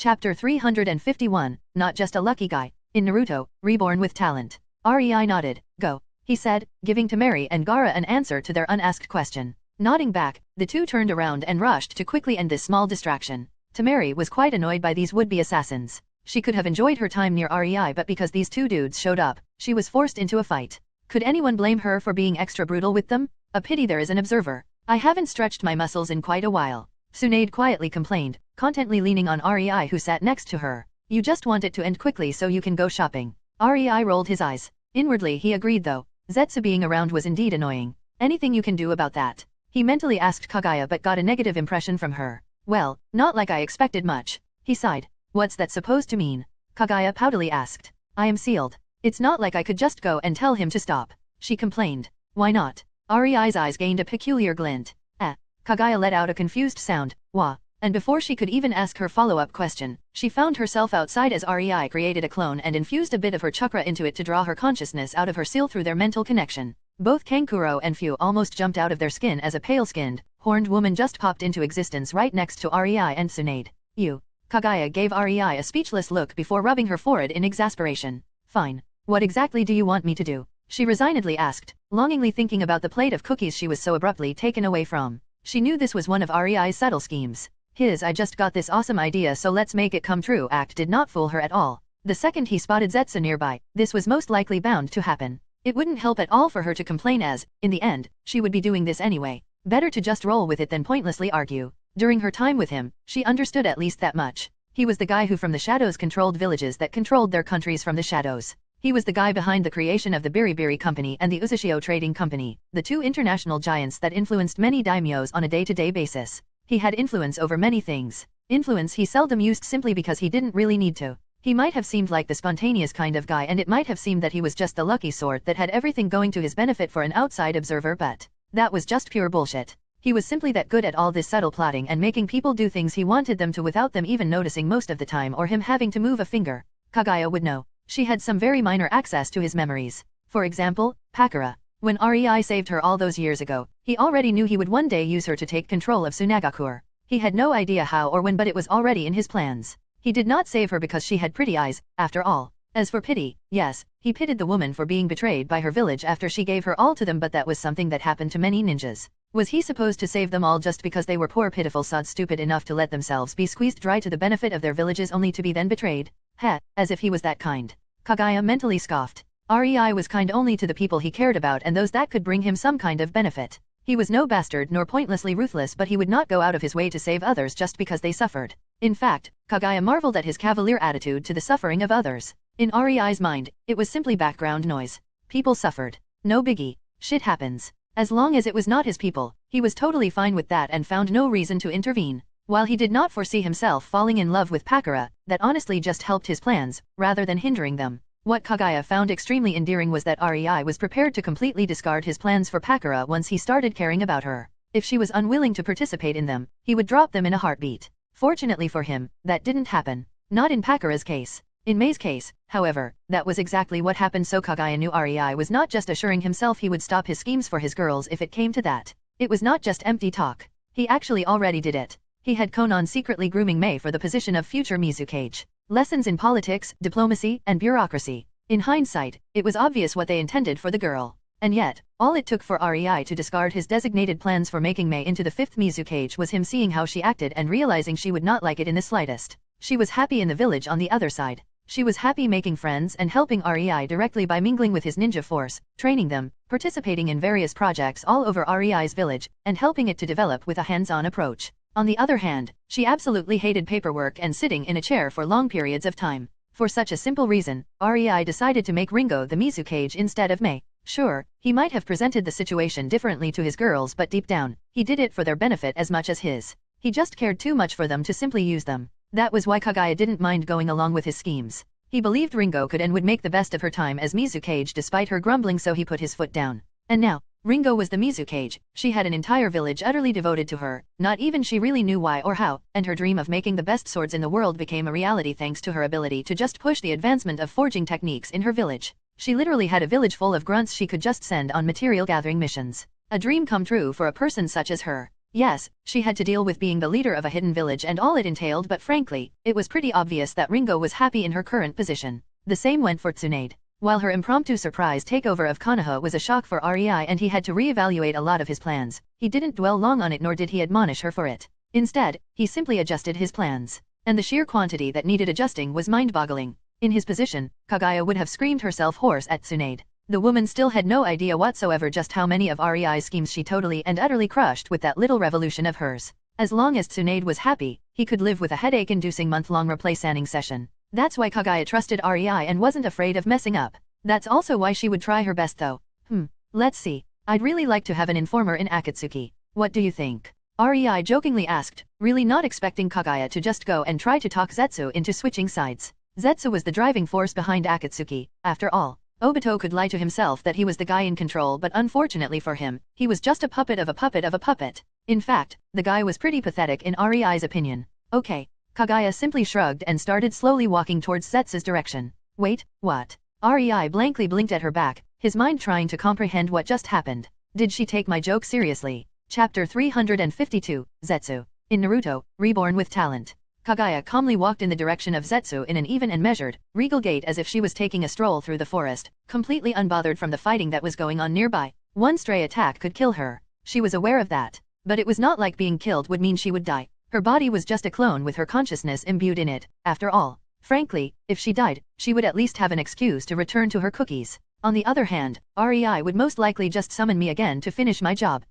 Chapter 351, Not Just a Lucky Guy. In Naruto, Reborn with Talent. Rei nodded. Go, he said, giving Temari and Gaara an answer to their unasked question. Nodding back, the two turned around and rushed to quickly end this small distraction. Temari was quite annoyed by these would-be assassins. She could have enjoyed her time near Rei, but because these two dudes showed up, she was forced into a fight. Could anyone blame her for being extra brutal with them? A pity there is an observer. I haven't stretched my muscles in quite a while. Tsunade quietly complained, contently leaning on Rei who sat next to her. You just want it to end quickly so you can go shopping. Rei rolled his eyes. Inwardly he agreed though. Zetsu being around was indeed annoying. Anything you can do about that? He mentally asked Kaguya but got a negative impression from her. Well, not like I expected much. He sighed. What's that supposed to mean? Kaguya poutily asked. I am sealed. It's not like I could just go and tell him to stop. She complained. Why not? Rei's eyes gained a peculiar glint. Kaguya let out a confused sound, wah, and before she could even ask her follow-up question, she found herself outside as Rei created a clone and infused a bit of her chakra into it to draw her consciousness out of her seal through their mental connection. Both Kankuro and Fu almost jumped out of their skin as a pale-skinned, horned woman just popped into existence right next to Rei and Tsunade. You. Kaguya gave Rei a speechless look before rubbing her forehead in exasperation. Fine. What exactly do you want me to do? She resignedly asked, longingly thinking about the plate of cookies she was so abruptly taken away from. She knew this was one of Rei's subtle schemes. His I just got this awesome idea so let's make it come true act did not fool her at all. The second he spotted Zetsu nearby, this was most likely bound to happen. It wouldn't help at all for her to complain as, in the end, she would be doing this anyway. Better to just roll with it than pointlessly argue. During her time with him, she understood at least that much. He was the guy who from the shadows controlled villages that controlled their countries from the shadows. He was the guy behind the creation of the Biribiri Company and the Uzushio Trading Company, the two international giants that influenced many daimyos on a day-to-day basis. He had influence over many things. Influence he seldom used simply because he didn't really need to. He might have seemed like the spontaneous kind of guy and it might have seemed that he was just the lucky sort that had everything going to his benefit for an outside observer, but that was just pure bullshit. He was simply that good at all this subtle plotting and making people do things he wanted them to without them even noticing most of the time or him having to move a finger. Kaguya would know. She had some very minor access to his memories. For example, Pakura. When Rei saved her all those years ago, he already knew he would one day use her to take control of Tsunagakur. He had no idea how or when, but it was already in his plans. He did not save her because she had pretty eyes, after all. As for pity, yes, he pitied the woman for being betrayed by her village after she gave her all to them, but that was something that happened to many ninjas. Was he supposed to save them all just because they were poor pitiful sods stupid enough to let themselves be squeezed dry to the benefit of their villages only to be then betrayed? Heh, as if he was that kind. Kaguya mentally scoffed. Rei was kind only to the people he cared about and those that could bring him some kind of benefit. He was no bastard nor pointlessly ruthless, but he would not go out of his way to save others just because they suffered. In fact, Kaguya marveled at his cavalier attitude to the suffering of others. In Rei's mind, it was simply background noise. People suffered. No biggie. Shit happens. As long as it was not his people, he was totally fine with that and found no reason to intervene. While he did not foresee himself falling in love with Pakura, that honestly just helped his plans, rather than hindering them. What Kaguya found extremely endearing was that Rei was prepared to completely discard his plans for Pakura once he started caring about her. If she was unwilling to participate in them, he would drop them in a heartbeat. Fortunately for him, that didn't happen. Not in Pakura's case. In Mei's case, however, that was exactly what happened, so Kaguya knew Rei was not just assuring himself he would stop his schemes for his girls if it came to that. It was not just empty talk. He actually already did it. He had Konan secretly grooming Mei for the position of future Mizukage. Lessons in politics, diplomacy, and bureaucracy. In hindsight, it was obvious what they intended for the girl. And yet, all it took for Rei to discard his designated plans for making Mei into the fifth Mizukage was him seeing how she acted and realizing she would not like it in the slightest. She was happy in the village on the other side. She was happy making friends and helping Rei directly by mingling with his ninja force, training them, participating in various projects all over Rei's village, and helping it to develop with a hands-on approach. On the other hand, she absolutely hated paperwork and sitting in a chair for long periods of time. For such a simple reason, Rei decided to make Ringo the Mizukage instead of Mei. Sure, he might have presented the situation differently to his girls, but deep down, he did it for their benefit as much as his. He just cared too much for them to simply use them. That was why Kaguya didn't mind going along with his schemes. He believed Ringo could and would make the best of her time as Mizukage despite her grumbling, so he put his foot down. And now, Ringo was the Mizukage. She had an entire village utterly devoted to her, not even she really knew why or how, and her dream of making the best swords in the world became a reality thanks to her ability to just push the advancement of forging techniques in her village. She literally had a village full of grunts she could just send on material gathering missions. A dream come true for a person such as her. Yes, she had to deal with being the leader of a hidden village and all it entailed, but frankly, it was pretty obvious that Ringo was happy in her current position. The same went for Tsunade. While her impromptu surprise takeover of Konoha was a shock for REI and he had to re-evaluate a lot of his plans, he didn't dwell long on it nor did he admonish her for it. Instead, he simply adjusted his plans. And the sheer quantity that needed adjusting was mind-boggling. In his position, Kaguya would have screamed herself hoarse at Tsunade. The woman still had no idea whatsoever just how many of REI's schemes she totally and utterly crushed with that little revolution of hers. As long as Tsunade was happy, he could live with a headache-inducing month-long replay-sanning session. That's why Kaguya trusted REI and wasn't afraid of messing up. That's also why she would try her best though. Let's see. I'd really like to have an informer in Akatsuki. What do you think? REI jokingly asked, really not expecting Kaguya to just go and try to talk Zetsu into switching sides. Zetsu was the driving force behind Akatsuki, after all. Obito could lie to himself that he was the guy in control, but unfortunately for him, he was just a puppet of a puppet of a puppet. In fact, the guy was pretty pathetic in REI's opinion. Okay. Kaguya simply shrugged and started slowly walking towards Zetsu's direction. Wait, what? REI blankly blinked at her back, his mind trying to comprehend what just happened. Did she take my joke seriously? Chapter 352, Zetsu. In Naruto, Reborn with Talent. Kaguya calmly walked in the direction of Zetsu in an even and measured, regal gait as if she was taking a stroll through the forest, completely unbothered from the fighting that was going on nearby. One stray attack could kill her. She was aware of that. But it was not like being killed would mean she would die. Her body was just a clone with her consciousness imbued in it, after all. Frankly, if she died, she would at least have an excuse to return to her cookies. On the other hand, REI would most likely just summon me again to finish my job.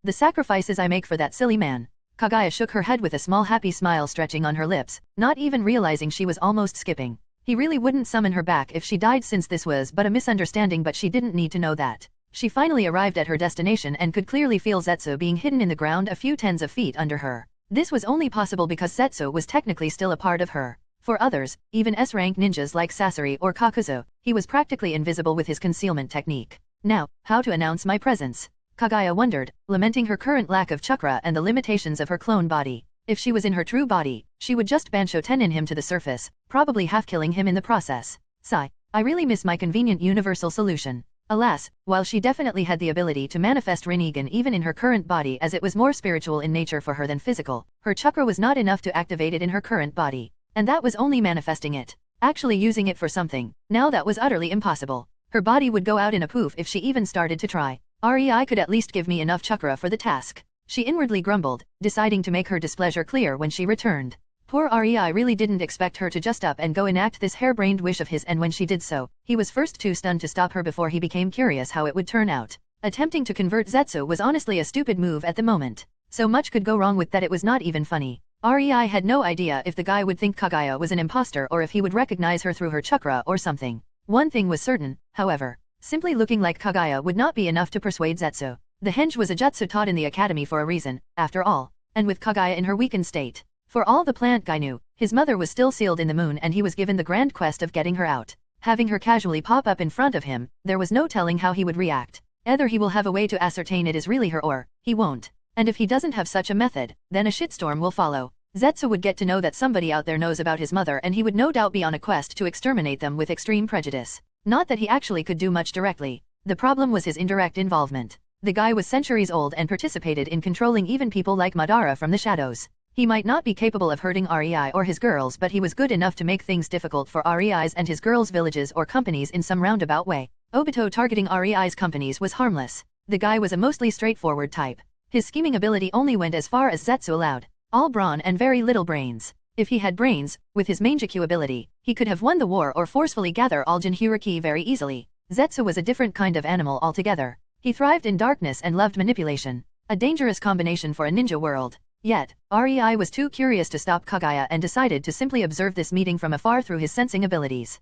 The sacrifices I make for that silly man. Kaguya shook her head with a small happy smile stretching on her lips, not even realizing she was almost skipping. He really wouldn't summon her back if she died, since this was but a misunderstanding, but she didn't need to know that. She finally arrived at her destination and could clearly feel Zetsu being hidden in the ground a few tens of feet under her. This was only possible because Zetsu was technically still a part of her. For others, even S-rank ninjas like Sasori or Kakuzu, he was practically invisible with his concealment technique. Now, how to announce my presence? Kaguya wondered, lamenting her current lack of chakra and the limitations of her clone body. If she was in her true body, she would just Bansho Tenin him to the surface, probably half-killing him in the process. Sigh. I really miss my convenient universal solution. Alas, while she definitely had the ability to manifest Rinnegan even in her current body, as it was more spiritual in nature for her than physical, her chakra was not enough to activate it in her current body. And that was only manifesting it. Actually using it for something, now that was utterly impossible. Her body would go out in a poof if she even started to try. REI could at least give me enough chakra for the task. She inwardly grumbled, deciding to make her displeasure clear when she returned. Poor REI really didn't expect her to just up and go enact this harebrained wish of his, and when she did so, he was first too stunned to stop her before he became curious how it would turn out. Attempting to convert Zetsu was honestly a stupid move at the moment. So much could go wrong with that it was not even funny. REI had no idea if the guy would think Kaguya was an imposter or if he would recognize her through her chakra or something. One thing was certain, however. Simply looking like Kaguya would not be enough to persuade Zetsu. The henge was a jutsu taught in the academy for a reason, after all, and with Kaguya in her weakened state. For all the plant guy knew, his mother was still sealed in the moon and he was given the grand quest of getting her out. Having her casually pop up in front of him, there was no telling how he would react. Either he will have a way to ascertain it is really her or he won't. And if he doesn't have such a method, then a shitstorm will follow. Zetsu would get to know that somebody out there knows about his mother and he would no doubt be on a quest to exterminate them with extreme prejudice. Not that he actually could do much directly. The problem was his indirect involvement. The guy was centuries old and participated in controlling even people like Madara from the shadows. He might not be capable of hurting REI or his girls, but he was good enough to make things difficult for REI's and his girls' villages or companies in some roundabout way. Obito targeting REI's companies was harmless. The guy was a mostly straightforward type. His scheming ability only went as far as Zetsu allowed. All brawn and very little brains. If he had brains, with his Mangekyou ability, he could have won the war or forcefully gather all Jinhyuriki very easily. Zetsu was a different kind of animal altogether. He thrived in darkness and loved manipulation. A dangerous combination for a ninja world. Yet, REI was too curious to stop Kaguya and decided to simply observe this meeting from afar through his sensing abilities.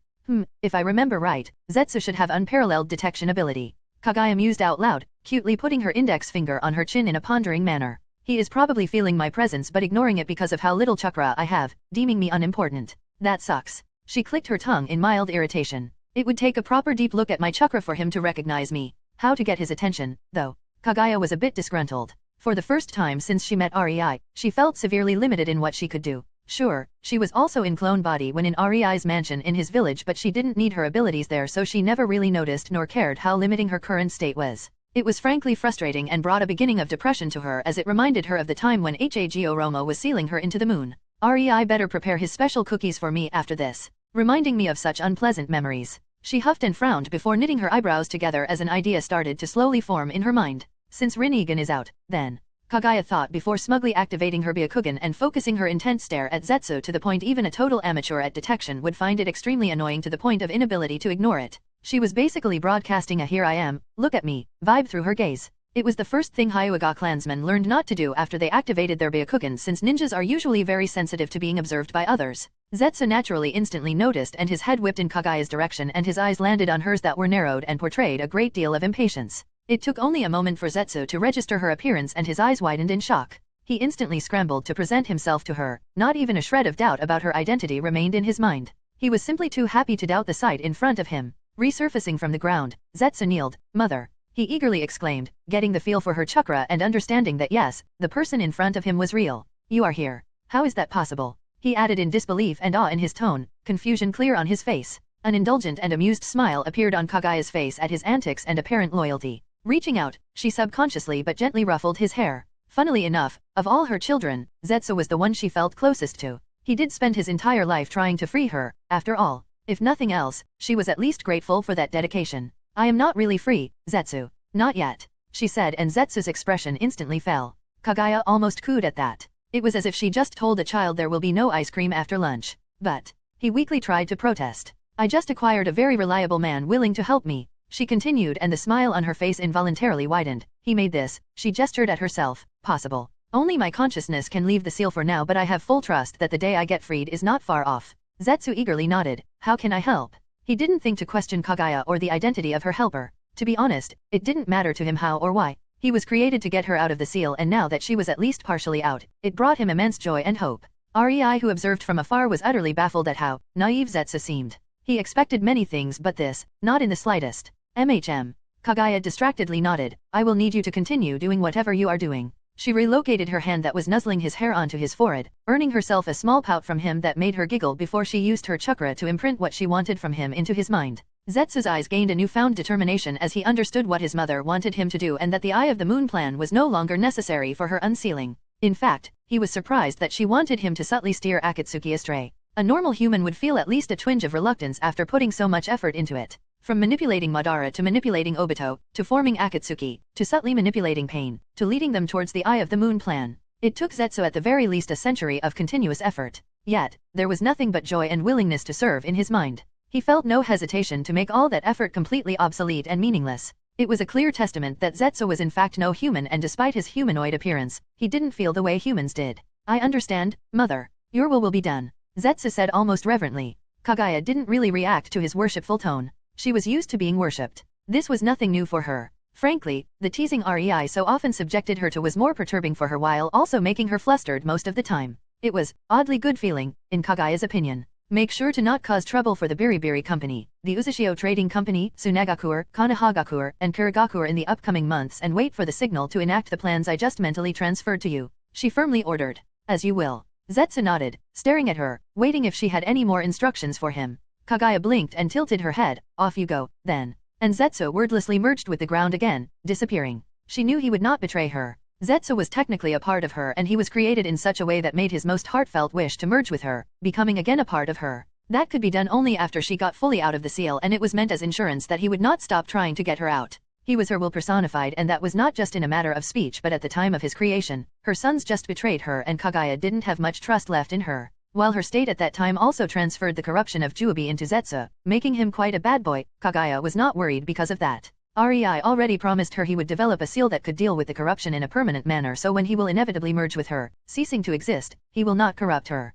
If I remember right, Zetsu should have unparalleled detection ability. Kaguya mused out loud, cutely putting her index finger on her chin in a pondering manner. He is probably feeling my presence but ignoring it because of how little chakra I have, deeming me unimportant. That sucks. She clicked her tongue in mild irritation. It would take a proper deep look at my chakra for him to recognize me. How to get his attention, though? Kaguya was a bit disgruntled. For the first time since she met REI, she felt severely limited in what she could do. Sure, she was also in clone body when in REI's mansion in his village, but she didn't need her abilities there, so she never really noticed nor cared how limiting her current state was. It was frankly frustrating and brought a beginning of depression to her as it reminded her of the time when Hago Roma was sealing her into the moon. Rei better prepare his special cookies for me after this, reminding me of such unpleasant memories. She huffed and frowned before knitting her eyebrows together as an idea started to slowly form in her mind. Since Rinnegan is out, then, Kaguya thought before smugly activating her Byakugan and focusing her intent stare at Zetsu to the point even a total amateur at detection would find it extremely annoying to the point of inability to ignore it. She was basically broadcasting a "here I am, look at me" vibe through her gaze. It was the first thing Hyuga clansmen learned not to do after they activated their Byakugan, since ninjas are usually very sensitive to being observed by others. Zetsu naturally instantly noticed and his head whipped in Kaguya's direction and his eyes landed on hers that were narrowed and portrayed a great deal of impatience. It took only a moment for Zetsu to register her appearance and his eyes widened in shock. He instantly scrambled to present himself to her, not even a shred of doubt about her identity remained in his mind. He was simply too happy to doubt the sight in front of him. Resurfacing from the ground, Zetsu kneeled. "Mother," he eagerly exclaimed, getting the feel for her chakra and understanding that yes, the person in front of him was real. "You are here. How is that possible?" he added in disbelief and awe in his tone, confusion clear on his face. An indulgent and amused smile appeared on Kaguya's face at his antics and apparent loyalty. Reaching out, she subconsciously but gently ruffled his hair. Funnily enough, of all her children, Zetsu was the one she felt closest to. He did spend his entire life trying to free her, after all. If nothing else, she was at least grateful for that dedication. "I am not really free, Zetsu. Not yet," she said, and Zetsu's expression instantly fell. Kaguya almost cooed at that. It was as if she just told a child there will be no ice cream after lunch. But he weakly tried to protest. "I just acquired a very reliable man willing to help me," she continued, and the smile on her face involuntarily widened. "He made this," she gestured at herself, "possible. Only my consciousness can leave the seal for now, but I have full trust that the day I get freed is not far off." Zetsu eagerly nodded. "How can I help?" He didn't think to question Kaguya or the identity of her helper. To be honest, it didn't matter to him how or why. He was created to get her out of the seal, and now that she was at least partially out, it brought him immense joy and hope. Rei, who observed from afar, was utterly baffled at how naive Zetsu seemed. He expected many things, but this, not in the slightest. Kaguya distractedly nodded. "I will need you to continue doing whatever you are doing." She relocated her hand that was nuzzling his hair onto his forehead, earning herself a small pout from him that made her giggle before she used her chakra to imprint what she wanted from him into his mind. Zetsu's eyes gained a newfound determination as he understood what his mother wanted him to do and that the Eye of the Moon plan was no longer necessary for her unsealing. In fact, he was surprised that she wanted him to subtly steer Akatsuki astray. A normal human would feel at least a twinge of reluctance after putting so much effort into it. From manipulating Madara to manipulating Obito, to forming Akatsuki, to subtly manipulating Pain, to leading them towards the Eye of the Moon plan. It took Zetsu at the very least a century of continuous effort. Yet, there was nothing but joy and willingness to serve in his mind. He felt no hesitation to make all that effort completely obsolete and meaningless. It was a clear testament that Zetsu was in fact no human, and despite his humanoid appearance, he didn't feel the way humans did. "I understand, Mother. Your will be done," Zetsu said almost reverently. Kaguya didn't really react to his worshipful tone. She was used to being worshipped. This was nothing new for her. Frankly, the teasing Rei so often subjected her to was more perturbing for her while also making her flustered most of the time. It was oddly good feeling, in Kaguya's opinion. Make sure to not cause trouble for the Biribiri Company, the Uzushio Trading Company, Tsunagakur, Kanahagakur, and Kurigakur in the upcoming months, and wait for the signal to enact the plans I just mentally transferred to you," she firmly ordered. "As you will." Zetsu nodded, staring at her, waiting if she had any more instructions for him. Kaguya blinked and tilted her head. "Off you go, then." And Zetsu wordlessly merged with the ground again, disappearing. She knew he would not betray her. Zetsu was technically a part of her, and he was created in such a way that made his most heartfelt wish to merge with her, becoming again a part of her. That could be done only after she got fully out of the seal, and it was meant as insurance that he would not stop trying to get her out. He was her will personified, and that was not just in a matter of speech but at the time of his creation. Her sons just betrayed her, and Kaguya didn't have much trust left in her. While her state at that time also transferred the corruption of Juobi into Zetsu, making him quite a bad boy, Kaguya was not worried because of that. Rei already promised her he would develop a seal that could deal with the corruption in a permanent manner, so when he will inevitably merge with her, ceasing to exist, he will not corrupt her.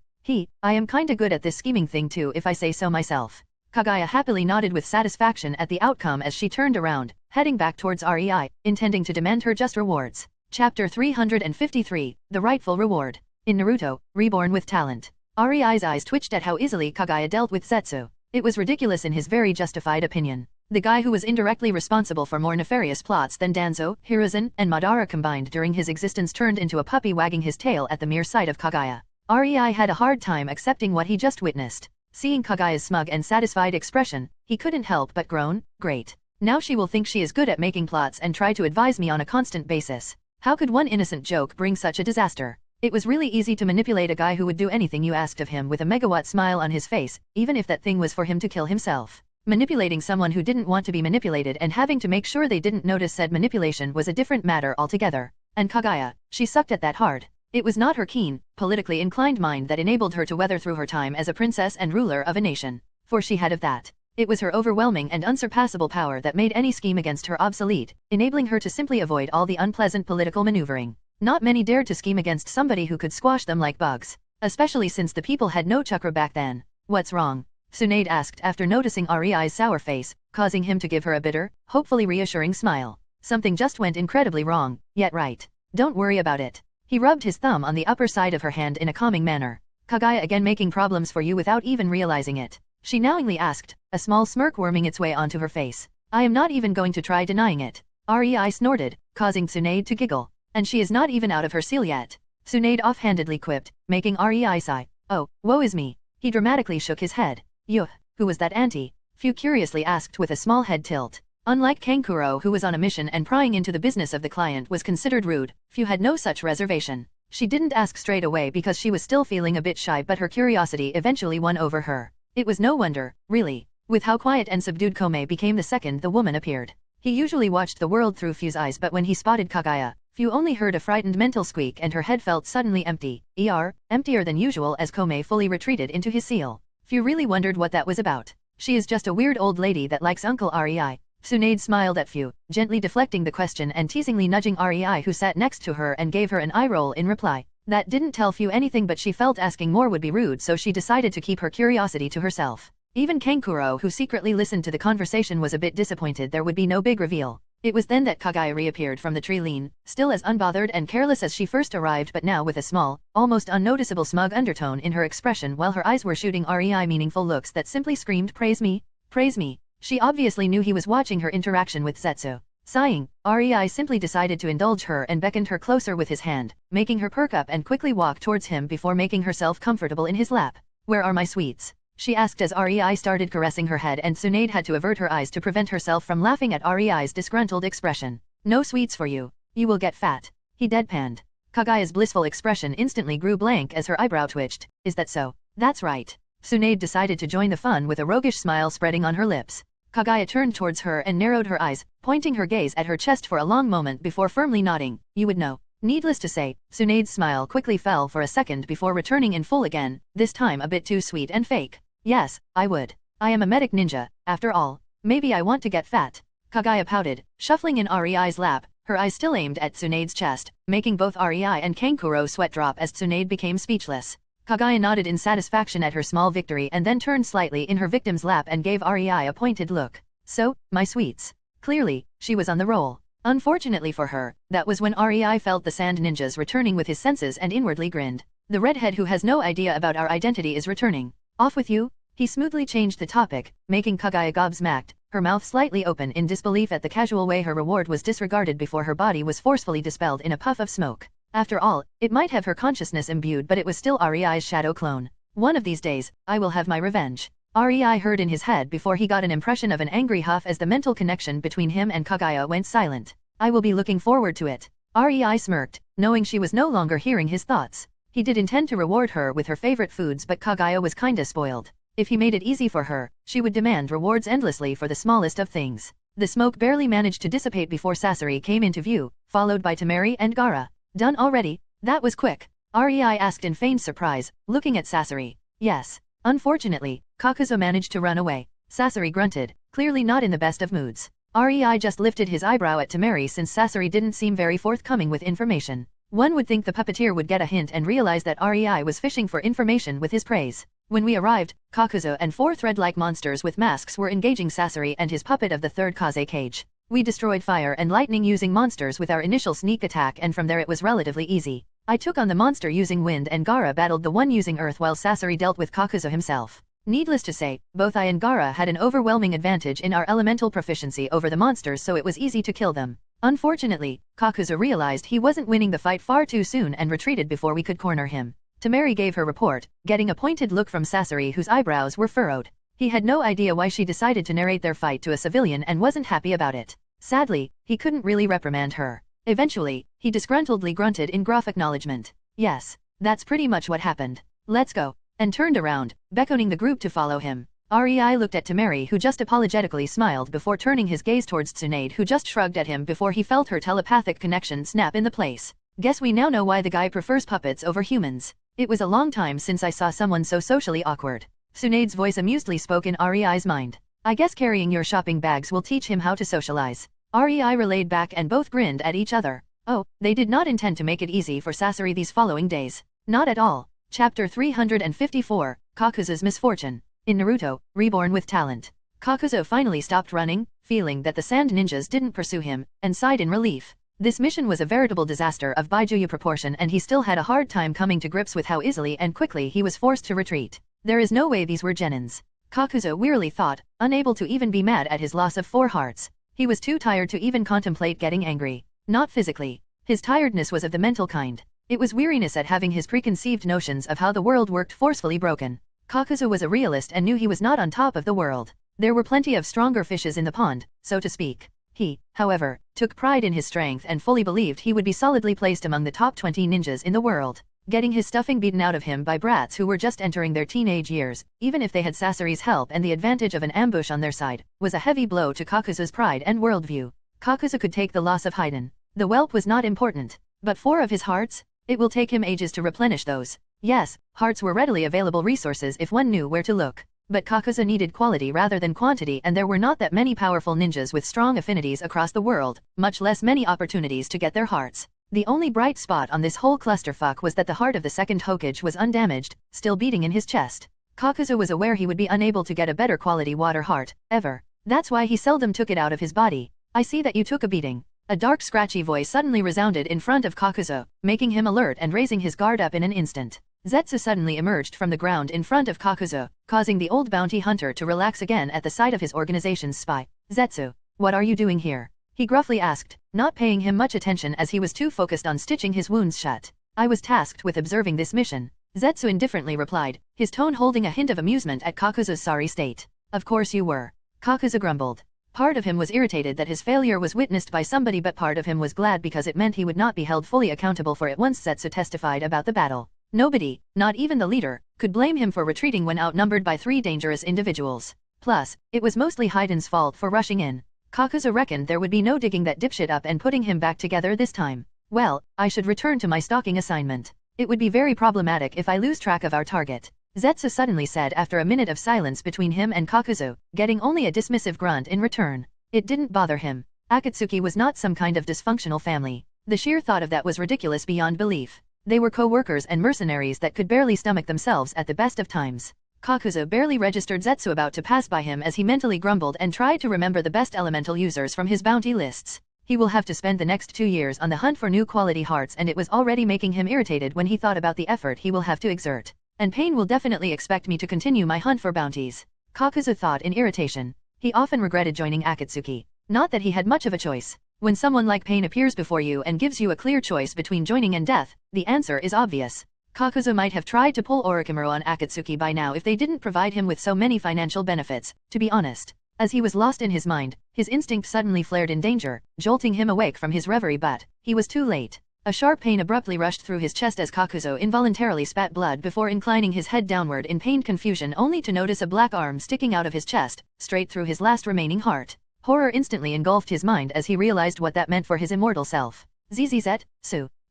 I am kinda good at this scheming thing too, if I say so myself." Kaguya happily nodded with satisfaction at the outcome as she turned around, heading back towards Rei, intending to demand her just rewards. Chapter 353, The Rightful Reward. In Naruto, Reborn with Talent. Rei's eyes twitched at how easily Kaguya dealt with Zetsu. It was ridiculous in his very justified opinion. The guy who was indirectly responsible for more nefarious plots than Danzo, Hiruzen, and Madara combined during his existence turned into a puppy wagging his tail at the mere sight of Kaguya. Rei had a hard time accepting what he just witnessed. Seeing Kaguya's smug and satisfied expression, he couldn't help but groan. "Great. Now she will think she is good at making plots and try to advise me on a constant basis. How could one innocent joke bring such a disaster? It was really easy to manipulate a guy who would do anything you asked of him with a megawatt smile on his face, even if that thing was for him to kill himself. Manipulating someone who didn't want to be manipulated and having to make sure they didn't notice said manipulation was a different matter altogether. And Kaguya, she sucked at that hard. It was not her keen, politically inclined mind that enabled her to weather through her time as a princess and ruler of a nation. For she had of that. It was her overwhelming and unsurpassable power that made any scheme against her obsolete, enabling her to simply avoid all the unpleasant political maneuvering. Not many dared to scheme against somebody who could squash them like bugs. Especially since the people had no chakra back then. What's wrong? Tsunade asked after noticing Ariai's sour face, causing him to give her a bitter, hopefully reassuring smile. Something just went incredibly wrong, yet right. Don't worry about it. He rubbed his thumb on the upper side of her hand in a calming manner. Kaguya again making problems for you without even realizing it. She knowingly asked, a small smirk worming its way onto her face. I am not even going to try denying it. Rei snorted, causing Tsunade to giggle. And she is not even out of her seal yet. Tsunade offhandedly quipped, making Rei sigh. Oh, woe is me. He dramatically shook his head. Yuh, who was that auntie? Fu curiously asked with a small head tilt. Unlike Kankuro who was on a mission and prying into the business of the client was considered rude, Fu had no such reservation. She didn't ask straight away because she was still feeling a bit shy, but her curiosity eventually won over her. It was no wonder, really, with how quiet and subdued Kome became the second the woman appeared. He usually watched the world through Fu's eyes, but when he spotted Kaguya, Fu only heard a frightened mental squeak and her head felt suddenly empty, emptier than usual as Kome fully retreated into his seal. Fu really wondered what that was about. She is just a weird old lady that likes Uncle Rei. Tsunade smiled at Fu, gently deflecting the question and teasingly nudging Rei who sat next to her and gave her an eye roll in reply. That didn't tell Fu anything, but she felt asking more would be rude, so she decided to keep her curiosity to herself. Even Kankuro who secretly listened to the conversation was a bit disappointed there would be no big reveal. It was then that Kaguya reappeared from the tree lean, still as unbothered and careless as she first arrived, but now with a small, almost unnoticeable smug undertone in her expression, while her eyes were shooting Rei meaningful looks that simply screamed praise me, praise me. She obviously knew he was watching her interaction with Zetsu. Sighing, Rei simply decided to indulge her and beckoned her closer with his hand, making her perk up and quickly walk towards him before making herself comfortable in his lap. Where are my sweets? She asked as Rei started caressing her head, and Tsunade had to avert her eyes to prevent herself from laughing at Rei's disgruntled expression. No sweets for you. You will get fat. He deadpanned. Kaguya's blissful expression instantly grew blank as her eyebrow twitched. Is that so? That's right. Tsunade decided to join the fun with a roguish smile spreading on her lips. Kaguya turned towards her and narrowed her eyes, pointing her gaze at her chest for a long moment before firmly nodding. You would know. Needless to say, Tsunade's smile quickly fell for a second before returning in full again, this time a bit too sweet and fake. Yes, I would. I am a medic ninja, after all. Maybe I want to get fat. Kaguya pouted, shuffling in Rei's lap, her eyes still aimed at Tsunade's chest, making both Rei and Kankuro sweat drop as Tsunade became speechless. Kaguya nodded in satisfaction at her small victory and then turned slightly in her victim's lap and gave Rei a pointed look. So, my sweets. Clearly, she was on the roll. Unfortunately for her, that was when Rei felt the sand ninjas returning with his senses and inwardly grinned. The redhead who has no idea about our identity is returning. Off with you? He smoothly changed the topic, making Kaguya gobsmacked, her mouth slightly open in disbelief at the casual way her reward was disregarded before her body was forcefully dispelled in a puff of smoke. After all, it might have her consciousness imbued, but it was still Rei's shadow clone. One of these days, I will have my revenge. Rei heard in his head before he got an impression of an angry huff as the mental connection between him and Kaguya went silent. I will be looking forward to it. Rei smirked, knowing she was no longer hearing his thoughts. He did intend to reward her with her favorite foods, but Kaguya was kinda spoiled. If he made it easy for her, she would demand rewards endlessly for the smallest of things. The smoke barely managed to dissipate before Sasori came into view, followed by Temari and Gaara. Done already? That was quick. Rei asked in feigned surprise, looking at Sasori. Yes. Unfortunately, Kakuzu managed to run away. Sasori grunted, clearly not in the best of moods. Rei just lifted his eyebrow at Temari since Sasori didn't seem very forthcoming with information. One would think the puppeteer would get a hint and realize that Rei was fishing for information with his praise. When we arrived, Kakuzu and 4 thread-like monsters with masks were engaging Sasori and his puppet of the 3rd Kaze cage. We destroyed fire and lightning using monsters with our initial sneak attack, and from there it was relatively easy. I took on the monster using wind and Gaara battled the one using earth while Sasori dealt with Kakuzu himself. Needless to say, both I and Gaara had an overwhelming advantage in our elemental proficiency over the monsters, so it was easy to kill them. Unfortunately, Kakuzu realized he wasn't winning the fight far too soon and retreated before we could corner him. Temari gave her report, getting a pointed look from Sasori whose eyebrows were furrowed. He had no idea why she decided to narrate their fight to a civilian and wasn't happy about it. Sadly, he couldn't really reprimand her. Eventually, he disgruntledly grunted in gruff acknowledgement. Yes, that's pretty much what happened. Let's go. And turned around, beckoning the group to follow him. Rei looked at Temari, who just apologetically smiled before turning his gaze towards Tsunade, who just shrugged at him before he felt her telepathic connection snap in the place. Guess we now know why the guy prefers puppets over humans. It was a long time since I saw someone so socially awkward. Tsunade's voice amusedly spoke in Rei's mind. I guess carrying your shopping bags will teach him how to socialize. Rei relayed back and both grinned at each other. Oh, they did not intend to make it easy for Sasori these following days. Not at all. Chapter 354, Kakuzu's Misfortune. In Naruto, Reborn with Talent. Kakuzu finally stopped running, feeling that the sand ninjas didn't pursue him, and sighed in relief. This mission was a veritable disaster of Baijuyu proportion and he still had a hard time coming to grips with how easily and quickly he was forced to retreat. There is no way these were Genins. Kakuzu wearily thought, unable to even be mad at his loss of 4 hearts. He was too tired to even contemplate getting angry. Not physically. His tiredness was of the mental kind. It was weariness at having his preconceived notions of how the world worked forcefully broken. Kakuzu was a realist and knew he was not on top of the world. There were plenty of stronger fishes in the pond, so to speak. He, however, took pride in his strength and fully believed he would be solidly placed among the top 20 ninjas in the world. Getting his stuffing beaten out of him by brats who were just entering their teenage years, even if they had Sasori's help and the advantage of an ambush on their side, was a heavy blow to Kakuzu's pride and worldview. Kakuzu could take the loss of Haiden. The whelp was not important, but 4 of his hearts? It will take him ages to replenish those. Yes, hearts were readily available resources if one knew where to look. But Kakuzu needed quality rather than quantity, and there were not that many powerful ninjas with strong affinities across the world, much less many opportunities to get their hearts. The only bright spot on this whole clusterfuck was that the heart of the second Hokage was undamaged, still beating in his chest. Kakuzu was aware he would be unable to get a better quality water heart, ever. That's why he seldom took it out of his body. I see that you took a beating. A dark scratchy voice suddenly resounded in front of Kakuzu, making him alert and raising his guard up in an instant. Zetsu suddenly emerged from the ground in front of Kakuzu, causing the old bounty hunter to relax again at the sight of his organization's spy. Zetsu, what are you doing here? He gruffly asked, not paying him much attention as he was too focused on stitching his wounds shut. I was tasked with observing this mission. Zetsu indifferently replied, his tone holding a hint of amusement at Kakuzu's sorry state. Of course you were. Kakuzu grumbled. Part of him was irritated that his failure was witnessed by somebody, but part of him was glad because it meant he would not be held fully accountable for it once Zetsu testified about the battle. Nobody, not even the leader, could blame him for retreating when outnumbered by 3 dangerous individuals. Plus, it was mostly Haiden's fault for rushing in. Kakuzu reckoned there would be no digging that dipshit up and putting him back together this time. Well, I should return to my stalking assignment. It would be very problematic if I lose track of our target. Zetsu suddenly said after a minute of silence between him and Kakuzu, getting only a dismissive grunt in return. It didn't bother him. Akatsuki was not some kind of dysfunctional family. The sheer thought of that was ridiculous beyond belief. They were co-workers and mercenaries that could barely stomach themselves at the best of times. Kakuzu barely registered Zetsu about to pass by him as he mentally grumbled and tried to remember the best elemental users from his bounty lists. He will have to spend the next 2 years on the hunt for new quality hearts, and it was already making him irritated when he thought about the effort he will have to exert. And Pain will definitely expect me to continue my hunt for bounties. Kakuzu thought in irritation. He often regretted joining Akatsuki. Not that he had much of a choice. When someone like Pain appears before you and gives you a clear choice between joining and death, the answer is obvious. Kakuzu might have tried to pull Orochimaru on Akatsuki by now if they didn't provide him with so many financial benefits, to be honest. As he was lost in his mind, his instinct suddenly flared in danger, jolting him awake from his reverie, but he was too late. A sharp pain abruptly rushed through his chest as Kakuzu involuntarily spat blood before inclining his head downward in pained confusion, only to notice a black arm sticking out of his chest, straight through his last remaining heart. Horror instantly engulfed his mind as he realized what that meant for his immortal self. Zzz.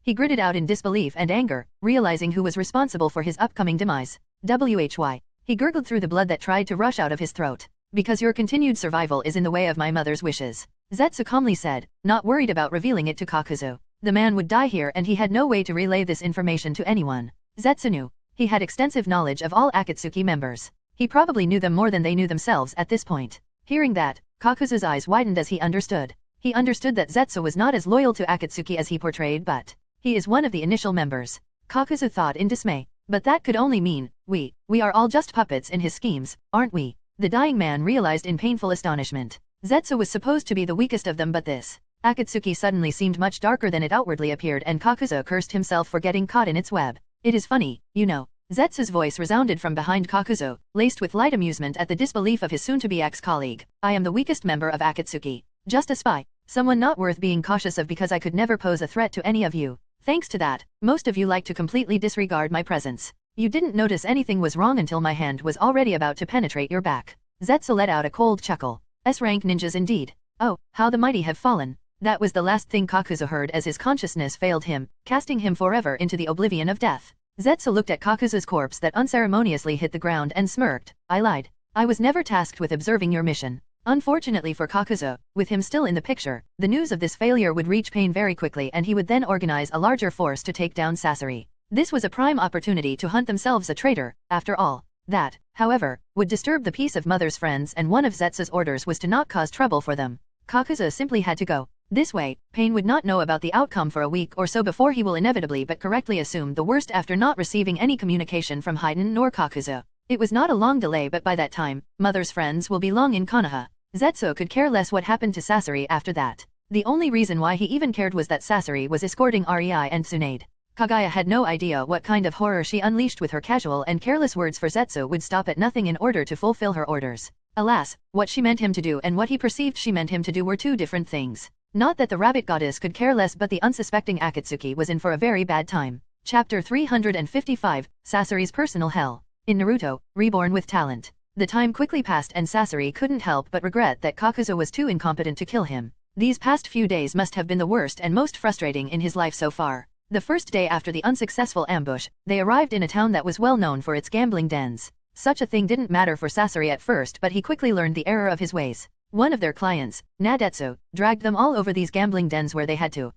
He gritted out in disbelief and anger, realizing who was responsible for his upcoming demise. Why? He gurgled through the blood that tried to rush out of his throat. Because your continued survival is in the way of my mother's wishes. Zetsu calmly said, not worried about revealing it to Kakuzu. The man would die here and he had no way to relay this information to anyone. Zetsu knew. He had extensive knowledge of all Akatsuki members. He probably knew them more than they knew themselves at this point. Hearing that, Kakuzu's eyes widened as he understood. He understood that Zetsu was not as loyal to Akatsuki as he portrayed, but he is one of the initial members. Kakuzu thought in dismay. But that could only mean, we are all just puppets in his schemes, aren't we? The dying man realized in painful astonishment. Zetsu was supposed to be the weakest of them, but this Akatsuki suddenly seemed much darker than it outwardly appeared, and Kakuzu cursed himself for getting caught in its web. It is funny, you know. Zetsu's voice resounded from behind Kakuzu, laced with light amusement at the disbelief of his soon-to-be ex-colleague. I am the weakest member of Akatsuki. Just a spy. Someone not worth being cautious of because I could never pose a threat to any of you. Thanks to that, most of you like to completely disregard my presence. You didn't notice anything was wrong until my hand was already about to penetrate your back. Zetsu let out a cold chuckle. S-rank ninjas indeed. Oh, how the mighty have fallen. That was the last thing Kakuzu heard as his consciousness failed him, casting him forever into the oblivion of death. Zetsu looked at Kakuzu's corpse that unceremoniously hit the ground and smirked. I lied. I was never tasked with observing your mission. Unfortunately for Kakuzu, with him still in the picture, the news of this failure would reach Pain very quickly and he would then organize a larger force to take down Sasori. This was a prime opportunity to hunt themselves a traitor, after all. That, however, would disturb the peace of Mother's friends and one of Zetsu's orders was to not cause trouble for them. Kakuzu simply had to go. This way, Pain would not know about the outcome for a week or so before he will inevitably but correctly assume the worst after not receiving any communication from Haiden nor Kakuzu. It was not a long delay but by that time, Mother's friends will be long in Konoha. Zetsu could care less what happened to Sasori after that. The only reason why he even cared was that Sasori was escorting Rei and Tsunade. Kagaya had no idea what kind of horror she unleashed with her casual and careless words for Zetsu would stop at nothing in order to fulfill her orders. Alas, what she meant him to do and what he perceived she meant him to do were two different things. Not that the rabbit goddess could care less but the unsuspecting Akatsuki was in for a very bad time. Chapter 355, Sasori's Personal Hell. In Naruto, Reborn with Talent. The time quickly passed and Sasori couldn't help but regret that Kakuzu was too incompetent to kill him. These past few days must have been the worst and most frustrating in his life so far. The first day after the unsuccessful ambush, they arrived in a town that was well known for its gambling dens. Such a thing didn't matter for Sasori at first but he quickly learned the error of his ways. One of their clients, Nadetsu, dragged them all over these gambling dens where they had to,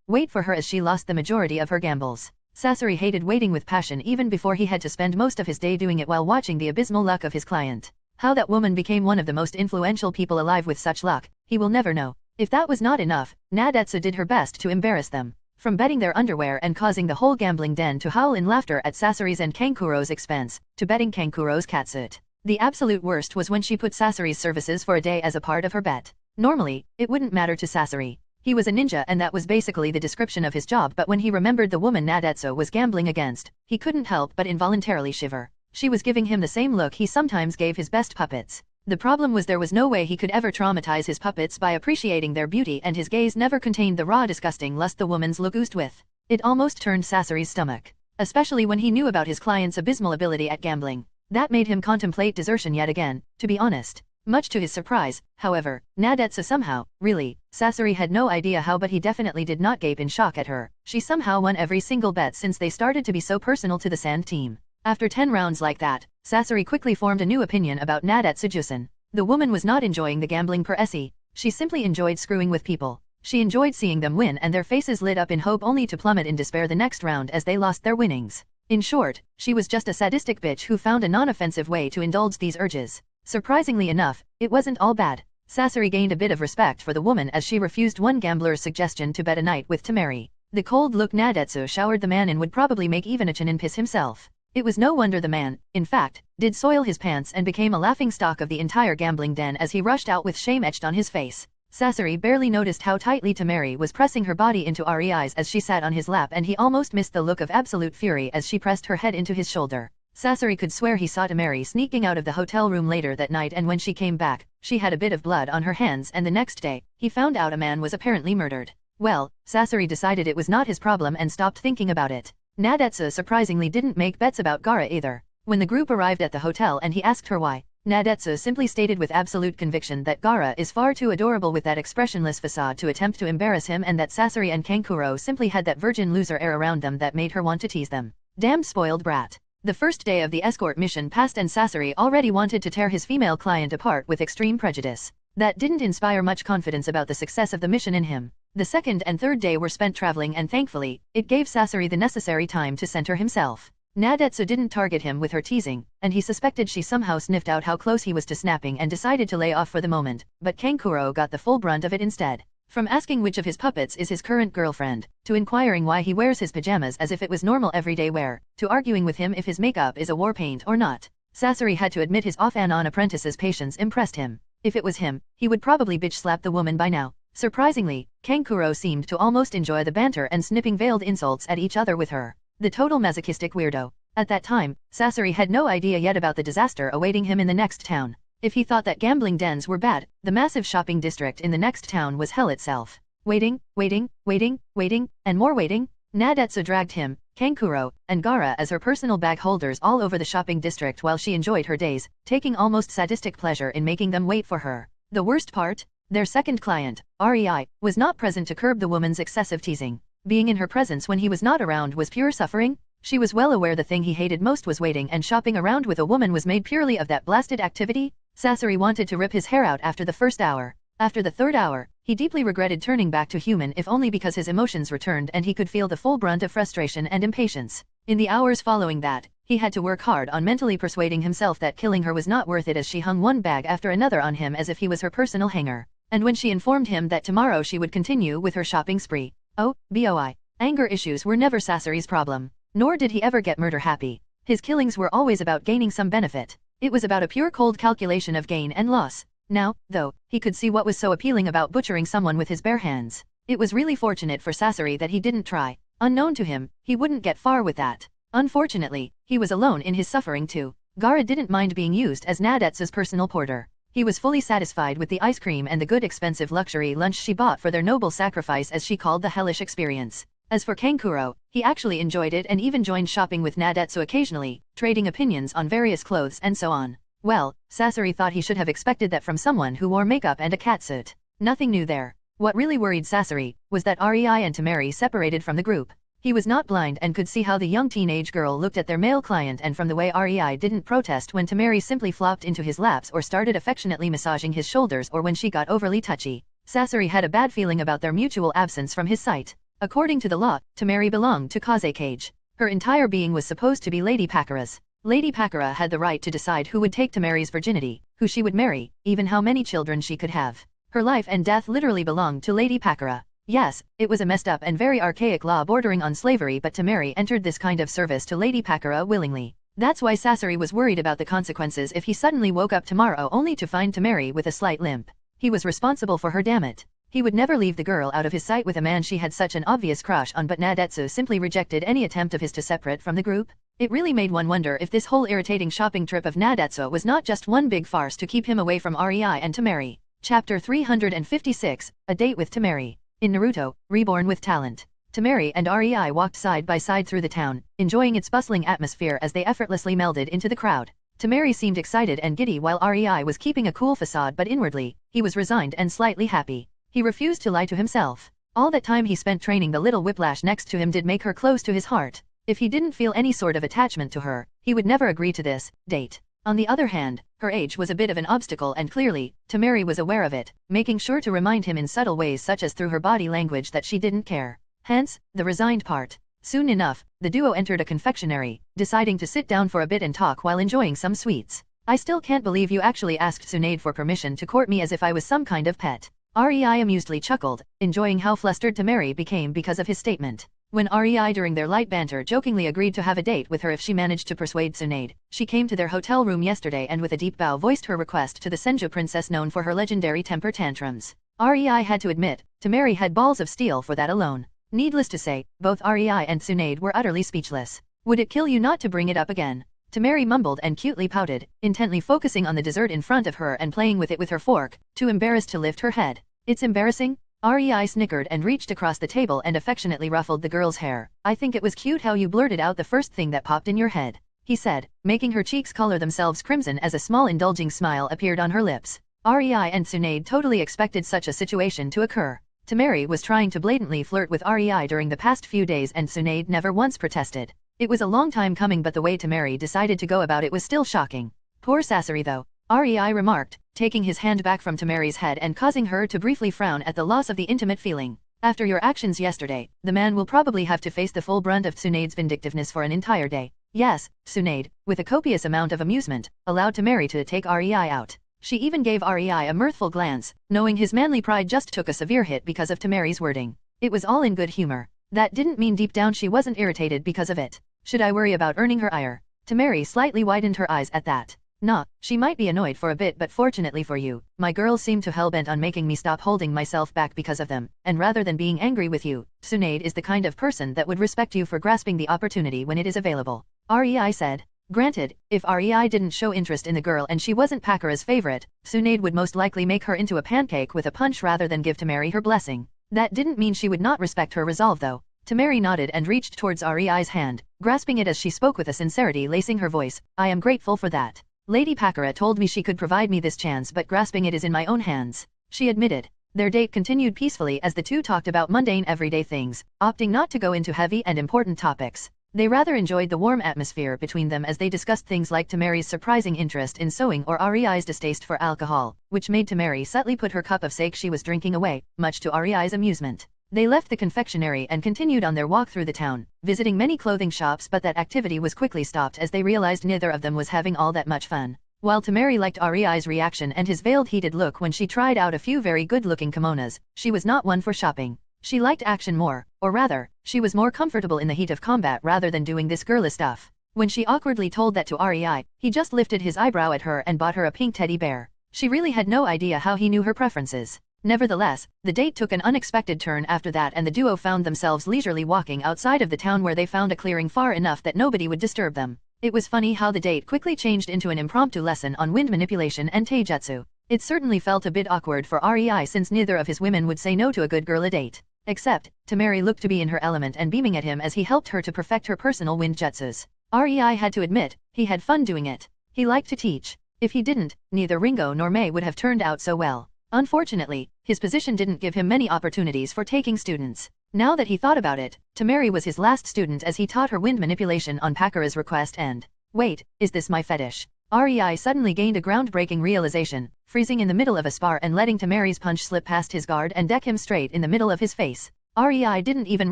wait for her as she lost the majority of her gambles. Sasori hated waiting with passion even before he had to spend most of his day doing it while watching the abysmal luck of his client. How that woman became one of the most influential people alive with such luck, he will never know. If that was not enough, Nadetsu did her best to embarrass them. From betting their underwear and causing the whole gambling den to howl in laughter at Sasori's and Kankuro's expense, to betting Kankuro's catsuit. The absolute worst was when she put Sasori's services for a day as a part of her bet. Normally, it wouldn't matter to Sasori. He was a ninja and that was basically the description of his job but when he remembered the woman Nadetsu was gambling against, he couldn't help but involuntarily shiver. She was giving him the same look he sometimes gave his best puppets. The problem was there was no way he could ever traumatize his puppets by appreciating their beauty and his gaze never contained the raw disgusting lust the woman's look oozed with. It almost turned Sasori's stomach. Especially when he knew about his client's abysmal ability at gambling. That made him contemplate desertion yet again, to be honest. Much to his surprise, however, Nadetsu somehow, really, Sasori had no idea how but he definitely did not gape in shock at her. She somehow won every single bet since they started to be so personal to the Sand team. After 10 rounds like that, Sasori quickly formed a new opinion about Nadetsu-jusen. The woman was not enjoying the gambling per se, she simply enjoyed screwing with people. She enjoyed seeing them win and their faces lit up in hope only to plummet in despair the next round as they lost their winnings. In short, she was just a sadistic bitch who found a non-offensive way to indulge these urges. Surprisingly enough, it wasn't all bad. Sasori gained a bit of respect for the woman as she refused one gambler's suggestion to bet a night with Tamari. The cold look Nadetsu showered the man in would probably make even a Chunin piss himself. It was no wonder the man, in fact, did soil his pants and became a laughingstock of the entire gambling den as he rushed out with shame etched on his face. Sasori barely noticed how tightly Tamari was pressing her body into Rei's as she sat on his lap and he almost missed the look of absolute fury as she pressed her head into his shoulder. Sasori could swear he saw Tamari sneaking out of the hotel room later that night and when she came back, she had a bit of blood on her hands and the next day, he found out a man was apparently murdered. Well, Sasori decided it was not his problem and stopped thinking about it. Nadetsu surprisingly didn't make bets about Gaara either. When the group arrived at the hotel and he asked her why, Nadetsu simply stated with absolute conviction that Gaara is far too adorable with that expressionless facade to attempt to embarrass him and that Sasori and Kankuro simply had that virgin loser air around them that made her want to tease them. Damn spoiled brat. The first day of the escort mission passed and Sasori already wanted to tear his female client apart with extreme prejudice. That didn't inspire much confidence about the success of the mission in him. The second and third day were spent traveling and thankfully, it gave Sasori the necessary time to center himself. Nadetsu didn't target him with her teasing, and he suspected she somehow sniffed out how close he was to snapping and decided to lay off for the moment, but Kankuro got the full brunt of it instead. From asking which of his puppets is his current girlfriend, to inquiring why he wears his pajamas as if it was normal everyday wear, to arguing with him if his makeup is a war paint or not. Sasori had to admit his off-and-on apprentice's patience impressed him. If it was him, he would probably bitch-slap the woman by now. Surprisingly, Kankuro seemed to almost enjoy the banter and snipping veiled insults at each other with her. The total masochistic weirdo. At that time, Sasori had no idea yet about the disaster awaiting him in the next town. If he thought that gambling dens were bad, the massive shopping district in the next town was hell itself. Waiting, and more waiting. Nadetsu dragged him, Kankuro, and Gaara as her personal bag holders all over the shopping district while she enjoyed her days, taking almost sadistic pleasure in making them wait for her. The worst part? Their second client, Rei, was not present to curb the woman's excessive teasing. Being in her presence when he was not around was pure suffering. She was well aware the thing he hated most was waiting and shopping around with a woman was made purely of that blasted activity. Sasori wanted to rip his hair out after the first hour. After the third hour, he deeply regretted turning back to human if only because his emotions returned and he could feel the full brunt of frustration and impatience. In the hours following that, he had to work hard on mentally persuading himself that killing her was not worth it as she hung one bag after another on him as if he was her personal hanger. And when she informed him that tomorrow she would continue with her shopping spree. Oh, boy. Anger issues were never Sasori's problem. Nor did he ever get murder happy. His killings were always about gaining some benefit. It was about a pure cold calculation of gain and loss. Now, though, he could see what was so appealing about butchering someone with his bare hands. It was really fortunate for Sasori that he didn't try. Unknown to him, he wouldn't get far with that. Unfortunately, he was alone in his suffering too. Gaara didn't mind being used as Nadetsu's personal porter. He was fully satisfied with the ice cream and the good expensive luxury lunch she bought for their noble sacrifice as she called the hellish experience. As for Kankuro, he actually enjoyed it and even joined shopping with Nadetsu occasionally, trading opinions on various clothes and so on. Well, Sasori thought he should have expected that from someone who wore makeup and a catsuit. Nothing new there. What really worried Sasori was that Rei and Temari separated from the group. He was not blind and could see how the young teenage girl looked at their male client, and from the way Rei didn't protest when Temari simply flopped into his laps or started affectionately massaging his shoulders or when she got overly touchy, Sasori had a bad feeling about their mutual absence from his sight. According to the law, Temari belonged to Kaze Cage. Her entire being was supposed to be Lady Pakara's. Lady Pakara had the right to decide who would take Temari's virginity, who she would marry, even how many children she could have. Her life and death literally belonged to Lady Pakara. Yes, it was a messed up and very archaic law bordering on slavery, but Temari entered this kind of service to Lady Pakara willingly. That's why Sasori was worried about the consequences if he suddenly woke up tomorrow only to find Temari with a slight limp. He was responsible for her, damn it. He would never leave the girl out of his sight with a man she had such an obvious crush on, but Nadetsu simply rejected any attempt of his to separate from the group. It really made one wonder if this whole irritating shopping trip of Nadetsu was not just one big farce to keep him away from Rei and Temari. Chapter 356, A Date with Temari. In Naruto, Reborn with Talent. Temari and Rei walked side by side through the town, enjoying its bustling atmosphere as they effortlessly melded into the crowd. Temari seemed excited and giddy while Rei was keeping a cool facade, but inwardly, he was resigned and slightly happy. He refused to lie to himself. All that time he spent training the little whiplash next to him did make her close to his heart. If he didn't feel any sort of attachment to her, he would never agree to this date. On the other hand, her age was a bit of an obstacle, and clearly, Temari was aware of it, making sure to remind him in subtle ways such as through her body language that she didn't care. Hence, the resigned part. Soon enough, the duo entered a confectionery, deciding to sit down for a bit and talk while enjoying some sweets. I still can't believe you actually asked Tsunade for permission to court me as if I was some kind of pet. Rei amusedly chuckled, enjoying how flustered Temari became because of his statement. When Rei during their light banter jokingly agreed to have a date with her if she managed to persuade Tsunade, she came to their hotel room yesterday and with a deep bow voiced her request to the Senju princess known for her legendary temper tantrums. Rei had to admit, Temari had balls of steel for that alone. Needless to say, both Rei and Tsunade were utterly speechless. Would it kill you not to bring it up again? Temari mumbled and cutely pouted, intently focusing on the dessert in front of her and playing with it with her fork, too embarrassed to lift her head. It's embarrassing? Rei snickered and reached across the table and affectionately ruffled the girl's hair. I think it was cute how you blurted out the first thing that popped in your head, he said, making her cheeks color themselves crimson as a small indulging smile appeared on her lips. Rei and Tsunade totally expected such a situation to occur. Temari was trying to blatantly flirt with Rei during the past few days and Tsunade never once protested. It was a long time coming, but the way Temari decided to go about it was still shocking. Poor Sasori though, Rei remarked, taking his hand back from Temari's head and causing her to briefly frown at the loss of the intimate feeling. After your actions yesterday, the man will probably have to face the full brunt of Tsunade's vindictiveness for an entire day. Yes, Tsunade, with a copious amount of amusement, allowed Temari to take Rei out. She even gave Rei a mirthful glance, knowing his manly pride just took a severe hit because of Temari's wording. It was all in good humor. That didn't mean deep down she wasn't irritated because of it. Should I worry about earning her ire? Temari slightly widened her eyes at that. Nah, she might be annoyed for a bit, but fortunately for you, my girls seem to hellbent on making me stop holding myself back because of them, and rather than being angry with you, Tsunade is the kind of person that would respect you for grasping the opportunity when it is available. REI said. Granted, if REI didn't show interest in the girl and she wasn't Pakara's favorite, Tsunade would most likely make her into a pancake with a punch rather than give Temari her blessing. That didn't mean she would not respect her resolve though. Temari nodded and reached towards REI's hand, grasping it as she spoke with a sincerity lacing her voice. I am grateful for that. Lady Pakara told me she could provide me this chance, but grasping it is in my own hands, she admitted. Their date continued peacefully as the two talked about mundane everyday things, opting not to go into heavy and important topics. They rather enjoyed the warm atmosphere between them as they discussed things like Temari's surprising interest in sewing or REI's distaste for alcohol, which made Temari subtly put her cup of sake she was drinking away, much to REI's amusement. They left the confectionery and continued on their walk through the town, visiting many clothing shops, but that activity was quickly stopped as they realized neither of them was having all that much fun. While Temari liked REI's reaction and his veiled heated look when she tried out a few very good-looking kimonos, she was not one for shopping. She liked action more, or rather, she was more comfortable in the heat of combat rather than doing this girly stuff. When she awkwardly told that to REI, he just lifted his eyebrow at her and bought her a pink teddy bear. She really had no idea how he knew her preferences. Nevertheless, the date took an unexpected turn after that and the duo found themselves leisurely walking outside of the town where they found a clearing far enough that nobody would disturb them. It was funny how the date quickly changed into an impromptu lesson on wind manipulation and taijutsu. It certainly felt a bit awkward for REI since neither of his women would say no to a good girl date. Except, Temari looked to be in her element and beaming at him as he helped her to perfect her personal wind jutsus. REI had to admit, he had fun doing it. He liked to teach. If he didn't, neither Ringo nor Mei would have turned out so well. Unfortunately, his position didn't give him many opportunities for taking students. Now that he thought about it, Temari was his last student as he taught her wind manipulation on Pakara's request and, wait, is this my fetish? REI suddenly gained a groundbreaking realization, freezing in the middle of a spar and letting Temari's punch slip past his guard and deck him straight in the middle of his face. REI didn't even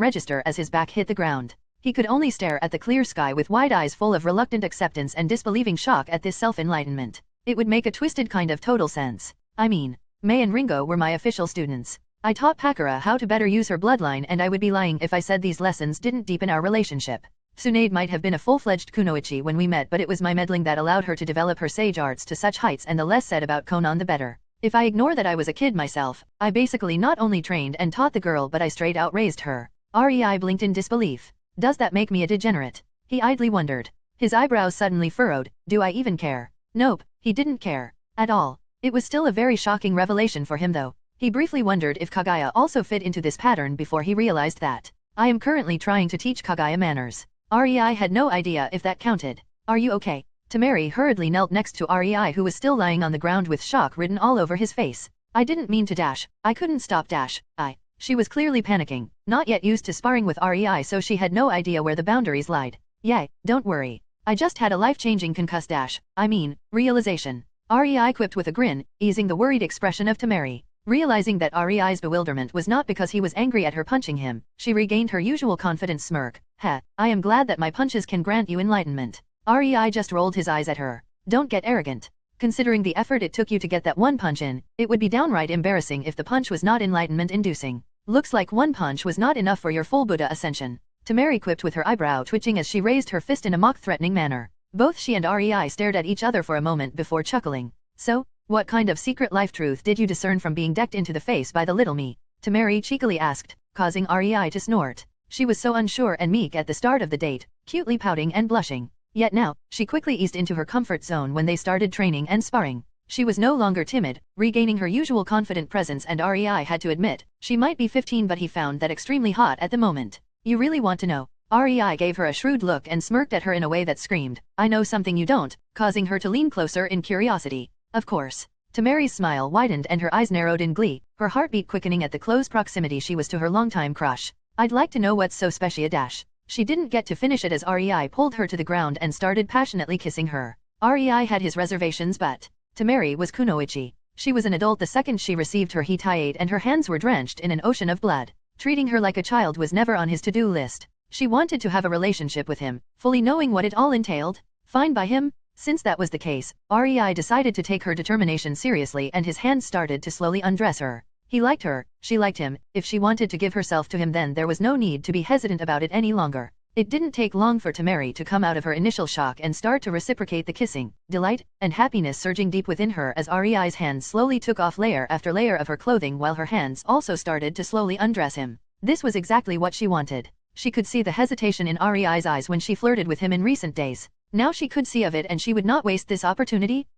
register as his back hit the ground. He could only stare at the clear sky with wide eyes full of reluctant acceptance and disbelieving shock at this self-enlightenment. It would make a twisted kind of total sense. I mean, Mei and Ringo were my official students. I taught Pakara how to better use her bloodline, and I would be lying if I said these lessons didn't deepen our relationship. Tsunade might have been a full-fledged kunoichi when we met, but it was my meddling that allowed her to develop her sage arts to such heights, and the less said about Konan the better. If I ignore that I was a kid myself, I basically not only trained and taught the girl but I straight out raised her. REI blinked in disbelief. Does that make me a degenerate? He idly wondered. His eyebrows suddenly furrowed. Do I even care? Nope, he didn't care. At all. It was still a very shocking revelation for him though. He briefly wondered if Kaguya also fit into this pattern before he realized that. I am currently trying to teach Kaguya manners. REI had no idea if that counted. Are you okay? Temari hurriedly knelt next to REI, who was still lying on the ground with shock written all over his face. I didn't mean to dash. I couldn't stop dash. She was clearly panicking, not yet used to sparring with REI, so she had no idea where the boundaries lied. Yay, don't worry. I just had a life-changing concuss dash. Realization. REI quipped with a grin, easing the worried expression of Temari. Realizing that REI's bewilderment was not because he was angry at her punching him, she regained her usual confident smirk. I am glad that my punches can grant you enlightenment. REI just rolled his eyes at her. Don't get arrogant. Considering the effort it took you to get that one punch in, it would be downright embarrassing if the punch was not enlightenment-inducing. Looks like one punch was not enough for your full Buddha ascension. Temari quipped with her eyebrow twitching as she raised her fist in a mock-threatening manner. Both she and REI stared at each other for a moment before chuckling. So, what kind of secret life truth did you discern from being decked into the face by the little me? Temari cheekily asked, causing REI to snort. She was so unsure and meek at the start of the date, cutely pouting and blushing. Yet now, she quickly eased into her comfort zone when they started training and sparring. She was no longer timid, regaining her usual confident presence, and REI had to admit, she might be 15 but he found that extremely hot at the moment. You really want to know? REI gave her a shrewd look and smirked at her in a way that screamed, I know something you don't, causing her to lean closer in curiosity. Of course. Temari's smile widened and her eyes narrowed in glee, her heartbeat quickening at the close proximity she was to her longtime crush. I'd like to know what's so special dash. She didn't get to finish it as REI pulled her to the ground and started passionately kissing her. REI had his reservations, but Temari was kunoichi. She was an adult the second she received her hitaiate, and her hands were drenched in an ocean of blood. Treating her like a child was never on his to-do list. She wanted to have a relationship with him, fully knowing what it all entailed. Fine by him. Since that was the case, REI decided to take her determination seriously, and his hands started to slowly undress her. He liked her, she liked him. If she wanted to give herself to him, then there was no need to be hesitant about it any longer. It didn't take long for Temari to come out of her initial shock and start to reciprocate the kissing, delight and happiness surging deep within her as REI's hands slowly took off layer after layer of her clothing while her hands also started to slowly undress him. This was exactly what she wanted. She could see the hesitation in Rei's eyes when she flirted with him in recent days. Now she could see of it and she would not waste this opportunity.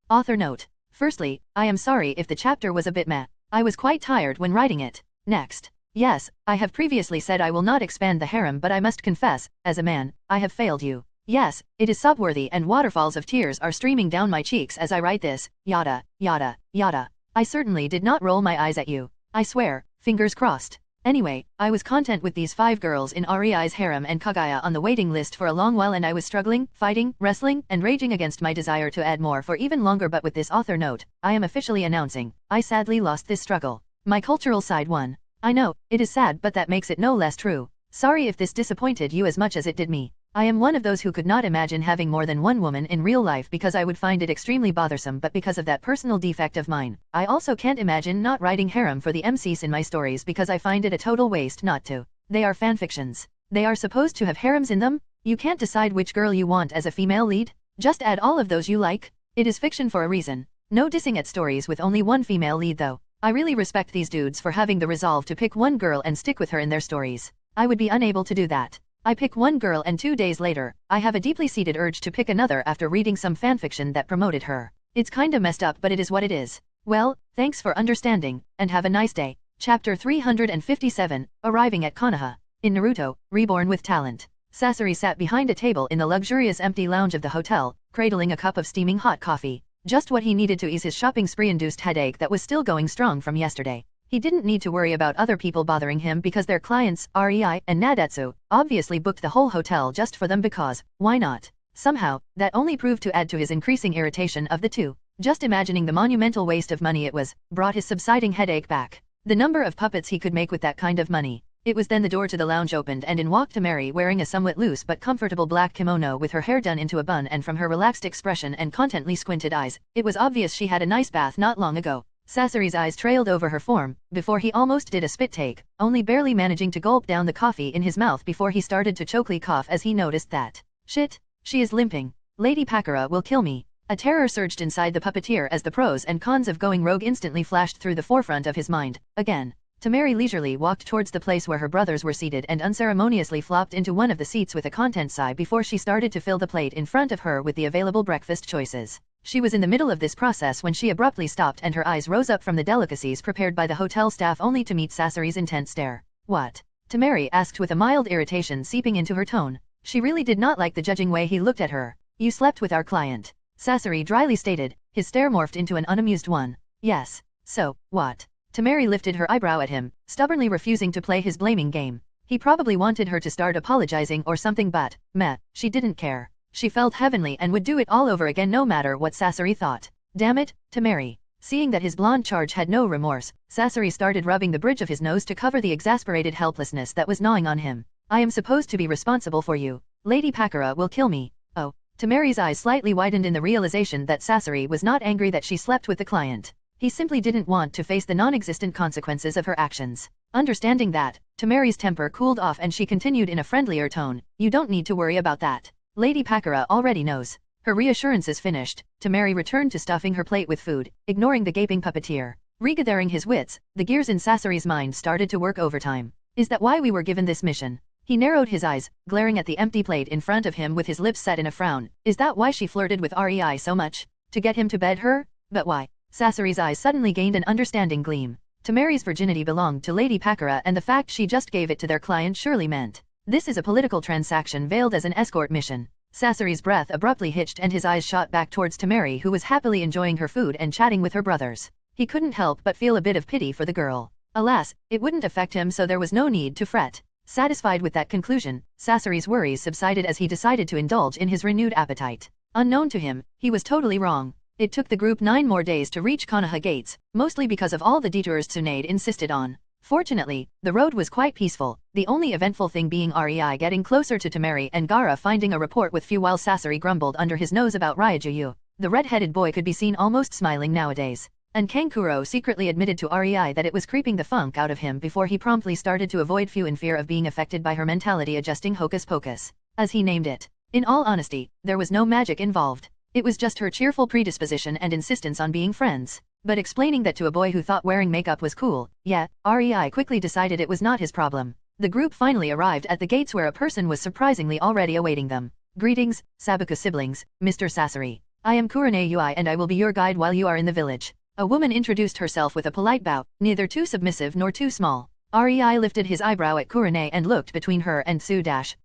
Author note. Firstly, I am sorry if the chapter was a bit meh. I was quite tired when writing it. Next. Yes, I have previously said I will not expand the harem, but I must confess, as a man, I have failed you. Yes, it is sob-worthy and waterfalls of tears are streaming down my cheeks as I write this, yada, yada, yada. I certainly did not roll my eyes at you. I swear, fingers crossed. Anyway, I was content with these 5 girls in Rei's harem and Kaguya on the waiting list for a long while, and I was struggling, fighting, wrestling, and raging against my desire to add more for even longer, but with this author note, I am officially announcing, I sadly lost this struggle. My cultural side won. I know, it is sad, but that makes it no less true. Sorry if this disappointed you as much as it did me. I am one of those who could not imagine having more than one woman in real life because I would find it extremely bothersome, but because of that personal defect of mine, I also can't imagine not writing harem for the MCs in my stories because I find it a total waste not to. They are fanfictions. They are supposed to have harems in them? You can't decide which girl you want as a female lead? Just add all of those you like? It is fiction for a reason. No dissing at stories with only one female lead though. I really respect these dudes for having the resolve to pick one girl and stick with her in their stories. I would be unable to do that. I pick one girl and 2 days later, I have a deeply seated urge to pick another after reading some fanfiction that promoted her. It's kinda messed up, but it is what it is. Well, thanks for understanding, and have a nice day. Chapter 357, Arriving at Konoha. In Naruto, Reborn with Talent. Sasori sat behind a table in the luxurious empty lounge of the hotel, cradling a cup of steaming hot coffee. Just what he needed to ease his shopping spree-induced headache that was still going strong from yesterday. He didn't need to worry about other people bothering him because their clients, Rei and Nadatsu, obviously booked the whole hotel just for them because, why not? Somehow, that only proved to add to his increasing irritation of the two. Just imagining the monumental waste of money it was, brought his subsiding headache back. The number of puppets he could make with that kind of money. It was then the door to the lounge opened and in walked Mary wearing a somewhat loose but comfortable black kimono with her hair done into a bun, and from her relaxed expression and contently squinted eyes, it was obvious she had a nice bath not long ago. Sasori's eyes trailed over her form, before he almost did a spit take, only barely managing to gulp down the coffee in his mouth before he started to chokily cough as he noticed that, shit, she is limping. Lady Pakura will kill me. A terror surged inside the puppeteer as the pros and cons of going rogue instantly flashed through the forefront of his mind. Again. Tamari leisurely walked towards the place where her brothers were seated and unceremoniously flopped into one of the seats with a content sigh before she started to fill the plate in front of her with the available breakfast choices. She was in the middle of this process when she abruptly stopped and her eyes rose up from the delicacies prepared by the hotel staff only to meet Sasori's intent stare. What? Tamari asked with a mild irritation seeping into her tone. She really did not like the judging way he looked at her. You slept with our client. Sasori dryly stated, his stare morphed into an unamused one. Yes. So, what? Tamari lifted her eyebrow at him, stubbornly refusing to play his blaming game. He probably wanted her to start apologizing or something, but, meh, she didn't care. She felt heavenly and would do it all over again no matter what Sasori thought. Damn it, Tamari. Seeing that his blonde charge had no remorse, Sasori started rubbing the bridge of his nose to cover the exasperated helplessness that was gnawing on him. I am supposed to be responsible for you. Lady Pakura will kill me. Oh. Tamari's eyes slightly widened in the realization that Sasori was not angry that she slept with the client. He simply didn't want to face the non-existent consequences of her actions. Understanding that, Tamari's temper cooled off and she continued in a friendlier tone, you don't need to worry about that. Lady Pakura already knows. Her reassurances finished, Tamari returned to stuffing her plate with food, ignoring the gaping puppeteer. Regathering his wits, the gears in Sasori's mind started to work overtime. Is that why we were given this mission? He narrowed his eyes, glaring at the empty plate in front of him with his lips set in a frown. Is that why she flirted with Rei so much? To get him to bed her? But why? Sasori's eyes suddenly gained an understanding gleam. Tamari's virginity belonged to Lady Pakura, and the fact she just gave it to their client surely meant this is a political transaction veiled as an escort mission. Sasori's breath abruptly hitched and his eyes shot back towards Tamari, who was happily enjoying her food and chatting with her brothers. He couldn't help but feel a bit of pity for the girl. Alas, it wouldn't affect him, so there was no need to fret. Satisfied with that conclusion, Sasori's worries subsided as he decided to indulge in his renewed appetite. Unknown to him, he was totally wrong. It took the group 9 more days to reach Konoha gates, mostly because of all the detours Tsunade insisted on. Fortunately, the road was quite peaceful, the only eventful thing being Rei getting closer to Tamari and Gaara finding a report with few while Sasori grumbled under his nose about Raijuyu. The red-headed boy could be seen almost smiling nowadays. And Kankuro secretly admitted to Rei that it was creeping the funk out of him before he promptly started to avoid Fu in fear of being affected by her mentality adjusting hocus pocus, as he named it. In all honesty, there was no magic involved. It was just her cheerful predisposition and insistence on being friends. But explaining that to a boy who thought wearing makeup was cool, yeah, Rei quickly decided it was not his problem. The group finally arrived at the gates where a person was surprisingly already awaiting them. Greetings, Sabuku siblings, Mr. Sasori. I am Kurane Ui and I will be your guide while you are in the village. A woman introduced herself with a polite bow, neither too submissive nor too small. Rei lifted his eyebrow at Kurane and looked between her and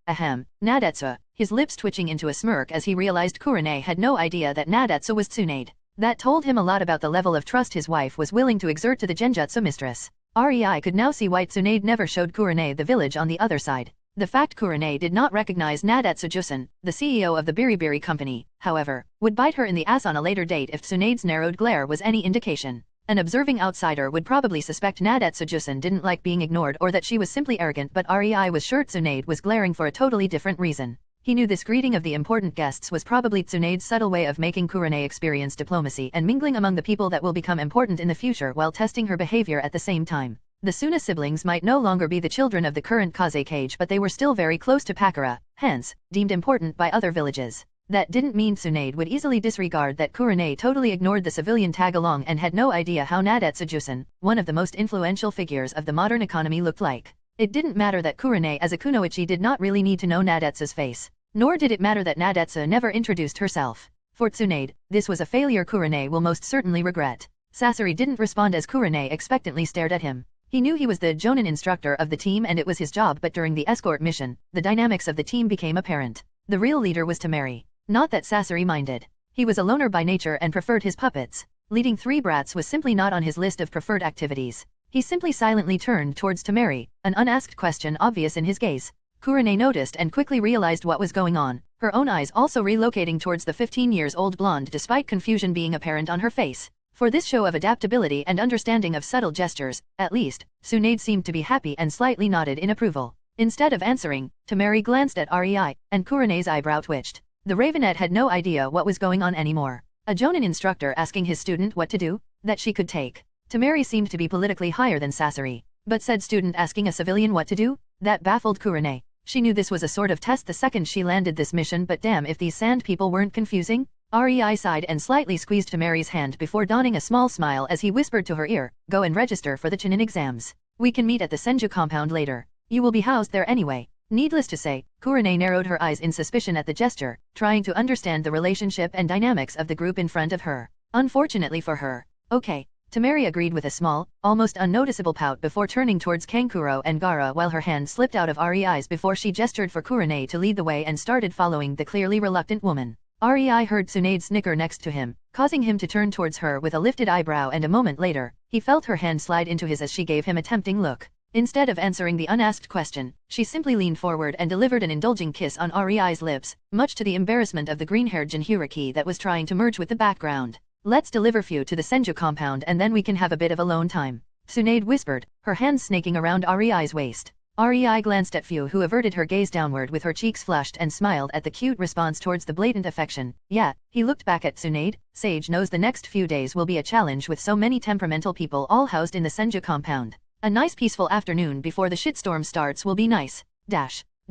Ahem, Nadetsu, his lips twitching into a smirk as he realized Kurane had no idea that Nadetsu was Tsunade. That told him a lot about the level of trust his wife was willing to exert to the genjutsu mistress. Rei could now see why Tsunade never showed Kurane the village on the other side. The fact Kurane did not recognize Nadetsu Jusen, the CEO of the Biribiri company, however, would bite her in the ass on a later date if Tsunade's narrowed glare was any indication. An observing outsider would probably suspect Nadetsu Jusen didn't like being ignored or that she was simply arrogant, but Rei was sure Tsunade was glaring for a totally different reason. He knew this greeting of the important guests was probably Tsunade's subtle way of making Kurane experience diplomacy and mingling among the people that will become important in the future while testing her behavior at the same time. The Suna siblings might no longer be the children of the current Kaze cage, but they were still very close to Pakura, hence, deemed important by other villages. That didn't mean Tsunade would easily disregard that Kurane totally ignored the civilian tag-along and had no idea how Nadetsu Jusen, one of the most influential figures of the modern economy, looked like. It didn't matter that Kurane as a kunoichi did not really need to know Nadetsu's face. Nor did it matter that Nadetsu never introduced herself. For Tsunade, this was a failure Kurane will most certainly regret. Sasori didn't respond as Kurane expectantly stared at him. He knew he was the Jonin instructor of the team and it was his job, but during the escort mission, the dynamics of the team became apparent. The real leader was Temari. Not that Sasori minded. He was a loner by nature and preferred his puppets. Leading 3 brats was simply not on his list of preferred activities. He simply silently turned towards Temari, an unasked question obvious in his gaze. Kurane noticed and quickly realized what was going on, her own eyes also relocating towards the 15-year-old blonde despite confusion being apparent on her face. For this show of adaptability and understanding of subtle gestures, at least, Tsunade seemed to be happy and slightly nodded in approval. Instead of answering, Temari glanced at Rei, and Kurane's eyebrow twitched. The Ravenet had no idea what was going on anymore. A Jonin instructor asking his student what to do? That she could take. Temari seemed to be politically higher than Sasori. But said student asking a civilian what to do? That baffled Kurane. She knew this was a sort of test the second she landed this mission, but damn if these sand people weren't confusing. Rei sighed and slightly squeezed Temari's hand before donning a small smile as he whispered to her ear, "Go and register for the Chunin exams. We can meet at the Senju compound later. You will be housed there anyway." Needless to say, Kurane narrowed her eyes in suspicion at the gesture, trying to understand the relationship and dynamics of the group in front of her. Unfortunately for her. Okay. Temari agreed with a small, almost unnoticeable pout before turning towards Kankuro and Gaara while her hand slipped out of Rei's before she gestured for Kurane to lead the way and started following the clearly reluctant woman. Rei heard Tsunade snicker next to him, causing him to turn towards her with a lifted eyebrow, and a moment later, he felt her hand slide into his as she gave him a tempting look. Instead of answering the unasked question, she simply leaned forward and delivered an indulging kiss on Rei's lips, much to the embarrassment of the green-haired Jinhuriki that was trying to merge with the background. "Let's deliver Fu to the Senju compound and then we can have a bit of alone time," Tsunade whispered, her hands snaking around Rei's waist. Rei glanced at Fu, who averted her gaze downward with her cheeks flushed and smiled at the cute response towards the blatant affection. Yeah, he looked back at Tsunade. Sage knows the next few days will be a challenge with so many temperamental people all housed in the Senju compound. A nice peaceful afternoon before the shitstorm starts will be nice.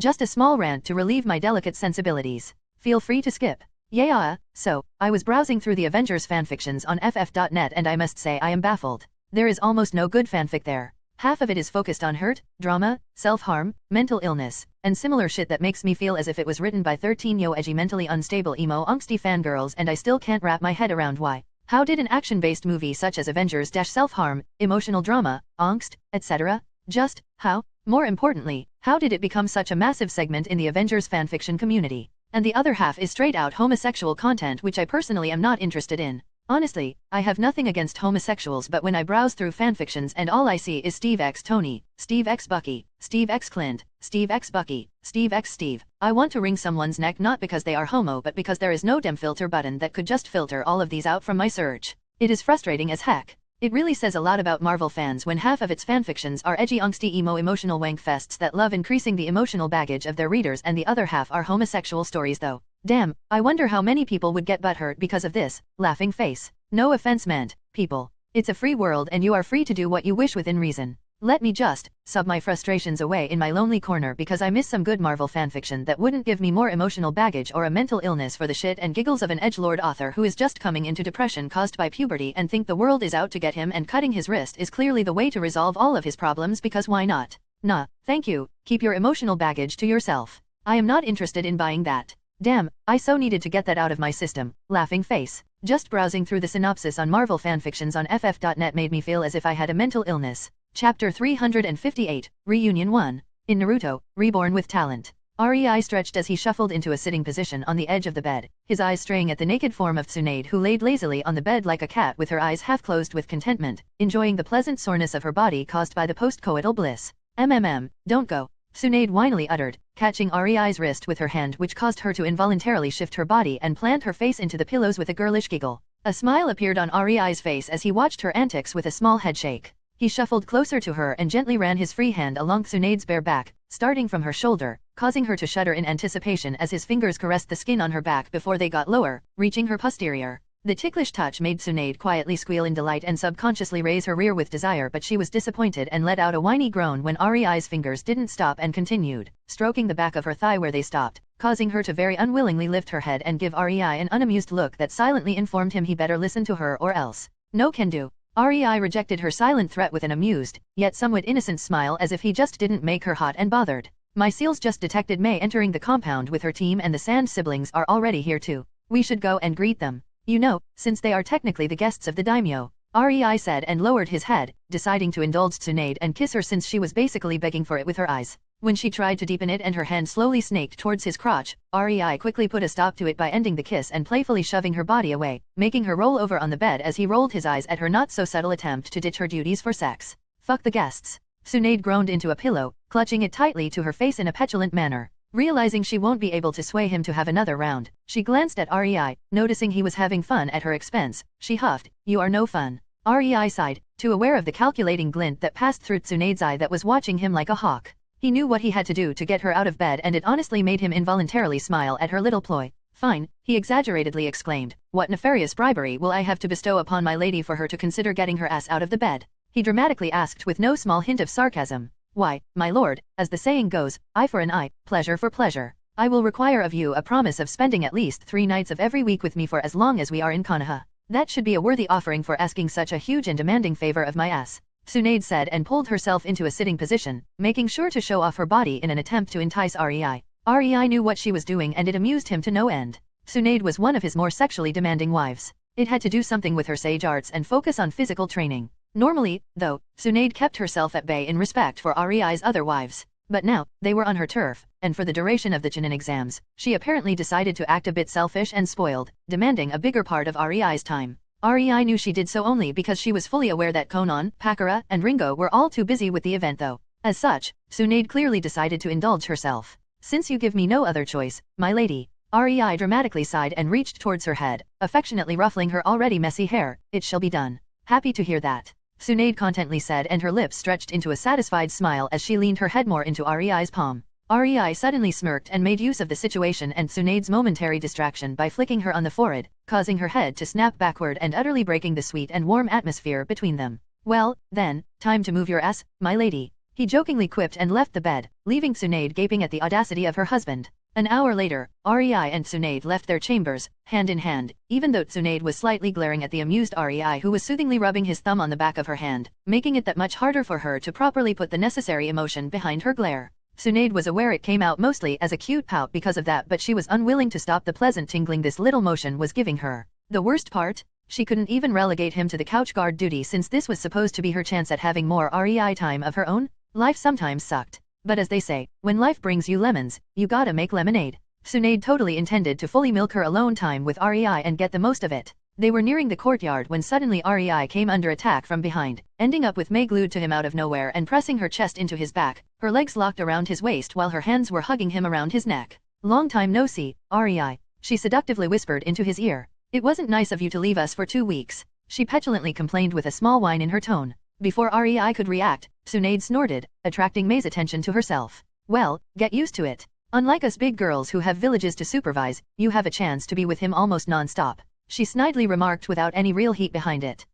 Just a small rant to relieve my delicate sensibilities. Feel free to skip. Yeah, so, I was browsing through the Avengers fanfictions on ff.net and I must say I am baffled. There is almost no good fanfic there. Half of it is focused on hurt, drama, self-harm, mental illness, and similar shit that makes me feel as if it was written by 13-yo edgy mentally unstable emo angsty fangirls, and I still can't wrap my head around why. How did an action-based movie such as Avengers self-harm, emotional drama, angst, etc.? Just, how? More importantly, how did it become such a massive segment in the Avengers fanfiction community? And the other half is straight-out homosexual content, which I personally am not interested in. Honestly, I have nothing against homosexuals, but when I browse through fanfictions and all I see is Steve x Tony, Steve x Bucky, Steve x Clint, Steve x Bucky, Steve x Steve, I want to wring someone's neck, not because they are homo but because there is no dem filter button that could just filter all of these out from my search. It is frustrating as heck. It really says a lot about Marvel fans when half of its fanfictions are edgy angsty emo emotional wank fests that love increasing the emotional baggage of their readers, and the other half are homosexual stories though. Damn, I wonder how many people would get butthurt because of this. Laughing face. No offense meant, people. It's a free world and you are free to do what you wish within reason. Let me just sub my frustrations away in my lonely corner because I miss some good Marvel fanfiction that wouldn't give me more emotional baggage or a mental illness for the shit and giggles of an edgelord author who is just coming into depression caused by puberty and think the world is out to get him, and cutting his wrist is clearly the way to resolve all of his problems because why not? Nah, thank you, keep your emotional baggage to yourself. I am not interested in buying that. Damn, I so needed to get that out of my system. Laughing face. Just browsing through the synopsis on Marvel fanfictions on ff.net made me feel as if I had a mental illness. Chapter 358, Reunion 1. In Naruto, Reborn with Talent. Rei stretched as he shuffled into a sitting position on the edge of the bed, his eyes straying at the naked form of Tsunade who laid lazily on the bed like a cat with her eyes half closed with contentment, enjoying the pleasant soreness of her body caused by the post-coital bliss. Don't go. Tsunade whinily uttered, catching Rei's wrist with her hand which caused her to involuntarily shift her body and plant her face into the pillows with a girlish giggle. A smile appeared on Rei's face as he watched her antics with a small headshake. He shuffled closer to her and gently ran his free hand along Tsunade's bare back, starting from her shoulder, causing her to shudder in anticipation as his fingers caressed the skin on her back before they got lower, reaching her posterior. The ticklish touch made Tsunade quietly squeal in delight and subconsciously raise her rear with desire, but she was disappointed and let out a whiny groan when Rei's fingers didn't stop and continued, stroking the back of her thigh where they stopped, causing her to very unwillingly lift her head and give Rei an unamused look that silently informed him he better listen to her or else. No can do. Rei rejected her silent threat with an amused, yet somewhat innocent smile as if he just didn't make her hot and bothered. My seals just detected Mei entering the compound with her team and the Sand siblings are already here too. We should go and greet them. You know, since they are technically the guests of the daimyo. Rei said and lowered his head, deciding to indulge Tsunade and kiss her since she was basically begging for it with her eyes. When she tried to deepen it and her hand slowly snaked towards his crotch, Rei quickly put a stop to it by ending the kiss and playfully shoving her body away, making her roll over on the bed as he rolled his eyes at her not-so-subtle attempt to ditch her duties for sex. Fuck the guests. Tsunade groaned into a pillow, clutching it tightly to her face in a petulant manner. Realizing she won't be able to sway him to have another round, she glanced at Rei, noticing he was having fun at her expense. She huffed, "You are no fun." Rei sighed, too aware of the calculating glint that passed through Tsunade's eye that was watching him like a hawk. He knew what he had to do to get her out of bed and it honestly made him involuntarily smile at her little ploy. Fine, he exaggeratedly exclaimed, what nefarious bribery will I have to bestow upon my lady for her to consider getting her ass out of the bed? He dramatically asked with no small hint of sarcasm. Why, my lord, as the saying goes, eye for an eye, pleasure for pleasure. I will require of you a promise of spending at least 3 nights of every week with me for as long as we are in Konoha. That should be a worthy offering for asking such a huge and demanding favor of my ass. Tsunade said and pulled herself into a sitting position, making sure to show off her body in an attempt to entice Rei. Rei knew what she was doing and it amused him to no end. Tsunade was one of his more sexually demanding wives. It had to do something with her sage arts and focus on physical training. Normally, though, Tsunade kept herself at bay in respect for Rei's other wives. But now, they were on her turf, and for the duration of the Chunin exams, she apparently decided to act a bit selfish and spoiled, demanding a bigger part of Rei's time. Rei knew she did so only because she was fully aware that Konan, Pakura, and Ringo were all too busy with the event though. As such, Tsunade clearly decided to indulge herself. Since you give me no other choice, my lady. Rei dramatically sighed and reached towards her head, affectionately ruffling her already messy hair. It shall be done. Happy to hear that. Tsunade contently said and her lips stretched into a satisfied smile as she leaned her head more into Rei's palm. Rei suddenly smirked and made use of the situation and Tsunade's momentary distraction by flicking her on the forehead, causing her head to snap backward and utterly breaking the sweet and warm atmosphere between them. Well, then, time to move your ass, my lady. He jokingly quipped and left the bed, leaving Tsunade gaping at the audacity of her husband. An hour later, Rei and Tsunade left their chambers, hand in hand, even though Tsunade was slightly glaring at the amused Rei who was soothingly rubbing his thumb on the back of her hand, making it that much harder for her to properly put the necessary emotion behind her glare. Tsunade was aware it came out mostly as a cute pout because of that, but she was unwilling to stop the pleasant tingling this little motion was giving her. The worst part? She couldn't even relegate him to the couch guard duty since this was supposed to be her chance at having more Rei time of her own. Life sometimes sucked. But as they say, when life brings you lemons, you gotta make lemonade. Tsunade totally intended to fully milk her alone time with Rei and get the most of it. They were nearing the courtyard when suddenly Rei came under attack from behind, ending up with Mei glued to him out of nowhere and pressing her chest into his back, her legs locked around his waist while her hands were hugging him around his neck. Long time no see, Rei. She seductively whispered into his ear. It wasn't nice of you to leave us for 2 weeks. She petulantly complained with a small whine in her tone. Before Rei could react, Tsunade snorted, attracting Mei's attention to herself. Well, get used to it. Unlike us big girls who have villages to supervise, you have a chance to be with him almost non-stop. She snidely remarked without any real heat behind it.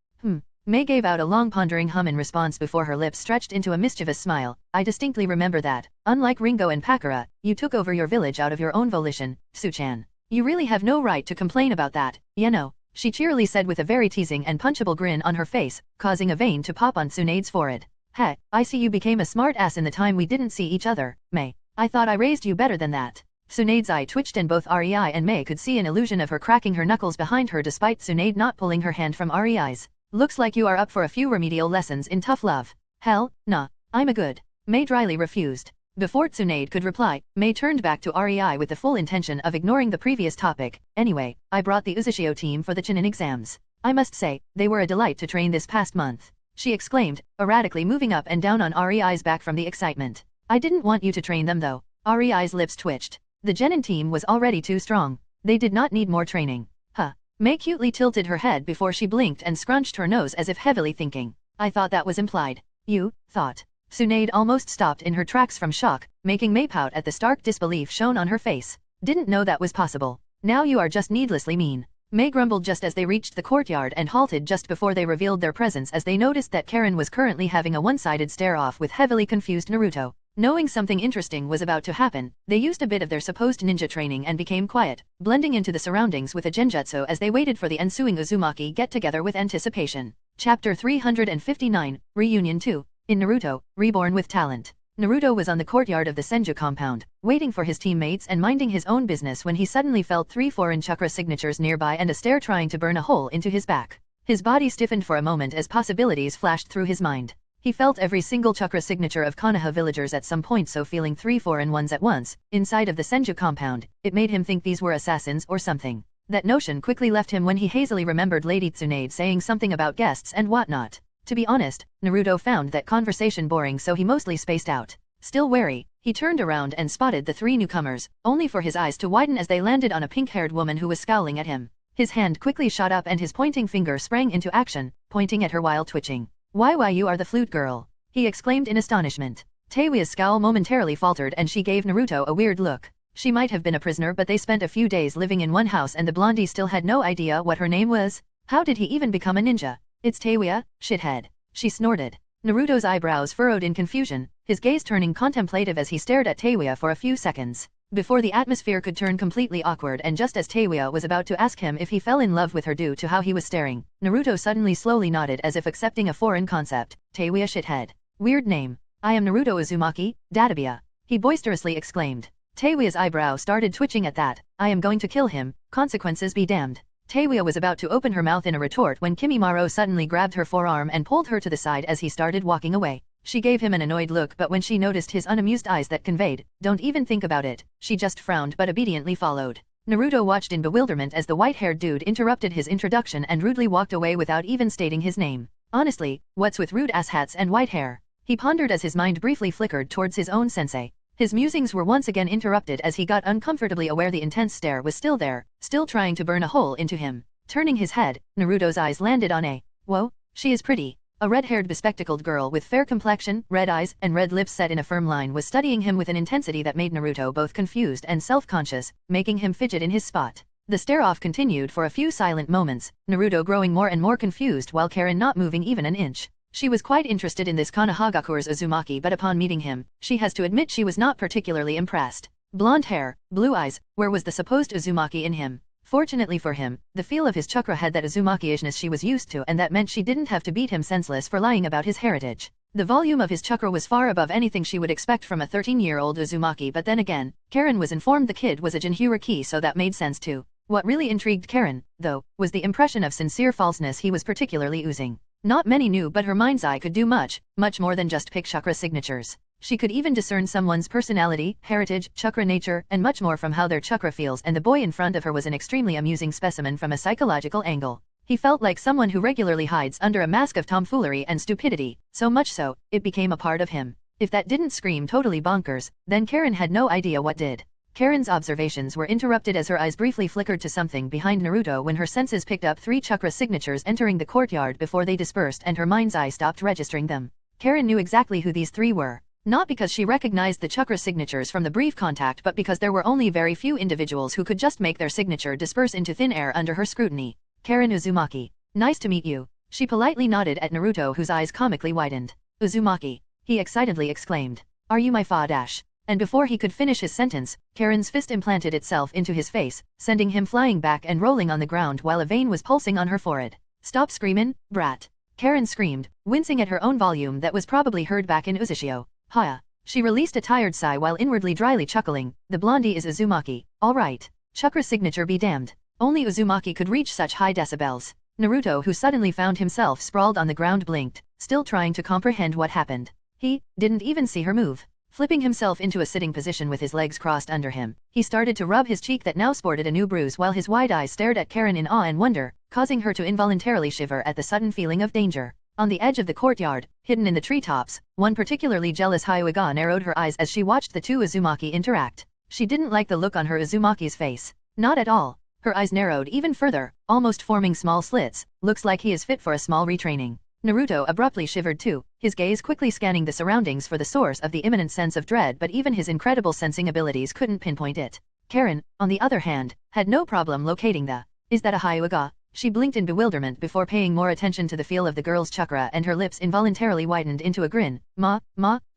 Mei gave out a long pondering hum in response before her lips stretched into a mischievous smile. I distinctly remember that, unlike Ringo and Pakura, you took over your village out of your own volition, Su-chan. You really have no right to complain about that, you know. She cheerily said with a very teasing and punchable grin on her face, causing a vein to pop on Tsunade's forehead. Heh, I see you became a smart ass in the time we didn't see each other, May. I thought I raised you better than that. Tsunade's eye twitched and both Rei and May could see an illusion of her cracking her knuckles behind her despite Tsunade not pulling her hand from Rei's. Looks like you are up for a few remedial lessons in tough love. Hell, nah, I'm a good. May dryly refused. Before Tsunade could reply, May turned back to Rei with the full intention of ignoring the previous topic. Anyway, I brought the Uzushio team for the Chunin exams. I must say, they were a delight to train this past month. She exclaimed, erratically moving up and down on Rei's back from the excitement. I didn't want you to train them though. Rei's lips twitched. The Genin team was already too strong. They did not need more training. Huh. May cutely tilted her head before she blinked and scrunched her nose as if heavily thinking. I thought that was implied. You thought. Tsunade almost stopped in her tracks from shock, making May pout at the stark disbelief shown on her face. Didn't know that was possible. Now you are just needlessly mean. May grumbled just as they reached the courtyard and halted just before they revealed their presence as they noticed that Karen was currently having a one-sided stare-off with heavily confused Naruto. Knowing something interesting was about to happen, they used a bit of their supposed ninja training and became quiet, blending into the surroundings with a genjutsu as they waited for the ensuing Uzumaki get-together with anticipation. Chapter 359, Reunion 2. In Naruto, Reborn with Talent. Naruto was on the courtyard of the Senju compound, waiting for his teammates and minding his own business when he suddenly felt 3 foreign chakra signatures nearby and a stare trying to burn a hole into his back. His body stiffened for a moment as possibilities flashed through his mind. He felt every single chakra signature of Konoha villagers at some point, so feeling 3 foreign ones at once, inside of the Senju compound, it made him think these were assassins or something. That notion quickly left him when he hazily remembered Lady Tsunade saying something about guests and whatnot. To be honest, Naruto found that conversation boring, so he mostly spaced out. Still wary, he turned around and spotted the 3 newcomers, only for his eyes to widen as they landed on a pink-haired woman who was scowling at him. His hand quickly shot up and his pointing finger sprang into action, pointing at her while twitching. Why you are the flute girl, he exclaimed in astonishment. Teiwa's scowl momentarily faltered and she gave Naruto a weird look. She might have been a prisoner, but they spent a few days living in one house and the blondie still had no idea what her name was. How did he even become a ninja? It's Teiwa, shithead. She snorted. Naruto's eyebrows furrowed in confusion, his gaze turning contemplative as he stared at Teiwa for a few seconds. Before the atmosphere could turn completely awkward and just as Teiwa was about to ask him if he fell in love with her due to how he was staring, Naruto suddenly slowly nodded as if accepting a foreign concept. Teiwa shithead. Weird name. I am Naruto Uzumaki, Databia. He boisterously exclaimed. Teiwa's eyebrow started twitching at that. I am going to kill him, consequences be damned. Teiwa was about to open her mouth in a retort when Kimimaro suddenly grabbed her forearm and pulled her to the side as he started walking away. She gave him an annoyed look, but when she noticed his unamused eyes that conveyed, "Don't even think about it," she just frowned but obediently followed. Naruto watched in bewilderment as the white-haired dude interrupted his introduction and rudely walked away without even stating his name. Honestly, what's with rude ass hats and white hair? He pondered as his mind briefly flickered towards his own sensei. His musings were once again interrupted as he got uncomfortably aware the intense stare was still there, still trying to burn a hole into him. Turning his head, Naruto's eyes landed on a, whoa, she is pretty. A red-haired bespectacled girl with fair complexion, red eyes, and red lips set in a firm line was studying him with an intensity that made Naruto both confused and self-conscious, making him fidget in his spot. The stare-off continued for a few silent moments, Naruto growing more and more confused while Karen not moving even an inch. She was quite interested in this Konohagakure's Uzumaki, but upon meeting him, she has to admit she was not particularly impressed. Blonde hair, blue eyes, where was the supposed Uzumaki in him? Fortunately for him, the feel of his chakra had that Uzumaki-ishness she was used to, and that meant she didn't have to beat him senseless for lying about his heritage. The volume of his chakra was far above anything she would expect from a 13-year-old Uzumaki, but then again, Karen was informed the kid was a Jinhyuriki, so that made sense too. What really intrigued Karen, though, was the impression of sincere falseness he was particularly oozing. Not many knew, but her mind's eye could do much more than just pick chakra signatures. She could even discern someone's personality, heritage, chakra nature, and much more from how their chakra feels, and the boy in front of her was an extremely amusing specimen from a psychological angle. He felt like someone who regularly hides under a mask of tomfoolery and stupidity, so much so, it became a part of him. If that didn't scream totally bonkers, then Karen had no idea what did. Karen's observations were interrupted as her eyes briefly flickered to something behind Naruto when her senses picked up 3 chakra signatures entering the courtyard before they dispersed and her mind's eye stopped registering them. Karen knew exactly who these 3 were. Not because she recognized the chakra signatures from the brief contact, but because there were only very few individuals who could just make their signature disperse into thin air under her scrutiny. Karen Uzumaki. Nice to meet you. She politely nodded at Naruto, whose eyes comically widened. Uzumaki. He excitedly exclaimed. Are you my fa dash? And before he could finish his sentence, Karen's fist implanted itself into his face, sending him flying back and rolling on the ground while a vein was pulsing on her forehead. Stop screamin', brat. Karen screamed, wincing at her own volume that was probably heard back in Uzushio. Haya. She released a tired sigh while inwardly dryly chuckling. The blondie is Uzumaki. All right. Chakra's signature be damned. Only Uzumaki could reach such high decibels. Naruto, who suddenly found himself sprawled on the ground, blinked, still trying to comprehend what happened. He didn't even see her move. Flipping himself into a sitting position with his legs crossed under him, he started to rub his cheek that now sported a new bruise while his wide eyes stared at Karen in awe and wonder, causing her to involuntarily shiver at the sudden feeling of danger. On the edge of the courtyard, hidden in the treetops, one particularly jealous Hyuga narrowed her eyes as she watched the two Uzumaki interact. She didn't like the look on her Uzumaki's face. Not at all. Her eyes narrowed even further, almost forming small slits. Looks like he is fit for a small retraining. Naruto abruptly shivered too, his gaze quickly scanning the surroundings for the source of the imminent sense of dread, but even his incredible sensing abilities couldn't pinpoint it. Karen, on the other hand, had no problem locating the "Is that a Hyuga?" She blinked in bewilderment before paying more attention to the feel of the girl's chakra, and her lips involuntarily widened into a grin. Ma,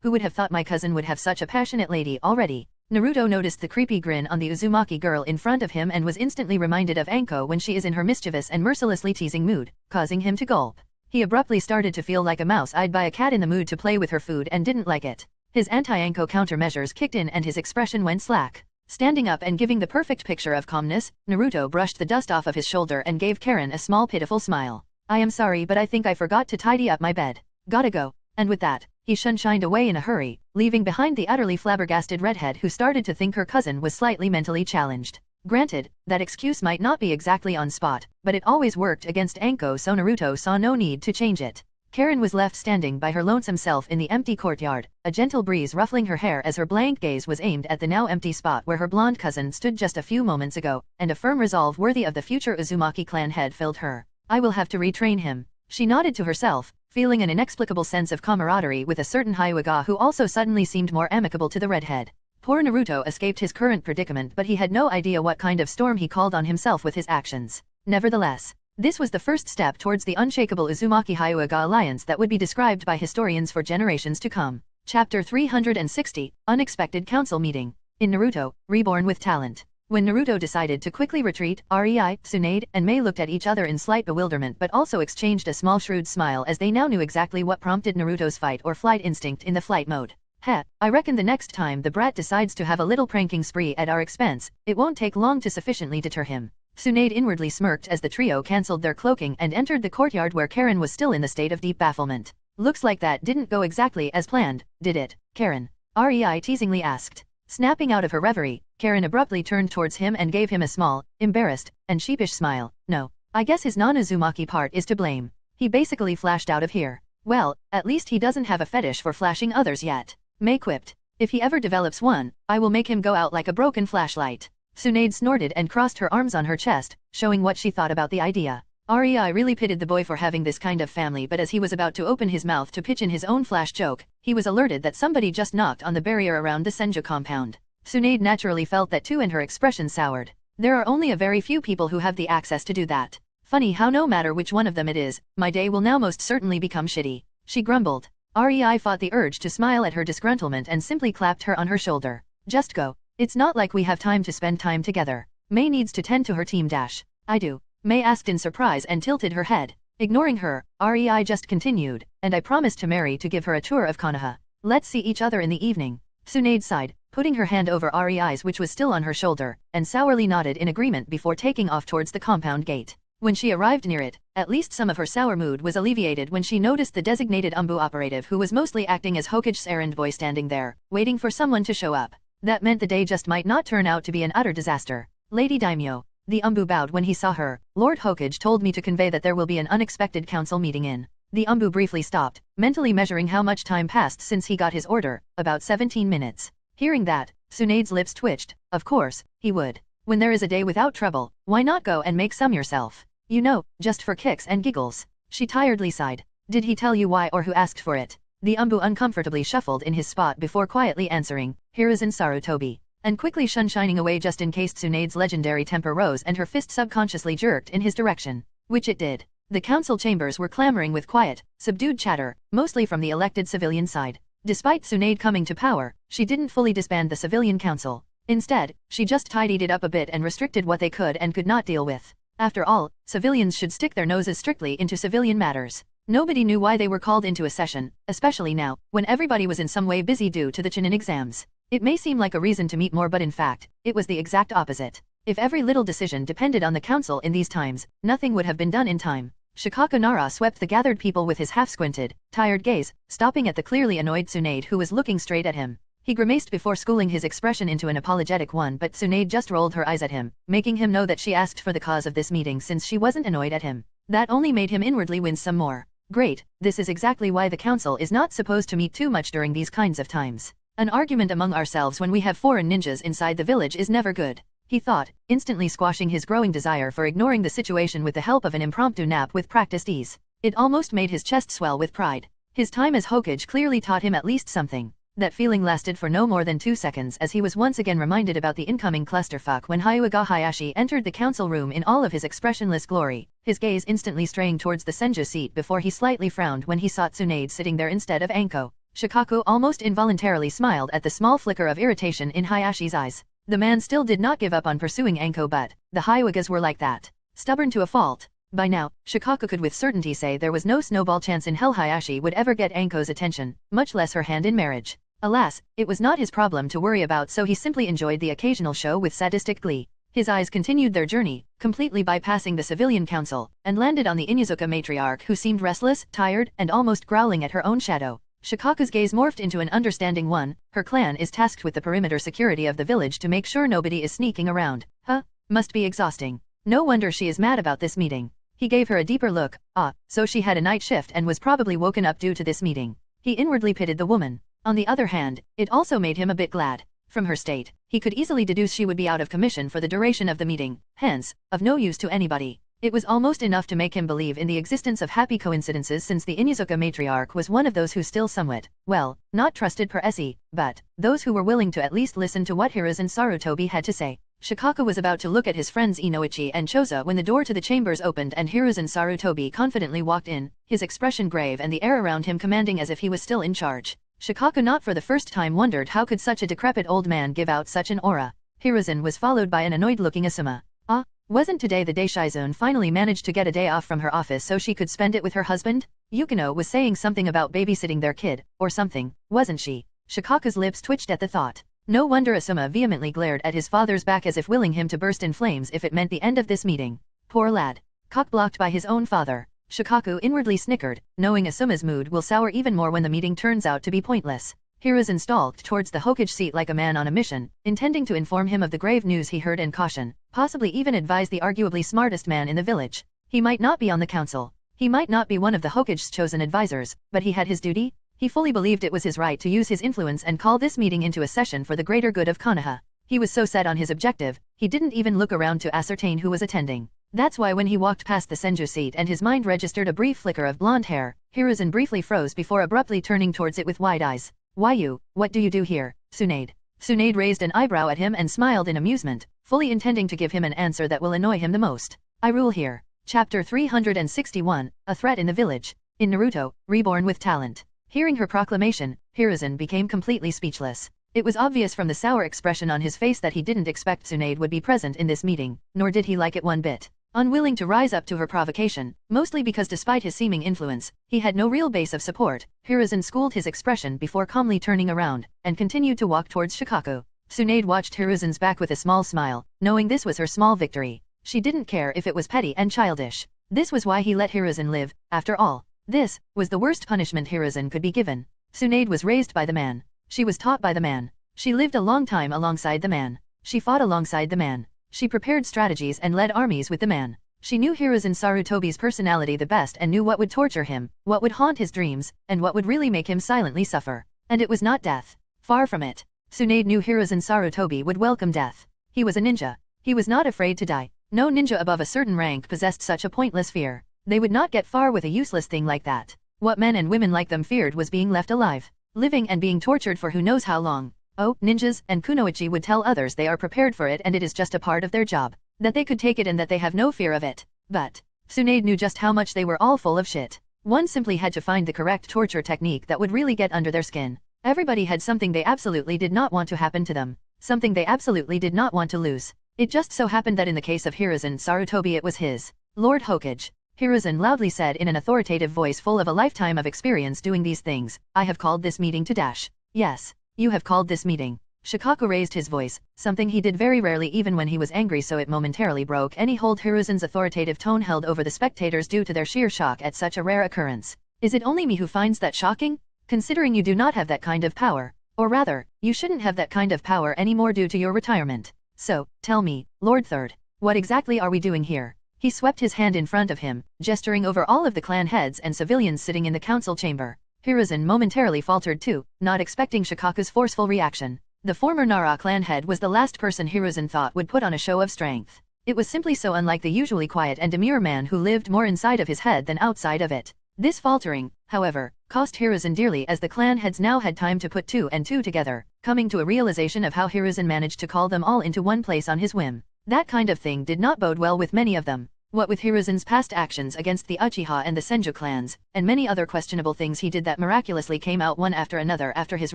who would have thought my cousin would have such a passionate lady already? Naruto noticed the creepy grin on the Uzumaki girl in front of him and was instantly reminded of Anko when she is in her mischievous and mercilessly teasing mood, causing him to gulp. He abruptly started to feel like a mouse eyed by a cat in the mood to play with her food and didn't like it. His anti-Anko countermeasures kicked in and his expression went slack. Standing up and giving the perfect picture of calmness, Naruto brushed the dust off of his shoulder and gave Karen a small pitiful smile. I am sorry, but I think I forgot to tidy up my bed. Gotta go. And with that, he shined away in a hurry, leaving behind the utterly flabbergasted redhead who started to think her cousin was slightly mentally challenged. Granted, that excuse might not be exactly on spot, but it always worked against Anko, so Naruto saw no need to change it. Karen was left standing by her lonesome self in the empty courtyard, a gentle breeze ruffling her hair as her blank gaze was aimed at the now empty spot where her blonde cousin stood just a few moments ago, and a firm resolve worthy of the future Uzumaki clan head filled her. I will have to retrain him. She nodded to herself, feeling an inexplicable sense of camaraderie with a certain Hyuga who also suddenly seemed more amicable to the redhead. Poor Naruto escaped his current predicament, but he had no idea what kind of storm he called on himself with his actions. Nevertheless, this was the first step towards the unshakable Uzumaki-Hyuga alliance that would be described by historians for generations to come. Chapter 360, Unexpected Council Meeting. In Naruto, Reborn with Talent. When Naruto decided to quickly retreat, Rei, Tsunade, and Mei looked at each other in slight bewilderment but also exchanged a small shrewd smile as they now knew exactly what prompted Naruto's fight or flight instinct in the flight mode. Heh, I reckon the next time the brat decides to have a little pranking spree at our expense, it won't take long to sufficiently deter him. Tsunade inwardly smirked as the trio cancelled their cloaking and entered the courtyard where Karen was still in the state of deep bafflement. Looks like that didn't go exactly as planned, did it, Karen? Rei teasingly asked. Snapping out of her reverie, Karen abruptly turned towards him and gave him a small, embarrassed, and sheepish smile. No, I guess his non-Uzumaki part is to blame. He basically flashed out of here. Well, at least he doesn't have a fetish for flashing others yet. Mei quipped. If he ever develops one, I will make him go out like a broken flashlight. Tsunade snorted and crossed her arms on her chest, showing what she thought about the idea. Rei really pitied the boy for having this kind of family, but as he was about to open his mouth to pitch in his own flash joke, he was alerted that somebody just knocked on the barrier around the Senju compound. Tsunade naturally felt that too and her expression soured. There are only a very few people who have the access to do that. Funny how no matter which one of them it is, my day will now most certainly become shitty. She grumbled. Rei fought the urge to smile at her disgruntlement and simply clapped her on her shoulder. Just go. It's not like we have time to spend time together. Mei needs to tend to her team dash. I do. Mei asked in surprise and tilted her head. Ignoring her, Rei just continued, and I promised to Mary to give her a tour of Konoha. Let's see each other in the evening. Tsunade sighed, putting her hand over Rei's which was still on her shoulder, and sourly nodded in agreement before taking off towards the compound gate. When she arrived near it, at least some of her sour mood was alleviated when she noticed the designated Umbu operative who was mostly acting as Hokage's errand boy standing there, waiting for someone to show up. That meant the day just might not turn out to be an utter disaster. Lady Daimyo. The Umbu bowed when he saw her. Lord Hokage told me to convey that there will be an unexpected council meeting in. The Umbu briefly stopped, mentally measuring how much time passed since he got his order, about 17 minutes. Hearing that, Tsunade's lips twitched. Of course, he would. When there is a day without trouble, why not go and make some yourself? You know, just for kicks and giggles. She tiredly sighed. Did he tell you why or who asked for it? The Umbu uncomfortably shuffled in his spot before quietly answering, Hiruzen Sarutobi, and quickly shining away just in case Tsunade's legendary temper rose and her fist subconsciously jerked in his direction. Which it did. The council chambers were clamoring with quiet, subdued chatter, mostly from the elected civilian side. Despite Tsunade coming to power, she didn't fully disband the civilian council. Instead, she just tidied it up a bit and restricted what they could and could not deal with. After all, civilians should stick their noses strictly into civilian matters. Nobody knew why they were called into a session, especially now, when everybody was in some way busy due to the Chunin exams. It may seem like a reason to meet more, but in fact, it was the exact opposite. If every little decision depended on the council in these times, nothing would have been done in time. Shikaku Nara swept the gathered people with his half-squinted, tired gaze, stopping at the clearly annoyed Tsunade who was looking straight at him. He grimaced before schooling his expression into an apologetic one, but Tsunade just rolled her eyes at him, making him know that she asked for the cause of this meeting since she wasn't annoyed at him. That only made him inwardly wince some more. Great, this is exactly why the council is not supposed to meet too much during these kinds of times. An argument among ourselves when we have foreign ninjas inside the village is never good, he thought, instantly squashing his growing desire for ignoring the situation with the help of an impromptu nap with practiced ease. It almost made his chest swell with pride. His time as Hokage clearly taught him at least something. That feeling lasted for no more than 2 seconds as he was once again reminded about the incoming clusterfuck when Hyuga Hayashi entered the council room in all of his expressionless glory, his gaze instantly straying towards the Senju seat before he slightly frowned when he saw Tsunade sitting there instead of Anko. Shikaku almost involuntarily smiled at the small flicker of irritation in Hayashi's eyes. The man still did not give up on pursuing Anko, but the Hyugas were like that. Stubborn to a fault. By now, Shikaku could with certainty say there was no snowball chance in hell Hayashi would ever get Anko's attention, much less her hand in marriage. Alas, it was not his problem to worry about, so he simply enjoyed the occasional show with sadistic glee. His eyes continued their journey, completely bypassing the civilian council, and landed on the Inuzuka matriarch who seemed restless, tired, and almost growling at her own shadow. Shikaku's gaze morphed into an understanding one. Her clan is tasked with the perimeter security of the village to make sure nobody is sneaking around. Huh? Must be exhausting. No wonder she is mad about this meeting. He gave her a deeper look. Ah, so she had a night shift and was probably woken up due to this meeting. He inwardly pitied the woman. On the other hand, it also made him a bit glad. From her state, he could easily deduce she would be out of commission for the duration of the meeting, hence, of no use to anybody. It was almost enough to make him believe in the existence of happy coincidences, since the Inuzuka matriarch was one of those who still somewhat, well, not trusted per se, but those who were willing to at least listen to what Hiruzen Sarutobi had to say. Shikaku was about to look at his friends Inoichi and Choza when the door to the chambers opened and Hiruzen Sarutobi confidently walked in, his expression grave and the air around him commanding as if he was still in charge. Shikaku not for the first time wondered how could such a decrepit old man give out such an aura. Hiruzen was followed by an annoyed-looking Asuma. Ah, wasn't today the day Shizune finally managed to get a day off from her office so she could spend it with her husband? Yukino was saying something about babysitting their kid, or something, wasn't she? Shikaku's lips twitched at the thought. No wonder Asuma vehemently glared at his father's back as if willing him to burst in flames if it meant the end of this meeting. Poor lad. Cock-blocked by his own father. Shikaku inwardly snickered, knowing Asuma's mood will sour even more when the meeting turns out to be pointless. Hiruzen stalked towards the Hokage seat like a man on a mission, intending to inform him of the grave news he heard and caution, possibly even advise the arguably smartest man in the village. He might not be on the council. He might not be one of the Hokage's chosen advisors, but he had his duty. He fully believed it was his right to use his influence and call this meeting into a session for the greater good of Konoha. He was so set on his objective, he didn't even look around to ascertain who was attending. That's why when he walked past the Senju seat and his mind registered a brief flicker of blonde hair, Hiruzen briefly froze before abruptly turning towards it with wide eyes. Why you? What do you do here, Tsunade? Tsunade raised an eyebrow at him and smiled in amusement, fully intending to give him an answer that will annoy him the most. I rule here. Chapter 361, A Threat in the Village. In Naruto, Reborn with Talent. Hearing her proclamation, Hiruzen became completely speechless. It was obvious from the sour expression on his face that he didn't expect Tsunade would be present in this meeting, nor did he like it one bit. Unwilling to rise up to her provocation, mostly because despite his seeming influence, he had no real base of support, Hiruzen schooled his expression before calmly turning around, and continued to walk towards Shikaku. Tsunade watched Hiruzen's back with a small smile, knowing this was her small victory. She didn't care if it was petty and childish. This was why he let Hiruzen live, after all. This was the worst punishment Hiruzen could be given. Tsunade was raised by the man. She was taught by the man. She lived a long time alongside the man. She fought alongside the man. She prepared strategies and led armies with the man. She knew Hiruzen Sarutobi's personality the best and knew what would torture him, what would haunt his dreams, and what would really make him silently suffer. And it was not death. Far from it. Tsunade knew Hiruzen Sarutobi would welcome death. He was a ninja. He was not afraid to die. No ninja above a certain rank possessed such a pointless fear. They would not get far with a useless thing like that. What men and women like them feared was being left alive, living and being tortured for who knows how long. Oh, ninjas and kunoichi would tell others they are prepared for it and it is just a part of their job, that they could take it and that they have no fear of it. But Tsunade knew just how much they were all full of shit. One simply had to find the correct torture technique that would really get under their skin. Everybody had something they absolutely did not want to happen to them, something they absolutely did not want to lose. It just so happened that in the case of Hiruzen Sarutobi it was his Lord Hokage. Hiruzen loudly said in an authoritative voice full of a lifetime of experience doing these things, I have called this meeting to dash. Yes, you have called this meeting. Shikaku raised his voice, something he did very rarely even when he was angry, so it momentarily broke any hold Hiruzen's authoritative tone held over the spectators due to their sheer shock at such a rare occurrence. Is it only me who finds that shocking? Considering you do not have that kind of power. Or rather, you shouldn't have that kind of power anymore due to your retirement. So, tell me, Lord Third, what exactly are we doing here? He swept his hand in front of him, gesturing over all of the clan heads and civilians sitting in the council chamber. Hiruzen momentarily faltered too, not expecting Shikaku's forceful reaction. The former Nara clan head was the last person Hiruzen thought would put on a show of strength. It was simply so unlike the usually quiet and demure man who lived more inside of his head than outside of it. This faltering, however, cost Hiruzen dearly, as the clan heads now had time to put two and two together, coming to a realization of how Hiruzen managed to call them all into one place on his whim. That kind of thing did not bode well with many of them. What with Hiruzen's past actions against the Uchiha and the Senju clans, and many other questionable things he did that miraculously came out one after another after his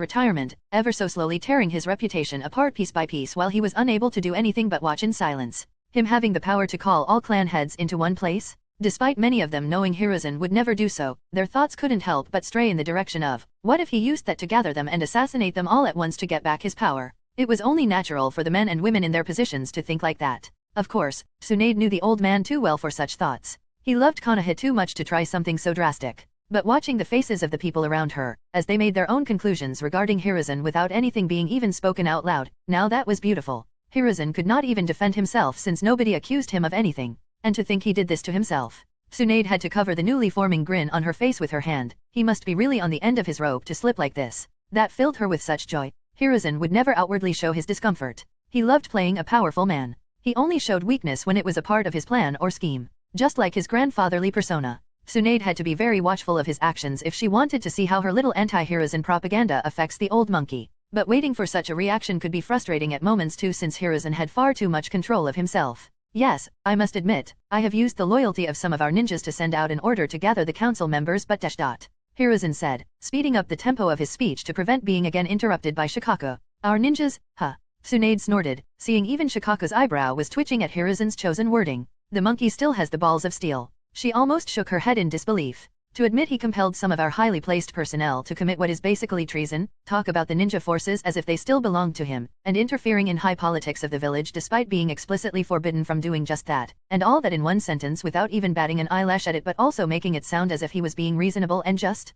retirement, ever so slowly tearing his reputation apart piece by piece while he was unable to do anything but watch in silence. Him having the power to call all clan heads into one place? Despite many of them knowing Hiruzen would never do so, their thoughts couldn't help but stray in the direction of, what if he used that to gather them and assassinate them all at once to get back his power? It was only natural for the men and women in their positions to think like that. Of course, Tsunade knew the old man too well for such thoughts. He loved Konoha too much to try something so drastic. But watching the faces of the people around her, as they made their own conclusions regarding Hiruzen without anything being even spoken out loud, now that was beautiful. Hiruzen could not even defend himself since nobody accused him of anything. And to think he did this to himself. Tsunade had to cover the newly forming grin on her face with her hand. He must be really on the end of his rope to slip like this. That filled her with such joy. Hiruzen would never outwardly show his discomfort. He loved playing a powerful man. He only showed weakness when it was a part of his plan or scheme. Just like his grandfatherly persona. Tsunade had to be very watchful of his actions if she wanted to see how her little anti-Hiruzen propaganda affects the old monkey. But waiting for such a reaction could be frustrating at moments too, since Hiruzen had far too much control of himself. Yes, I must admit, I have used the loyalty of some of our ninjas to send out in order to gather the council members, but Hiruzen said, speeding up the tempo of his speech to prevent being again interrupted by Shikaku. Our ninjas? Huh. Tsunade snorted, seeing even Shikaku's eyebrow was twitching at Hiruzen's chosen wording. The monkey still has the balls of steel. She almost shook her head in disbelief. To admit he compelled some of our highly placed personnel to commit what is basically treason, talk about the ninja forces as if they still belonged to him, and interfering in high politics of the village despite being explicitly forbidden from doing just that, and all that in one sentence without even batting an eyelash at it, but also making it sound as if he was being reasonable and just,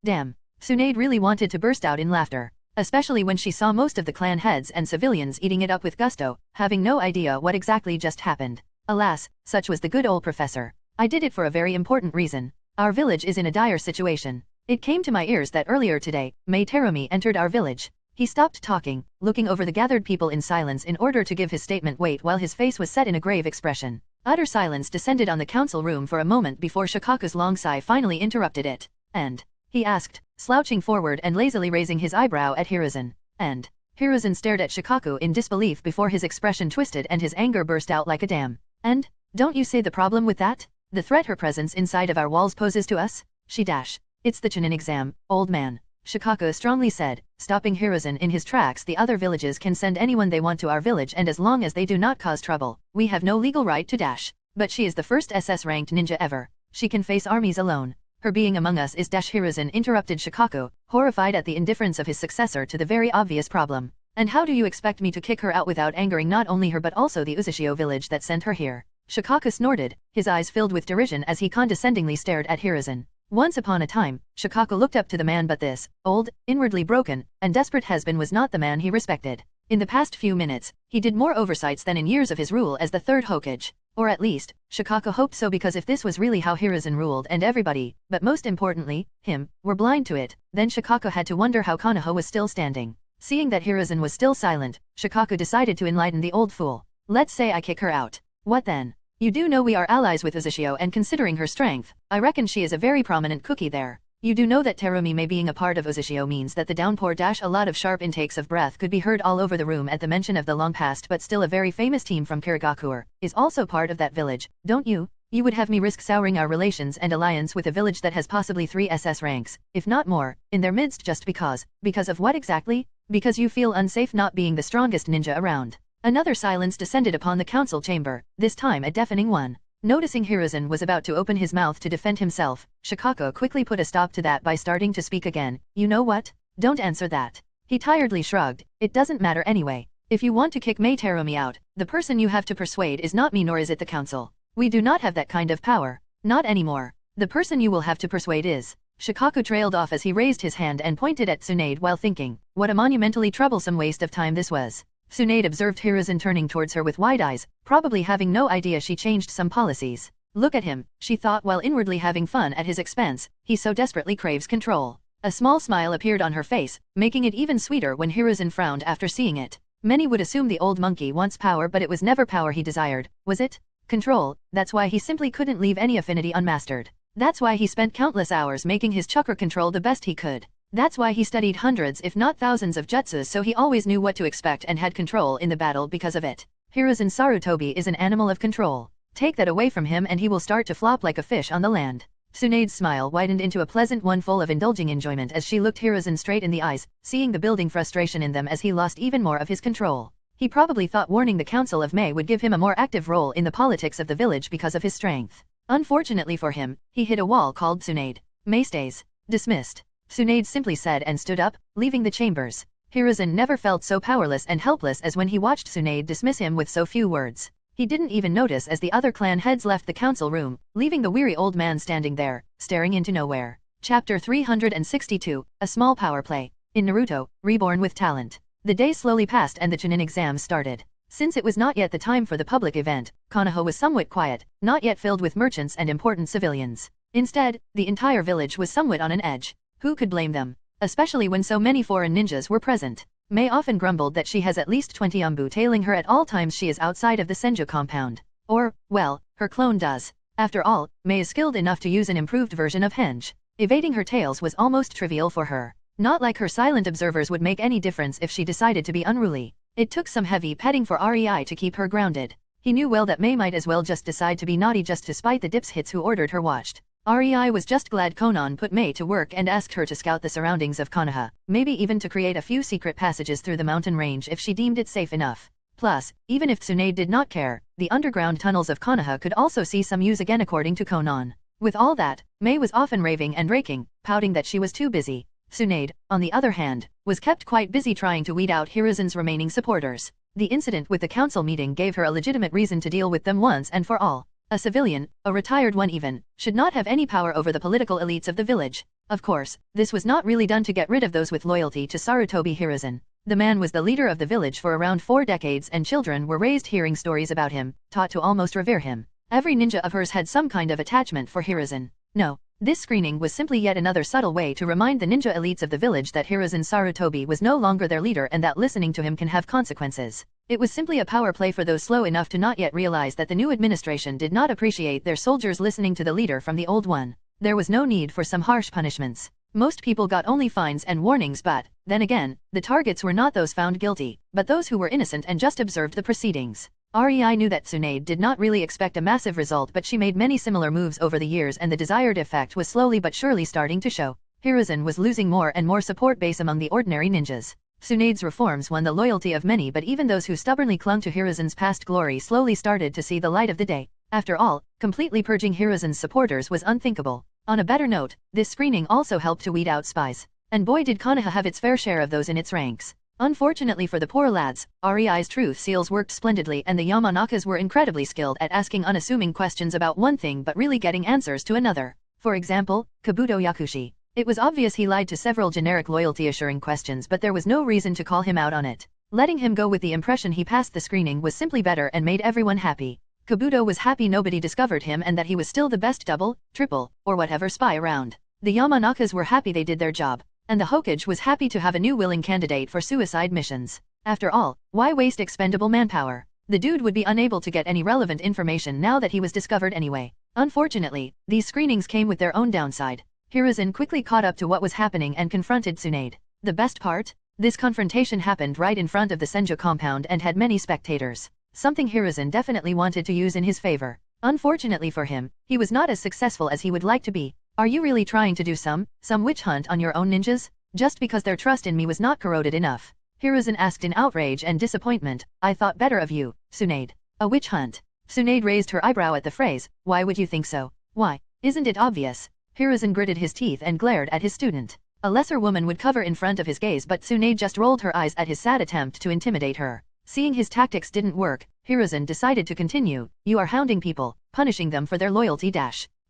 damn. Tsunade really wanted to burst out in laughter, especially when she saw most of the clan heads and civilians eating it up with gusto, having no idea what exactly just happened. Alas, such was the good old professor. I did it for a very important reason. Our village is in a dire situation. It came to my ears that earlier today, Mei Terumi entered our village. He stopped talking, looking over the gathered people in silence in order to give his statement weight while his face was set in a grave expression. Utter silence descended on the council room for a moment before Shikaku's long sigh finally interrupted it. And? He asked, slouching forward and lazily raising his eyebrow at Hiruzen. And? Hiruzen stared at Shikaku in disbelief before his expression twisted and his anger burst out like a dam. And? Don't you see the problem with that? The threat her presence inside of our walls poses to us? It's the Chunin exam, old man. Shikaku strongly said, stopping Hiruzen in his tracks. The other villages can send anyone they want to our village, and as long as they do not cause trouble, we have no legal right to . But she is the first SS-ranked ninja ever. She can face armies alone. Her being among us is . Hiruzen interrupted Shikaku, horrified at the indifference of his successor to the very obvious problem. And how do you expect me to kick her out without angering not only her but also the Uzushio village that sent her here? Shikaku snorted, his eyes filled with derision as he condescendingly stared at Hiruzen. Once upon a time, Shikaku looked up to the man, but this, old, inwardly broken, and desperate has-been was not the man he respected. In the past few minutes, he did more oversights than in years of his rule as the third Hokage. Or at least, Shikaku hoped so, because if this was really how Hiruzen ruled and everybody, but most importantly, him, were blind to it, then Shikaku had to wonder how Konoha was still standing. Seeing that Hiruzen was still silent, Shikaku decided to enlighten the old fool. Let's say I kick her out. What then? You do know we are allies with Uzushio, and considering her strength, I reckon she is a very prominent cookie there. You do know that Terumi May being a part of Uzushio means that the downpour - a lot of sharp intakes of breath could be heard all over the room at the mention of the long past but still a very famous team from Kirigakure, is also part of that village, don't you? You would have me risk souring our relations and alliance with a village that has possibly 3 SS ranks, if not more, in their midst just because of what exactly? Because you feel unsafe not being the strongest ninja around. Another silence descended upon the council chamber, this time a deafening one. Noticing Hiruzen was about to open his mouth to defend himself, Shikako quickly put a stop to that by starting to speak again. You know what? Don't answer that. He tiredly shrugged. It doesn't matter anyway. If you want to kick Mei Terumi out, the person you have to persuade is not me nor is it the council. We do not have that kind of power. Not anymore. The person you will have to persuade is. Shikako trailed off as he raised his hand and pointed at Tsunade while thinking, what a monumentally troublesome waste of time this was. Tsunade observed Hiruzen turning towards her with wide eyes, probably having no idea she changed some policies. Look at him, she thought while inwardly having fun at his expense, he so desperately craves control. A small smile appeared on her face, making it even sweeter when Hiruzen frowned after seeing it. Many would assume the old monkey wants power, but it was never power he desired, was it? Control. That's why he simply couldn't leave any affinity unmastered. That's why he spent countless hours making his chakra control the best he could. That's why he studied hundreds if not thousands of jutsus, so he always knew what to expect and had control in the battle because of it. Hiruzen Sarutobi is an animal of control. Take that away from him and he will start to flop like a fish on the land. Tsunade's smile widened into a pleasant one full of indulging enjoyment as she looked Hiruzen straight in the eyes, seeing the building frustration in them as he lost even more of his control. He probably thought warning the Council of Mei would give him a more active role in the politics of the village because of his strength. Unfortunately for him, he hit a wall called Tsunade. Mei stays. Dismissed. Tsunade simply said and stood up, leaving the chambers. Hiruzen never felt so powerless and helpless as when he watched Tsunade dismiss him with so few words. He didn't even notice as the other clan heads left the council room, leaving the weary old man standing there, staring into nowhere. Chapter 362, A Small Power Play. In Naruto, Reborn with Talent. The days slowly passed and the Chunin exams started. Since it was not yet the time for the public event, Konoha was somewhat quiet, not yet filled with merchants and important civilians. Instead, the entire village was somewhat on an edge. Who could blame them? Especially when so many foreign ninjas were present. Mei often grumbled that she has at least 20 Umbu tailing her at all times she is outside of the Senju compound. Or, well, her clone does. After all, Mei is skilled enough to use an improved version of henge. Evading her tails was almost trivial for her. Not like her silent observers would make any difference if she decided to be unruly. It took some heavy petting for Rei to keep her grounded. He knew well that Mei might as well just decide to be naughty just to spite the dips hits who ordered her watched. Rei was just glad Konan put Mei to work and asked her to scout the surroundings of Konoha, maybe even to create a few secret passages through the mountain range if she deemed it safe enough. Plus, even if Tsunade did not care, the underground tunnels of Konoha could also see some use again according to Konan. With all that, Mei was often raving and raking, pouting that she was too busy. Tsunade, on the other hand, was kept quite busy trying to weed out Hiruzen's remaining supporters. The incident with the council meeting gave her a legitimate reason to deal with them once and for all. A civilian, a retired one even, should not have any power over the political elites of the village. Of course, this was not really done to get rid of those with loyalty to Sarutobi Hiruzen. The man was the leader of the village for around 4 decades and children were raised hearing stories about him, taught to almost revere him. Every ninja of hers had some kind of attachment for Hiruzen. No, this screening was simply yet another subtle way to remind the ninja elites of the village that Hiruzen Sarutobi was no longer their leader and that listening to him can have consequences. It was simply a power play for those slow enough to not yet realize that the new administration did not appreciate their soldiers listening to the leader from the old one. There was no need for some harsh punishments. Most people got only fines and warnings, but, then again, the targets were not those found guilty, but those who were innocent and just observed the proceedings. Rei knew that Tsunade did not really expect a massive result, but she made many similar moves over the years and the desired effect was slowly but surely starting to show. Hiruzen was losing more and more support base among the ordinary ninjas. Tsunade's reforms won the loyalty of many, but even those who stubbornly clung to Hiruzen's past glory slowly started to see the light of the day. After all, completely purging Hiruzen's supporters was unthinkable. On a better note, this screening also helped to weed out spies. And boy did Konoha have its fair share of those in its ranks. Unfortunately for the poor lads, Rei's truth seals worked splendidly and the Yamanakas were incredibly skilled at asking unassuming questions about one thing but really getting answers to another. For example, Kabuto Yakushi. It was obvious he lied to several generic loyalty-assuring questions, but there was no reason to call him out on it. Letting him go with the impression he passed the screening was simply better and made everyone happy. Kabuto was happy nobody discovered him and that he was still the best double, triple, or whatever spy around. The Yamanakas were happy they did their job. And the Hokage was happy to have a new willing candidate for suicide missions. After all, why waste expendable manpower? The dude would be unable to get any relevant information now that he was discovered anyway. Unfortunately, these screenings came with their own downside. Hiruzen quickly caught up to what was happening and confronted Tsunade. The best part? This confrontation happened right in front of the Senju compound and had many spectators. Something Hiruzen definitely wanted to use in his favor. Unfortunately for him, he was not as successful as he would like to be. Are you really trying to do some witch hunt on your own ninjas? Just because their trust in me was not corroded enough? Hiruzen asked in outrage and disappointment. I thought better of you, Tsunade. A witch hunt? Tsunade raised her eyebrow at the phrase, why would you think so? Why? Isn't it obvious? Hiruzen gritted his teeth and glared at his student. A lesser woman would cover in front of his gaze, but Tsunade just rolled her eyes at his sad attempt to intimidate her. Seeing his tactics didn't work, Hiruzen decided to continue. You are hounding people, punishing them for their loyalty.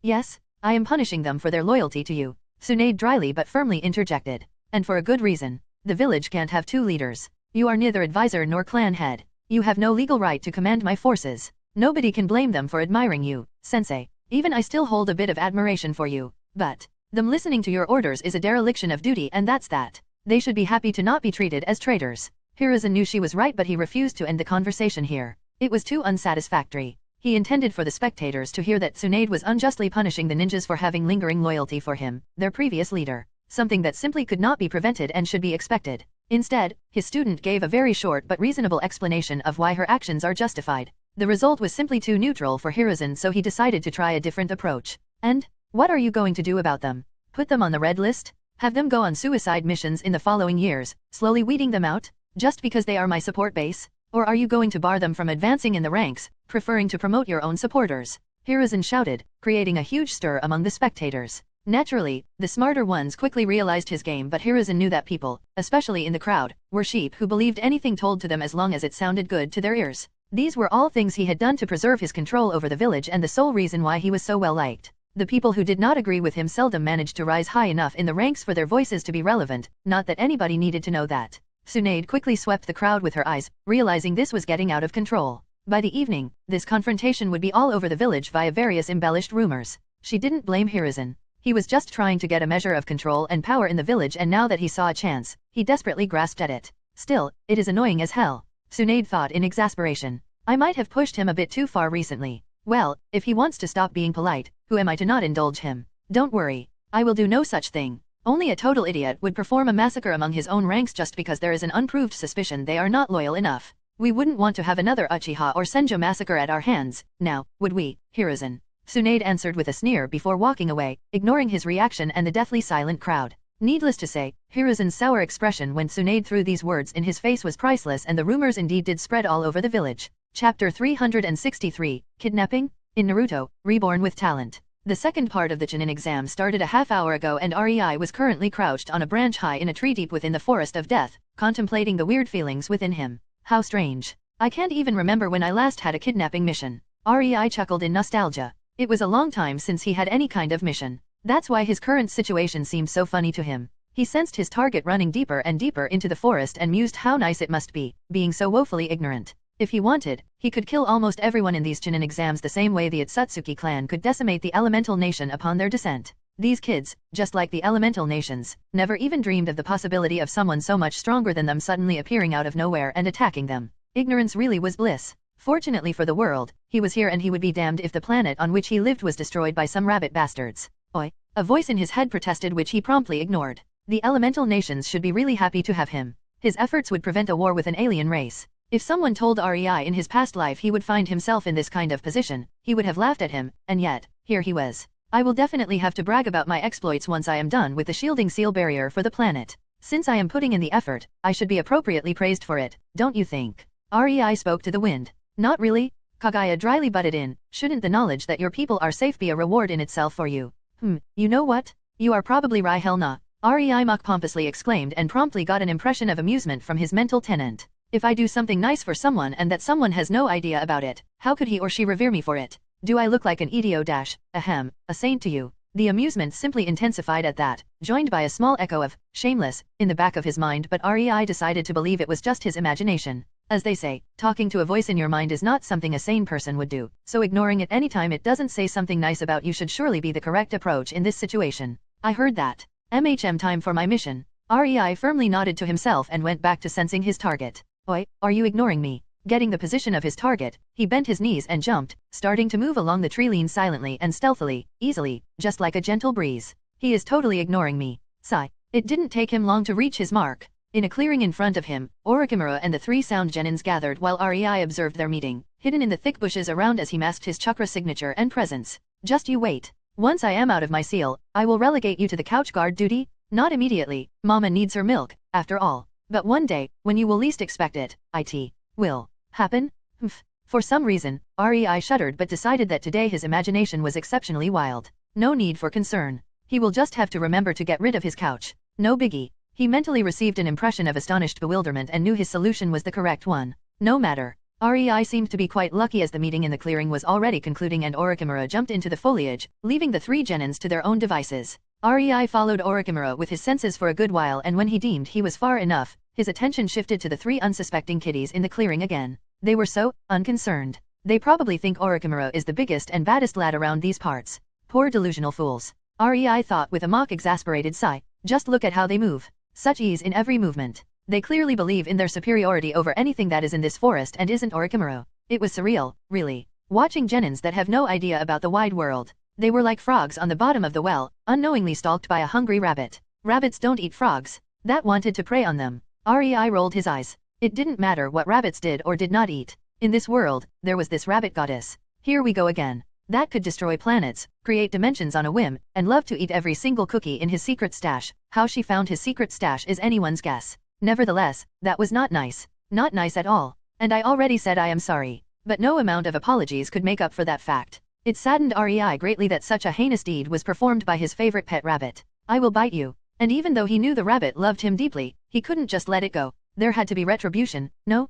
Yes, I am punishing them for their loyalty to you. Tsunade dryly but firmly interjected. And for a good reason. The village can't have two leaders. You are neither advisor nor clan head. You have no legal right to command my forces. Nobody can blame them for admiring you, sensei. Even I still hold a bit of admiration for you. But them listening to your orders is a dereliction of duty, and that's that. They should be happy to not be treated as traitors. Hiruzen knew she was right, but he refused to end the conversation here. It was too unsatisfactory. He intended for the spectators to hear that Tsunade was unjustly punishing the ninjas for having lingering loyalty for him, their previous leader. Something that simply could not be prevented and should be expected. Instead, his student gave a very short but reasonable explanation of why her actions are justified. The result was simply too neutral for Hiruzen, so he decided to try a different approach. And what are you going to do about them? Put them on the red list? Have them go on suicide missions in the following years, slowly weeding them out? Just because they are my support base? Or are you going to bar them from advancing in the ranks, preferring to promote your own supporters? Hiruzen shouted, creating a huge stir among the spectators. Naturally, the smarter ones quickly realized his game, but Hiruzen knew that people, especially in the crowd, were sheep who believed anything told to them as long as it sounded good to their ears. These were all things he had done to preserve his control over the village, and the sole reason why he was so well liked. The people who did not agree with him seldom managed to rise high enough in the ranks for their voices to be relevant, not that anybody needed to know that. Tsunade quickly swept the crowd with her eyes, realizing this was getting out of control. By the evening, this confrontation would be all over the village via various embellished rumors. She didn't blame Hiruzen. He was just trying to get a measure of control and power in the village, and now that he saw a chance, he desperately grasped at it. Still, it is annoying as hell. Tsunade thought in exasperation. I might have pushed him a bit too far recently. Well, if he wants to stop being polite, who am I to not indulge him? Don't worry. I will do no such thing. Only a total idiot would perform a massacre among his own ranks just because there is an unproved suspicion they are not loyal enough. We wouldn't want to have another Uchiha or Senjo massacre at our hands, now, would we, Hiruzen? Tsunade answered with a sneer before walking away, ignoring his reaction and the deathly silent crowd. Needless to say, Hiruzen's sour expression when Tsunade threw these words in his face was priceless, and the rumors indeed did spread all over the village. Chapter 363, Kidnapping? In Naruto, Reborn with Talent. The second part of the Chunin exam started a half-hour ago, and Rei was currently crouched on a branch high in a tree deep within the forest of death, contemplating the weird feelings within him. How strange. I can't even remember when I last had a kidnapping mission. Rei chuckled in nostalgia. It was a long time since he had any kind of mission. That's why his current situation seemed so funny to him. He sensed his target running deeper and deeper into the forest and mused how nice it must be, being so woefully ignorant. If he wanted, he could kill almost everyone in these Chunin exams the same way the Otsutsuki clan could decimate the elemental nation upon their descent. These kids, just like the elemental nations, never even dreamed of the possibility of someone so much stronger than them suddenly appearing out of nowhere and attacking them. Ignorance really was bliss. Fortunately for the world, he was here, and he would be damned if the planet on which he lived was destroyed by some rabbit bastards. Oi! A voice in his head protested, which he promptly ignored. The elemental nations should be really happy to have him. His efforts would prevent a war with an alien race. If someone told Rei in his past life he would find himself in this kind of position, he would have laughed at him, and yet, here he was. I will definitely have to brag about my exploits once I am done with the shielding seal barrier for the planet. Since I am putting in the effort, I should be appropriately praised for it, don't you think? Rei spoke to the wind. Not really, Kagaya dryly butted in. Shouldn't the knowledge that your people are safe be a reward in itself for you? You know what? You are probably Rai Helna, Rei mock pompously exclaimed, and promptly got an impression of amusement from his mental tenant. If I do something nice for someone and that someone has no idea about it, how could he or she revere me for it? Do I look like an idiot - ahem, a saint to you? The amusement simply intensified at that, joined by a small echo of shameless in the back of his mind, but Rei decided to believe it was just his imagination. As they say, talking to a voice in your mind is not something a sane person would do, so ignoring it anytime it doesn't say something nice about you should surely be the correct approach in this situation. I heard that. Time for my mission. Rei firmly nodded to himself and went back to sensing his target. Oi, are you ignoring me? Getting the position of his target, he bent his knees and jumped, starting to move along the tree line silently and stealthily, easily, just like a gentle breeze. He is totally ignoring me. Sigh. It didn't take him long to reach his mark. In a clearing in front of him, Orochimaru and the three sound genins gathered while Rei observed their meeting, hidden in the thick bushes around as he masked his chakra signature and presence. Just you wait. Once I am out of my seal, I will relegate you to the couch guard duty. Not immediately, Mama needs her milk, after all. But one day, when you will least expect it, it will happen. For some reason, REI shuddered but decided that today his imagination was exceptionally wild. No need for concern. He will just have to remember to get rid of his couch. No biggie. He mentally received an impression of astonished bewilderment and knew his solution was the correct one. No matter. REI seemed to be quite lucky as the meeting in the clearing was already concluding and Orochimaru jumped into the foliage, leaving the three genins to their own devices. REI followed Orochimaru with his senses for a good while, and when he deemed he was far enough, his attention shifted to the three unsuspecting kitties in the clearing again. They were so unconcerned. They probably think Orochimaru is the biggest and baddest lad around these parts. Poor delusional fools. REI thought with a mock exasperated sigh. Just look at how they move. Such ease in every movement. They clearly believe in their superiority over anything that is in this forest and isn't Orochimaru. It was surreal, really. Watching genins that have no idea about the wide world. They were like frogs on the bottom of the well, unknowingly stalked by a hungry rabbit. Rabbits don't eat frogs. That wanted to prey on them. REI rolled his eyes. It didn't matter what rabbits did or did not eat. In this world, there was this rabbit goddess. Here we go again. That could destroy planets, create dimensions on a whim, and love to eat every single cookie in his secret stash. How she found his secret stash is anyone's guess. Nevertheless, that was not nice. Not nice at all. And I already said I am sorry. But no amount of apologies could make up for that fact. It saddened REI greatly that such a heinous deed was performed by his favorite pet rabbit. I will bite you. And even though he knew the rabbit loved him deeply, he couldn't just let it go. There had to be retribution. No.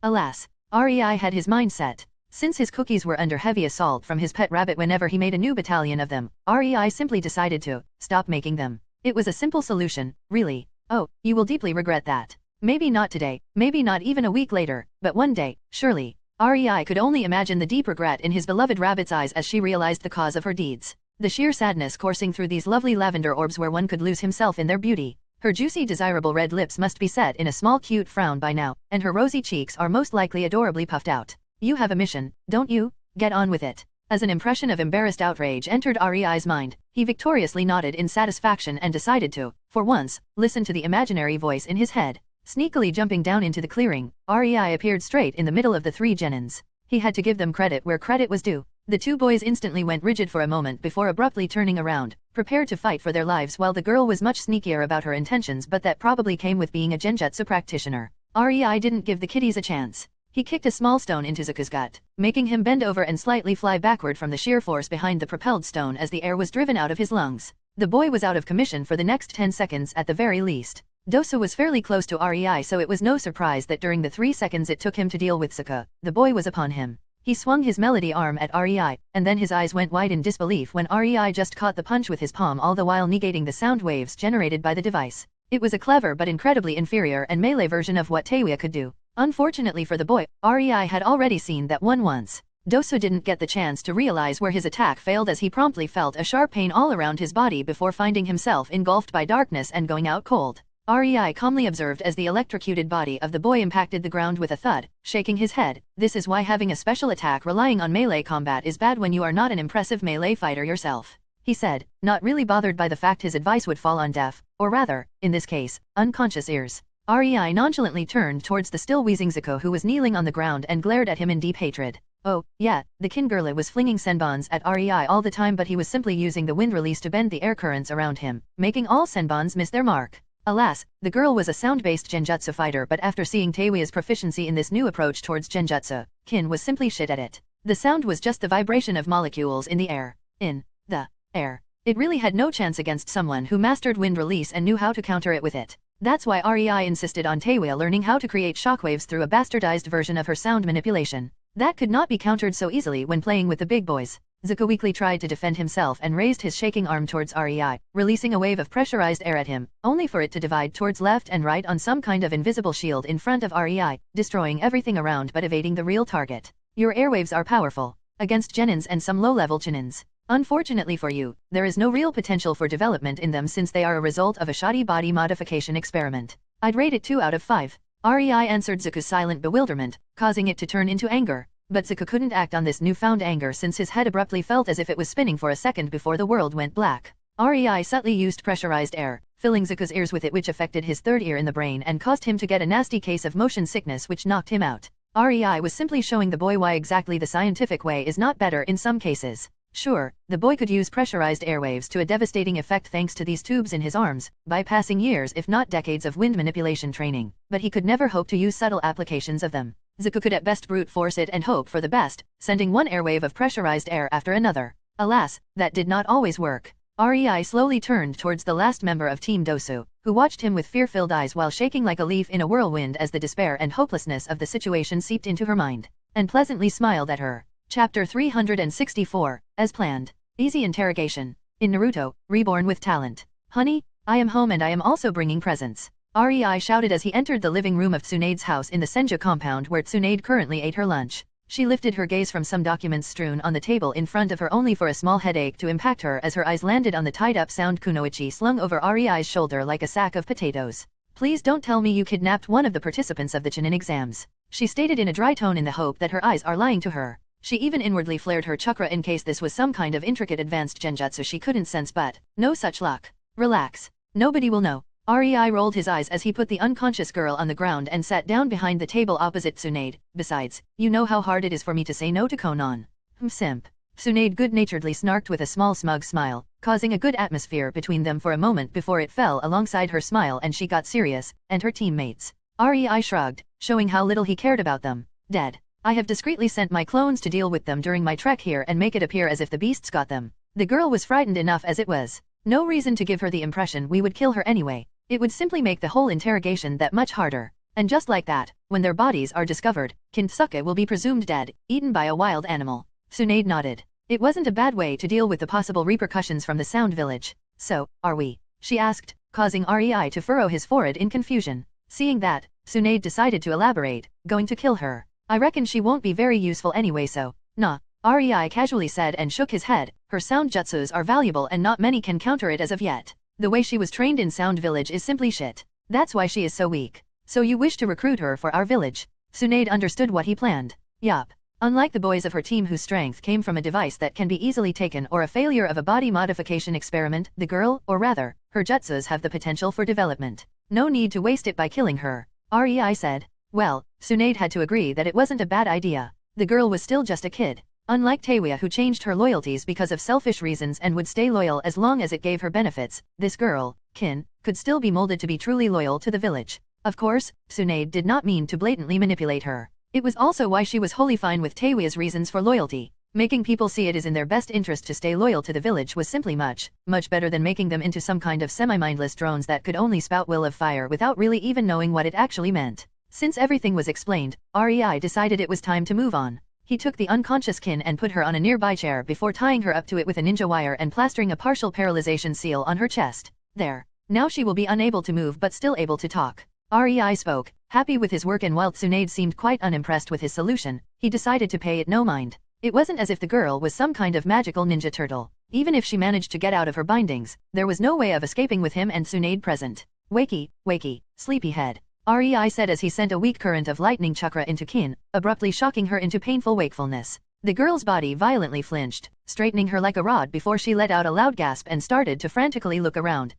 Alas. REI had his mind set. Since his cookies were under heavy assault from his pet rabbit whenever he made a new battalion of them, REI simply decided to stop making them. It was a simple solution, really. Oh, you will deeply regret that. Maybe not today, maybe not even a week later, but one day, surely. REI could only imagine the deep regret in his beloved rabbit's eyes as she realized the cause of her deeds. The sheer sadness coursing through these lovely lavender orbs where one could lose himself in their beauty. Her juicy desirable red lips must be set in a small cute frown by now, and her rosy cheeks are most likely adorably puffed out. You have a mission, don't you? Get on with it. As an impression of embarrassed outrage entered REI's mind, he victoriously nodded in satisfaction and decided to, for once, listen to the imaginary voice in his head. Sneakily jumping down into the clearing, REI appeared straight in the middle of the three genins. He had to give them credit where credit was due. The two boys instantly went rigid for a moment before abruptly turning around, prepared to fight for their lives, while the girl was much sneakier about her intentions, but that probably came with being a genjutsu practitioner. REI didn't give the kitties a chance. He kicked a small stone into Zuko's gut, making him bend over and slightly fly backward from the sheer force behind the propelled stone as the air was driven out of his lungs. The boy was out of commission for the next 10 seconds at the very least. Dosa was fairly close to REI, so it was no surprise that during the 3 seconds it took him to deal with Zuko, the boy was upon him. He swung his melody arm at REI, and then his eyes went wide in disbelief when REI just caught the punch with his palm, all the while negating the sound waves generated by the device. It was a clever but incredibly inferior and melee version of what Taewia could do. Unfortunately for the boy, REI had already seen that one once. Dosa didn't get the chance to realize where his attack failed, as he promptly felt a sharp pain all around his body before finding himself engulfed by darkness and going out cold. REI calmly observed as the electrocuted body of the boy impacted the ground with a thud, shaking his head. This is why having a special attack relying on melee combat is bad when you are not an impressive melee fighter yourself, he said, not really bothered by the fact his advice would fall on deaf, or rather, in this case, unconscious ears. REI nonchalantly turned towards the still wheezing Zuko, who was kneeling on the ground, and glared at him in deep hatred. Oh, yeah, the Kingirla was flinging senbons at REI all the time, but he was simply using the wind release to bend the air currents around him, making all senbons miss their mark. Alas, the girl was a sound-based genjutsu fighter, but after seeing Taewia's proficiency in this new approach towards genjutsu, Kin was simply shit at it. The sound was just the vibration of molecules in the air. In the air. It really had no chance against someone who mastered wind release and knew how to counter it with it. That's why REI insisted on Taewia learning how to create shockwaves through a bastardized version of her sound manipulation. That could not be countered so easily when playing with the big boys. Zuko weakly tried to defend himself and raised his shaking arm towards REI, releasing a wave of pressurized air at him, only for it to divide towards left and right on some kind of invisible shield in front of REI, destroying everything around but evading the real target. Your airwaves are powerful. Against genins and some low-level chinins. Unfortunately for you, there is no real potential for development in them since they are a result of a shoddy body modification experiment. I'd rate it 2 out of 5. REI answered Zuko's silent bewilderment, causing it to turn into anger. But Zuko couldn't act on this newfound anger since his head abruptly felt as if it was spinning for a second before the world went black. REI subtly used pressurized air, filling Zuko's ears with it, which affected his third ear in the brain and caused him to get a nasty case of motion sickness which knocked him out. REI was simply showing the boy why exactly the scientific way is not better in some cases. Sure, the boy could use pressurized airwaves to a devastating effect thanks to these tubes in his arms, bypassing years if not decades of wind manipulation training, but he could never hope to use subtle applications of them. Zuko could at best brute force it and hope for the best, sending one airwave of pressurized air after another. Alas, that did not always work. Rei slowly turned towards the last member of Team Dosu, who watched him with fear-filled eyes while shaking like a leaf in a whirlwind as the despair and hopelessness of the situation seeped into her mind, and pleasantly smiled at her. Chapter 364, as planned. Easy interrogation. In Naruto, Reborn with Talent. Honey, I am home and I am also bringing presents. Rei shouted as he entered the living room of Tsunade's house in the Senju compound where Tsunade currently ate her lunch. She lifted her gaze from some documents strewn on the table in front of her only for a small headache to impact her as her eyes landed on the tied-up sound kunoichi slung over Rei's shoulder like a sack of potatoes. Please don't tell me you kidnapped one of the participants of the Chunin exams. She stated in a dry tone in the hope that her eyes are lying to her. She even inwardly flared her chakra in case this was some kind of intricate advanced genjutsu she couldn't sense, but no such luck. Relax. Nobody will know. Rei rolled his eyes as he put the unconscious girl on the ground and sat down behind the table opposite Tsunade. Besides, you know how hard it is for me to say no to Konan. Simp. Tsunade good-naturedly snarked with a small smug smile, causing a good atmosphere between them for a moment before it fell alongside her smile and she got serious, and her teammates. Rei shrugged, showing how little he cared about them. Dead. I have discreetly sent my clones to deal with them during my trek here and make it appear as if the beasts got them. The girl was frightened enough as it was. No reason to give her the impression we would kill her anyway. It would simply make the whole interrogation that much harder. And just like that, when their bodies are discovered, Kinsuke will be presumed dead, eaten by a wild animal. Tsunade nodded. It wasn't a bad way to deal with the possible repercussions from the Sound Village. So, are we? She asked, causing Rei to furrow his forehead in confusion. Seeing that, Tsunade decided to elaborate, going to kill her. I reckon she won't be very useful anyway, so, nah. Rei casually said and shook his head. Her sound jutsus are valuable and not many can counter it as of yet. The way she was trained in Sound Village is simply shit. That's why she is so weak. So you wish to recruit her for our village? Tsunade understood what he planned. Yup. Unlike the boys of her team whose strength came from a device that can be easily taken or a failure of a body modification experiment, the girl, or rather, her jutsus have the potential for development. No need to waste it by killing her. Rei said. Well, Tsunade had to agree that it wasn't a bad idea. The girl was still just a kid. Unlike Taewia who changed her loyalties because of selfish reasons and would stay loyal as long as it gave her benefits, this girl, Kin, could still be molded to be truly loyal to the village. Of course, Tsunade did not mean to blatantly manipulate her. It was also why she was wholly fine with Taewia's reasons for loyalty. Making people see it is in their best interest to stay loyal to the village was simply much better than making them into some kind of semi-mindless drones that could only spout will of fire without really even knowing what it actually meant. Since everything was explained, Rei decided it was time to move on. He took the unconscious Kin and put her on a nearby chair before tying her up to it with a ninja wire and plastering a partial paralyzation seal on her chest. There. Now she will be unable to move but still able to talk. Rei spoke, happy with his work, and while Tsunade seemed quite unimpressed with his solution, he decided to pay it no mind. It wasn't as if the girl was some kind of magical ninja turtle. Even if she managed to get out of her bindings, there was no way of escaping with him and Tsunade present. Wakey, wakey, sleepyhead. Rei said as he sent a weak current of lightning chakra into Kin, abruptly shocking her into painful wakefulness. The girl's body violently flinched, straightening her like a rod before she let out a loud gasp and started to frantically look around.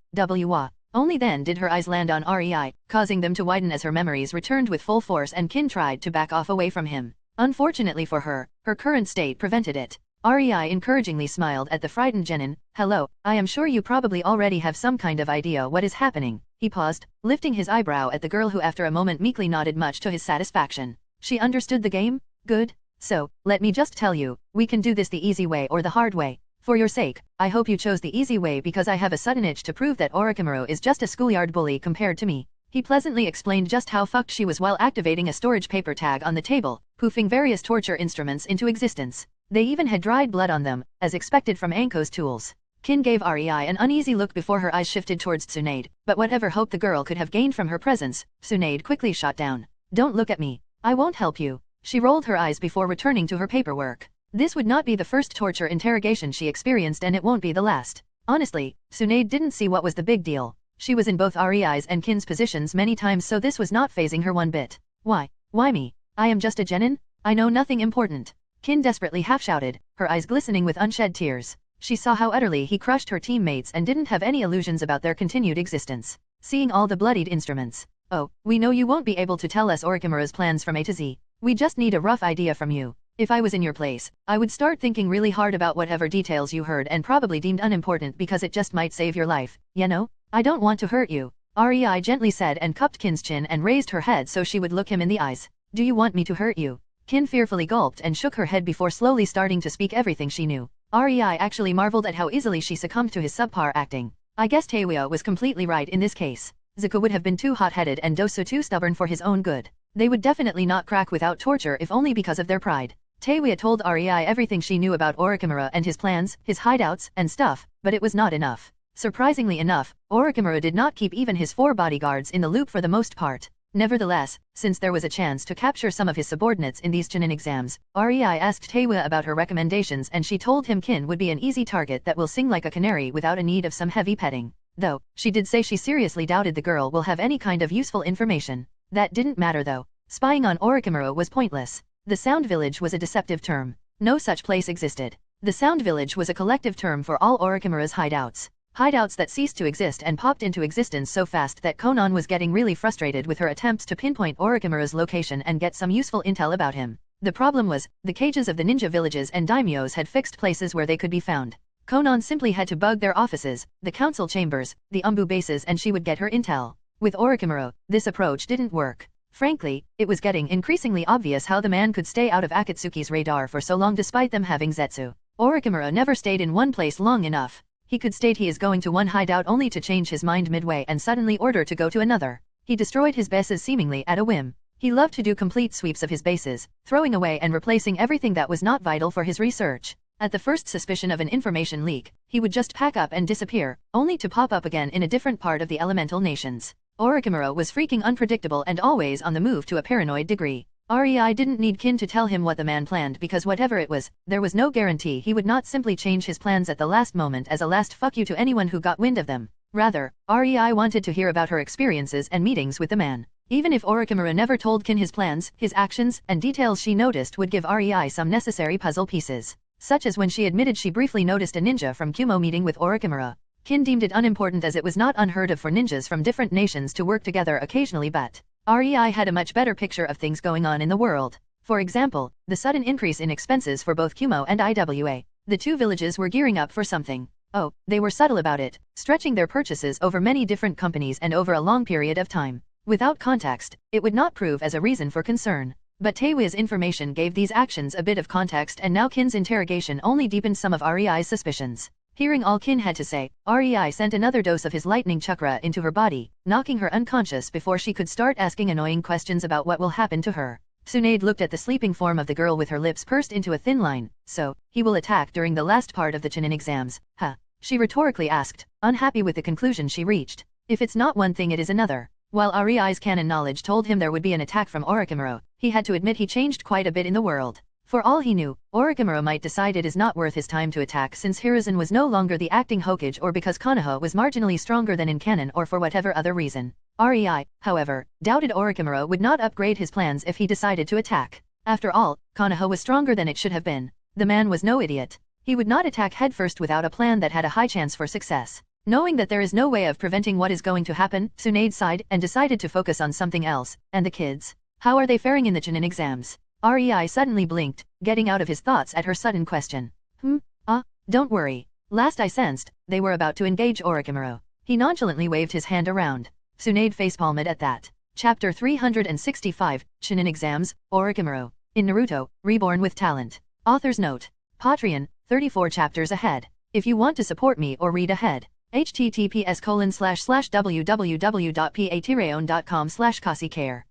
Only then did her eyes land on Rei, causing them to widen as her memories returned with full force and Kin tried to back off away from him. Unfortunately for her, her current state prevented it. Rei encouragingly smiled at the frightened genin. Hello, I am sure you probably already have some kind of idea what is happening. He paused, lifting his eyebrow at the girl who after a moment meekly nodded much to his satisfaction. She understood the game? Good. So, let me just tell you, we can do this the easy way or the hard way. For your sake, I hope you chose the easy way because I have a sudden itch to prove that Orochimaru is just a schoolyard bully compared to me. He pleasantly explained just how fucked she was while activating a storage paper tag on the table, poofing various torture instruments into existence. They even had dried blood on them, as expected from Anko's tools. Kin gave Rei an uneasy look before her eyes shifted towards Tsunade, but whatever hope the girl could have gained from her presence, Tsunade quickly shot down. Don't look at me. I won't help you. She rolled her eyes before returning to her paperwork. This would not be the first torture interrogation she experienced and it won't be the last. Honestly, Tsunade didn't see what was the big deal. She was in both Rei's and Kin's positions many times, so this was not phasing her one bit. Why? Why me? I am just a genin? I know nothing important. Kin desperately half-shouted, her eyes glistening with unshed tears. She saw how utterly he crushed her teammates and didn't have any illusions about their continued existence. Seeing all the bloodied instruments. Oh, we know you won't be able to tell us Orochimaru's plans from A to Z. We just need a rough idea from you. If I was in your place, I would start thinking really hard about whatever details you heard and probably deemed unimportant because it just might save your life, you know? I don't want to hurt you. Rei gently said and cupped Kin's chin and raised her head so she would look him in the eyes. Do you want me to hurt you? Kin fearfully gulped and shook her head before slowly starting to speak everything she knew. Rei actually marveled at how easily she succumbed to his subpar acting. I guess Taewya was completely right in this case. Zuko would have been too hot-headed and Dosu too stubborn for his own good. They would definitely not crack without torture if only because of their pride. Taewya told Rei everything she knew about Orochimaru and his plans, his hideouts, and stuff, but it was not enough. Surprisingly enough, Orochimaru did not keep even his 4 bodyguards in the loop for the most part. Nevertheless, since there was a chance to capture some of his subordinates in these Chunin exams, Rei asked Taewya about her recommendations and she told him Kin would be an easy target that will sing like a canary without a need of some heavy petting. Though, she did say she seriously doubted the girl will have any kind of useful information. That didn't matter though. Spying on Orochimaru was pointless. The Sound Village was a deceptive term. No such place existed. The Sound Village was a collective term for all Orochimaru's hideouts. Hideouts that ceased to exist and popped into existence so fast that Konan was getting really frustrated with her attempts to pinpoint Orochimaru's location and get some useful intel about him. The problem was, the cages of the ninja villages and daimyos had fixed places where they could be found. Konan simply had to bug their offices, the council chambers, the Umbu bases and she would get her intel. With Orochimaru, this approach didn't work. Frankly, it was getting increasingly obvious how the man could stay out of Akatsuki's radar for so long despite them having Zetsu. Orochimaru never stayed in one place long enough. He could state he is going to one hideout only to change his mind midway and suddenly order to go to another. He destroyed his bases seemingly at a whim. He loved to do complete sweeps of his bases, throwing away and replacing everything that was not vital for his research. At the first suspicion of an information leak, he would just pack up and disappear, only to pop up again in a different part of the elemental nations. Orochimaru was freaking unpredictable and always on the move to a paranoid degree. Rei didn't need Kin to tell him what the man planned because whatever it was, there was no guarantee he would not simply change his plans at the last moment as a last fuck you to anyone who got wind of them. Rather, Rei wanted to hear about her experiences and meetings with the man. Even if Orochimaru never told Kin his plans, his actions, and details she noticed would give Rei some necessary puzzle pieces. Such as when she admitted she briefly noticed a ninja from Kumo meeting with Orochimaru. Kin deemed it unimportant as it was not unheard of for ninjas from different nations to work together occasionally but Rei had a much better picture of things going on in the world. For example, the sudden increase in expenses for both Kumo and IWA. The two villages were gearing up for something. Oh, they were subtle about it, stretching their purchases over many different companies and over a long period of time. Without context, it would not prove as a reason for concern. But Taewya's information gave these actions a bit of context and now Kin's interrogation only deepened some of Rei's suspicions. Hearing all Kin had to say, Rei sent another dose of his lightning chakra into her body, knocking her unconscious before she could start asking annoying questions about what will happen to her. Tsunade looked at the sleeping form of the girl with her lips pursed into a thin line. So, he will attack during the last part of the Chunin exams, huh? She rhetorically asked, unhappy with the conclusion she reached. If it's not one thing it is another. While Rei's canon knowledge told him there would be an attack from Orochimaru, he had to admit he changed quite a bit in the world. For all he knew, Orochimaru might decide it is not worth his time to attack since Hiruzen was no longer the acting Hokage or because Konoha was marginally stronger than in canon or for whatever other reason. Rei, however, doubted Orochimaru would not upgrade his plans if he decided to attack. After all, Konoha was stronger than it should have been. The man was no idiot. He would not attack headfirst without a plan that had a high chance for success. Knowing that there is no way of preventing what is going to happen, Tsunade sighed and decided to focus on something else. And the kids? How are they faring in the Chunin exams? Rei suddenly blinked, getting out of his thoughts at her sudden question. Don't worry. Last I sensed, they were about to engage Orochimaru. He nonchalantly waved his hand around. Tsunade facepalmed at that. Chapter 365, Chunin Exams, Orochimaru. In Naruto, Reborn with Talent. Author's note. Patreon, 34 chapters ahead. If you want to support me or read ahead, https://www.patreon.com/kasicare.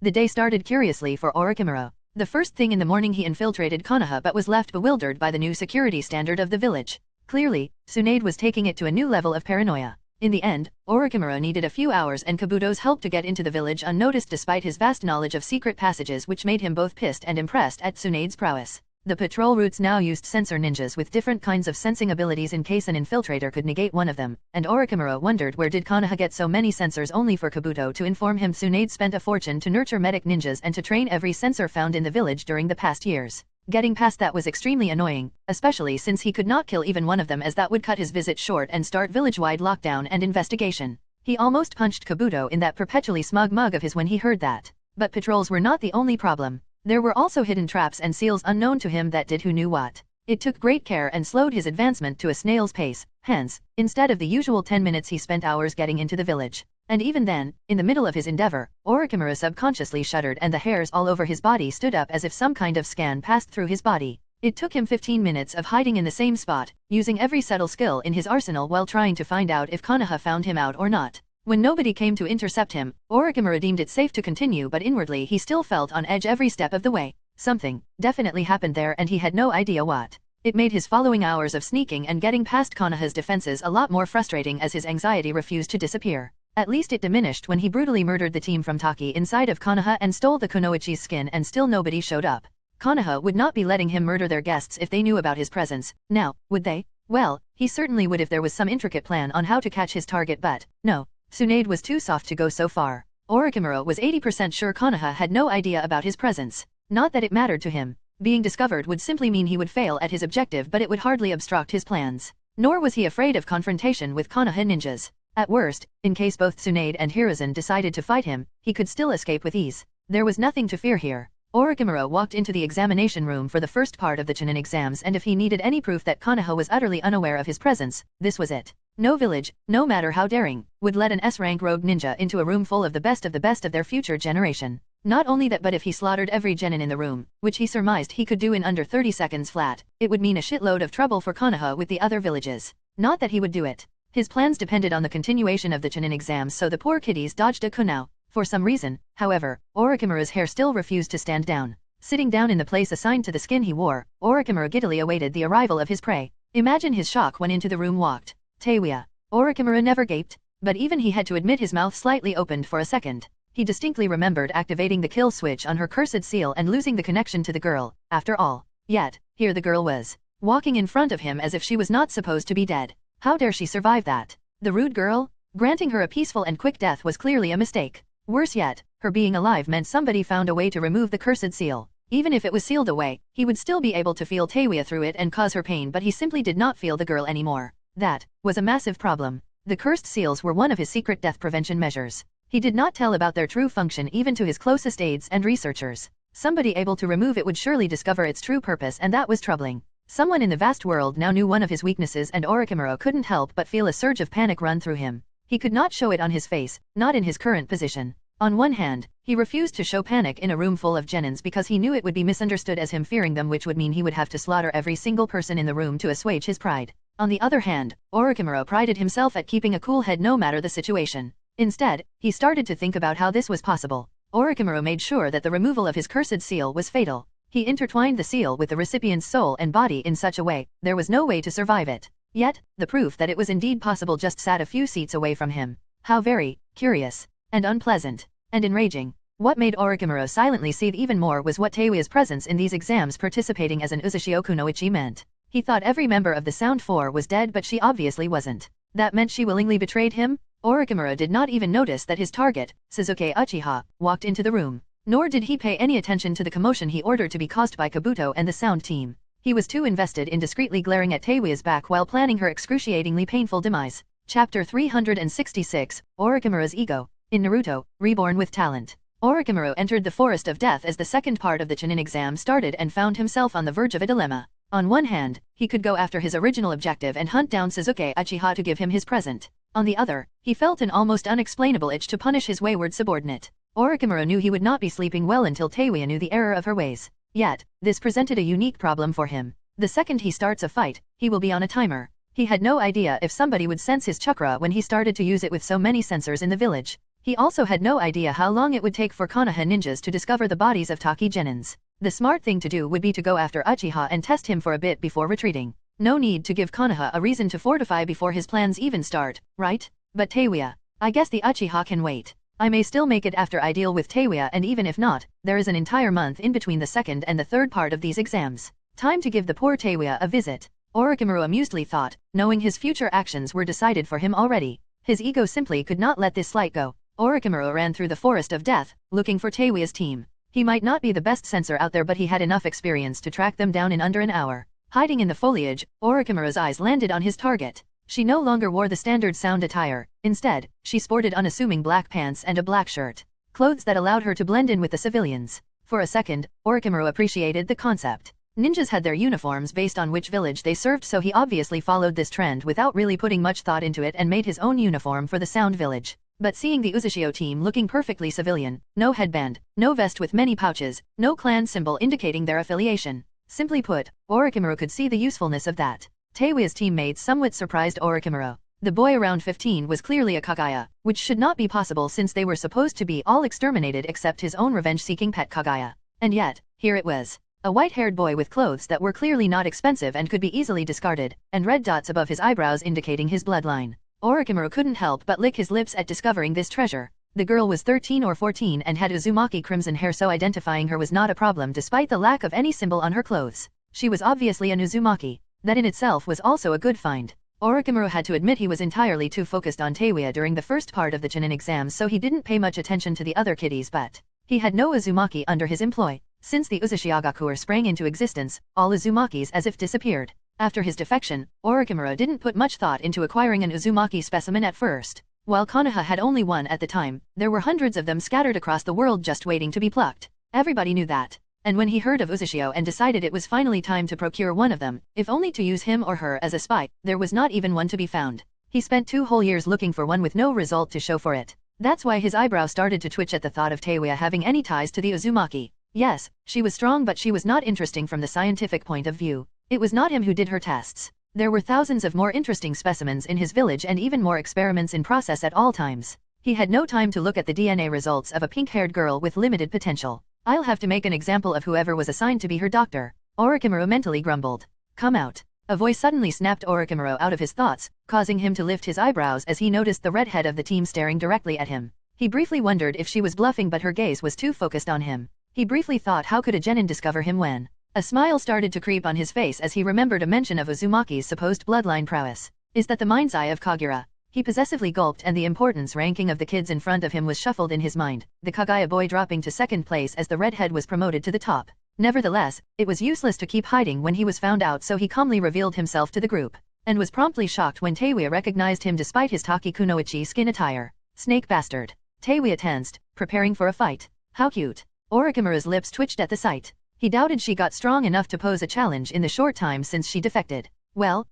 The day started curiously for Orochimaru. The first thing in the morning he infiltrated Konoha but was left bewildered by the new security standard of the village. Clearly, Tsunade was taking it to a new level of paranoia. In the end, Orochimaru needed a few hours and Kabuto's help to get into the village unnoticed despite his vast knowledge of secret passages which made him both pissed and impressed at Tsunade's prowess. The patrol routes now used sensor ninjas with different kinds of sensing abilities in case an infiltrator could negate one of them, and Orochimaru wondered where did Konoha get so many sensors only for Kabuto to inform him Tsunade spent a fortune to nurture medic ninjas and to train every sensor found in the village during the past years. Getting past that was extremely annoying, especially since he could not kill even one of them as that would cut his visit short and start village-wide lockdown and investigation. He almost punched Kabuto in that perpetually smug mug of his when he heard that. But patrols were not the only problem. There were also hidden traps and seals unknown to him that did who knew what. It took great care and slowed his advancement to a snail's pace, hence, instead of the usual 10 minutes he spent hours getting into the village. And even then, in the middle of his endeavor, Orochimaru subconsciously shuddered and the hairs all over his body stood up as if some kind of scan passed through his body. It took him 15 minutes of hiding in the same spot, using every subtle skill in his arsenal while trying to find out if Konoha found him out or not. When nobody came to intercept him, Orochimaru deemed it safe to continue, but inwardly he still felt on edge every step of the way. Something definitely happened there and he had no idea what. It made his following hours of sneaking and getting past Konoha's defenses a lot more frustrating as his anxiety refused to disappear. At least it diminished when he brutally murdered the team from Taki inside of Konoha and stole the Kunoichi's skin and still nobody showed up. Konoha would not be letting him murder their guests if they knew about his presence. Now, would they? Well, he certainly would if there was some intricate plan on how to catch his target, but no. Tsunade was too soft to go so far. Orochimaru was 80% sure Konoha had no idea about his presence. Not that it mattered to him. Being discovered would simply mean he would fail at his objective, but it would hardly obstruct his plans. Nor was he afraid of confrontation with Konoha ninjas. At worst, in case both Tsunade and Hiruzen decided to fight him, he could still escape with ease. There was nothing to fear here. Orochimaru walked into the examination room for the first part of the Chunin exams, and if he needed any proof that Konoha was utterly unaware of his presence, this was it. No village, no matter how daring, would let an S-rank rogue ninja into a room full of the best of their future generation. Not only that, but if he slaughtered every genin in the room, which he surmised he could do in under 30 seconds flat, it would mean a shitload of trouble for Konoha with the other villages. Not that he would do it. His plans depended on the continuation of the Chunin exams, so the poor kiddies dodged a kunao. For some reason, however, Orochimaru's hair still refused to stand down. Sitting down in the place assigned to the skin he wore, Orochimaru giddily awaited the arrival of his prey. Imagine his shock when into the room walked Teiwaya. Orochimaru never gaped, but even he had to admit his mouth slightly opened for a second. He distinctly remembered activating the kill switch on her cursed seal and losing the connection to the girl, after all. Yet, here the girl was, walking in front of him as if she was not supposed to be dead. How dare she survive that? The rude girl? Granting her a peaceful and quick death was clearly a mistake. Worse yet, her being alive meant somebody found a way to remove the cursed seal. Even if it was sealed away, he would still be able to feel Teiwaya through it and cause her pain, but he simply did not feel the girl anymore. That was a massive problem. The cursed seals were one of his secret death prevention measures. He did not tell about their true function even to his closest aides and researchers. Somebody able to remove it would surely discover its true purpose, and that was troubling. Someone in the vast world now knew one of his weaknesses, and Orochimaru couldn't help but feel a surge of panic run through him. He could not show it on his face, not in his current position. On one hand, he refused to show panic in a room full of genins because he knew it would be misunderstood as him fearing them, which would mean he would have to slaughter every single person in the room to assuage his pride. On the other hand, Orochimaru prided himself at keeping a cool head no matter the situation. Instead, he started to think about how this was possible. Orochimaru made sure that the removal of his cursed seal was fatal. He intertwined the seal with the recipient's soul and body in such a way, there was no way to survive it. Yet, the proof that it was indeed possible just sat a few seats away from him. How very curious, and unpleasant, and enraging. What made Orochimaru silently seethe even more was what Teiwaya's presence in these exams participating as an Uzashio Kunoichi meant. He thought every member of the Sound Four was dead, but she obviously wasn't. That meant she willingly betrayed him? Orochimaru did not even notice that his target, Sasuke Uchiha, walked into the room. Nor did he pay any attention to the commotion he ordered to be caused by Kabuto and the Sound team. He was too invested in discreetly glaring at Teiwaya's back while planning her excruciatingly painful demise. Chapter 366, Orochimaru's Ego. In Naruto, Reborn with Talent. Orochimaru entered the Forest of Death as the second part of the Chunin exam started and found himself on the verge of a dilemma. On one hand, he could go after his original objective and hunt down Sasuke Uchiha to give him his present. On the other, he felt an almost unexplainable itch to punish his wayward subordinate. Orochimaru knew he would not be sleeping well until Teiwaya knew the error of her ways. Yet, this presented a unique problem for him. The second he starts a fight, he will be on a timer. He had no idea if somebody would sense his chakra when he started to use it with so many sensors in the village. He also had no idea how long it would take for Konoha ninjas to discover the bodies of Taki genins. The smart thing to do would be to go after Uchiha and test him for a bit before retreating. No need to give Konoha a reason to fortify before his plans even start, right? But Teiwaya. I guess the Uchiha can wait. I may still make it after I deal with Teiwaya, and even if not, there is an entire month in between the second and the third part of these exams. Time to give the poor Teiwaya a visit. Orochimaru amusedly thought, knowing his future actions were decided for him already. His ego simply could not let this slight go. Orochimaru ran through the Forest of Death, looking for Teiwaya's team. He might not be the best sensor out there, but he had enough experience to track them down in under an hour. Hiding in the foliage, Orochimaru's eyes landed on his target. She no longer wore the standard Sound attire. Instead, she sported unassuming black pants and a black shirt. Clothes that allowed her to blend in with the civilians. For a second, Orochimaru appreciated the concept. Ninjas had their uniforms based on which village they served, so he obviously followed this trend without really putting much thought into it and made his own uniform for the Sound village. But seeing the Uzushio team looking perfectly civilian, no headband, no vest with many pouches, no clan symbol indicating their affiliation. Simply put, Orochimaru could see the usefulness of that. Teiwa's teammates somewhat surprised Orochimaru. The boy around 15 was clearly a Kaguya, which should not be possible since they were supposed to be all exterminated except his own revenge-seeking pet Kaguya. And yet, here it was. A white-haired boy with clothes that were clearly not expensive and could be easily discarded, and red dots above his eyebrows indicating his bloodline. Orochimaru couldn't help but lick his lips at discovering this treasure. The girl was 13 or 14 and had Uzumaki crimson hair, so identifying her was not a problem despite the lack of any symbol on her clothes. She was obviously an Uzumaki. That in itself was also a good find. Orochimaru had to admit he was entirely too focused on Teiwa during the first part of the Chunin exams, so he didn't pay much attention to the other kiddies, but he had no Uzumaki under his employ. Since the Uzushiagakuer sprang into existence, all Uzumakis as if disappeared. After his defection, Orochimaru didn't put much thought into acquiring an Uzumaki specimen at first. While Konoha had only one at the time, there were hundreds of them scattered across the world just waiting to be plucked. Everybody knew that. And when he heard of Uzushio and decided it was finally time to procure one of them, if only to use him or her as a spy, there was not even one to be found. He spent 2 whole years looking for one with no result to show for it. That's why his eyebrow started to twitch at the thought of Teiwa having any ties to the Uzumaki. Yes, she was strong, but she was not interesting from the scientific point of view. It was not him who did her tests. There were thousands of more interesting specimens in his village and even more experiments in process at all times. He had no time to look at the DNA results of a pink-haired girl with limited potential. I'll have to make an example of whoever was assigned to be her doctor. Orochimaru mentally grumbled. Come out. A voice suddenly snapped Orochimaru out of his thoughts, causing him to lift his eyebrows as he noticed the redhead of the team staring directly at him. He briefly wondered if she was bluffing, but her gaze was too focused on him. He briefly thought, how could a genin discover him when? A smile started to creep on his face as he remembered a mention of Uzumaki's supposed bloodline prowess. Is that the mind's eye of Kagura? He possessively gulped, and the importance ranking of the kids in front of him was shuffled in his mind, the Kaguya boy dropping to second place as the redhead was promoted to the top. Nevertheless, it was useless to keep hiding when he was found out, so he calmly revealed himself to the group, and was promptly shocked when Teiwa recognized him despite his Taki Kunoichi skin attire. Snake bastard. Teiwa tensed, preparing for a fight. How cute. Orochimaru's lips twitched at the sight. He doubted she got strong enough to pose a challenge in the short time since she defected. Well,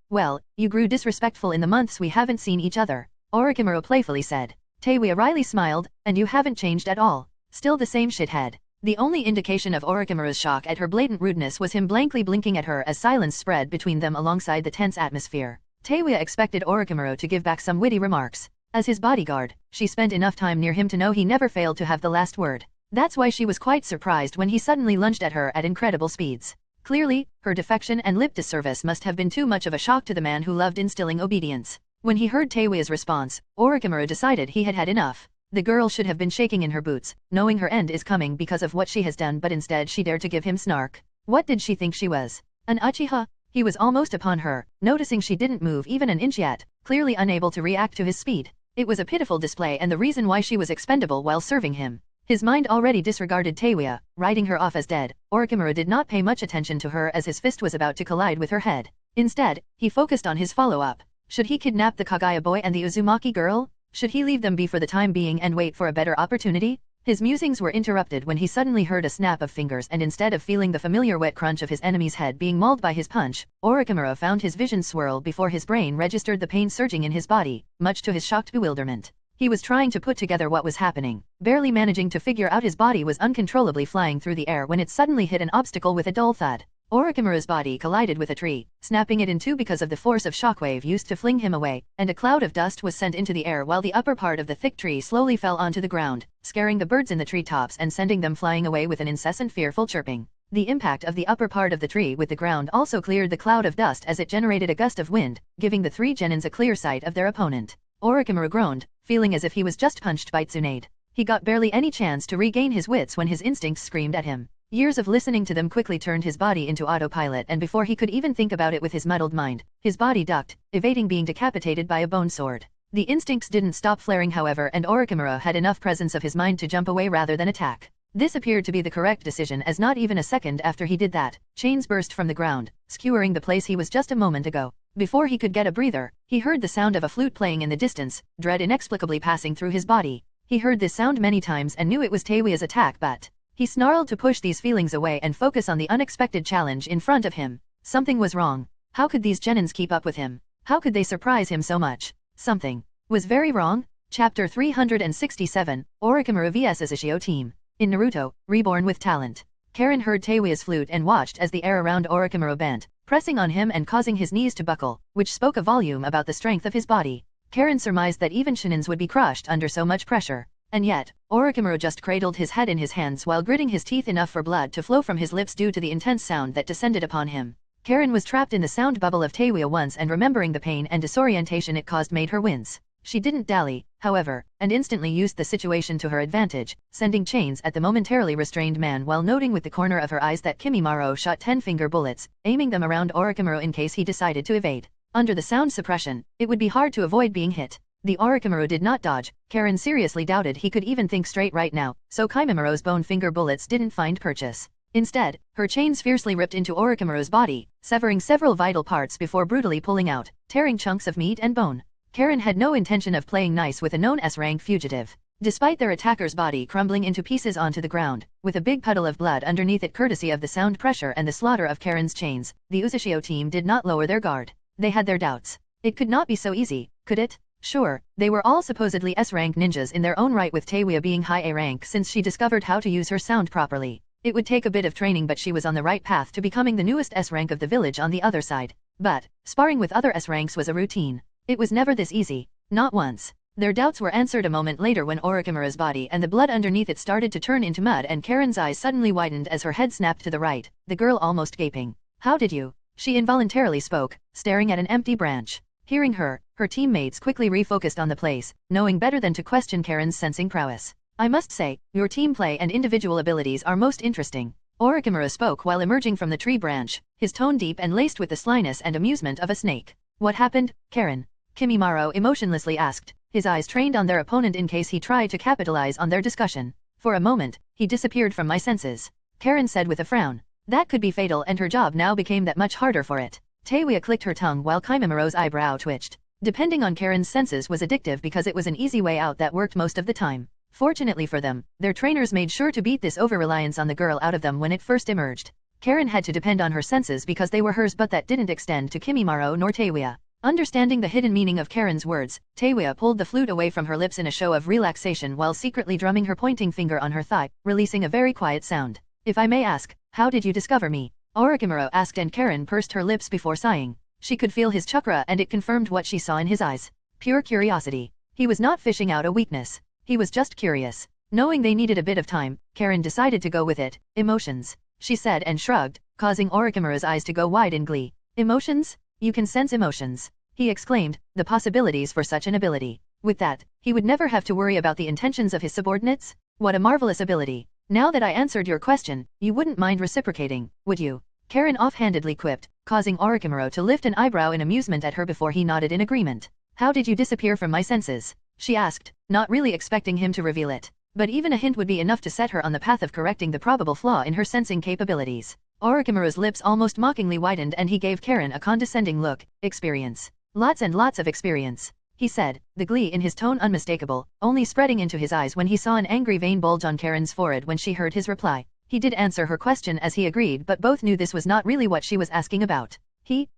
you grew disrespectful in the months we haven't seen each other, Orochimaru playfully said. Teiwa wryly smiled, and you haven't changed at all. Still the same shithead. The only indication of Orochimaru's shock at her blatant rudeness was him blankly blinking at her as silence spread between them alongside the tense atmosphere. Teiwa expected Orochimaru to give back some witty remarks. As his bodyguard, she spent enough time near him to know he never failed to have the last word. That's why she was quite surprised when he suddenly lunged at her at incredible speeds. Clearly, her defection and lip disservice must have been too much of a shock to the man who loved instilling obedience. When he heard Teiwa's response, Orochimaru decided he had had enough. The girl should have been shaking in her boots, knowing her end is coming because of what she has done, but instead she dared to give him snark. What did she think she was? An Uchiha? He was almost upon her, noticing she didn't move even an inch yet, clearly unable to react to his speed. It was a pitiful display and the reason why she was expendable while serving him. His mind already disregarded Teiwa, writing her off as dead. Orochimaru did not pay much attention to her as his fist was about to collide with her head. Instead, he focused on his follow-up. Should he kidnap the Kaguya boy and the Uzumaki girl? Should he leave them be for the time being and wait for a better opportunity? His musings were interrupted when he suddenly heard a snap of fingers, and instead of feeling the familiar wet crunch of his enemy's head being mauled by his punch, Orochimaru found his vision swirl before his brain registered the pain surging in his body, much to his shocked bewilderment. He was trying to put together what was happening, barely managing to figure out his body was uncontrollably flying through the air when it suddenly hit an obstacle with a dull thud. Orochimaru's body collided with a tree, snapping it in two because of the force of shockwave used to fling him away, and a cloud of dust was sent into the air while the upper part of the thick tree slowly fell onto the ground, scaring the birds in the treetops and sending them flying away with an incessant fearful chirping. The impact of the upper part of the tree with the ground also cleared the cloud of dust as it generated a gust of wind, giving the 3 genins a clear sight of their opponent. Orochimaru groaned, feeling as if he was just punched by Tsunade. He got barely any chance to regain his wits when his instincts screamed at him. Years of listening to them quickly turned his body into autopilot, and before he could even think about it with his muddled mind, his body ducked, evading being decapitated by a bone sword. The instincts didn't stop flaring however, and Orochimaru had enough presence of his mind to jump away rather than attack. This appeared to be the correct decision, as not even a second after he did that, chains burst from the ground, skewering the place he was just a moment ago. Before he could get a breather, he heard the sound of a flute playing in the distance, dread inexplicably passing through his body. He heard this sound many times and knew it was Teiwa's attack, but he snarled to push these feelings away and focus on the unexpected challenge in front of him. Something was wrong. How could these genins keep up with him? How could they surprise him so much? Something was very wrong. Chapter 367, Orochimaru vs Ushio Team. In Naruto, Reborn with Talent. Karen heard Teiwa's flute and watched as the air around Orochimaru bent, pressing on him and causing his knees to buckle, which spoke a volume about the strength of his body. Karen surmised that even shinins would be crushed under so much pressure. And yet, Orochimaru just cradled his head in his hands while gritting his teeth enough for blood to flow from his lips due to the intense sound that descended upon him. Karen was trapped in the sound bubble of Teiwa once, and remembering the pain and disorientation it caused made her wince. She didn't dally, however, and instantly used the situation to her advantage, sending chains at the momentarily restrained man while noting with the corner of her eyes that Kimimaro shot 10-finger bullets, aiming them around Orochimaru in case he decided to evade. Under the sound suppression, it would be hard to avoid being hit. The Orochimaru did not dodge. Karen seriously doubted he could even think straight right now, so Kimimiro's bone finger bullets didn't find purchase. Instead, her chains fiercely ripped into Orochimaru's body, severing several vital parts before brutally pulling out, tearing chunks of meat and bone. Karen had no intention of playing nice with a known S-rank fugitive. Despite their attacker's body crumbling into pieces onto the ground, with a big puddle of blood underneath it courtesy of the sound pressure and the slaughter of Karen's chains, the Ushio team did not lower their guard. They had their doubts. It could not be so easy, could it? Sure, they were all supposedly S-rank ninjas in their own right, with Teiwa being high A rank since she discovered how to use her sound properly. It would take a bit of training, but she was on the right path to becoming the newest S-rank of the village on the other side. But, sparring with other S-ranks was a routine. It was never this easy. Not once. Their doubts were answered a moment later when Orochimaru's body and the blood underneath it started to turn into mud, and Karen's eyes suddenly widened as her head snapped to the right, the girl almost gaping. How did you? She involuntarily spoke, staring at an empty branch. Hearing her, her teammates quickly refocused on the place, knowing better than to question Karen's sensing prowess. I must say, your team play and individual abilities are most interesting. Orochimaru spoke while emerging from the tree branch, his tone deep and laced with the slyness and amusement of a snake. What happened, Karen? Kimimaro emotionlessly asked, his eyes trained on their opponent in case he tried to capitalize on their discussion. For a moment, he disappeared from my senses. Karen said with a frown. That could be fatal, and her job now became that much harder for it. Teiwa clicked her tongue while Kimimiro's eyebrow twitched. Depending on Karen's senses was addictive because it was an easy way out that worked most of the time. Fortunately for them, their trainers made sure to beat this over-reliance on the girl out of them when it first emerged. Karen had to depend on her senses because they were hers, but that didn't extend to Kimimaro nor Teiwa. Understanding the hidden meaning of Karen's words, Teiwa pulled the flute away from her lips in a show of relaxation while secretly drumming her pointing finger on her thigh, releasing a very quiet sound. If I may ask, how did you discover me? Orochimaru asked, and Karen pursed her lips before sighing. She could feel his chakra, and it confirmed what she saw in his eyes. Pure curiosity. He was not fishing out a weakness. He was just curious. Knowing they needed a bit of time, Karen decided to go with it. Emotions, she said and shrugged, causing Orochimaru's eyes to go wide in glee. Emotions? You can sense emotions, he exclaimed, the possibilities for such an ability. With that, he would never have to worry about the intentions of his subordinates? What a marvelous ability. Now that I answered your question, you wouldn't mind reciprocating, would you? Karen offhandedly quipped, causing Orochimaru to lift an eyebrow in amusement at her before he nodded in agreement. How did you disappear from my senses? She asked, not really expecting him to reveal it. But even a hint would be enough to set her on the path of correcting the probable flaw in her sensing capabilities. Orochimaru's lips almost mockingly widened, and he gave Karen a condescending look. Experience. Lots and lots of experience, he said, the glee in his tone unmistakable, only spreading into his eyes when he saw an angry vein bulge on Karen's forehead when she heard his reply. He did answer her question as he agreed, but both knew this was not really what she was asking about.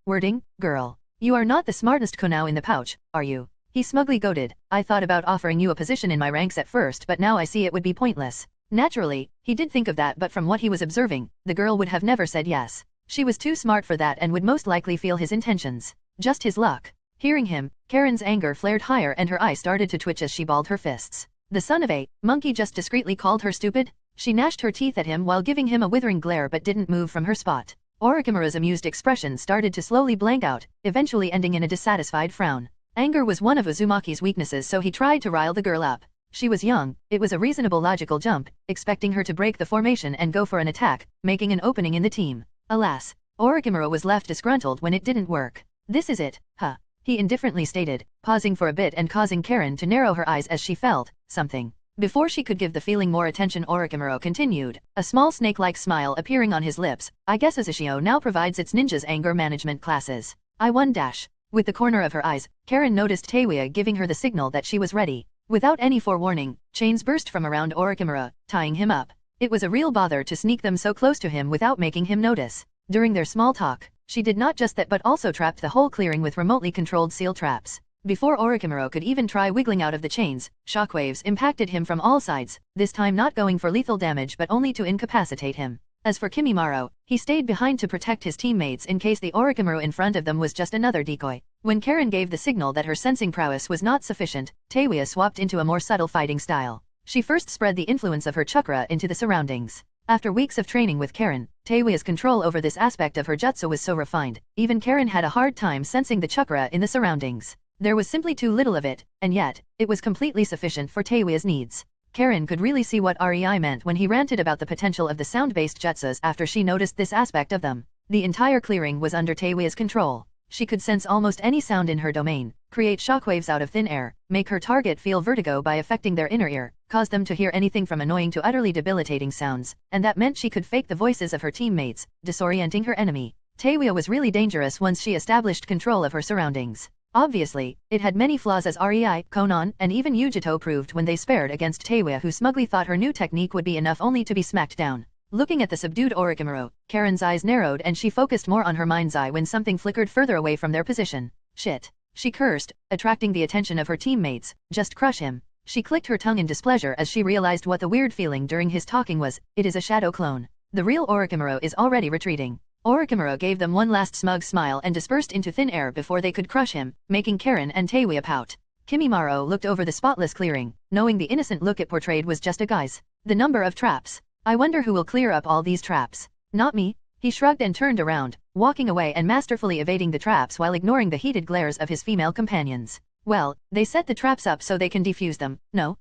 Wording, girl. You are not the smartest konao in the pouch, are you? He smugly goaded. I thought about offering you a position in my ranks at first, but now I see it would be pointless. Naturally, he did think of that, but from what he was observing, the girl would have never said yes. She was too smart for that and would most likely feel his intentions. Just his luck. Hearing him, Karen's anger flared higher and her eye started to twitch as she balled her fists. The son of a monkey just discreetly called her stupid? She gnashed her teeth at him while giving him a withering glare but didn't move from her spot. Orochimaru's amused expression started to slowly blank out, eventually ending in a dissatisfied frown. Anger was one of Uzumaki's weaknesses, so he tried to rile the girl up. She was young, it was a reasonable logical jump, expecting her to break the formation and go for an attack, making an opening in the team. Alas, Orochimaru was left disgruntled when it didn't work. This is it, huh? He indifferently stated, pausing for a bit and causing Karen to narrow her eyes as she felt something. Before she could give the feeling more attention, Orochimaru continued, a small snake-like smile appearing on his lips. I guess Ushio now provides its ninjas anger management classes. I won dash. With the corner of her eyes, Karen noticed Teiwa giving her the signal that she was ready. Without any forewarning, chains burst from around Orochimaru, tying him up. It was a real bother to sneak them so close to him without making him notice. During their small talk, she did not just that but also trapped the whole clearing with remotely controlled seal traps. Before Orochimaru could even try wiggling out of the chains, shockwaves impacted him from all sides, this time not going for lethal damage but only to incapacitate him. As for Kimimaro, he stayed behind to protect his teammates in case the Orochimaru in front of them was just another decoy. When Karen gave the signal that her sensing prowess was not sufficient, Teiwa swapped into a more subtle fighting style. She first spread the influence of her chakra into the surroundings. After weeks of training with Karen, Teiwa's control over this aspect of her jutsu was so refined, even Karen had a hard time sensing the chakra in the surroundings. There was simply too little of it, and yet, it was completely sufficient for Teiwa's needs. Karen could really see what REI meant when he ranted about the potential of the sound-based jutsus after she noticed this aspect of them. The entire clearing was under Teiwa's control. She could sense almost any sound in her domain, create shockwaves out of thin air, make her target feel vertigo by affecting their inner ear, cause them to hear anything from annoying to utterly debilitating sounds, and that meant she could fake the voices of her teammates, disorienting her enemy. Teiwa was really dangerous once she established control of her surroundings. Obviously, it had many flaws as Rei, Konan, and even Yujito proved when they spared against Teiwa, who smugly thought her new technique would be enough only to be smacked down. Looking at the subdued Orochimaru, Karen's eyes narrowed and she focused more on her mind's eye when something flickered further away from their position. Shit. She cursed, attracting the attention of her teammates. Just crush him. She clicked her tongue in displeasure as she realized what the weird feeling during his talking was. It is a shadow clone. The real Orochimaru is already retreating. Orochimaru gave them one last smug smile and dispersed into thin air before they could crush him, making Karen and Teiwa pout. Kimimaro looked over the spotless clearing, knowing the innocent look it portrayed was just a guise. The number of traps. I wonder who will clear up all these traps. Not me. He shrugged and turned around, walking away and masterfully evading the traps while ignoring the heated glares of his female companions. Well, they set the traps up so they can defuse them. No.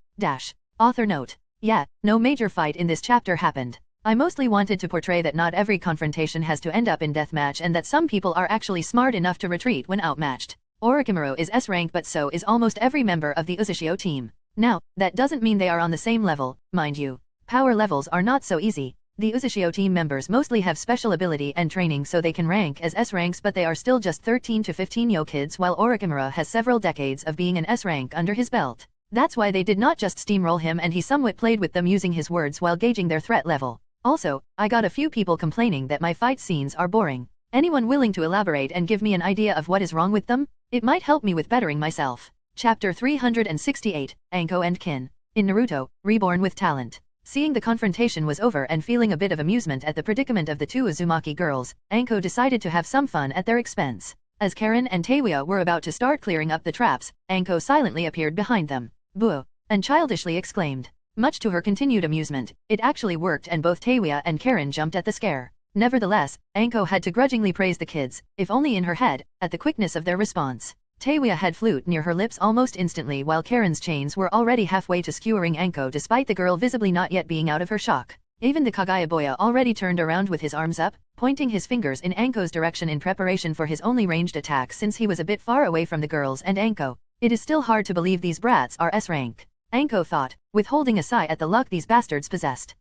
Author note. Yeah, no major fight in this chapter happened. I mostly wanted to portray that not every confrontation has to end up in deathmatch and that some people are actually smart enough to retreat when outmatched. Orochimaru is S rank but so is almost every member of the Uzushio team. Now, that doesn't mean they are on the same level, mind you. Power levels are not so easy. The Uzushio team members mostly have special ability and training so they can rank as S ranks, but they are still just 13 to 15 yo kids, while Orochimaru has several decades of being an S rank under his belt. That's why they did not just steamroll him, and he somewhat played with them using his words while gauging their threat level. Also, I got a few people complaining that my fight scenes are boring. Anyone willing to elaborate and give me an idea of what is wrong with them? It might help me with bettering myself. Chapter 368, Anko and Kin. In Naruto, Reborn with Talent. Seeing the confrontation was over and feeling a bit of amusement at the predicament of the two Uzumaki girls, Anko decided to have some fun at their expense. As Karen and Teiwa were about to start clearing up the traps, Anko silently appeared behind them. Boo! And childishly exclaimed. Much to her continued amusement, it actually worked and both Teiwa and Karen jumped at the scare. Nevertheless, Anko had to grudgingly praise the kids, if only in her head, at the quickness of their response. Teiwa had flute near her lips almost instantly while Karen's chains were already halfway to skewering Anko despite the girl visibly not yet being out of her shock. Even the Kagaya-boya already turned around with his arms up, pointing his fingers in Anko's direction in preparation for his only ranged attack since he was a bit far away from the girls and Anko. It is still hard to believe these brats are S rank. Anko thought, withholding a sigh at the luck these bastards possessed.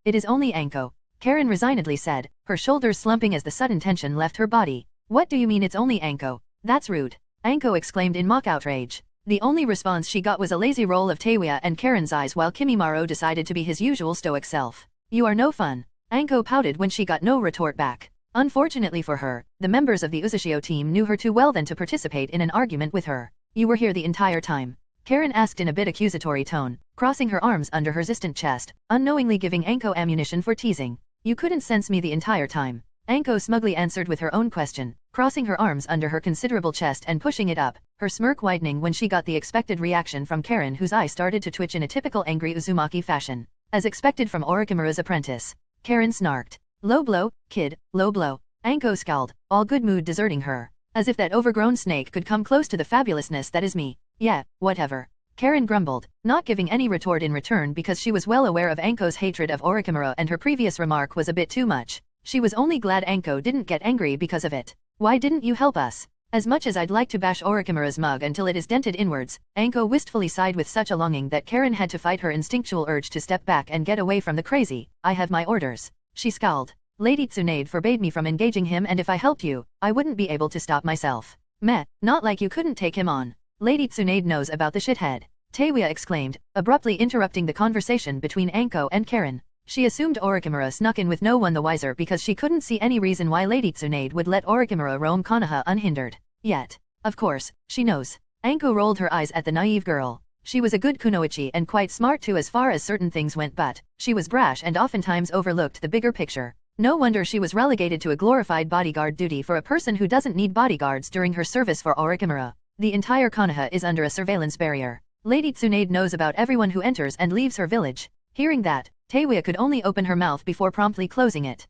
It is only Anko. Karen resignedly said, her shoulders slumping as the sudden tension left her body. What do you mean it's only Anko? That's rude. Anko exclaimed in mock outrage. The only response she got was a lazy roll of Teiwa and Karen's eyes while Kimimaro decided to be his usual stoic self. You are no fun. Anko pouted when she got no retort back. Unfortunately for her, the members of the Uzushio team knew her too well than to participate in an argument with her. You were here the entire time? Karen asked in a bit accusatory tone, crossing her arms under her resistant chest, unknowingly giving Anko ammunition for teasing. You couldn't sense me the entire time. Anko smugly answered with her own question, crossing her arms under her considerable chest and pushing it up, her smirk widening when she got the expected reaction from Karen, whose eye started to twitch in a typical angry Uzumaki fashion. As expected from Orochimaru's apprentice. Karen snarked. Low blow, kid, low blow. Anko scowled, all good mood deserting her. As if that overgrown snake could come close to the fabulousness that is me. Yeah, whatever. Karen grumbled, not giving any retort in return because she was well aware of Anko's hatred of Orochimaru and her previous remark was a bit too much. She was only glad Anko didn't get angry because of it. Why didn't you help us? As much as I'd like to bash Orochimaru's mug until it is dented inwards, Anko wistfully sighed with such a longing that Karen had to fight her instinctual urge to step back and get away from the crazy. I have my orders. She scowled. Lady Tsunade forbade me from engaging him, and if I helped you, I wouldn't be able to stop myself. Meh, not like you couldn't take him on. Lady Tsunade knows about the shithead. Teiwa exclaimed, abruptly interrupting the conversation between Anko and Karen. She assumed Orochimaru snuck in with no one the wiser because she couldn't see any reason why Lady Tsunade would let Orochimaru roam Konoha unhindered. Yet, of course, she knows. Anko rolled her eyes at the naive girl. She was a good kunoichi and quite smart too as far as certain things went, but she was brash and oftentimes overlooked the bigger picture. No wonder she was relegated to a glorified bodyguard duty for a person who doesn't need bodyguards during her service for Orochimaru. The entire Konoha is under a surveillance barrier. Lady Tsunade knows about everyone who enters and leaves her village. Hearing that, Taewya could only open her mouth before promptly closing it.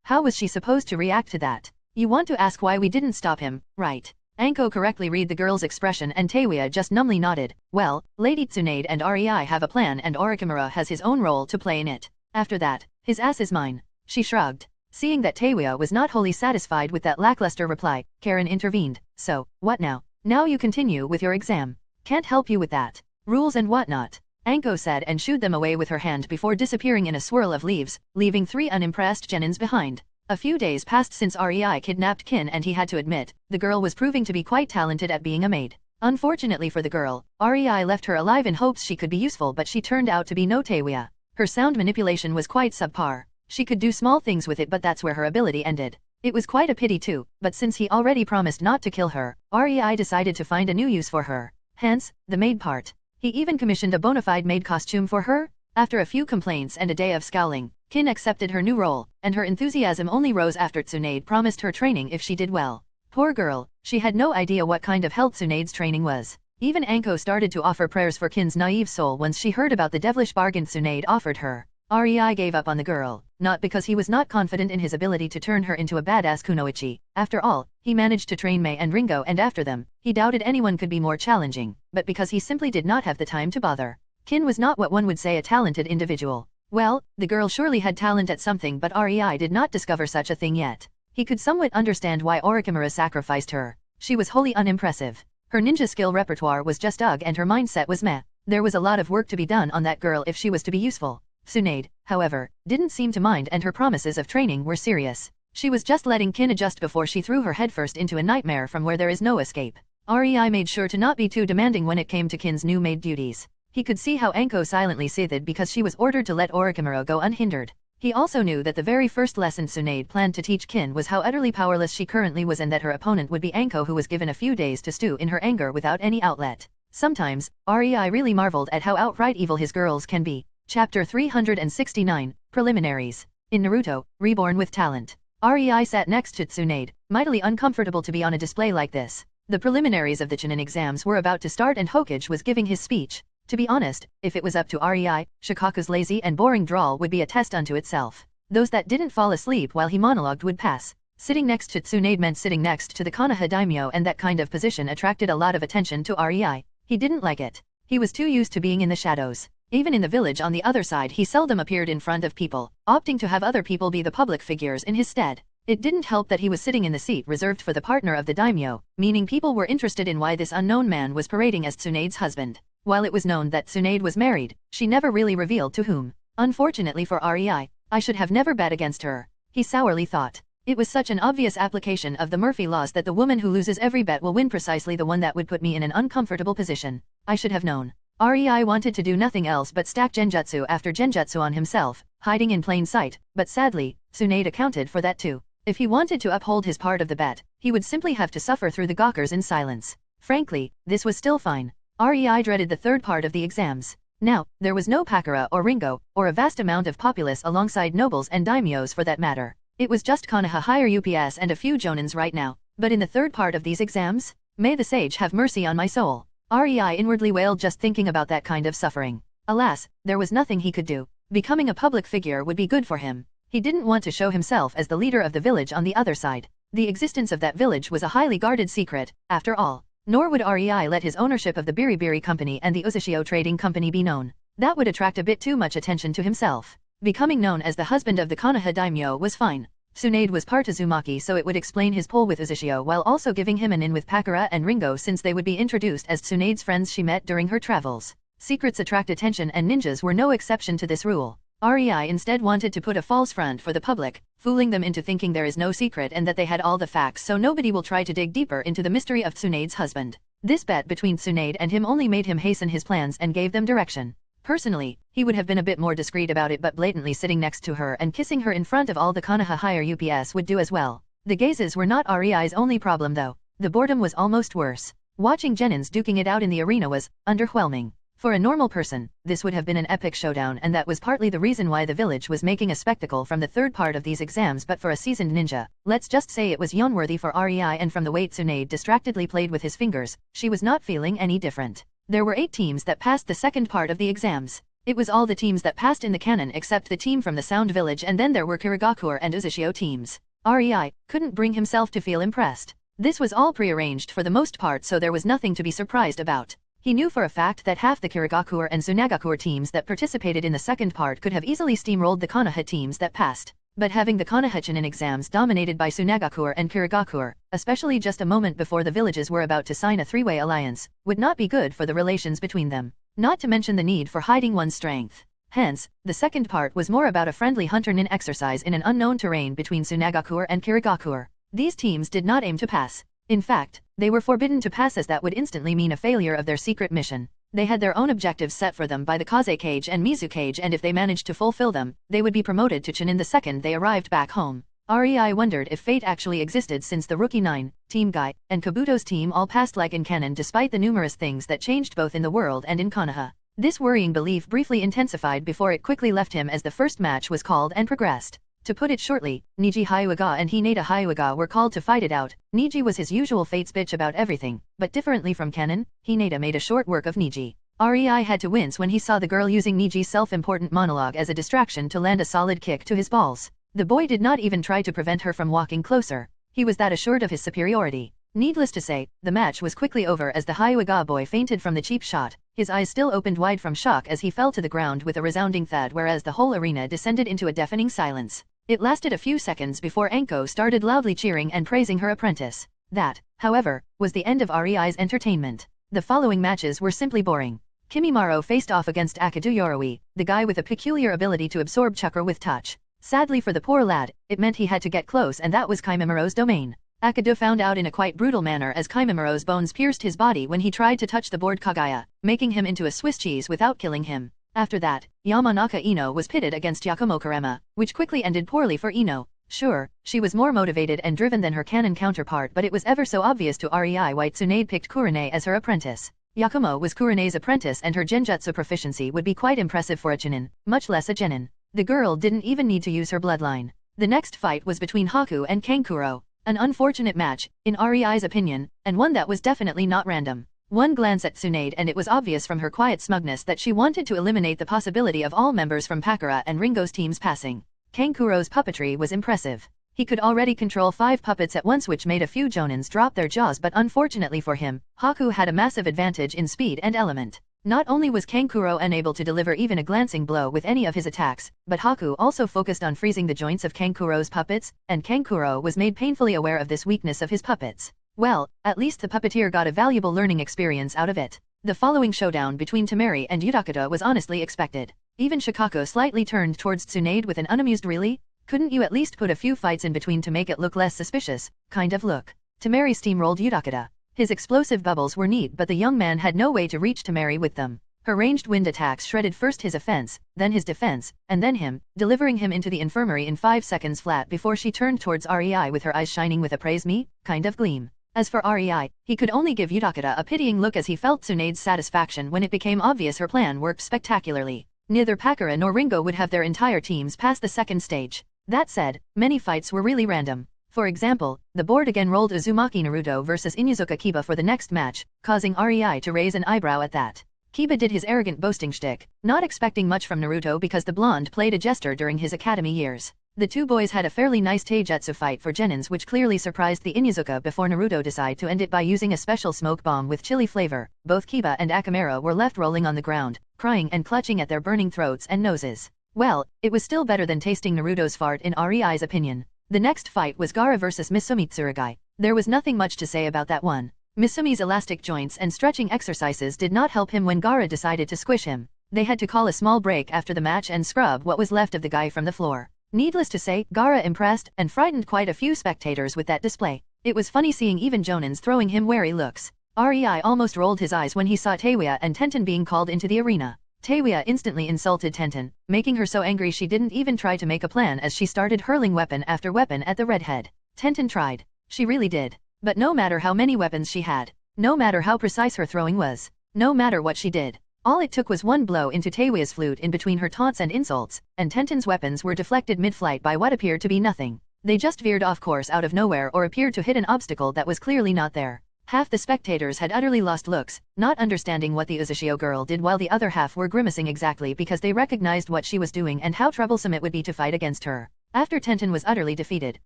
How was she supposed to react to that? You want to ask why we didn't stop him, right? Anko correctly read the girl's expression and Taewya just numbly nodded. Well, Lady Tsunade and REI have a plan and Orochimaru has his own role to play in it. After that, his ass is mine. She shrugged. Seeing that Taewya was not wholly satisfied with that lackluster reply, Karen intervened. So, what now? Now you continue with your exam. Can't help you with that. Rules and whatnot. Anko said and shooed them away with her hand before disappearing in a swirl of leaves, leaving 3 unimpressed genins behind. A few days passed since REI kidnapped Kin and he had to admit, the girl was proving to be quite talented at being a maid. Unfortunately for the girl, REI left her alive in hopes she could be useful, but she turned out to be no Taewya. Her sound manipulation was quite subpar. She could do small things with it, but that's where her ability ended. It was quite a pity too, but since he already promised not to kill her, REI decided to find a new use for her. Hence, the maid part. He even commissioned a bona fide maid costume for her. After a few complaints and a day of scowling, Kin accepted her new role, and her enthusiasm only rose after Tsunade promised her training if she did well. Poor girl, she had no idea what kind of help Tsunade's training was. Even Anko started to offer prayers for Kin's naive soul once she heard about the devilish bargain Tsunade offered her. REI gave up on the girl, not because he was not confident in his ability to turn her into a badass kunoichi. After all, he managed to train Mei and Ringo, and after them, he doubted anyone could be more challenging, but because he simply did not have the time to bother. Kin was not what one would say a talented individual. Well, the girl surely had talent at something, but REI did not discover such a thing yet. He could somewhat understand why Orochimaru sacrificed her. She was wholly unimpressive. Her ninja skill repertoire was just ugh, and her mindset was meh. There was a lot of work to be done on that girl if she was to be useful. Tsunade, however, didn't seem to mind, and her promises of training were serious. She was just letting Kin adjust before she threw her headfirst into a nightmare from where there is no escape. REI made sure to not be too demanding when it came to Kin's new maid duties. He could see how Anko silently seethed because she was ordered to let Orochimaru go unhindered. He also knew that the very first lesson Tsunade planned to teach Kin was how utterly powerless she currently was, and that her opponent would be Anko, who was given a few days to stew in her anger without any outlet. Sometimes, REI really marveled at how outright evil his girls can be. Chapter 369, Preliminaries. In Naruto, Reborn with Talent. REI sat next to Tsunade, mightily uncomfortable to be on a display like this. The preliminaries of the Chunin exams were about to start and Hokage was giving his speech. To be honest, if it was up to REI, Shikaku's lazy and boring drawl would be a test unto itself. Those that didn't fall asleep while he monologued would pass. Sitting next to Tsunade meant sitting next to the Konoha daimyo, and that kind of position attracted a lot of attention to REI. He didn't like it. He was too used to being in the shadows. Even in the village on the other side, he seldom appeared in front of people, opting to have other people be the public figures in his stead. It didn't help that he was sitting in the seat reserved for the partner of the daimyo, meaning people were interested in why this unknown man was parading as Tsunade's husband. While it was known that Tsunade was married, she never really revealed to whom. Unfortunately for REI, I should have never bet against her, he sourly thought. It was such an obvious application of the Murphy laws that the woman who loses every bet will win, precisely the one that would put me in an uncomfortable position. I should have known. REI wanted to do nothing else but stack genjutsu after genjutsu on himself, hiding in plain sight, but sadly, Tsunade accounted for that too. If he wanted to uphold his part of the bet, he would simply have to suffer through the gawkers in silence. Frankly, this was still fine. REI dreaded the third part of the exams. Now, there was no Pakura or Ringo, or a vast amount of populace alongside nobles and daimyos for that matter. It was just Konoha higher UPS and a few jonins right now. But in the third part of these exams? May the sage have mercy on my soul. REI inwardly wailed just thinking about that kind of suffering. Alas, there was nothing he could do. Becoming a public figure would be good for him. He didn't want to show himself as the leader of the village on the other side. The existence of that village was a highly guarded secret, after all. Nor would REI let his ownership of the Biribiri Company and the Uzushio Trading Company be known. That would attract a bit too much attention to himself. Becoming known as the husband of the Konoha daimyo was fine. Tsunade was part Uzumaki, so it would explain his pull with Uzushio while also giving him an in with Pakura and Ringo, since they would be introduced as Tsunade's friends she met during her travels. Secrets attract attention, and ninjas were no exception to this rule. REI instead wanted to put a false front for the public, fooling them into thinking there is no secret and that they had all the facts, so nobody will try to dig deeper into the mystery of Tsunade's husband. This bet between Tsunade and him only made him hasten his plans and gave them direction. Personally, he would have been a bit more discreet about it, but blatantly sitting next to her and kissing her in front of all the Konoha higher UPS would do as well. The gazes were not REI's only problem though. The boredom was almost worse. Watching Jennings duking it out in the arena was underwhelming. For a normal person, this would have been an epic showdown, and that was partly the reason why the village was making a spectacle from the third part of these exams, but for a seasoned ninja, let's just say it was yawn-worthy for REI, and from the way Tsunade distractedly played with his fingers, she was not feeling any different. There were 8 teams that passed the second part of the exams. It was all the teams that passed in the canon except the team from the Sound Village, and then there were Kirigakur and Uzushio teams. REI couldn't bring himself to feel impressed. This was all pre-arranged for the most part, so there was nothing to be surprised about. He knew for a fact that half the Kirigakur and Tsunagakur teams that participated in the second part could have easily steamrolled the Konoha teams that passed. But having the Konoha Chunin exams dominated by Tsunagakur and Kirigakur, especially just a moment before the villages were about to sign a 3-way alliance, would not be good for the relations between them. Not to mention the need for hiding one's strength. Hence, the second part was more about a friendly hunter-nin exercise in an unknown terrain between Tsunagakur and Kirigakur. These teams did not aim to pass. In fact, they were forbidden to pass, as that would instantly mean a failure of their secret mission. They had their own objectives set for them by the Kaze Cage and Mizu Cage, and if they managed to fulfill them, they would be promoted to Chunin the second they arrived back home. REI wondered if fate actually existed, since the Rookie 9, Team Guy, and Kabuto's team all passed like in canon, despite the numerous things that changed both in the world and in Konoha. This worrying belief briefly intensified before it quickly left him as the first match was called and progressed. To put it shortly, Niji Hyuga and Hinata Hyuga were called to fight it out. Niji was his usual fate's bitch about everything, but differently from canon, Hinata made a short work of Niji. REI had to wince when he saw the girl using Niji's self-important monologue as a distraction to land a solid kick to his balls. The boy did not even try to prevent her from walking closer. He was that assured of his superiority. Needless to say, the match was quickly over as the Hyuga boy fainted from the cheap shot, his eyes still opened wide from shock as he fell to the ground with a resounding thud, whereas the whole arena descended into a deafening silence. It lasted a few seconds before Anko started loudly cheering and praising her apprentice. That, however, was the end of REI's entertainment. The following matches were simply boring. Kimimaro faced off against Akadu Yoroi, the guy with a peculiar ability to absorb chakra with touch. Sadly for the poor lad, it meant he had to get close, and that was Kimimiro's domain. Akadu found out in a quite brutal manner as Kimimiro's bones pierced his body when he tried to touch the board Kagaya, making him into a Swiss cheese without killing him. After that, Yamanaka Ino was pitted against Yakumo Karema, which quickly ended poorly for Ino. Sure, she was more motivated and driven than her canon counterpart, but it was ever so obvious to REI why Tsunade picked Kurone as her apprentice. Yakumo was Kurone's apprentice, and her genjutsu proficiency would be quite impressive for a Chunin, much less a genin. The girl didn't even need to use her bloodline. The next fight was between Haku and Kankuro. An unfortunate match, in REI's opinion, and one that was definitely not random. One glance at Tsunade and it was obvious from her quiet smugness that she wanted to eliminate the possibility of all members from Pakura and Ringo's teams passing. Kankuro's puppetry was impressive. He could already control 5 puppets at once, which made a few jonins drop their jaws, but unfortunately for him, Haku had a massive advantage in speed and element. Not only was Kankuro unable to deliver even a glancing blow with any of his attacks, but Haku also focused on freezing the joints of Kankuro's puppets, and Kankuro was made painfully aware of this weakness of his puppets. Well, at least the puppeteer got a valuable learning experience out of it. The following showdown between Temari and Yudakata was honestly expected. Even Shikako slightly turned towards Tsunade with an unamused "Really? Couldn't you at least put a few fights in between to make it look less suspicious?" kind of look. Temari steamrolled Yudakata. His explosive bubbles were neat, but the young man had no way to reach Temari with them. Her ranged wind attacks shredded first his offense, then his defense, and then him, delivering him into the infirmary in 5 seconds flat before she turned towards REI with her eyes shining with a "praise me" kind of gleam. As for REI, he could only give Yudakata a pitying look as he felt Tsunade's satisfaction when it became obvious her plan worked spectacularly. Neither Pakura nor Ringo would have their entire teams pass the second stage. That said, many fights were really random. For example, the board again rolled Uzumaki Naruto versus Inuzuka Kiba for the next match, causing REI to raise an eyebrow at that. Kiba did his arrogant boasting shtick, not expecting much from Naruto because the blonde played a jester during his academy years. The two boys had a fairly nice taijutsu fight for genins, which clearly surprised the Inuzuka before Naruto decided to end it by using a special smoke bomb with chili flavor. Both Kiba and Akamera were left rolling on the ground, crying and clutching at their burning throats and noses. Well, it was still better than tasting Naruto's fart in REI's opinion. The next fight was Gaara versus Misumi Tsurugi. There was nothing much to say about that one. Misumi's elastic joints and stretching exercises did not help him when Gaara decided to squish him. They had to call a small break after the match and scrub what was left of the guy from the floor. Needless to say, Gaara impressed and frightened quite a few spectators with that display. It was funny seeing even jonins throwing him wary looks. REI almost rolled his eyes when he saw Taewia and Tenten being called into the arena. Taewia instantly insulted Tenten, making her so angry she didn't even try to make a plan as she started hurling weapon after weapon at the redhead. Tenten tried. She really did. But no matter how many weapons she had, No matter how precise her throwing was, no matter what she did, all it took was one blow into Taewia's flute in between her taunts and insults, and Tenten's weapons were deflected mid-flight by what appeared to be nothing. They just veered off course out of nowhere or appeared to hit an obstacle that was clearly not there. Half the spectators had utterly lost looks, not understanding what the Uzushio girl did, while the other half were grimacing exactly because they recognized what she was doing and how troublesome it would be to fight against her. After Tenten was utterly defeated,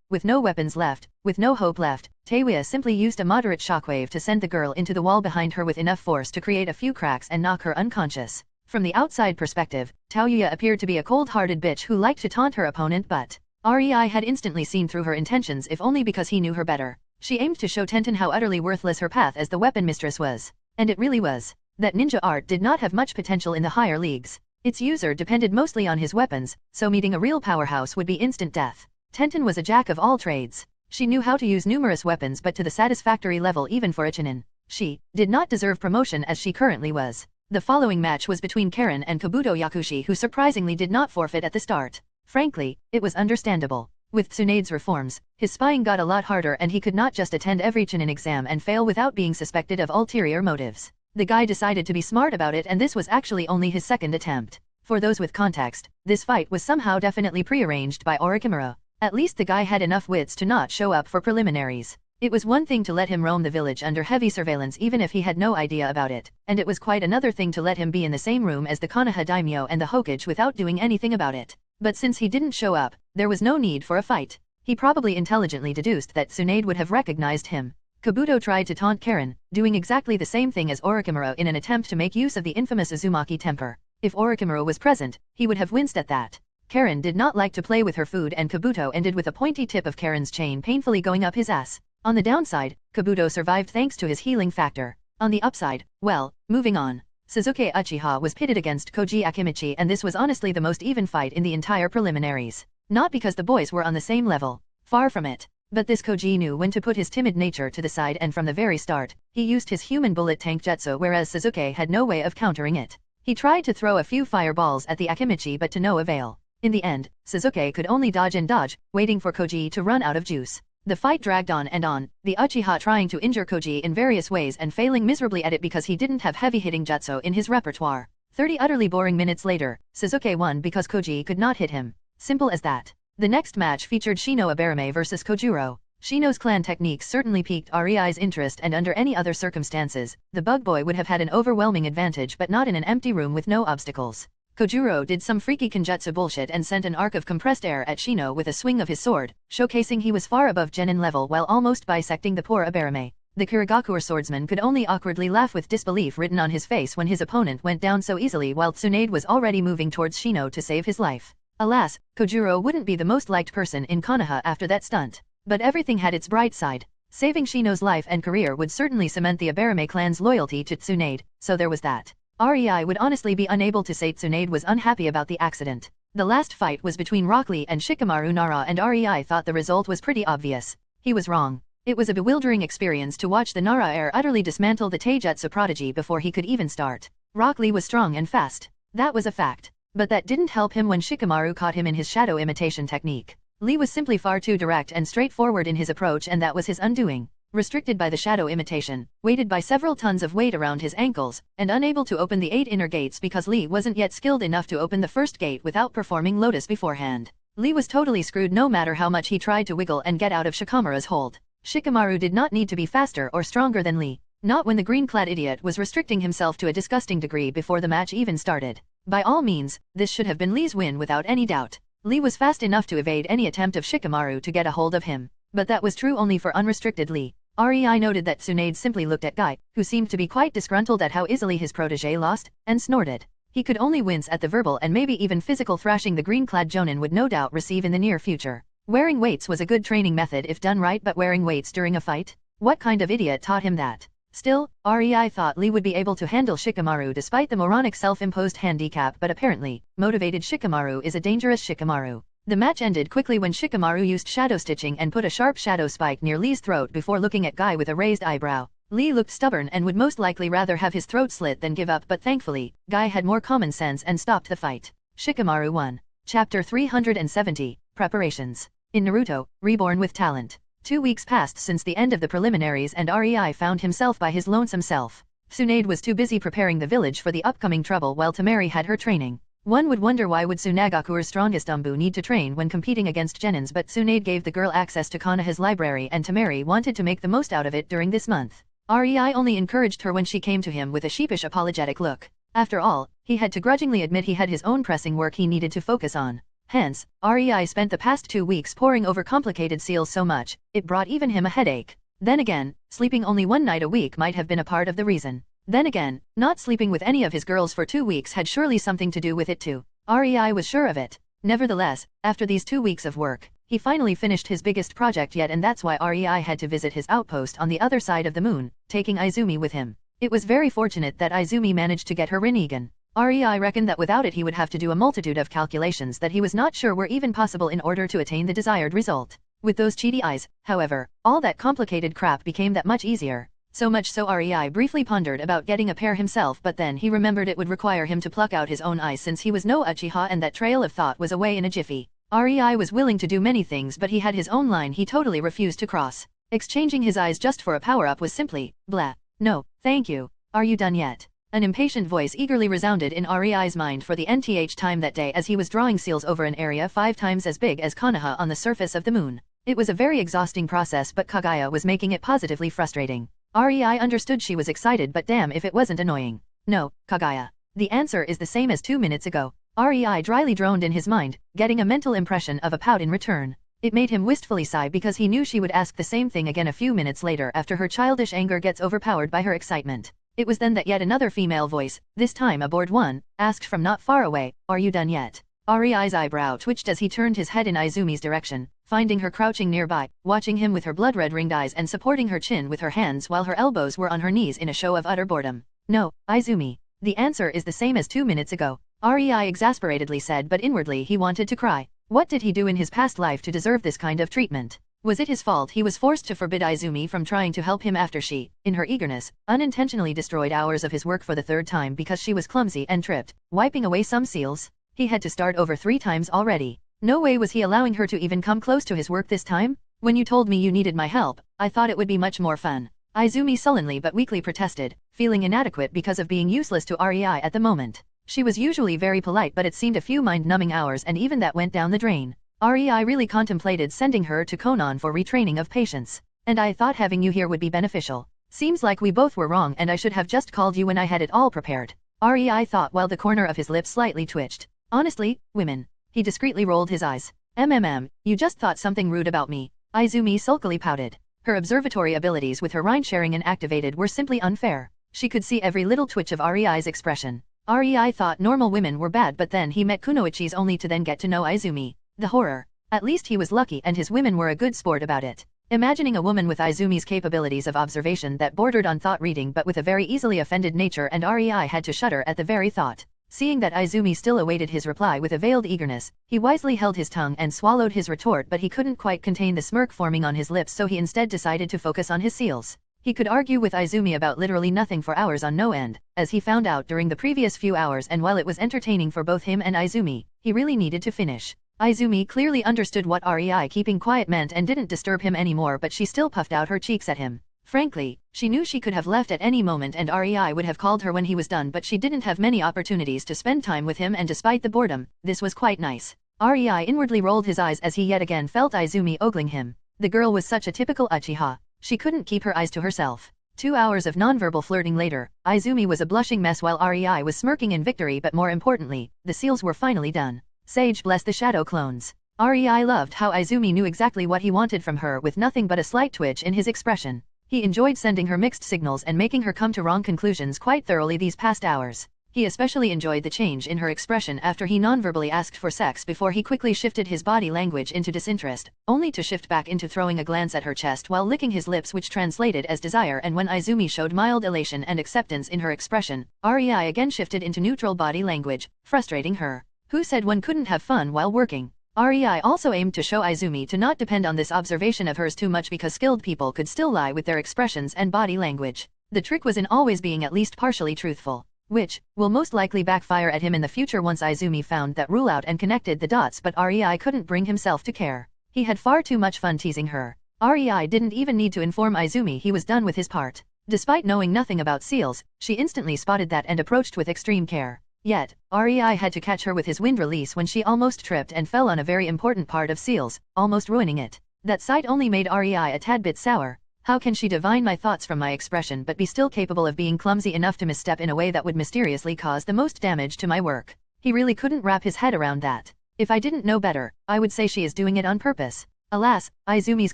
with no weapons left, with no hope left, Taewia simply used a moderate shockwave to send the girl into the wall behind her with enough force to create a few cracks and knock her unconscious. From the outside perspective, Taewia appeared to be a cold-hearted bitch who liked to taunt her opponent, but Rei had instantly seen through her intentions, if only because he knew her better. She aimed to show Tenten how utterly worthless her path as the weapon mistress was. And it really was. That ninja art did not have much potential in the higher leagues. Its user depended mostly on his weapons, so meeting a real powerhouse would be instant death. Tenten was a jack of all trades. She knew how to use numerous weapons, but to the satisfactory level even for a Chunin. She did not deserve promotion as she currently was. The following match was between Karen and Kabuto Yakushi, who surprisingly did not forfeit at the start. Frankly, it was understandable. With Tsunade's reforms, his spying got a lot harder and he could not just attend every Chunin exam and fail without being suspected of ulterior motives. The guy decided to be smart about it, and this was actually only his second attempt. For those with context, this fight was somehow definitely prearranged by Orochimaru. At least the guy had enough wits to not show up for preliminaries. It was one thing to let him roam the village under heavy surveillance even if he had no idea about it, and it was quite another thing to let him be in the same room as the Konoha daimyo and the Hokage without doing anything about it. But since he didn't show up, there was no need for a fight. He probably intelligently deduced that Tsunade would have recognized him. Kabuto tried to taunt Karen, doing exactly the same thing as Orochimaru in an attempt to make use of the infamous Uzumaki temper. If Orochimaru was present, he would have winced at that. Karen did not like to play with her food, and Kabuto ended with a pointy tip of Karen's chain painfully going up his ass. On the downside, Kabuto survived thanks to his healing factor. On the upside, well, moving on. Suzuki Uchiha was pitted against Koji Akimichi, and this was honestly the most even fight in the entire preliminaries. Not because the boys were on the same level. Far from it. But this Koji knew when to put his timid nature to the side, and from the very start, he used his human bullet tank jutsu, whereas Suzuki had no way of countering it. He tried to throw a few fireballs at the Akimichi but to no avail. In the end, Suzuki could only dodge and dodge, waiting for Koji to run out of juice. The fight dragged on and on, the Uchiha trying to injure Koji in various ways and failing miserably at it because he didn't have heavy-hitting jutsu in his repertoire. 30 utterly boring minutes later, Suzuki won because Koji could not hit him. Simple as that. The next match featured Shino Aberame versus Kojuro. Shino's clan techniques certainly piqued Rei's interest, and under any other circumstances, the bug boy would have had an overwhelming advantage, but not in an empty room with no obstacles. Kojuro did some freaky kenjutsu bullshit and sent an arc of compressed air at Shino with a swing of his sword, showcasing he was far above genin level while almost bisecting the poor Aberame. The Kirigakuer swordsman could only awkwardly laugh with disbelief written on his face when his opponent went down so easily while Tsunade was already moving towards Shino to save his life. Alas, Kojuro wouldn't be the most liked person in Konoha after that stunt. But everything had its bright side. Saving Shino's life and career would certainly cement the Aberame clan's loyalty to Tsunade, so there was that. Rei would honestly be unable to say Tsunade was unhappy about the accident. The last fight was between Rock Lee and Shikamaru Nara, and Rei thought the result was pretty obvious. He was wrong. It was a bewildering experience to watch the Nara heir utterly dismantle the Taijutsu prodigy before he could even start. Rock Lee was strong and fast. That was a fact. But that didn't help him when Shikamaru caught him in his shadow imitation technique. Lee was simply far too direct and straightforward in his approach, and that was his undoing. Restricted by the shadow imitation, weighted by several tons of weight around his ankles, and unable to open the 8 inner gates because Lee wasn't yet skilled enough to open the first gate without performing Lotus beforehand. Lee was totally screwed no matter how much he tried to wiggle and get out of Shikamaru's hold. Shikamaru did not need to be faster or stronger than Lee. Not when the green-clad idiot was restricting himself to a disgusting degree before the match even started. By all means, this should have been Lee's win without any doubt. Lee was fast enough to evade any attempt of Shikamaru to get a hold of him. But that was true only for unrestricted Lee. Rei noted that Tsunade simply looked at Guy, who seemed to be quite disgruntled at how easily his protégé lost, and snorted. He could only wince at the verbal and maybe even physical thrashing the green-clad Jonin would no doubt receive in the near future. Wearing weights was a good training method if done right, but wearing weights during a fight? What kind of idiot taught him that? Still, Rei thought Lee would be able to handle Shikamaru despite the moronic self-imposed handicap, but apparently, motivated Shikamaru is a dangerous Shikamaru. The match ended quickly when Shikamaru used shadow stitching and put a sharp shadow spike near Lee's throat before looking at Guy with a raised eyebrow. Lee looked stubborn and would most likely rather have his throat slit than give up, but thankfully, Guy had more common sense and stopped the fight. Shikamaru won. Chapter 370, Preparations. In Naruto, Reborn with Talent. 2 weeks passed since the end of the preliminaries and Rei found himself by his lonesome self. Tsunade was too busy preparing the village for the upcoming trouble while Temari had her training. One would wonder why would Tsunagaku's strongest Umbu need to train when competing against Genins, but Tsunade gave the girl access to Konoha's library and Temari wanted to make the most out of it during this month. Rei only encouraged her when she came to him with a sheepish apologetic look. After all, he had to grudgingly admit he had his own pressing work he needed to focus on. Hence, Rei spent the past 2 weeks poring over complicated seals so much, it brought even him a headache. Then again, sleeping only 1 night a week might have been a part of the reason. Then again, not sleeping with any of his girls for 2 weeks had surely something to do with it too. Rei was sure of it. Nevertheless, after these 2 weeks of work, he finally finished his biggest project yet, and that's why Rei had to visit his outpost on the other side of the moon, taking Izumi with him. It was very fortunate that Izumi managed to get her Rinnegan. Rei reckoned that without it he would have to do a multitude of calculations that he was not sure were even possible in order to attain the desired result. With those cheaty eyes, however, all that complicated crap became that much easier. So much so Rei briefly pondered about getting a pair himself, but then he remembered it would require him to pluck out his own eyes since he was no Uchiha and that trail of thought was away in a jiffy. Rei was willing to do many things, but he had his own line he totally refused to cross. Exchanging his eyes just for a power-up was simply, blah. No, thank you. Are you done yet? An impatient voice eagerly resounded in Rei's mind for the nth time that day as he was drawing seals over an area 5 times as big as Konoha on the surface of the moon. It was a very exhausting process, but Kaguya was making it positively frustrating. Rei understood she was excited, but damn if it wasn't annoying. No, Kaguya. The answer is the same as 2 minutes ago. Rei dryly droned in his mind, getting a mental impression of a pout in return. It made him wistfully sigh because he knew she would ask the same thing again a few minutes later after her childish anger gets overpowered by her excitement. It was then that yet another female voice, this time a bored one, asked from not far away, "Are you done yet?" Rei's eyebrow twitched as he turned his head in Izumi's direction, finding her crouching nearby, watching him with her blood-red ringed eyes and supporting her chin with her hands while her elbows were on her knees in a show of utter boredom. No, Izumi. The answer is the same as 2 minutes ago, Rei exasperatedly said, but inwardly he wanted to cry. What did he do in his past life to deserve this kind of treatment? Was it his fault he was forced to forbid Izumi from trying to help him after she, in her eagerness, unintentionally destroyed hours of his work for the 3rd time because she was clumsy and tripped, wiping away some seals? He had to start over 3 times already. No way was he allowing her to even come close to his work this time? When you told me you needed my help, I thought it would be much more fun. Izumi sullenly but weakly protested, feeling inadequate because of being useless to Rei at the moment. She was usually very polite, but it seemed a few mind-numbing hours and even that went down the drain. Rei really contemplated sending her to Konan for retraining of patience. And I thought having you here would be beneficial. Seems like we both were wrong and I should have just called you when I had it all prepared. Rei thought while the corner of his lips slightly twitched. Honestly, women. He discreetly rolled his eyes. You just thought something rude about me. Izumi sulkily pouted. Her observatory abilities with her rind sharing activated were simply unfair. She could see every little twitch of Rei's expression. Rei thought normal women were bad, but then he met Kunoichi's only to then get to know Izumi. The horror. At least he was lucky and his women were a good sport about it. Imagining a woman with Izumi's capabilities of observation that bordered on thought reading but with a very easily offended nature, and Rei had to shudder at the very thought. Seeing that Izumi still awaited his reply with a veiled eagerness, he wisely held his tongue and swallowed his retort, but he couldn't quite contain the smirk forming on his lips, so he instead decided to focus on his seals. He could argue with Izumi about literally nothing for hours on no end, as he found out during the previous few hours, and while it was entertaining for both him and Izumi, he really needed to finish. Izumi clearly understood what Rei keeping quiet meant and didn't disturb him anymore, but she still puffed out her cheeks at him. Frankly, she knew she could have left at any moment and Rei would have called her when he was done, but she didn't have many opportunities to spend time with him, and despite the boredom, this was quite nice. Rei inwardly rolled his eyes as he yet again felt Izumi ogling him. The girl was such a typical Uchiha. She couldn't keep her eyes to herself. 2 hours of nonverbal flirting later, Izumi was a blushing mess while Rei was smirking in victory, but more importantly, the seals were finally done. Sage bless the shadow clones. Rei loved how Izumi knew exactly what he wanted from her with nothing but a slight twitch in his expression. He enjoyed sending her mixed signals and making her come to wrong conclusions quite thoroughly these past hours. He especially enjoyed the change in her expression after he nonverbally asked for sex before he quickly shifted his body language into disinterest, only to shift back into throwing a glance at her chest while licking his lips, which translated as desire, and when Izumi showed mild elation and acceptance in her expression, Rei again shifted into neutral body language, frustrating her. Who said one couldn't have fun while working? Rei also aimed to show Izumi to not depend on this observation of hers too much, because skilled people could still lie with their expressions and body language. The trick was in always being at least partially truthful, which will most likely backfire at him in the future once Izumi found that rule out and connected the dots, but Rei couldn't bring himself to care. He had far too much fun teasing her. REI didn't even need to inform Izumi he was done with his part. Despite knowing nothing about seals, she instantly spotted that and approached with extreme care. Yet, REI had to catch her with his wind release when she almost tripped and fell on a very important part of seals, almost ruining it. That sight only made REI a tad bit sour. How can she divine my thoughts from my expression but be still capable of being clumsy enough to misstep in a way that would mysteriously cause the most damage to my work? He really couldn't wrap his head around that. If I didn't know better, I would say she is doing it on purpose. Alas, Izumi's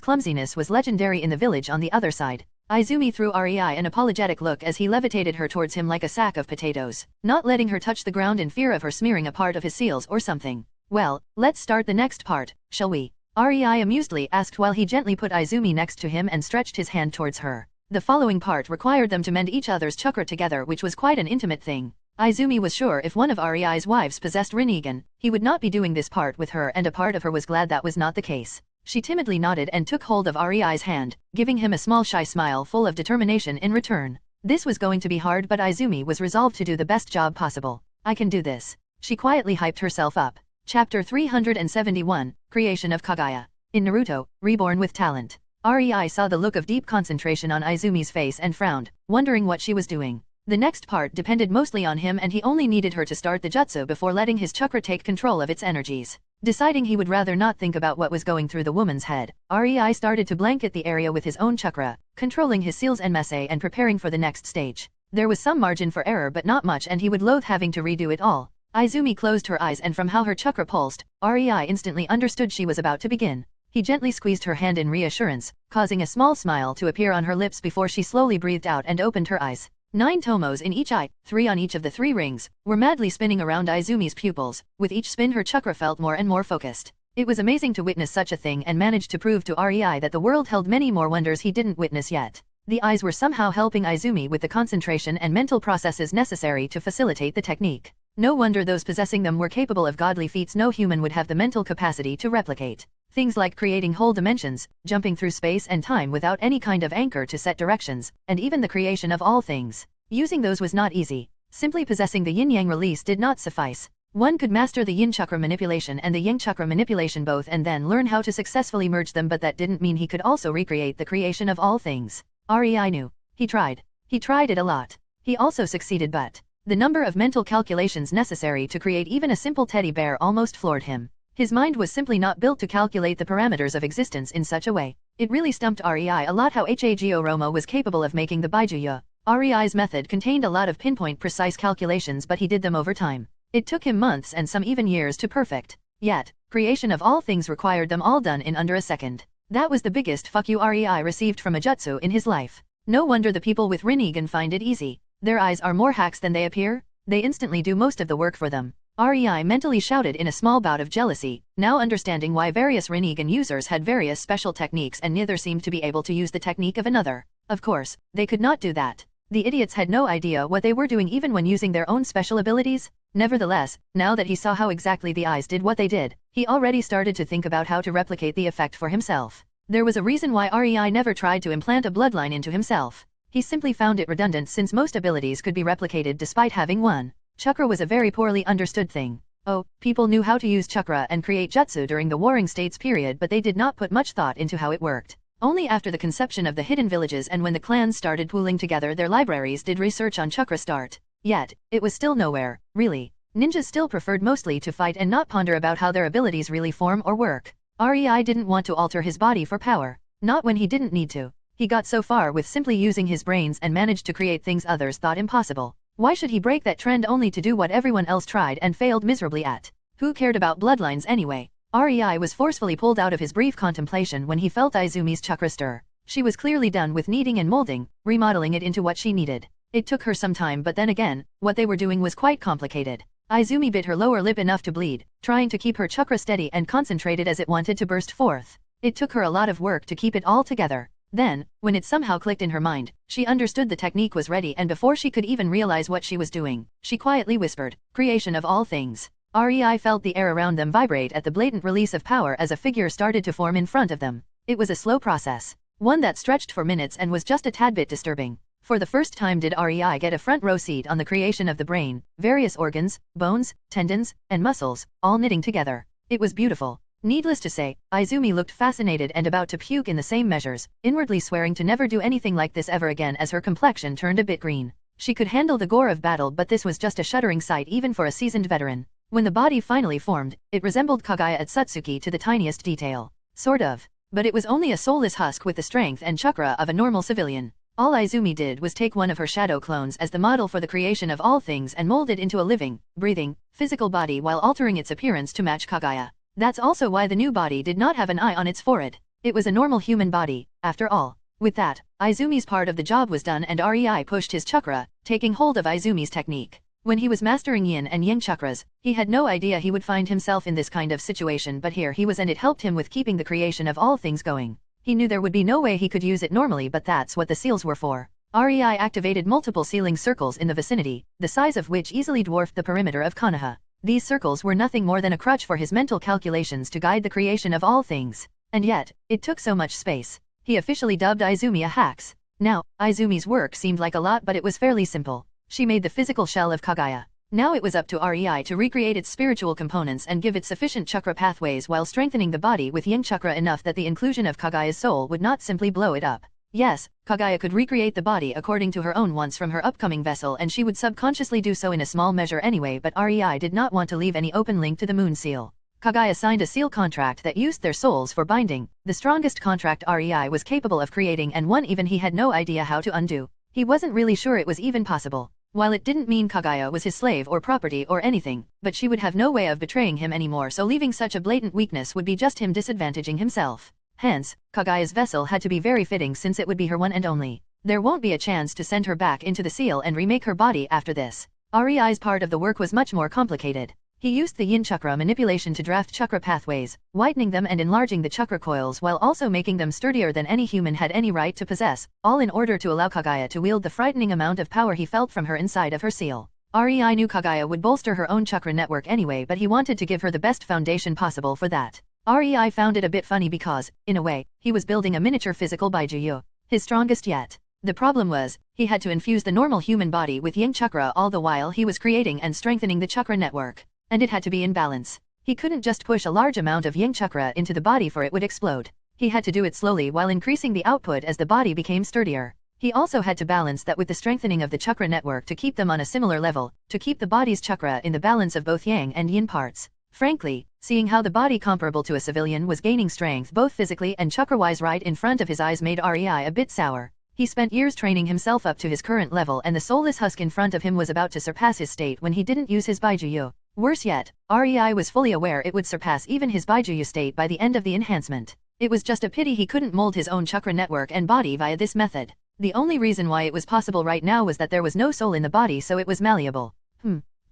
clumsiness was legendary in the village on the other side. Izumi threw REI an apologetic look as he levitated her towards him like a sack of potatoes, not letting her touch the ground in fear of her smearing a part of his seals or something. Well, let's start the next part, shall we? REI amusedly asked while he gently put Izumi next to him and stretched his hand towards her. The following part required them to mend each other's chakra together, which was quite an intimate thing. Izumi was sure if one of REI's wives possessed Rinnegan, he would not be doing this part with her, and a part of her was glad that was not the case. She timidly nodded and took hold of REI's hand, giving him a small shy smile full of determination in return. This was going to be hard, but Izumi was resolved to do the best job possible. I can do this. She quietly hyped herself up. Chapter 371, Creation of Kaguya. In Naruto, Reborn with Talent. REI saw the look of deep concentration on Izumi's face and frowned, wondering what she was doing. The next part depended mostly on him, and he only needed her to start the jutsu before letting his chakra take control of its energies. Deciding he would rather not think about what was going through the woman's head, REI started to blanket the area with his own chakra, controlling his seals and messe and preparing for the next stage. There was some margin for error but not much, and he would loathe having to redo it all. Izumi closed her eyes, and from how her chakra pulsed, REI instantly understood she was about to begin. He gently squeezed her hand in reassurance, causing a small smile to appear on her lips before she slowly breathed out and opened her eyes. 9 tomos in each eye, 3 on each of the 3 rings, were madly spinning around Izumi's pupils. With each spin her chakra felt more and more focused. It was amazing to witness such a thing and managed to prove to REI that the world held many more wonders he didn't witness yet. The eyes were somehow helping Izumi with the concentration and mental processes necessary to facilitate the technique. No wonder those possessing them were capable of godly feats no human would have the mental capacity to replicate. Things like creating whole dimensions, jumping through space and time without any kind of anchor to set directions, and even the creation of all things. Using those was not easy. Simply possessing the yin-yang release did not suffice. One could master the yin chakra manipulation and the yang chakra manipulation both and then learn how to successfully merge them, but that didn't mean he could also recreate the creation of all things. REI knew. He tried. He tried it a lot. He also succeeded, but the number of mental calculations necessary to create even a simple teddy bear almost floored him. His mind was simply not built to calculate the parameters of existence in such a way. It really stumped REI a lot how Hago Roma was capable of making the Baijuya. REI's method contained a lot of pinpoint precise calculations, but he did them over time. It took him months and some even years to perfect. Yet, creation of all things required them all done in under a second. That was the biggest fuck you REI received from a jutsu in his life. No wonder the people with Rinnegan find it easy. Their eyes are more hacks than they appear. They instantly do most of the work for them. REI mentally shouted in a small bout of jealousy, now understanding why various Rinnegan users had various special techniques and neither seemed to be able to use the technique of another. Of course, they could not do that. The idiots had no idea what they were doing even when using their own special abilities. Nevertheless, now that he saw how exactly the eyes did what they did, he already started to think about how to replicate the effect for himself. There was a reason why REI never tried to implant a bloodline into himself. He simply found it redundant since most abilities could be replicated despite having one. Chakra was a very poorly understood thing. Oh, people knew how to use chakra and create jutsu during the Warring States period, but they did not put much thought into how it worked. Only after the conception of the hidden villages and when the clans started pooling together their libraries did research on chakra start. Yet, it was still nowhere, really. Ninjas still preferred mostly to fight and not ponder about how their abilities really form or work. REI didn't want to alter his body for power. Not when he didn't need to. He got so far with simply using his brains and managed to create things others thought impossible. Why should he break that trend only to do what everyone else tried and failed miserably at? Who cared about bloodlines anyway? REI was forcefully pulled out of his brief contemplation when he felt Izumi's chakra stir. She was clearly done with kneading and molding, remodeling it into what she needed. It took her some time, but then again, what they were doing was quite complicated. Izumi bit her lower lip enough to bleed, trying to keep her chakra steady and concentrated as it wanted to burst forth. It took her a lot of work to keep it all together. Then, when it somehow clicked in her mind, she understood the technique was ready, and before she could even realize what she was doing, she quietly whispered, "Creation of all things." REI felt the air around them vibrate at the blatant release of power as a figure started to form in front of them. It was a slow process. One that stretched for minutes and was just a tad bit disturbing. For the first time did REI get a front row seat on the creation of the brain, various organs, bones, tendons, and muscles, all knitting together. It was beautiful. Needless to say, Izumi looked fascinated and about to puke in the same measures, inwardly swearing to never do anything like this ever again as her complexion turned a bit green. She could handle the gore of battle, but this was just a shuddering sight even for a seasoned veteran. When the body finally formed, it resembled Kaguya Atsutsuki to the tiniest detail. Sort of. But it was only a soulless husk with the strength and chakra of a normal civilian. All Izumi did was take one of her shadow clones as the model for the creation of all things and mold it into a living, breathing, physical body while altering its appearance to match Kaguya. That's also why the new body did not have an eye on its forehead. It was a normal human body, after all. With that, Izumi's part of the job was done and REI pushed his chakra, taking hold of Izumi's technique. When he was mastering yin and yang chakras, he had no idea he would find himself in this kind of situation, but here he was and it helped him with keeping the creation of all things going. He knew there would be no way he could use it normally, but that's what the seals were for. REI activated multiple sealing circles in the vicinity, the size of which easily dwarfed the perimeter of Konoha. These circles were nothing more than a crutch for his mental calculations to guide the creation of all things. And yet, it took so much space. He officially dubbed Izumi a hacks. Now, Izumi's work seemed like a lot, but it was fairly simple. She made the physical shell of Kaguya. Now it was up to REI to recreate its spiritual components and give it sufficient chakra pathways while strengthening the body with yang chakra enough that the inclusion of Kaguya's soul would not simply blow it up. Yes, Kaguya could recreate the body according to her own wants from her upcoming vessel, and she would subconsciously do so in a small measure anyway, but REI did not want to leave any open link to the moon seal. Kaguya signed a seal contract that used their souls for binding, the strongest contract REI was capable of creating, and one even he had no idea how to undo. He wasn't really sure it was even possible. While it didn't mean Kaguya was his slave or property or anything, but she would have no way of betraying him anymore, so leaving such a blatant weakness would be just him disadvantaging himself. Hence, Kaguya's vessel had to be very fitting since it would be her one and only. There won't be a chance to send her back into the seal and remake her body after this. REI's part of the work was much more complicated. He used the yin chakra manipulation to draft chakra pathways, whitening them and enlarging the chakra coils while also making them sturdier than any human had any right to possess, all in order to allow Kaguya to wield the frightening amount of power he felt from her inside of her seal. REI knew Kaguya would bolster her own chakra network anyway, but he wanted to give her the best foundation possible for that. REI found it a bit funny because, in a way, he was building a miniature physical Baijuyu, his strongest yet. The problem was, he had to infuse the normal human body with yang chakra all the while he was creating and strengthening the chakra network. And it had to be in balance. He couldn't just push a large amount of yang chakra into the body for it would explode. He had to do it slowly while increasing the output as the body became sturdier. He also had to balance that with the strengthening of the chakra network to keep them on a similar level, to keep the body's chakra in the balance of both yang and yin parts. Frankly, seeing how the body comparable to a civilian was gaining strength both physically and chakra-wise right in front of his eyes made REI a bit sour. He spent years training himself up to his current level, and the soulless husk in front of him was about to surpass his state when he didn't use his Baijuyu. Worse yet, REI was fully aware it would surpass even his Baijuyu state by the end of the enhancement. It was just a pity he couldn't mold his own chakra network and body via this method. The only reason why it was possible right now was that there was no soul in the body, so it was malleable.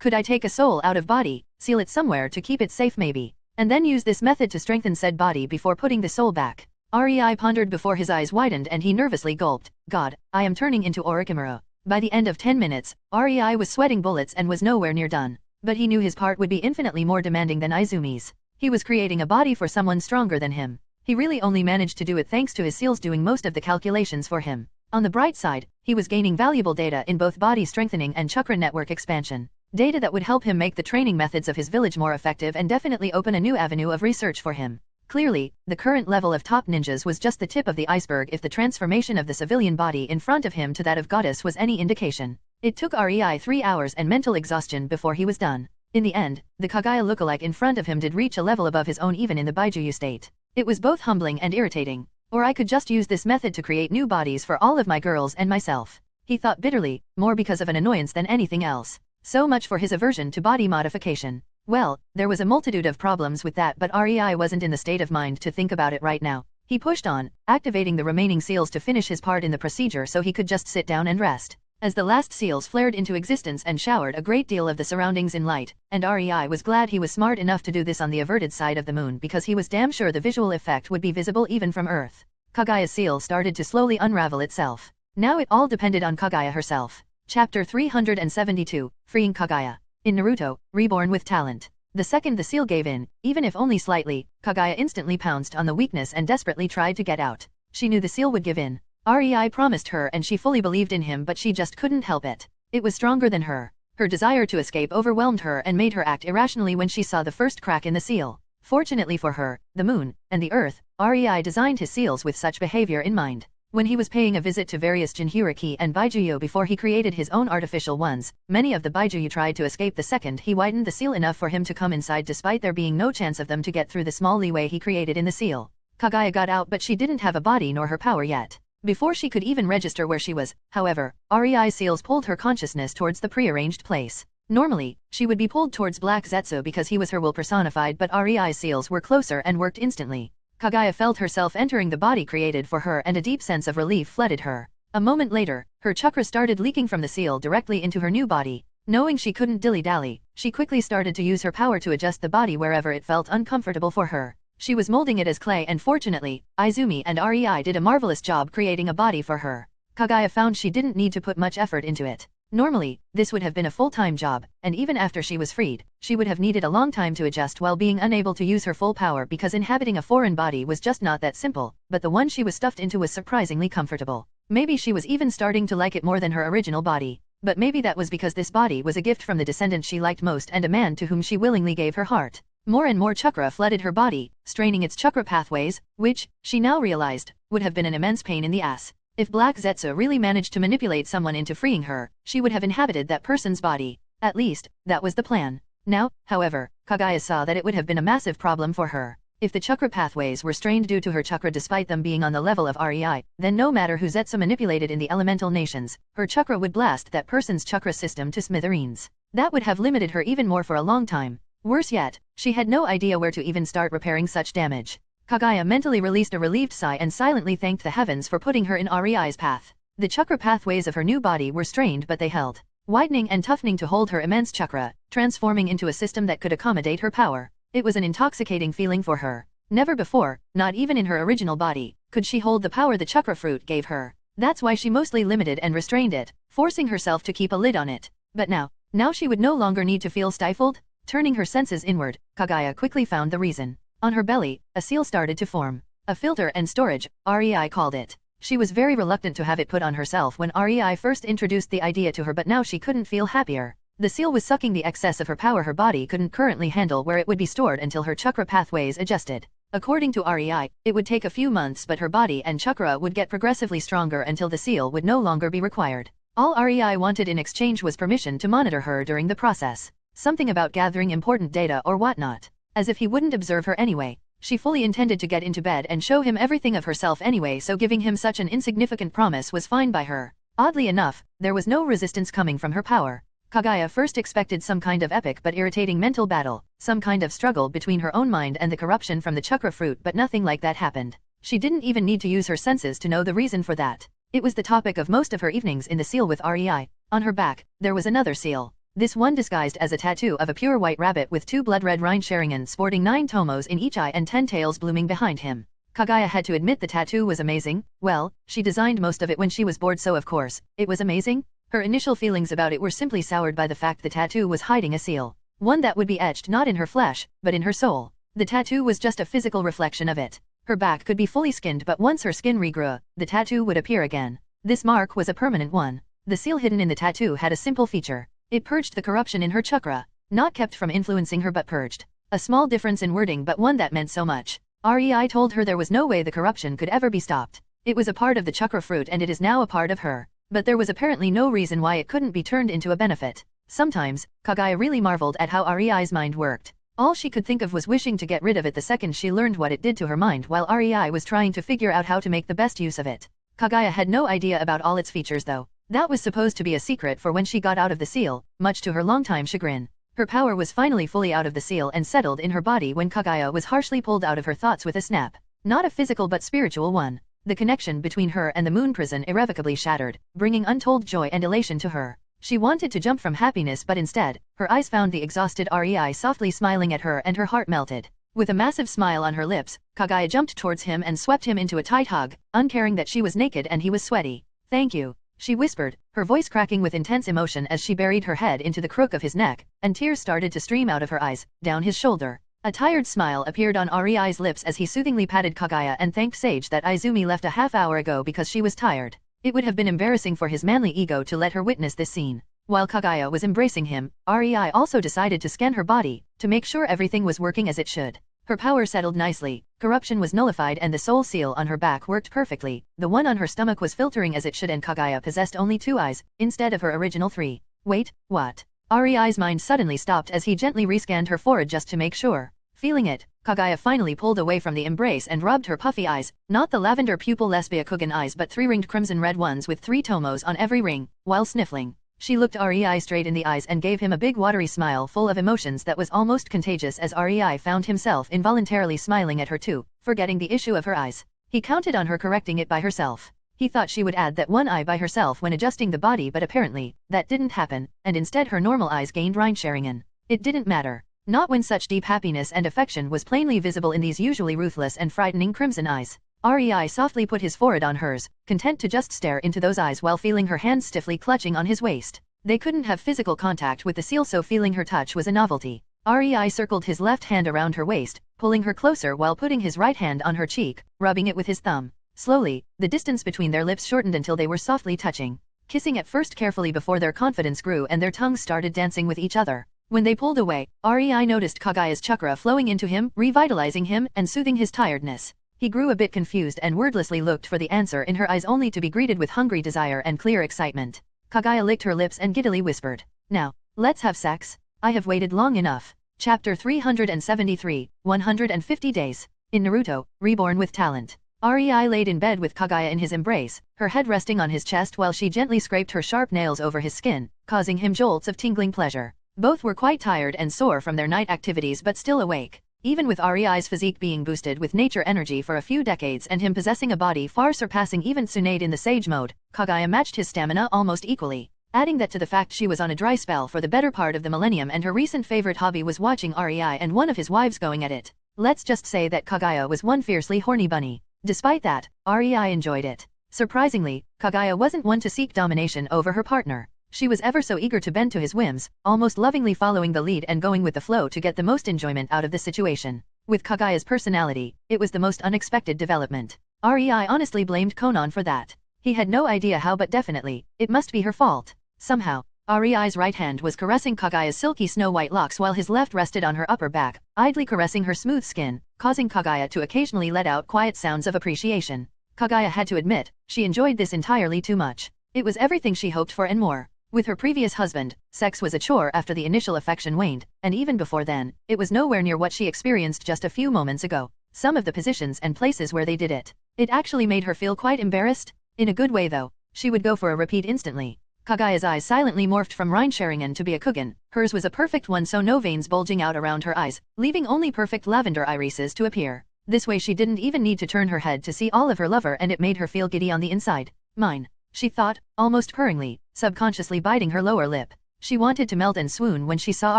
Could I take a soul out of body, seal it somewhere to keep it safe maybe, and then use this method to strengthen said body before putting the soul back? REI pondered before his eyes widened and he nervously gulped. God, I am turning into Orochimaru. By the end of 10 minutes, REI was sweating bullets and was nowhere near done. But he knew his part would be infinitely more demanding than Izumi's. He was creating a body for someone stronger than him. He really only managed to do it thanks to his seals doing most of the calculations for him. On the bright side, he was gaining valuable data in both body strengthening and chakra network expansion. Data that would help him make the training methods of his village more effective and definitely open a new avenue of research for him. Clearly, the current level of top ninjas was just the tip of the iceberg if the transformation of the civilian body in front of him to that of goddess was any indication. It took REI 3 hours and mental exhaustion before he was done. In the end, the Kaguya lookalike in front of him did reach a level above his own even in the Baijuyu state. It was both humbling and irritating. Or I could just use this method to create new bodies for all of my girls and myself. He thought bitterly, more because of an annoyance than anything else. So much for his aversion to body modification. Well, there was a multitude of problems with that, but REI wasn't in the state of mind to think about it right now. He pushed on, activating the remaining seals to finish his part in the procedure so he could just sit down and rest. As the last seals flared into existence and showered a great deal of the surroundings in light, and REI was glad he was smart enough to do this on the averted side of the moon because he was damn sure the visual effect would be visible even from Earth. Kaguya's seal started to slowly unravel itself. Now it all depended on Kaguya herself. Chapter 372, Freeing Kaguya. In Naruto, Reborn with Talent. The second the seal gave in, even if only slightly, Kaguya instantly pounced on the weakness and desperately tried to get out. She knew the seal would give in. REI promised her and she fully believed in him, but she just couldn't help it. It was stronger than her. Her desire to escape overwhelmed her and made her act irrationally when she saw the first crack in the seal. Fortunately for her, the moon, and the earth, REI designed his seals with such behavior in mind. When he was paying a visit to various Jinhyuriki and Baijuyo before he created his own artificial ones, many of the Baijuyo tried to escape the second he widened the seal enough for him to come inside despite there being no chance of them to get through the small leeway he created in the seal. Kaguya got out but she didn't have a body nor her power yet. Before she could even register where she was, however, REI seals pulled her consciousness towards the prearranged place. Normally, she would be pulled towards Black Zetsu because he was her will personified, but REI seals were closer and worked instantly. Kaguya felt herself entering the body created for her and a deep sense of relief flooded her. A moment later, her chakra started leaking from the seal directly into her new body. Knowing she couldn't dilly-dally, she quickly started to use her power to adjust the body wherever it felt uncomfortable for her. She was molding it as clay and fortunately, Izumi and REI did a marvelous job creating a body for her. Kaguya found she didn't need to put much effort into it. Normally, this would have been a full-time job, and even after she was freed, she would have needed a long time to adjust while being unable to use her full power because inhabiting a foreign body was just not that simple, but the one she was stuffed into was surprisingly comfortable. Maybe she was even starting to like it more than her original body. But maybe that was because this body was a gift from the descendant she liked most and a man to whom she willingly gave her heart. More and more chakra flooded her body, straining its chakra pathways, which, she now realized, would have been an immense pain in the ass. If Black Zetsu really managed to manipulate someone into freeing her, she would have inhabited that person's body. At least, that was the plan. Now, however, Kaguya saw that it would have been a massive problem for her. If the chakra pathways were strained due to her chakra despite them being on the level of REI, then no matter who Zetsu manipulated in the elemental nations, her chakra would blast that person's chakra system to smithereens. That would have limited her even more for a long time. Worse yet, she had no idea where to even start repairing such damage. Kaguya mentally released a relieved sigh and silently thanked the heavens for putting her in REI's path. The chakra pathways of her new body were strained but they held, widening and toughening to hold her immense chakra, transforming into a system that could accommodate her power. It was an intoxicating feeling for her. Never before, not even in her original body, could she hold the power the chakra fruit gave her. That's why she mostly limited and restrained it, forcing herself to keep a lid on it. But now she would no longer need to feel stifled. Turning her senses inward, Kaguya quickly found the reason. On her belly, a seal started to form. A filter and storage, REI called it. She was very reluctant to have it put on herself when REI first introduced the idea to her, but now she couldn't feel happier. The seal was sucking the excess of her power her body couldn't currently handle where it would be stored until her chakra pathways adjusted. According to REI, it would take a few months but her body and chakra would get progressively stronger until the seal would no longer be required. All REI wanted in exchange was permission to monitor her during the process. Something about gathering important data or whatnot. As if he wouldn't observe her anyway. She fully intended to get into bed and show him everything of herself anyway, so giving him such an insignificant promise was fine by her. Oddly enough, there was no resistance coming from her power. Kaguya first expected some kind of epic but irritating mental battle, some kind of struggle between her own mind and the corruption from the chakra fruit, but nothing like that happened. She didn't even need to use her senses to know the reason for that. It was the topic of most of her evenings in the seal with REI. On her back, there was another seal. This one disguised as a tattoo of a pure white rabbit with 2 blood-red rind Sharingan sporting 9 tomos in each eye and 10 tails blooming behind him. Kaguya had to admit the tattoo was amazing. Well, she designed most of it when she was bored, so of course, it was amazing. Her initial feelings about it were simply soured by the fact the tattoo was hiding a seal. One that would be etched not in her flesh, but in her soul. The tattoo was just a physical reflection of it. Her back could be fully skinned, but once her skin regrew, the tattoo would appear again. This mark was a permanent one. The seal hidden in the tattoo had a simple feature. It purged the corruption in her chakra. Not kept from influencing her but purged. A small difference in wording but one that meant so much. REI told her there was no way the corruption could ever be stopped. It was a part of the chakra fruit and it is now a part of her. But there was apparently no reason why it couldn't be turned into a benefit. Sometimes, Kaguya really marveled at how REI's mind worked. All she could think of was wishing to get rid of it the second she learned what it did to her mind, while REI was trying to figure out how to make the best use of it. Kaguya had no idea about all its features though. That was supposed to be a secret for when she got out of the seal, much to her longtime chagrin. Her power was finally fully out of the seal and settled in her body when Kaguya was harshly pulled out of her thoughts with a snap. Not a physical but spiritual one. The connection between her and the moon prison irrevocably shattered, bringing untold joy and elation to her. She wanted to jump from happiness, but instead, her eyes found the exhausted REI softly smiling at her and her heart melted. With a massive smile on her lips, Kaguya jumped towards him and swept him into a tight hug, uncaring that she was naked and he was sweaty. "Thank you," she whispered, her voice cracking with intense emotion as she buried her head into the crook of his neck, and tears started to stream out of her eyes, down his shoulder. A tired smile appeared on REI's lips as he soothingly patted Kaguya and thanked Sage that Izumi left a half-hour ago because she was tired. It would have been embarrassing for his manly ego to let her witness this scene. While Kaguya was embracing him, REI also decided to scan her body, to make sure everything was working as it should. Her power settled nicely, corruption was nullified and the soul seal on her back worked perfectly, the one on her stomach was filtering as it should and Kaguya possessed only 2 eyes, instead of her original 3. Wait, what? Ari's mind suddenly stopped as he gently rescanned her forehead just to make sure. Feeling it, Kaguya finally pulled away from the embrace and rubbed her puffy eyes, not the lavender pupil lesbia Kugan eyes but 3-ringed crimson-red ones with 3 tomos on every ring, while sniffling. She looked Rei straight in the eyes and gave him a big watery smile full of emotions that was almost contagious as Rei found himself involuntarily smiling at her too, forgetting the issue of her eyes. He counted on her correcting it by herself. He thought she would add that one eye by herself when adjusting the body but apparently, that didn't happen, and instead her normal eyes gained Reinscheringen. It didn't matter. Not when such deep happiness and affection was plainly visible in these usually ruthless and frightening crimson eyes. Rei softly put his forehead on hers, content to just stare into those eyes while feeling her hands stiffly clutching on his waist. They couldn't have physical contact with the seal so feeling her touch was a novelty. Rei circled his left hand around her waist, pulling her closer while putting his right hand on her cheek, rubbing it with his thumb. Slowly, the distance between their lips shortened until they were softly touching. Kissing at first carefully before their confidence grew and their tongues started dancing with each other. When they pulled away, Rei noticed Kaguya's chakra flowing into him, revitalizing him and soothing his tiredness. He grew a bit confused and wordlessly looked for the answer in her eyes only to be greeted with hungry desire and clear excitement. Kaguya licked her lips and giddily whispered, "Now, let's have sex. I have waited long enough." Chapter 373, 150 Days. In Naruto, Reborn with Talent. Rei laid in bed with Kaguya in his embrace, her head resting on his chest while she gently scraped her sharp nails over his skin, causing him jolts of tingling pleasure. Both were quite tired and sore from their night activities but still awake. Even with Rei's physique being boosted with nature energy for a few decades and him possessing a body far surpassing even Tsunade in the Sage mode, Kaguya matched his stamina almost equally. Adding that to the fact she was on a dry spell for the better part of the millennium and her recent favorite hobby was watching Rei and one of his wives going at it. Let's just say that Kaguya was one fiercely horny bunny. Despite that, Rei enjoyed it. Surprisingly, Kaguya wasn't one to seek domination over her partner. She was ever so eager to bend to his whims, almost lovingly following the lead and going with the flow to get the most enjoyment out of the situation. With Kaguya's personality, it was the most unexpected development. Rei honestly blamed Konan for that. He had no idea how but definitely, it must be her fault. Somehow, Rei's right hand was caressing Kaguya's silky snow-white locks while his left rested on her upper back, idly caressing her smooth skin, causing Kaguya to occasionally let out quiet sounds of appreciation. Kaguya had to admit, she enjoyed this entirely too much. It was everything she hoped for and more. With her previous husband, sex was a chore after the initial affection waned, and even before then, it was nowhere near what she experienced just a few moments ago. Some of the positions and places where they did it. It actually made her feel quite embarrassed. In a good way though, she would go for a repeat instantly. Kaguya's eyes silently morphed from Reinscheringen to be a Kugan. Hers was a perfect one so no veins bulging out around her eyes, leaving only perfect lavender irises to appear. This way she didn't even need to turn her head to see all of her lover and it made her feel giddy on the inside. Mine. She thought, almost purringly, subconsciously biting her lower lip. She wanted to melt and swoon when she saw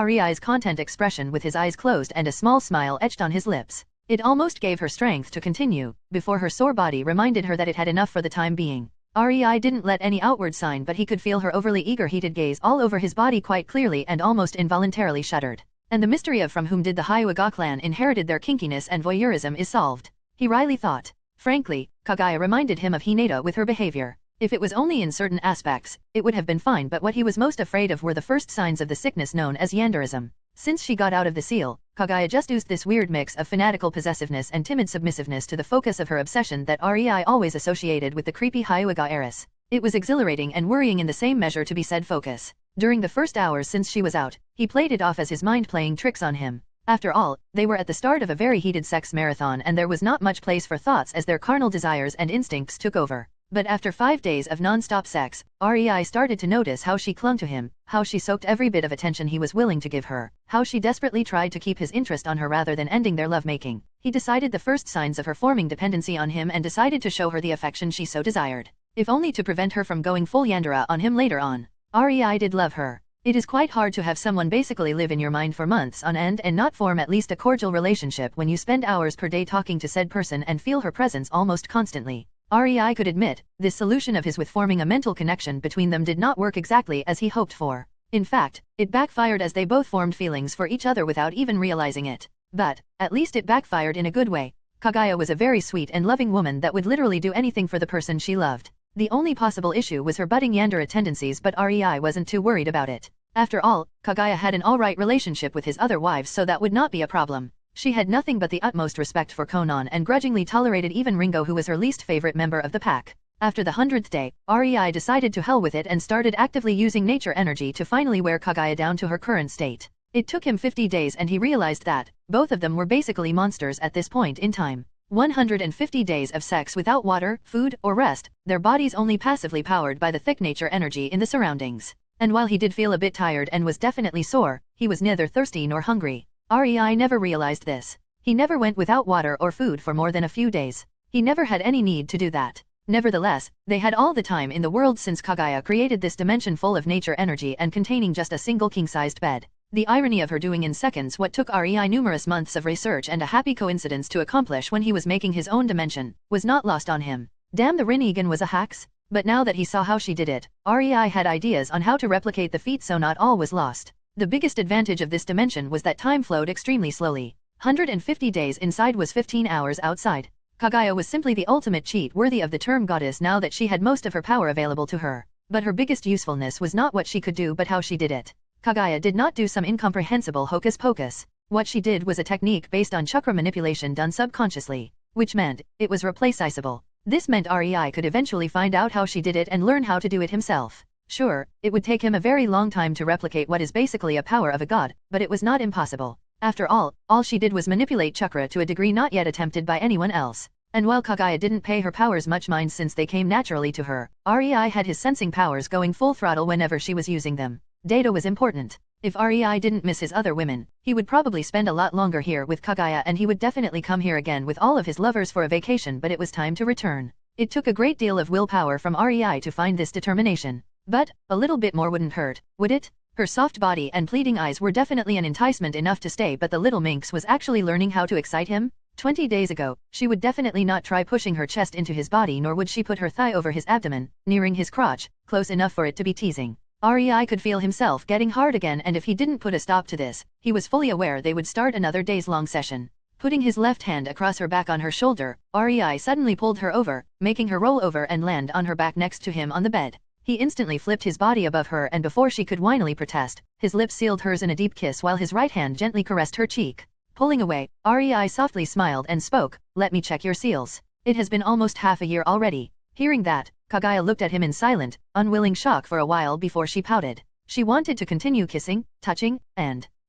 Rei's content expression with his eyes closed and a small smile etched on his lips. It almost gave her strength to continue, before her sore body reminded her that it had enough for the time being. Rei didn't let any outward sign but he could feel her overly eager heated gaze all over his body quite clearly and almost involuntarily shuddered. And the mystery of from whom did the Hyuga clan inherited their kinkiness and voyeurism is solved. He wryly thought. Frankly, Kaguya reminded him of Hinata with her behavior. If it was only in certain aspects, it would have been fine but what he was most afraid of were the first signs of the sickness known as yanderism. Since she got out of the seal, Kaguya just oozed this weird mix of fanatical possessiveness and timid submissiveness to the focus of her obsession that Rei always associated with the creepy Hyuga heiress. It was exhilarating and worrying in the same measure to be said focus. During the first hours since she was out, he played it off as his mind playing tricks on him. After all, they were at the start of a very heated sex marathon and there was not much place for thoughts as their carnal desires and instincts took over. But after 5 days of non-stop sex, Rei started to notice how she clung to him, how she soaked every bit of attention he was willing to give her, how she desperately tried to keep his interest on her rather than ending their lovemaking. He decided the first signs of her forming dependency on him and decided to show her the affection she so desired, if only to prevent her from going full yandere on him later on. Rei did love her. It is quite hard to have someone basically live in your mind for months on end and not form at least a cordial relationship when you spend hours per day talking to said person and feel her presence almost constantly. Rei could admit, this solution of his with forming a mental connection between them did not work exactly as he hoped for. In fact, it backfired as they both formed feelings for each other without even realizing it. But, at least it backfired in a good way. Kaguya was a very sweet and loving woman that would literally do anything for the person she loved. The only possible issue was her budding yandere tendencies but Rei wasn't too worried about it. After all, Kaguya had an alright relationship with his other wives so that would not be a problem. She had nothing but the utmost respect for Konan and grudgingly tolerated even Ringo, who was her least favorite member of the pack. After the 100th day, REI decided to hell with it and started actively using nature energy to finally wear Kaguya down to her current state. It took him 50 days and he realized that both of them were basically monsters at this point in time. 150 days of sex without water, food, or rest, their bodies only passively powered by the thick nature energy in the surroundings. And while he did feel a bit tired and was definitely sore, he was neither thirsty nor hungry. REI never realized this. He never went without water or food for more than a few days. He never had any need to do that. Nevertheless, they had all the time in the world since Kaguya created this dimension full of nature energy and containing just a single king-sized bed. The irony of her doing in seconds what took REI numerous months of research and a happy coincidence to accomplish when he was making his own dimension, was not lost on him. Damn, the Rinnegan was a hacks. But now that he saw how she did it, REI had ideas on how to replicate the feat, so not all was lost. The biggest advantage of this dimension was that time flowed extremely slowly. 150 days inside was 15 hours outside. Kaguya was simply the ultimate cheat, worthy of the term goddess now that she had most of her power available to her. But her biggest usefulness was not what she could do but how she did it. Kaguya did not do some incomprehensible hocus pocus. What she did was a technique based on chakra manipulation done subconsciously, which meant it was replaceable. This meant REI could eventually find out how she did it and learn how to do it himself. Sure, it would take him a very long time to replicate what is basically a power of a god, but it was not impossible. After all she did was manipulate chakra to a degree not yet attempted by anyone else. And while Kaguya didn't pay her powers much mind since they came naturally to her, REI had his sensing powers going full throttle whenever she was using them. Data was important. If REI didn't miss his other women, he would probably spend a lot longer here with Kaguya, and he would definitely come here again with all of his lovers for a vacation, but it was time to return. It took a great deal of willpower from REI to find this determination. But a little bit more wouldn't hurt, would it? Her soft body and pleading eyes were definitely an enticement enough to stay, but the little minx was actually learning how to excite him. 20 days ago, she would definitely not try pushing her chest into his body, nor would she put her thigh over his abdomen, nearing his crotch, close enough for it to be teasing. REI could feel himself getting hard again, and if he didn't put a stop to this, he was fully aware they would start another days-long session. Putting his left hand across her back on her shoulder, REI suddenly pulled her over, making her roll over and land on her back next to him on the bed. He instantly flipped his body above her, and before she could whinily protest, his lips sealed hers in a deep kiss while his right hand gently caressed her cheek. Pulling away, REI softly smiled and spoke, "Let me check your seals. It has been almost half a year already." Hearing that, Kaguya looked at him in silent, unwilling shock for a while before she pouted. She wanted to continue kissing, touching,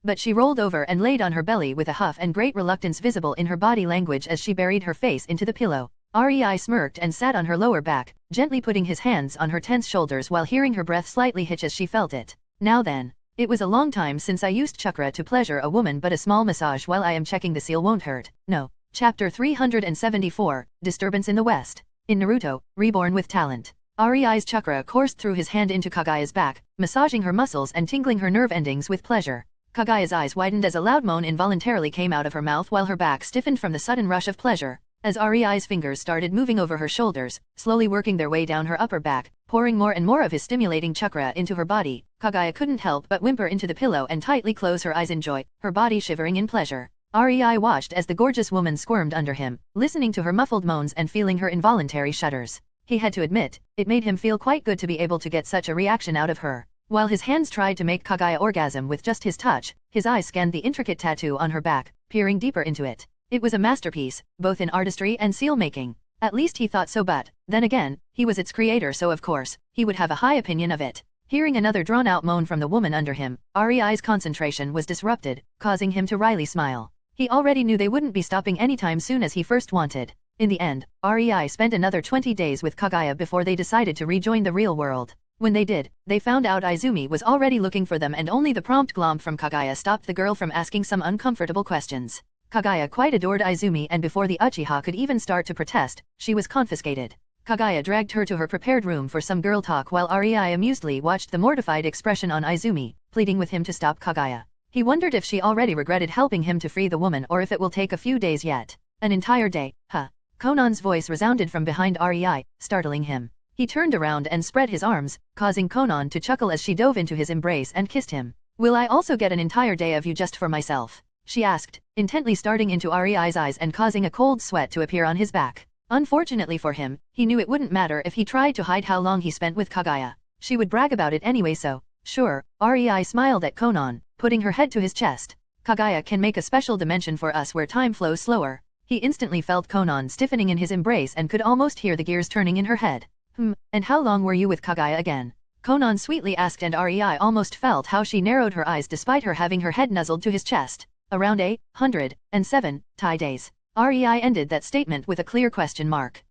but she rolled over and laid on her belly with a huff and great reluctance visible in her body language as she buried her face into the pillow. REI smirked and sat on her lower back, gently putting his hands on her tense shoulders while hearing her breath slightly hitch as she felt it. "Now then. It was a long time since I used chakra to pleasure a woman, but a small massage while I am checking the seal won't hurt, no." Chapter 374, Disturbance in the West. In Naruto, Reborn with Talent. REI's chakra coursed through his hand into Kaguya's back, massaging her muscles and tingling her nerve endings with pleasure. Kaguya's eyes widened as a loud moan involuntarily came out of her mouth while her back stiffened from the sudden rush of pleasure. As REI's fingers started moving over her shoulders, slowly working their way down her upper back, pouring more and more of his stimulating chakra into her body, Kaguya couldn't help but whimper into the pillow and tightly close her eyes in joy, her body shivering in pleasure. REI watched as the gorgeous woman squirmed under him, listening to her muffled moans and feeling her involuntary shudders. He had to admit, it made him feel quite good to be able to get such a reaction out of her. While his hands tried to make Kaguya orgasm with just his touch, his eyes scanned the intricate tattoo on her back, peering deeper into it. It was a masterpiece, both in artistry and seal-making. At least he thought so, but then again, he was its creator, so of course, he would have a high opinion of it. Hearing another drawn-out moan from the woman under him, REI's concentration was disrupted, causing him to wryly smile. He already knew they wouldn't be stopping anytime soon as he first wanted. In the end, REI spent another 20 days with Kaguya before they decided to rejoin the real world. When they did, they found out Izumi was already looking for them, and only the prompt glom from Kaguya stopped the girl from asking some uncomfortable questions. Kaguya quite adored Izumi, and before the Uchiha could even start to protest, she was confiscated. Kaguya dragged her to her prepared room for some girl talk while REI amusedly watched the mortified expression on Izumi, pleading with him to stop Kaguya. He wondered if she already regretted helping him to free the woman or if it will take a few days yet. An entire day, huh? Conan's voice resounded from behind REI, startling him. He turned around and spread his arms, causing Conan to chuckle as she dove into his embrace and kissed him. "Will I also get an entire day of you just for myself?" she asked, intently starting into REI's eyes and causing a cold sweat to appear on his back. Unfortunately for him, he knew it wouldn't matter if he tried to hide how long he spent with Kaguya. She would brag about it anyway, so, sure. REI smiled at Conan, putting her head to his chest. Kaguya can make a special dimension for us where time flows slower. He instantly felt Konan stiffening in his embrace and could almost hear the gears turning in her head. And how long were you with Kaguya again? Konan sweetly asked, and Rei almost felt how she narrowed her eyes despite her having her head nuzzled to his chest. Around 107 Thai days. Rei ended that statement with a clear question mark.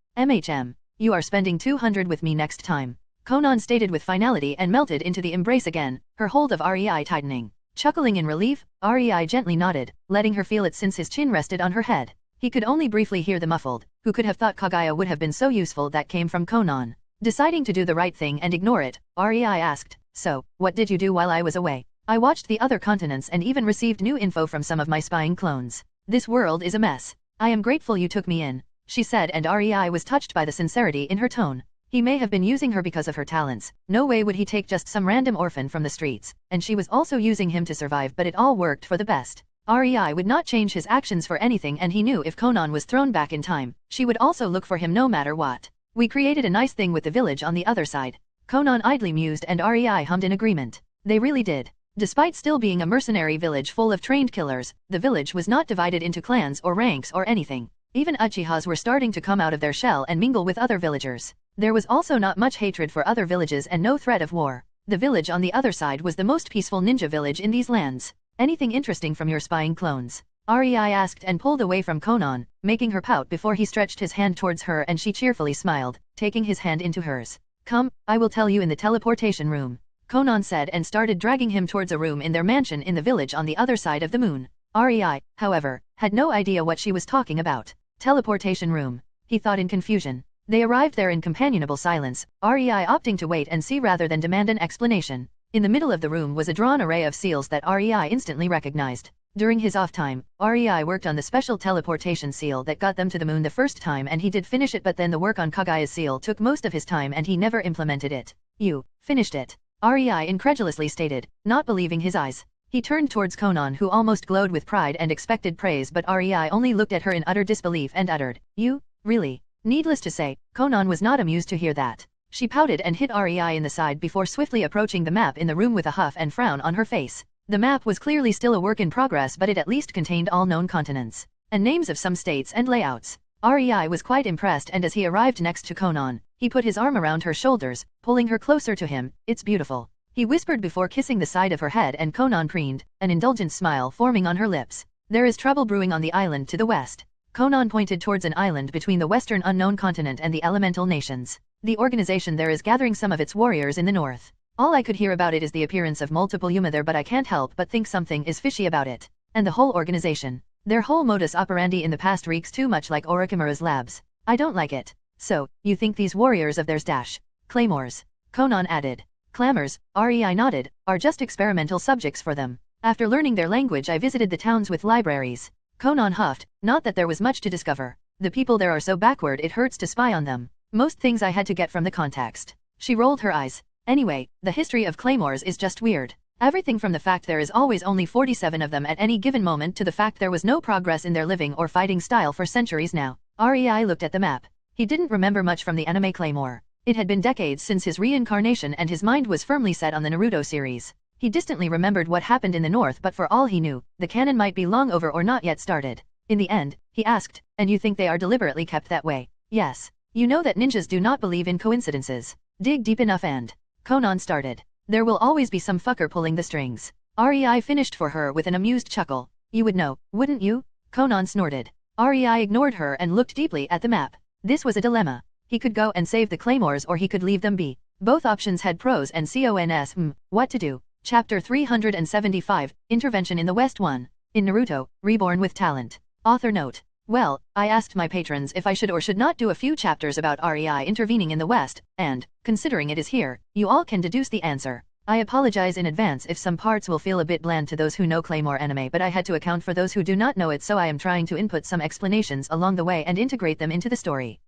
You are spending 200 with me next time. Konan stated with finality and melted into the embrace again, her hold of Rei tightening. Chuckling in relief, Rei gently nodded, letting her feel it since his chin rested on her head. He could only briefly hear the muffled, "Who could have thought Kaguya would have been so useful?" that came from Konan. Deciding to do the right thing and ignore it, Rei asked, "So, what did you do while I was away?" "I watched the other continents and even received new info from some of my spying clones. This world is a mess. I am grateful you took me in," she said, and Rei was touched by the sincerity in her tone. He may have been using her because of her talents, no way would he take just some random orphan from the streets, and she was also using him to survive, but it all worked for the best. Rei would not change his actions for anything, and he knew if Konan was thrown back in time, she would also look for him no matter what. "We created a nice thing with the village on the other side." Konan idly mused, and Rei hummed in agreement. They really did. Despite still being a mercenary village full of trained killers, the village was not divided into clans or ranks or anything. Even Uchihas were starting to come out of their shell and mingle with other villagers. There was also not much hatred for other villages and no threat of war. The village on the other side was the most peaceful ninja village in these lands. "Anything interesting from your spying clones?" Rei asked and pulled away from Konan, making her pout before he stretched his hand towards her, and she cheerfully smiled, taking his hand into hers. "Come, I will tell you in the teleportation room," Konan said, and started dragging him towards a room in their mansion in the village on the other side of the moon. Rei, however, had no idea what she was talking about. Teleportation room, he thought in confusion. They arrived there in companionable silence, Rei opting to wait and see rather than demand an explanation. In the middle of the room was a drawn array of seals that Rei instantly recognized. During his off time, Rei worked on the special teleportation seal that got them to the moon the first time, and he did finish it, but then the work on Kaguya's seal took most of his time and he never implemented it. "You finished it?" Rei incredulously stated, not believing his eyes. He turned towards Konan, who almost glowed with pride and expected praise, but Rei only looked at her in utter disbelief and uttered, "You, really?" Needless to say, Konan was not amused to hear that. She pouted and hit Rei in the side before swiftly approaching the map in the room with a huff and frown on her face. The map was clearly still a work in progress, but it at least contained all known continents and names of some states and layouts. Rei was quite impressed, and as he arrived next to Konan, he put his arm around her shoulders, pulling her closer to him. "It's beautiful," he whispered before kissing the side of her head, and Konan preened, an indulgent smile forming on her lips. "There is trouble brewing on the island to the west." Konan pointed towards an island between the western unknown continent and the elemental nations. "The organization there is gathering some of its warriors in the north. All I could hear about it is the appearance of multiple Yuma there, but I can't help but think something is fishy about it. And the whole organization. Their whole modus operandi in the past reeks too much like Orochimaru's labs. I don't like it." "So, you think these warriors of theirs claymores?" Konan added. "Clamors," Rei nodded, "are just experimental subjects for them. After learning their language I visited the towns with libraries." Konan huffed, "Not that there was much to discover. The people there are so backward it hurts to spy on them. Most things I had to get from the context." She rolled her eyes. "Anyway, the history of claymores is just weird. Everything from the fact there is always only 47 of them at any given moment to the fact there was no progress in their living or fighting style for centuries now." Rei looked at the map. He didn't remember much from the anime Claymore. It had been decades since his reincarnation and his mind was firmly set on the Naruto series. He distantly remembered what happened in the north, but for all he knew, the canon might be long over or not yet started. In the end, he asked, "And you think they are deliberately kept that way?" "Yes. You know that ninjas do not believe in coincidences. Dig deep enough and..." Konan started. "There will always be some fucker pulling the strings." Rei finished for her with an amused chuckle. "You would know, wouldn't you?" Konan snorted. Rei ignored her and looked deeply at the map. This was a dilemma. He could go and save the claymores, or he could leave them be. Both options had pros and cons. What to do? Chapter 375, Intervention in the West 1. In Naruto, Reborn with Talent. Author note. Well, I asked my patrons if I should or should not do a few chapters about Rei intervening in the West, and, considering it is here, you all can deduce the answer. I apologize in advance if some parts will feel a bit bland to those who know Claymore anime, but I had to account for those who do not know it, so I am trying to input some explanations along the way and integrate them into the story.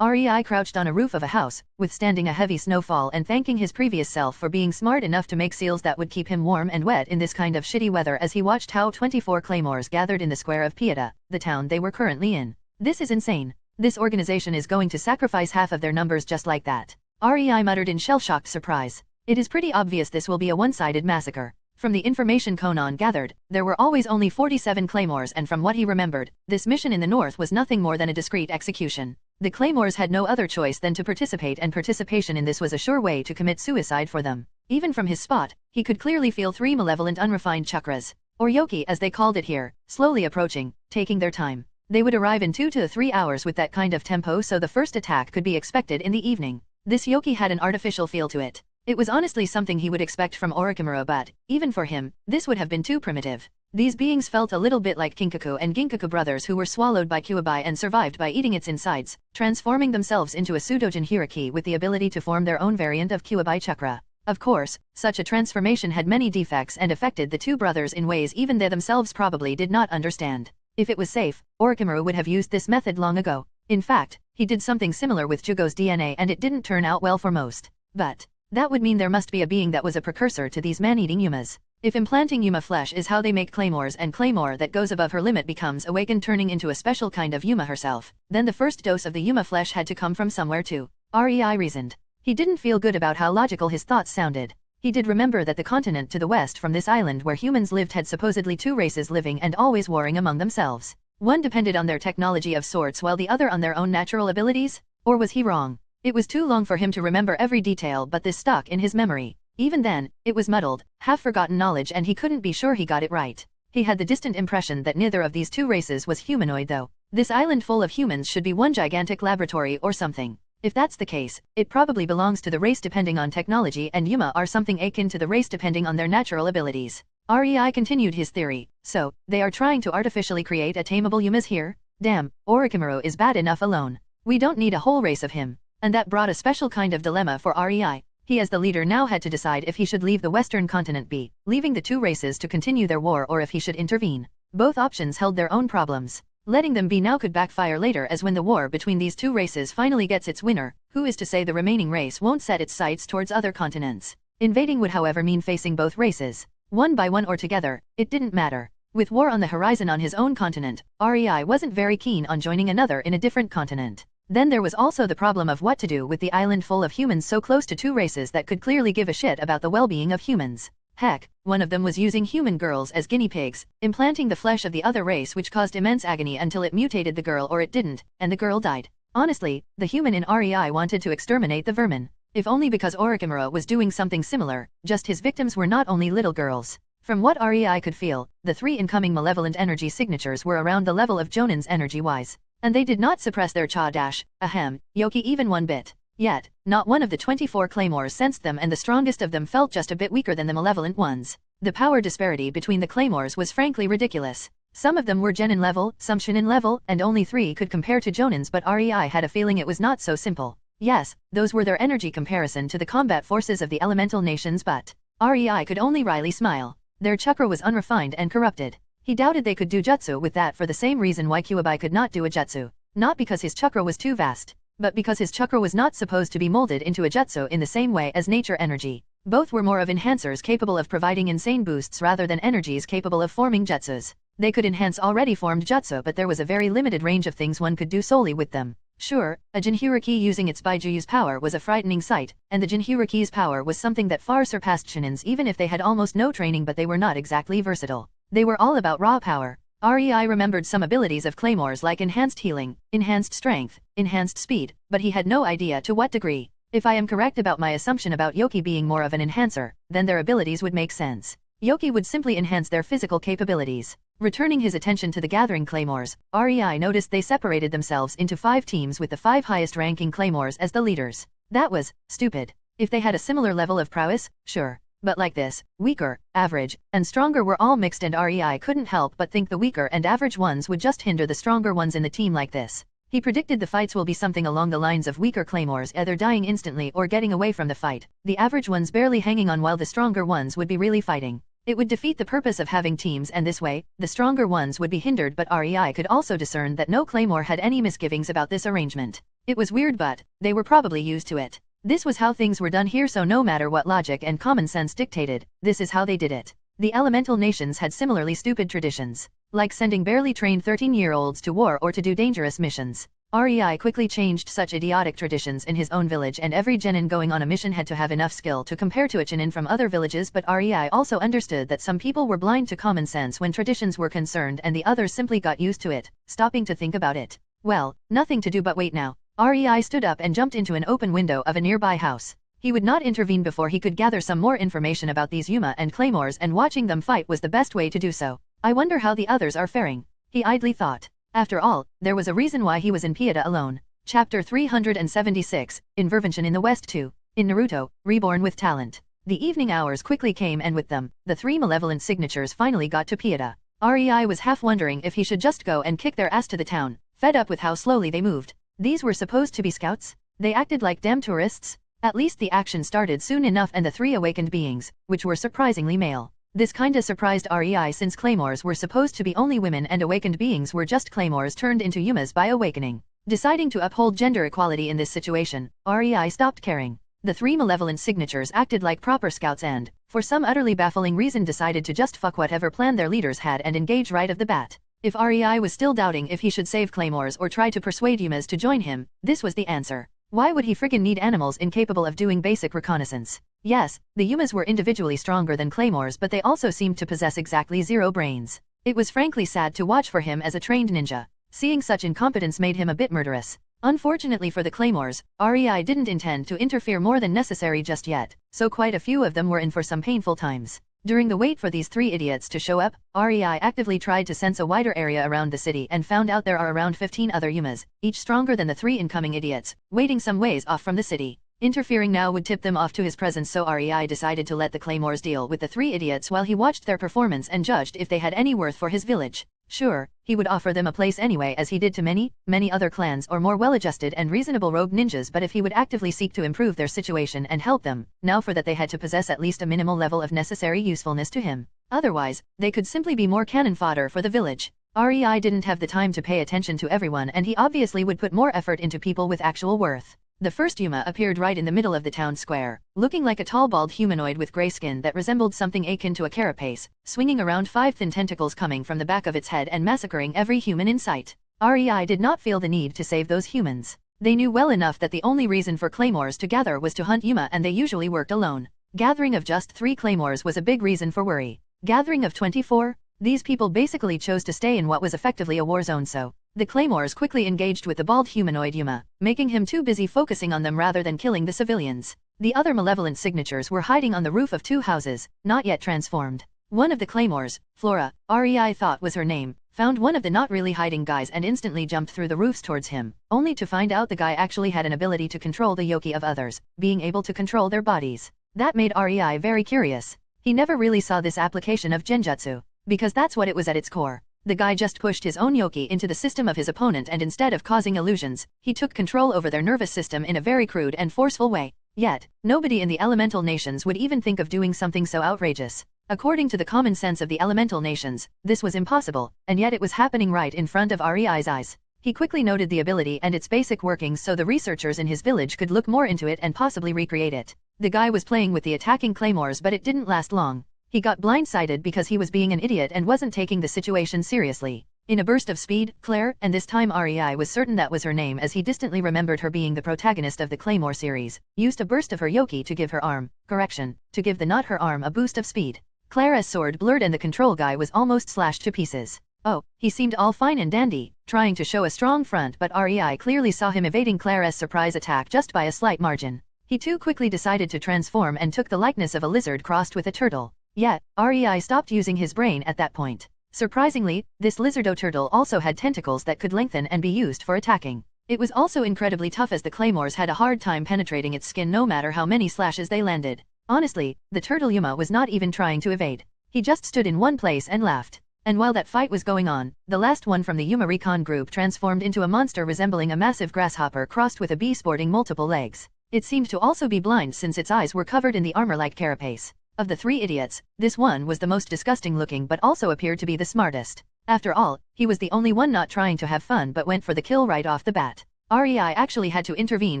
Rei crouched on a roof of a house, withstanding a heavy snowfall and thanking his previous self for being smart enough to make seals that would keep him warm and wet in this kind of shitty weather as he watched how 24 claymores gathered in the square of Pieta, the town they were currently in. This is insane. This organization is going to sacrifice half of their numbers just like that. Rei muttered in shell-shocked surprise. It is pretty obvious this will be a one-sided massacre. From the information Conan gathered, there were always only 47 claymores, and from what he remembered, this mission in the north was nothing more than a discreet execution. The claymores had no other choice than to participate, and participation in this was a sure way to commit suicide for them. Even from his spot, he could clearly feel 3 malevolent unrefined chakras, or yoki as they called it here, slowly approaching, taking their time. They would arrive in 2 to 3 hours with that kind of tempo, so the first attack could be expected in the evening. This yoki had an artificial feel to it. It was honestly something he would expect from Orochimaru, but, even for him, this would have been too primitive. These beings felt a little bit like Kinkaku and Ginkaku brothers who were swallowed by Kyuubi and survived by eating its insides, transforming themselves into a pseudo-Jinhuriki with the ability to form their own variant of Kyuubi chakra. Of course, such a transformation had many defects and affected the two brothers in ways even they themselves probably did not understand. If it was safe, Orochimaru would have used this method long ago. In fact, he did something similar with Jugo's DNA and it didn't turn out well for most. But that would mean there must be a being that was a precursor to these man-eating Yumas. If implanting Yuma flesh is how they make claymores and claymore that goes above her limit becomes awakened, turning into a special kind of Yuma herself, then the first dose of the Yuma flesh had to come from somewhere too. Rei reasoned. He didn't feel good about how logical his thoughts sounded. He did remember that the continent to the west from this island where humans lived had supposedly 2 races living and always warring among themselves. One depended on their technology of sorts while the other on their own natural abilities? Or was he wrong? It was too long for him to remember every detail, but this stuck in his memory. Even then, it was muddled, half-forgotten knowledge, and he couldn't be sure he got it right. He had the distant impression that neither of these 2 races was humanoid though. This island full of humans should be one gigantic laboratory or something. If that's the case, it probably belongs to the race depending on technology, and Yuma are something akin to the race depending on their natural abilities. Rei continued his theory. So, they are trying to artificially create a tameable Yumas here? Damn, Orochimaru is bad enough alone. We don't need a whole race of him. And that brought a special kind of dilemma for Rei. He as the leader now had to decide if he should leave the western continent be, leaving the 2 races to continue their war, or if he should intervene. Both options held their own problems. Letting them be now could backfire later, as when the war between these 2 races finally gets its winner, who is to say the remaining race won't set its sights towards other continents. Invading would however mean facing both races. One by one or together, it didn't matter. With war on the horizon on his own continent, Rei wasn't very keen on joining another in a different continent. Then there was also the problem of what to do with the island full of humans so close to 2 races that could clearly give a shit about the well-being of humans. Heck, one of them was using human girls as guinea pigs, implanting the flesh of the other race, which caused immense agony until it mutated the girl, or it didn't, and the girl died. Honestly, the human in Rei wanted to exterminate the vermin. If only because Orochimaru was doing something similar, just his victims were not only little girls. From what Rei could feel, the 3 incoming malevolent energy signatures were around the level of Jonin's energy-wise. And they did not suppress their yoki even one bit. Yet, not one of the 24 claymores sensed them, and the strongest of them felt just a bit weaker than the malevolent ones. The power disparity between the claymores was frankly ridiculous. Some of them were Genin level, some Shinin level, and only 3 could compare to Jonin's, but Rei had a feeling it was not so simple. Yes, those were their energy comparison to the combat forces of the elemental nations, but Rei could only wryly smile. Their chakra was unrefined and corrupted. He doubted they could do jutsu with that for the same reason why Kyuubi could not do a jutsu. Not because his chakra was too vast, but because his chakra was not supposed to be molded into a jutsu in the same way as nature energy. Both were more of enhancers capable of providing insane boosts rather than energies capable of forming jutsus. They could enhance already formed jutsu, but there was a very limited range of things one could do solely with them. Sure, a Jinhuriki using its Baijuyu's power was a frightening sight, and the Jinhuriki's power was something that far surpassed Shinin's even if they had almost no training, but they were not exactly versatile. They were all about raw power. Rei remembered some abilities of claymores like enhanced healing, enhanced strength, enhanced speed, but he had no idea to what degree. If I am correct about my assumption about yoki being more of an enhancer, then their abilities would make sense. Yoki would simply enhance their physical capabilities. Returning his attention to the gathering claymores, Rei noticed they separated themselves into 5 teams with the 5 highest-ranking claymores as the leaders. That was stupid. If they had a similar level of prowess, sure. But like this, weaker, average, and stronger were all mixed, and Rei couldn't help but think the weaker and average ones would just hinder the stronger ones in the team like this. He predicted the fights will be something along the lines of weaker claymores either dying instantly or getting away from the fight, the average ones barely hanging on while the stronger ones would be really fighting. It would defeat the purpose of having teams, and this way, the stronger ones would be hindered, but Rei could also discern that no claymore had any misgivings about this arrangement. It was weird, but they were probably used to it. This was how things were done here, so no matter what logic and common sense dictated, this is how they did it. The elemental nations had similarly stupid traditions, like sending barely trained 13-year-olds to war or to do dangerous missions. REI quickly changed such idiotic traditions in his own village, and every genin going on a mission had to have enough skill to compare to a genin from other villages, but REI also understood that some people were blind to common sense when traditions were concerned and the others simply got used to it, stopping to think about it. Well, nothing to do but wait now. REI stood up and jumped into an open window of a nearby house. He would not intervene before he could gather some more information about these Yuma and claymores, and watching them fight was the best way to do so. I wonder how the others are faring, he idly thought. After all, there was a reason why he was in Pieta alone. Chapter 376, Intervention in the West 2. In Naruto, Reborn with Talent. The evening hours quickly came, and with them, the three malevolent signatures finally got to Pieta. REI was half wondering if he should just go and kick their ass to the town, fed up with how slowly they moved. These were supposed to be scouts? They acted like damn tourists? At least the action started soon enough, and the three awakened beings, which were surprisingly male. This kinda surprised REI, since claymores were supposed to be only women and awakened beings were just claymores turned into Yumas by awakening. Deciding to uphold gender equality in this situation, REI stopped caring. The three malevolent signatures acted like proper scouts and, for some utterly baffling reason, decided to just fuck whatever plan their leaders had and engage right off the bat. If REI was still doubting if he should save claymores or try to persuade Yumas to join him, this was the answer. Why would he friggin' need animals incapable of doing basic reconnaissance? Yes, the Yumas were individually stronger than claymores, but they also seemed to possess exactly zero brains. It was frankly sad to watch for him as a trained ninja. Seeing such incompetence made him a bit murderous. Unfortunately for the claymores, REI didn't intend to interfere more than necessary just yet, so quite a few of them were in for some painful times. During the wait for these three idiots to show up, REI actively tried to sense a wider area around the city and found out there are around 15 other Yumas, each stronger than the three incoming idiots, waiting some ways off from the city. Interfering now would tip them off to his presence, so REI decided to let the claymores deal with the three idiots while he watched their performance and judged if they had any worth for his village. Sure, he would offer them a place anyway, as he did to many other clans or more well-adjusted and reasonable rogue ninjas, but if he would actively seek to improve their situation and help them, now for that they had to possess at least a minimal level of necessary usefulness to him. Otherwise, they could simply be more cannon fodder for the village. REI didn't have the time to pay attention to everyone, and he obviously would put more effort into people with actual worth. The first Yuma appeared right in the middle of the town square, looking like a tall bald humanoid with gray skin that resembled something akin to a carapace, swinging around 5 thin tentacles coming from the back of its head and massacring every human in sight. REI did not feel the need to save those humans. They knew well enough that the only reason for claymores to gather was to hunt Yuma, and they usually worked alone. Gathering of just 3 claymores was a big reason for worry. Gathering of 24? These people basically chose to stay in what was effectively a war zone, so the claymores quickly engaged with the bald humanoid Yuma, making him too busy focusing on them rather than killing the civilians. The other malevolent signatures were hiding on the roof of 2 houses, not yet transformed. One of the claymores, Flora, REI thought was her name, found one of the not really hiding guys and instantly jumped through the roofs towards him, only to find out the guy actually had an ability to control the yoki of others, being able to control their bodies. That made REI very curious. He never really saw this application of genjutsu, because that's what it was at its core. The guy just pushed his own yoki into the system of his opponent, and instead of causing illusions, he took control over their nervous system in a very crude and forceful way. Yet, nobody in the elemental nations would even think of doing something so outrageous. According to the common sense of the elemental nations, this was impossible, and yet it was happening right in front of REI's eyes. He quickly noted the ability and its basic workings so the researchers in his village could look more into it and possibly recreate it. The guy was playing with the attacking claymores, but it didn't last long. He got blindsided because he was being an idiot and wasn't taking the situation seriously. In a burst of speed, Claire, and this time REI was certain that was her name as he distantly remembered her being the protagonist of the Claymore series, used a burst of her yoki to give her arm, to give the not her arm a boost of speed. Claire's sword blurred and the control guy was almost slashed to pieces. Oh, he seemed all fine and dandy, trying to show a strong front, but REI clearly saw him evading Claire's surprise attack just by a slight margin. He too quickly decided to transform and took the likeness of a lizard crossed with a turtle. Yet, REI stopped using his brain at that point. Surprisingly, this lizardo turtle also had tentacles that could lengthen and be used for attacking. It was also incredibly tough as the claymores had a hard time penetrating its skin no matter how many slashes they landed. Honestly, the turtle Yuma was not even trying to evade. He just stood in one place and laughed. And while that fight was going on, the last one from the Yuma Recon group transformed into a monster resembling a massive grasshopper crossed with a bee sporting multiple legs. It seemed to also be blind since its eyes were covered in the armor-like carapace. Of the 3 idiots, this one was the most disgusting looking but also appeared to be the smartest. After all, he was the only one not trying to have fun but went for the kill right off the bat. REI actually had to intervene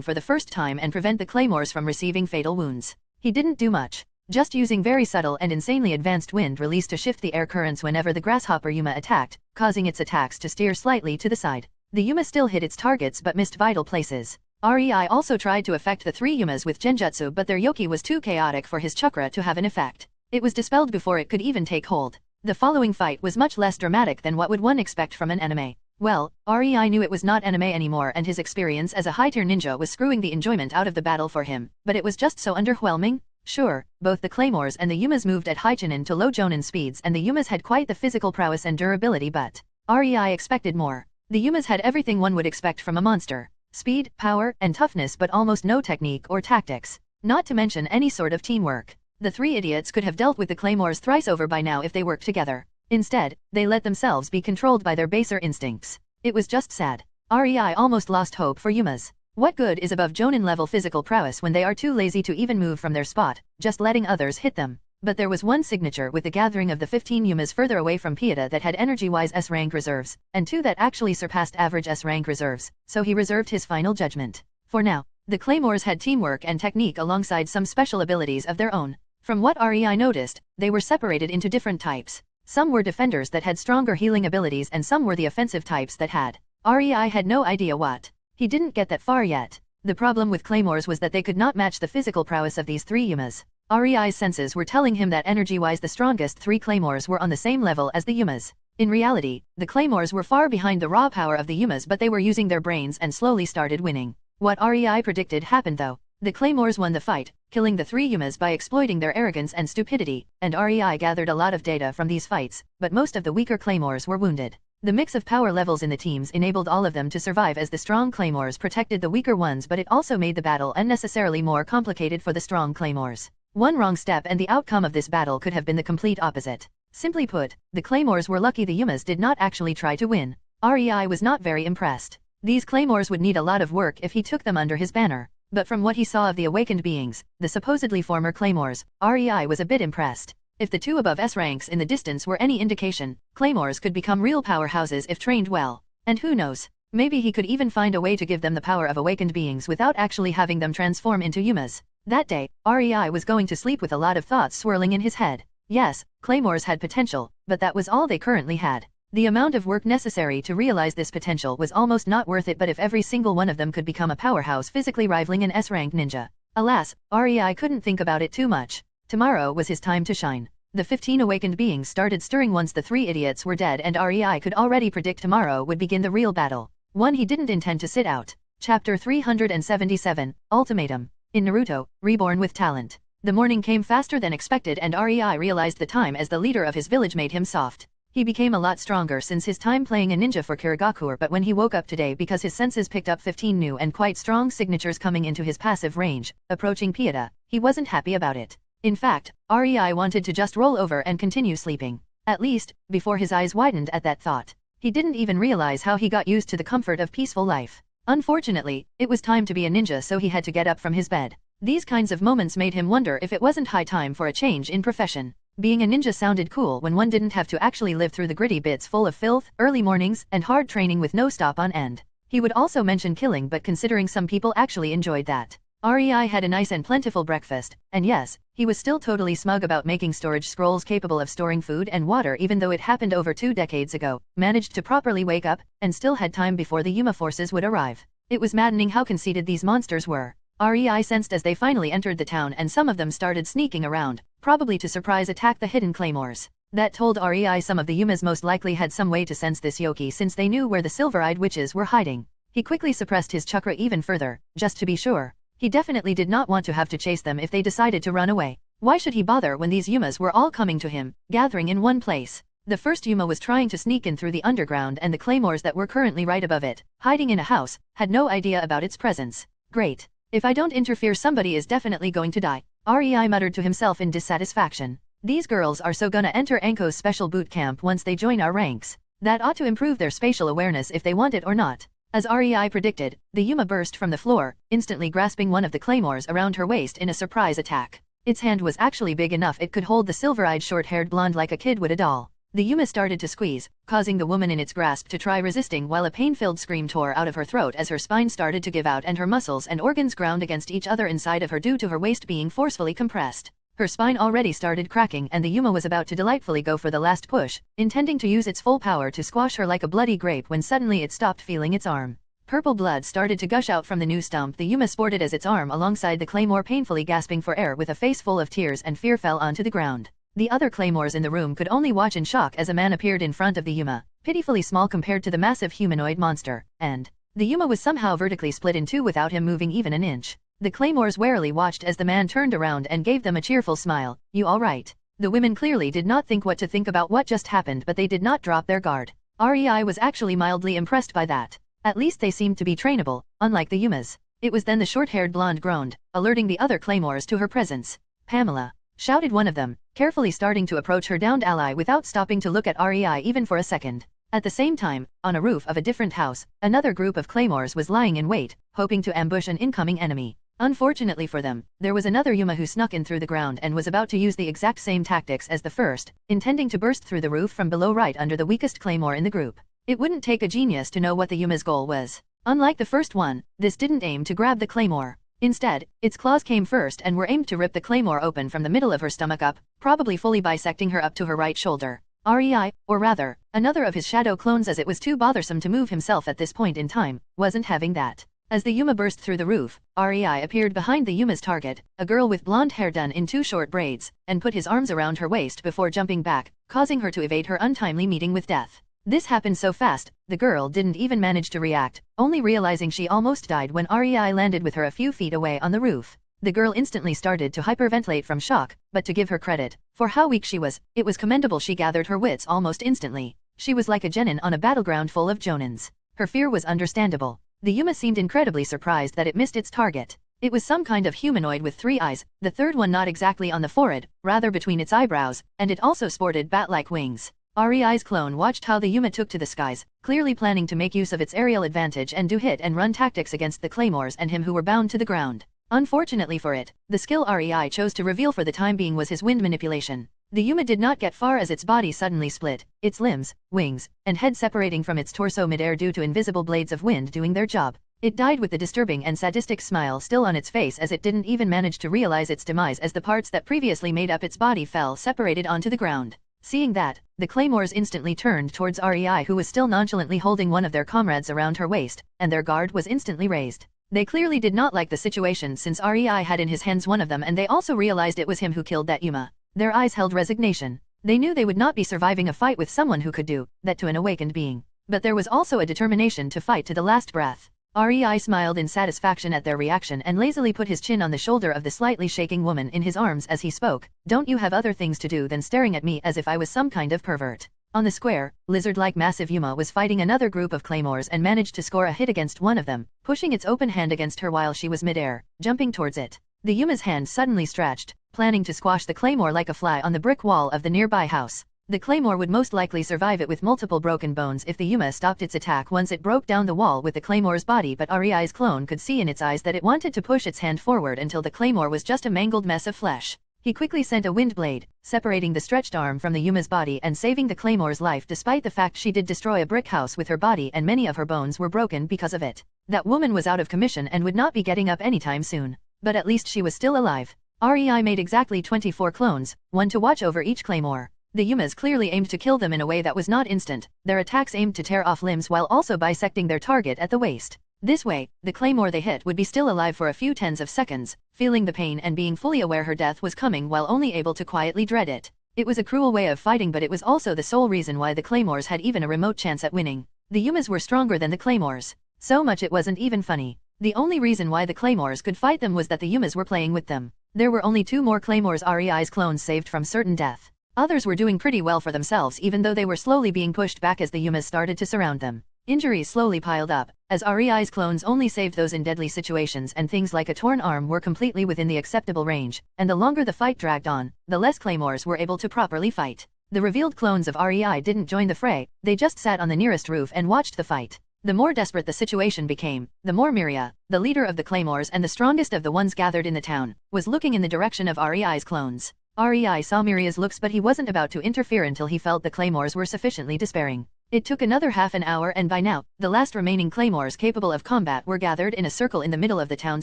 for the first time and prevent the claymores from receiving fatal wounds. He didn't do much, just using very subtle and insanely advanced wind release to shift the air currents whenever the grasshopper Yuma attacked, causing its attacks to steer slightly to the side. The Yuma still hit its targets but missed vital places. REI also tried to affect the three Yumas with Genjutsu, but their Yoki was too chaotic for his chakra to have an effect. It was dispelled before it could even take hold. The following fight was much less dramatic than what would one expect from an anime. Well, REI knew it was not anime anymore, and his experience as a high-tier ninja was screwing the enjoyment out of the battle for him, but it was just so underwhelming. Sure, both the Claymores and the Yumas moved at high Chunin to low Jonin speeds, and the Yumas had quite the physical prowess and durability, but REI expected more. The Yumas had everything one would expect from a monster. Speed, power, and toughness, but almost no technique or tactics. Not to mention any sort of teamwork. The three idiots could have dealt with the Claymores thrice over by now if they worked together. Instead, they let themselves be controlled by their baser instincts. It was just sad. REI almost lost hope for Yumas. What good is above Jonin level physical prowess when they are too lazy to even move from their spot, just letting others hit them? But there was one signature with the gathering of the 15 Yumas further away from Pieta that had energy-wise S-rank reserves, and 2 that actually surpassed average S-rank reserves, so he reserved his final judgment. For now, the Claymores had teamwork and technique alongside some special abilities of their own. From what REI noticed, they were separated into different types. Some were defenders that had stronger healing abilities, and some were the offensive types that had. REI had no idea what. He didn't get that far yet. The problem with Claymores was that they could not match the physical prowess of these three Yumas. REI's senses were telling him that energy-wise the strongest three Claymores were on the same level as the Yumas. In reality, the Claymores were far behind the raw power of the Yumas, but they were using their brains and slowly started winning. What REI predicted happened though. The Claymores won the fight, killing the three Yumas by exploiting their arrogance and stupidity, and REI gathered a lot of data from these fights, but most of the weaker Claymores were wounded. The mix of power levels in the teams enabled all of them to survive as the strong Claymores protected the weaker ones, but it also made the battle unnecessarily more complicated for the strong Claymores. One wrong step and the outcome of this battle could have been the complete opposite. Simply put, the Claymores were lucky the Yumas did not actually try to win. REI was not very impressed. These Claymores would need a lot of work if he took them under his banner. But from what he saw of the awakened beings, the supposedly former Claymores, REI was a bit impressed. If the two above S ranks in the distance were any indication, Claymores could become real powerhouses if trained well. And who knows, maybe he could even find a way to give them the power of awakened beings without actually having them transform into Yumas. That day, REI was going to sleep with a lot of thoughts swirling in his head. Yes, Claymores had potential, but that was all they currently had. The amount of work necessary to realize this potential was almost not worth it, but if every single one of them could become a powerhouse physically rivaling an S-rank ninja. Alas, REI couldn't think about it too much. Tomorrow was his time to shine. The 15 awakened beings started stirring once the three idiots were dead, and REI could already predict tomorrow would begin the real battle. One he didn't intend to sit out. Chapter 377, Ultimatum. In Naruto, Reborn with Talent. The morning came faster than expected, and REI realized the time as the leader of his village made him soft. He became a lot stronger since his time playing a ninja for Kirigakure, but when he woke up today, because his senses picked up 15 new and quite strong signatures coming into his passive range, approaching Pieta, he wasn't happy about it. In fact, REI wanted to just roll over and continue sleeping. At least, before his eyes widened at that thought. He didn't even realize how he got used to the comfort of peaceful life. Unfortunately, it was time to be a ninja, so he had to get up from his bed. These kinds of moments made him wonder if it wasn't high time for a change in profession. Being a ninja sounded cool when one didn't have to actually live through the gritty bits full of filth, early mornings, and hard training with no stop on end. He would also mention killing, but considering some people actually enjoyed that. REI had a nice and plentiful breakfast, and yes, he was still totally smug about making storage scrolls capable of storing food and water even though it happened over 2 decades ago, managed to properly wake up, and still had time before the Yuma forces would arrive. It was maddening how conceited these monsters were. REI sensed as they finally entered the town, and some of them started sneaking around, probably to surprise attack the hidden Claymores. That told REI some of the Yumas most likely had some way to sense this Yoki, since they knew where the silver-eyed witches were hiding. He quickly suppressed his chakra even further, just to be sure. He definitely did not want to have to chase them if they decided to run away. Why should he bother when these Yumas were all coming to him, gathering in one place? The first Yuma was trying to sneak in through the underground, and the Claymores that were currently right above it, hiding in a house, had no idea about its presence. Great. If I don't interfere, somebody is definitely going to die. REI muttered to himself in dissatisfaction. These girls are so gonna enter Anko's special boot camp once they join our ranks. That ought to improve their spatial awareness if they want it or not. As REI predicted, the Yuma burst from the floor, instantly grasping one of the Claymores around her waist in a surprise attack. Its hand was actually big enough it could hold the silver-eyed short-haired blonde like a kid would a doll. The Yuma started to squeeze, causing the woman in its grasp to try resisting, while a pain-filled scream tore out of her throat as her spine started to give out and her muscles and organs ground against each other inside of her due to her waist being forcefully compressed. Her spine already started cracking and the Yuma was about to delightfully go for the last push, intending to use its full power to squash her like a bloody grape when suddenly it stopped feeling its arm. Purple blood started to gush out from the new stump the Yuma sported as its arm alongside the claymore, painfully gasping for air with a face full of tears and fear fell onto the ground. The other claymores in the room could only watch in shock as a man appeared in front of the Yuma, pitifully small compared to the massive humanoid monster, and the Yuma was somehow vertically split in two without him moving even an inch. The claymores warily watched as the man turned around and gave them a cheerful smile. You all right? The women clearly did not think what to think about what just happened, but they did not drop their guard. REI was actually mildly impressed by that. At least they seemed to be trainable, unlike the Yumas. It was then the short-haired blonde groaned, alerting the other claymores to her presence. Pamela, shouted one of them, carefully starting to approach her downed ally without stopping to look at REI even for a second. At the same time, on a roof of a different house, another group of claymores was lying in wait, hoping to ambush an incoming enemy. Unfortunately for them, there was another Yuma who snuck in through the ground and was about to use the exact same tactics as the first, intending to burst through the roof from below right under the weakest claymore in the group. It wouldn't take a genius to know what the Yuma's goal was. Unlike the first one, this didn't aim to grab the claymore. Instead, its claws came first and were aimed to rip the claymore open from the middle of her stomach up, probably fully bisecting her up to her right shoulder. REI, or rather, another of his shadow clones, as it was too bothersome to move himself at this point in time, wasn't having that. As the Yuma burst through the roof, REI appeared behind the Yuma's target, a girl with blonde hair done in two short braids, and put his arms around her waist before jumping back, causing her to evade her untimely meeting with death. This happened so fast, the girl didn't even manage to react, only realizing she almost died when REI landed with her a few feet away on the roof. The girl instantly started to hyperventilate from shock, but to give her credit for how weak she was, it was commendable she gathered her wits almost instantly. She was like a genin on a battleground full of jonins. Her fear was understandable. The Yuma seemed incredibly surprised that it missed its target. It was some kind of humanoid with 3 eyes, the third one not exactly on the forehead, rather between its eyebrows, and it also sported bat-like wings. REI's clone watched how the Yuma took to the skies, clearly planning to make use of its aerial advantage and do hit-and-run tactics against the claymores and him who were bound to the ground. Unfortunately for it, the skill REI chose to reveal for the time being was his wind manipulation. The Yuma did not get far as its body suddenly split, its limbs, wings, and head separating from its torso mid-air due to invisible blades of wind doing their job. It died with the disturbing and sadistic smile still on its face as it didn't even manage to realize its demise as the parts that previously made up its body fell separated onto the ground. Seeing that, the claymores instantly turned towards REI, who was still nonchalantly holding one of their comrades around her waist, and their guard was instantly raised. They clearly did not like the situation since REI had in his hands one of them, and they also realized it was him who killed that Yuma. Their eyes held resignation. They knew they would not be surviving a fight with someone who could do that to an awakened being. But there was also a determination to fight to the last breath. REI smiled in satisfaction at their reaction and lazily put his chin on the shoulder of the slightly shaking woman in his arms as he spoke. Don't you have other things to do than staring at me as if I was some kind of pervert? On the square, lizard-like massive Yuma was fighting another group of claymores and managed to score a hit against one of them, pushing its open hand against her while she was mid-air, jumping towards it. The Yuma's hand suddenly stretched, planning to squash the claymore like a fly on the brick wall of the nearby house. The claymore would most likely survive it with multiple broken bones if the Yuma stopped its attack once it broke down the wall with the claymore's body, but REI's clone could see in its eyes that it wanted to push its hand forward until the claymore was just a mangled mess of flesh. He quickly sent a wind blade, separating the stretched arm from the Yuma's body and saving the claymore's life despite the fact she did destroy a brick house with her body and many of her bones were broken because of it. That woman was out of commission and would not be getting up anytime soon. But at least she was still alive. REI made exactly 24 clones, one to watch over each claymore. The Yumas clearly aimed to kill them in a way that was not instant. Their attacks aimed to tear off limbs while also bisecting their target at the waist. This way, the claymore they hit would be still alive for a few tens of seconds, feeling the pain and being fully aware her death was coming while only able to quietly dread it. It was a cruel way of fighting, but it was also the sole reason why the claymores had even a remote chance at winning. The Yumas were stronger than the claymores. So much it wasn't even funny. The only reason why the claymores could fight them was that the Yumas were playing with them. There were only 2 more claymores REI's clones saved from certain death. Others were doing pretty well for themselves even though they were slowly being pushed back as the Yumas started to surround them. Injuries slowly piled up, as REI's clones only saved those in deadly situations, and things like a torn arm were completely within the acceptable range, and the longer the fight dragged on, the less claymores were able to properly fight. The revealed clones of REI didn't join the fray, they just sat on the nearest roof and watched the fight. The more desperate the situation became, the more Miria, the leader of the claymores and the strongest of the ones gathered in the town, was looking in the direction of REI's clones. REI saw Miria's looks, but he wasn't about to interfere until he felt the claymores were sufficiently despairing. It took another half an hour and by now, the last remaining claymores capable of combat were gathered in a circle in the middle of the town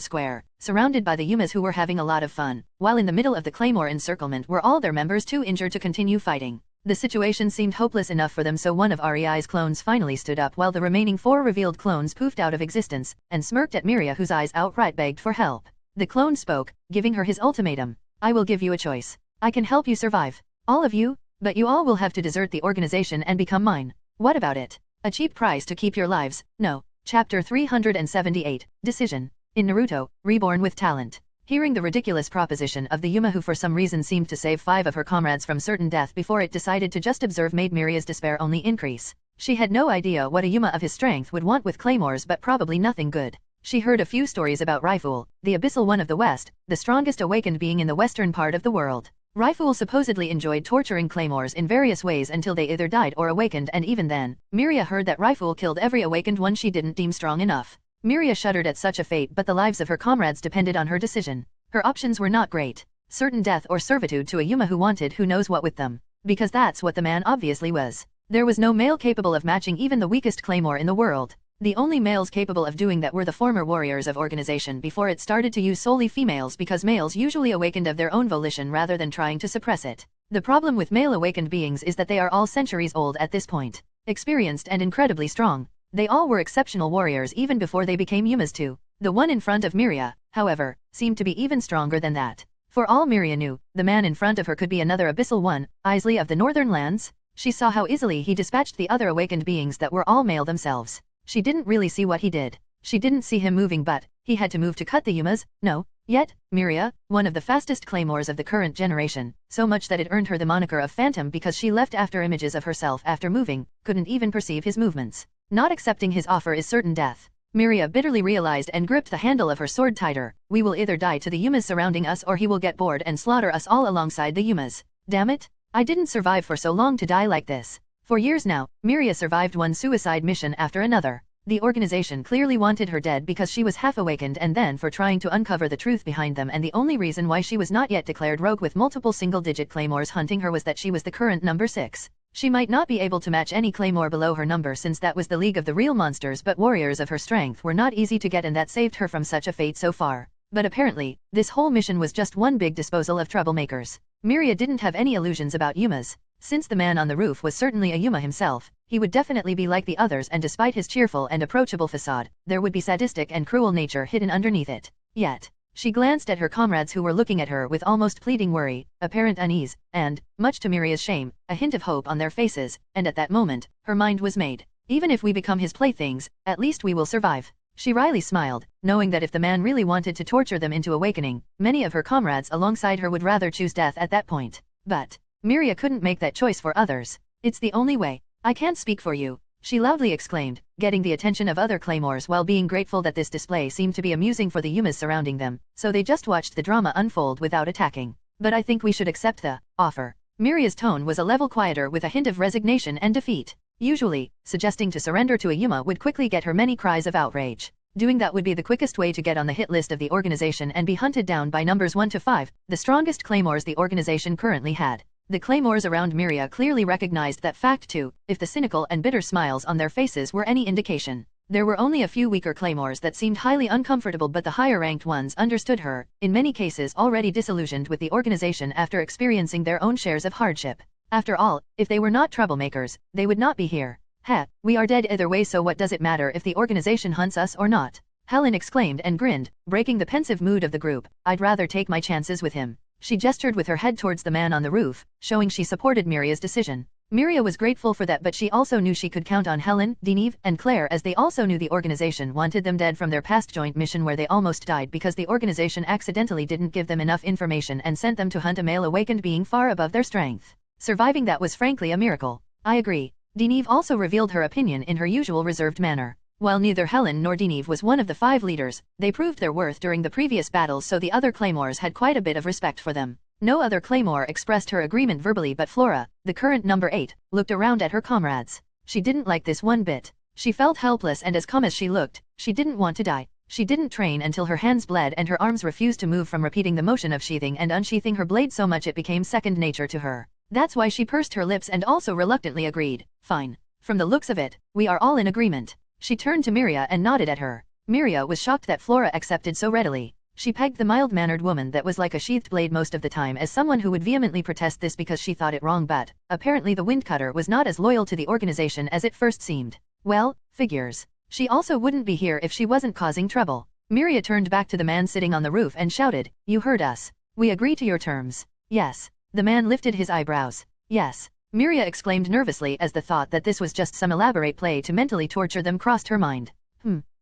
square, surrounded by the Yumas who were having a lot of fun, while in the middle of the claymore encirclement were all their members too injured to continue fighting. The situation seemed hopeless enough for them, so one of REI's clones finally stood up while the remaining 4 revealed clones poofed out of existence, and smirked at Miria, whose eyes outright begged for help. The clone spoke, giving her his ultimatum. I will give you a choice. I can help you survive. All of you, but you all will have to desert the organization and become mine. What about it? A cheap price to keep your lives? No. Chapter 378, Decision. In Naruto, Reborn with Talent. Hearing the ridiculous proposition of the Yuma, who for some reason seemed to save 5 of her comrades from certain death before it decided to just observe, made Miria's despair only increase. She had no idea what a Yuma of his strength would want with claymores, but probably nothing good. She heard a few stories about Raifool, the abyssal one of the West, the strongest awakened being in the western part of the world. Raifool supposedly enjoyed torturing claymores in various ways until they either died or awakened, and even then, Miria heard that Raifool killed every awakened one she didn't deem strong enough. Miria shuddered at such a fate, but the lives of her comrades depended on her decision. Her options were not great. Certain death or servitude to a Yuma who wanted who knows what with them. Because that's what the man obviously was. There was no male capable of matching even the weakest claymore in the world. The only males capable of doing that were the former warriors of organization before it started to use solely females, because males usually awakened of their own volition rather than trying to suppress it. The problem with male awakened beings is that they are all centuries old at this point. Experienced and incredibly strong. They all were exceptional warriors even before they became Yumas too. The one in front of Miria, however, seemed to be even stronger than that. For all Miria knew, the man in front of her could be another abyssal one, Isley of the Northern Lands. She saw how easily he dispatched the other awakened beings that were all male themselves. She didn't really see what he did. She didn't see him moving, but he had to move to cut the Yumas. No, yet, Miria, one of the fastest claymores of the current generation, so much that it earned her the moniker of Phantom because she left after images of herself after moving, couldn't even perceive his movements. Not accepting his offer is certain death. Miria bitterly realized and gripped the handle of her sword tighter. We will either die to the Yumas surrounding us, or he will get bored and slaughter us all alongside the Yumas. Damn it! I didn't survive for so long to die like this. For years now, Miria survived one suicide mission after another. The organization clearly wanted her dead because she was half awakened, and then for trying to uncover the truth behind them, and the only reason why she was not yet declared rogue with multiple single-digit claymores hunting her was that she was the current number 6. She might not be able to match any claymore below her number since that was the league of the real monsters, but warriors of her strength were not easy to get, and that saved her from such a fate so far. But apparently, this whole mission was just one big disposal of troublemakers. Miria didn't have any illusions about Yumas. Since the man on the roof was certainly a Yuma himself, he would definitely be like the others, and despite his cheerful and approachable facade, there would be sadistic and cruel nature hidden underneath it. Yet, she glanced at her comrades who were looking at her with almost pleading worry, apparent unease, and, much to Miria's shame, a hint of hope on their faces, and at that moment, her mind was made. Even if we become his playthings, at least we will survive. She wryly smiled, knowing that if the man really wanted to torture them into awakening, many of her comrades alongside her would rather choose death at that point. But Miria couldn't make that choice for others. It's the only way. I can't speak for you, she loudly exclaimed, getting the attention of other claymores while being grateful that this display seemed to be amusing for the Yumas surrounding them, so they just watched the drama unfold without attacking. But I think we should accept the offer. Miria's tone was a level quieter with a hint of resignation and defeat. Usually, suggesting to surrender to a Yuma would quickly get her many cries of outrage. Doing that would be the quickest way to get on the hit list of the organization and be hunted down by numbers 1 to 5, the strongest claymores the organization currently had. The claymores around Miria clearly recognized that fact too, if the cynical and bitter smiles on their faces were any indication. There were only a few weaker claymores that seemed highly uncomfortable, but the higher-ranked ones understood her, in many cases already disillusioned with the organization after experiencing their own shares of hardship. After all, if they were not troublemakers, they would not be here. Heh, we are dead either way, so what does it matter if the organization hunts us or not? Helen exclaimed and grinned, breaking the pensive mood of the group. I'd rather take my chances with him. She gestured with her head towards the man on the roof, showing she supported Miria's decision. Miria was grateful for that, but she also knew she could count on Helen, Deneve, and Claire, as they also knew the organization wanted them dead from their past joint mission where they almost died because the organization accidentally didn't give them enough information and sent them to hunt a male awakened being far above their strength. Surviving that was frankly a miracle. I agree. Deneve also revealed her opinion in her usual reserved manner. While neither Helen nor Deneve was one of the 5 leaders, they proved their worth during the previous battles, so the other claymores had quite a bit of respect for them. No other claymore expressed her agreement verbally, but Flora, the current number 8, looked around at her comrades. She didn't like this one bit. She felt helpless, and as calm as she looked, she didn't want to die. She didn't train until her hands bled and her arms refused to move from repeating the motion of sheathing and unsheathing her blade so much it became second nature to her. That's why she pursed her lips and also reluctantly agreed. Fine. From the looks of it, we are all in agreement. She turned to Miria and nodded at her. Miria was shocked that Flora accepted so readily. She pegged the mild-mannered woman that was like a sheathed blade most of the time as someone who would vehemently protest this because she thought it wrong, but apparently the Windcutter was not as loyal to the organization as it first seemed. Well, figures. She also wouldn't be here if she wasn't causing trouble. Miria turned back to the man sitting on the roof and shouted, "You heard us. We agree to your terms." "Yes." The man lifted his eyebrows. "Yes." Miria exclaimed nervously as the thought that this was just some elaborate play to mentally torture them crossed her mind.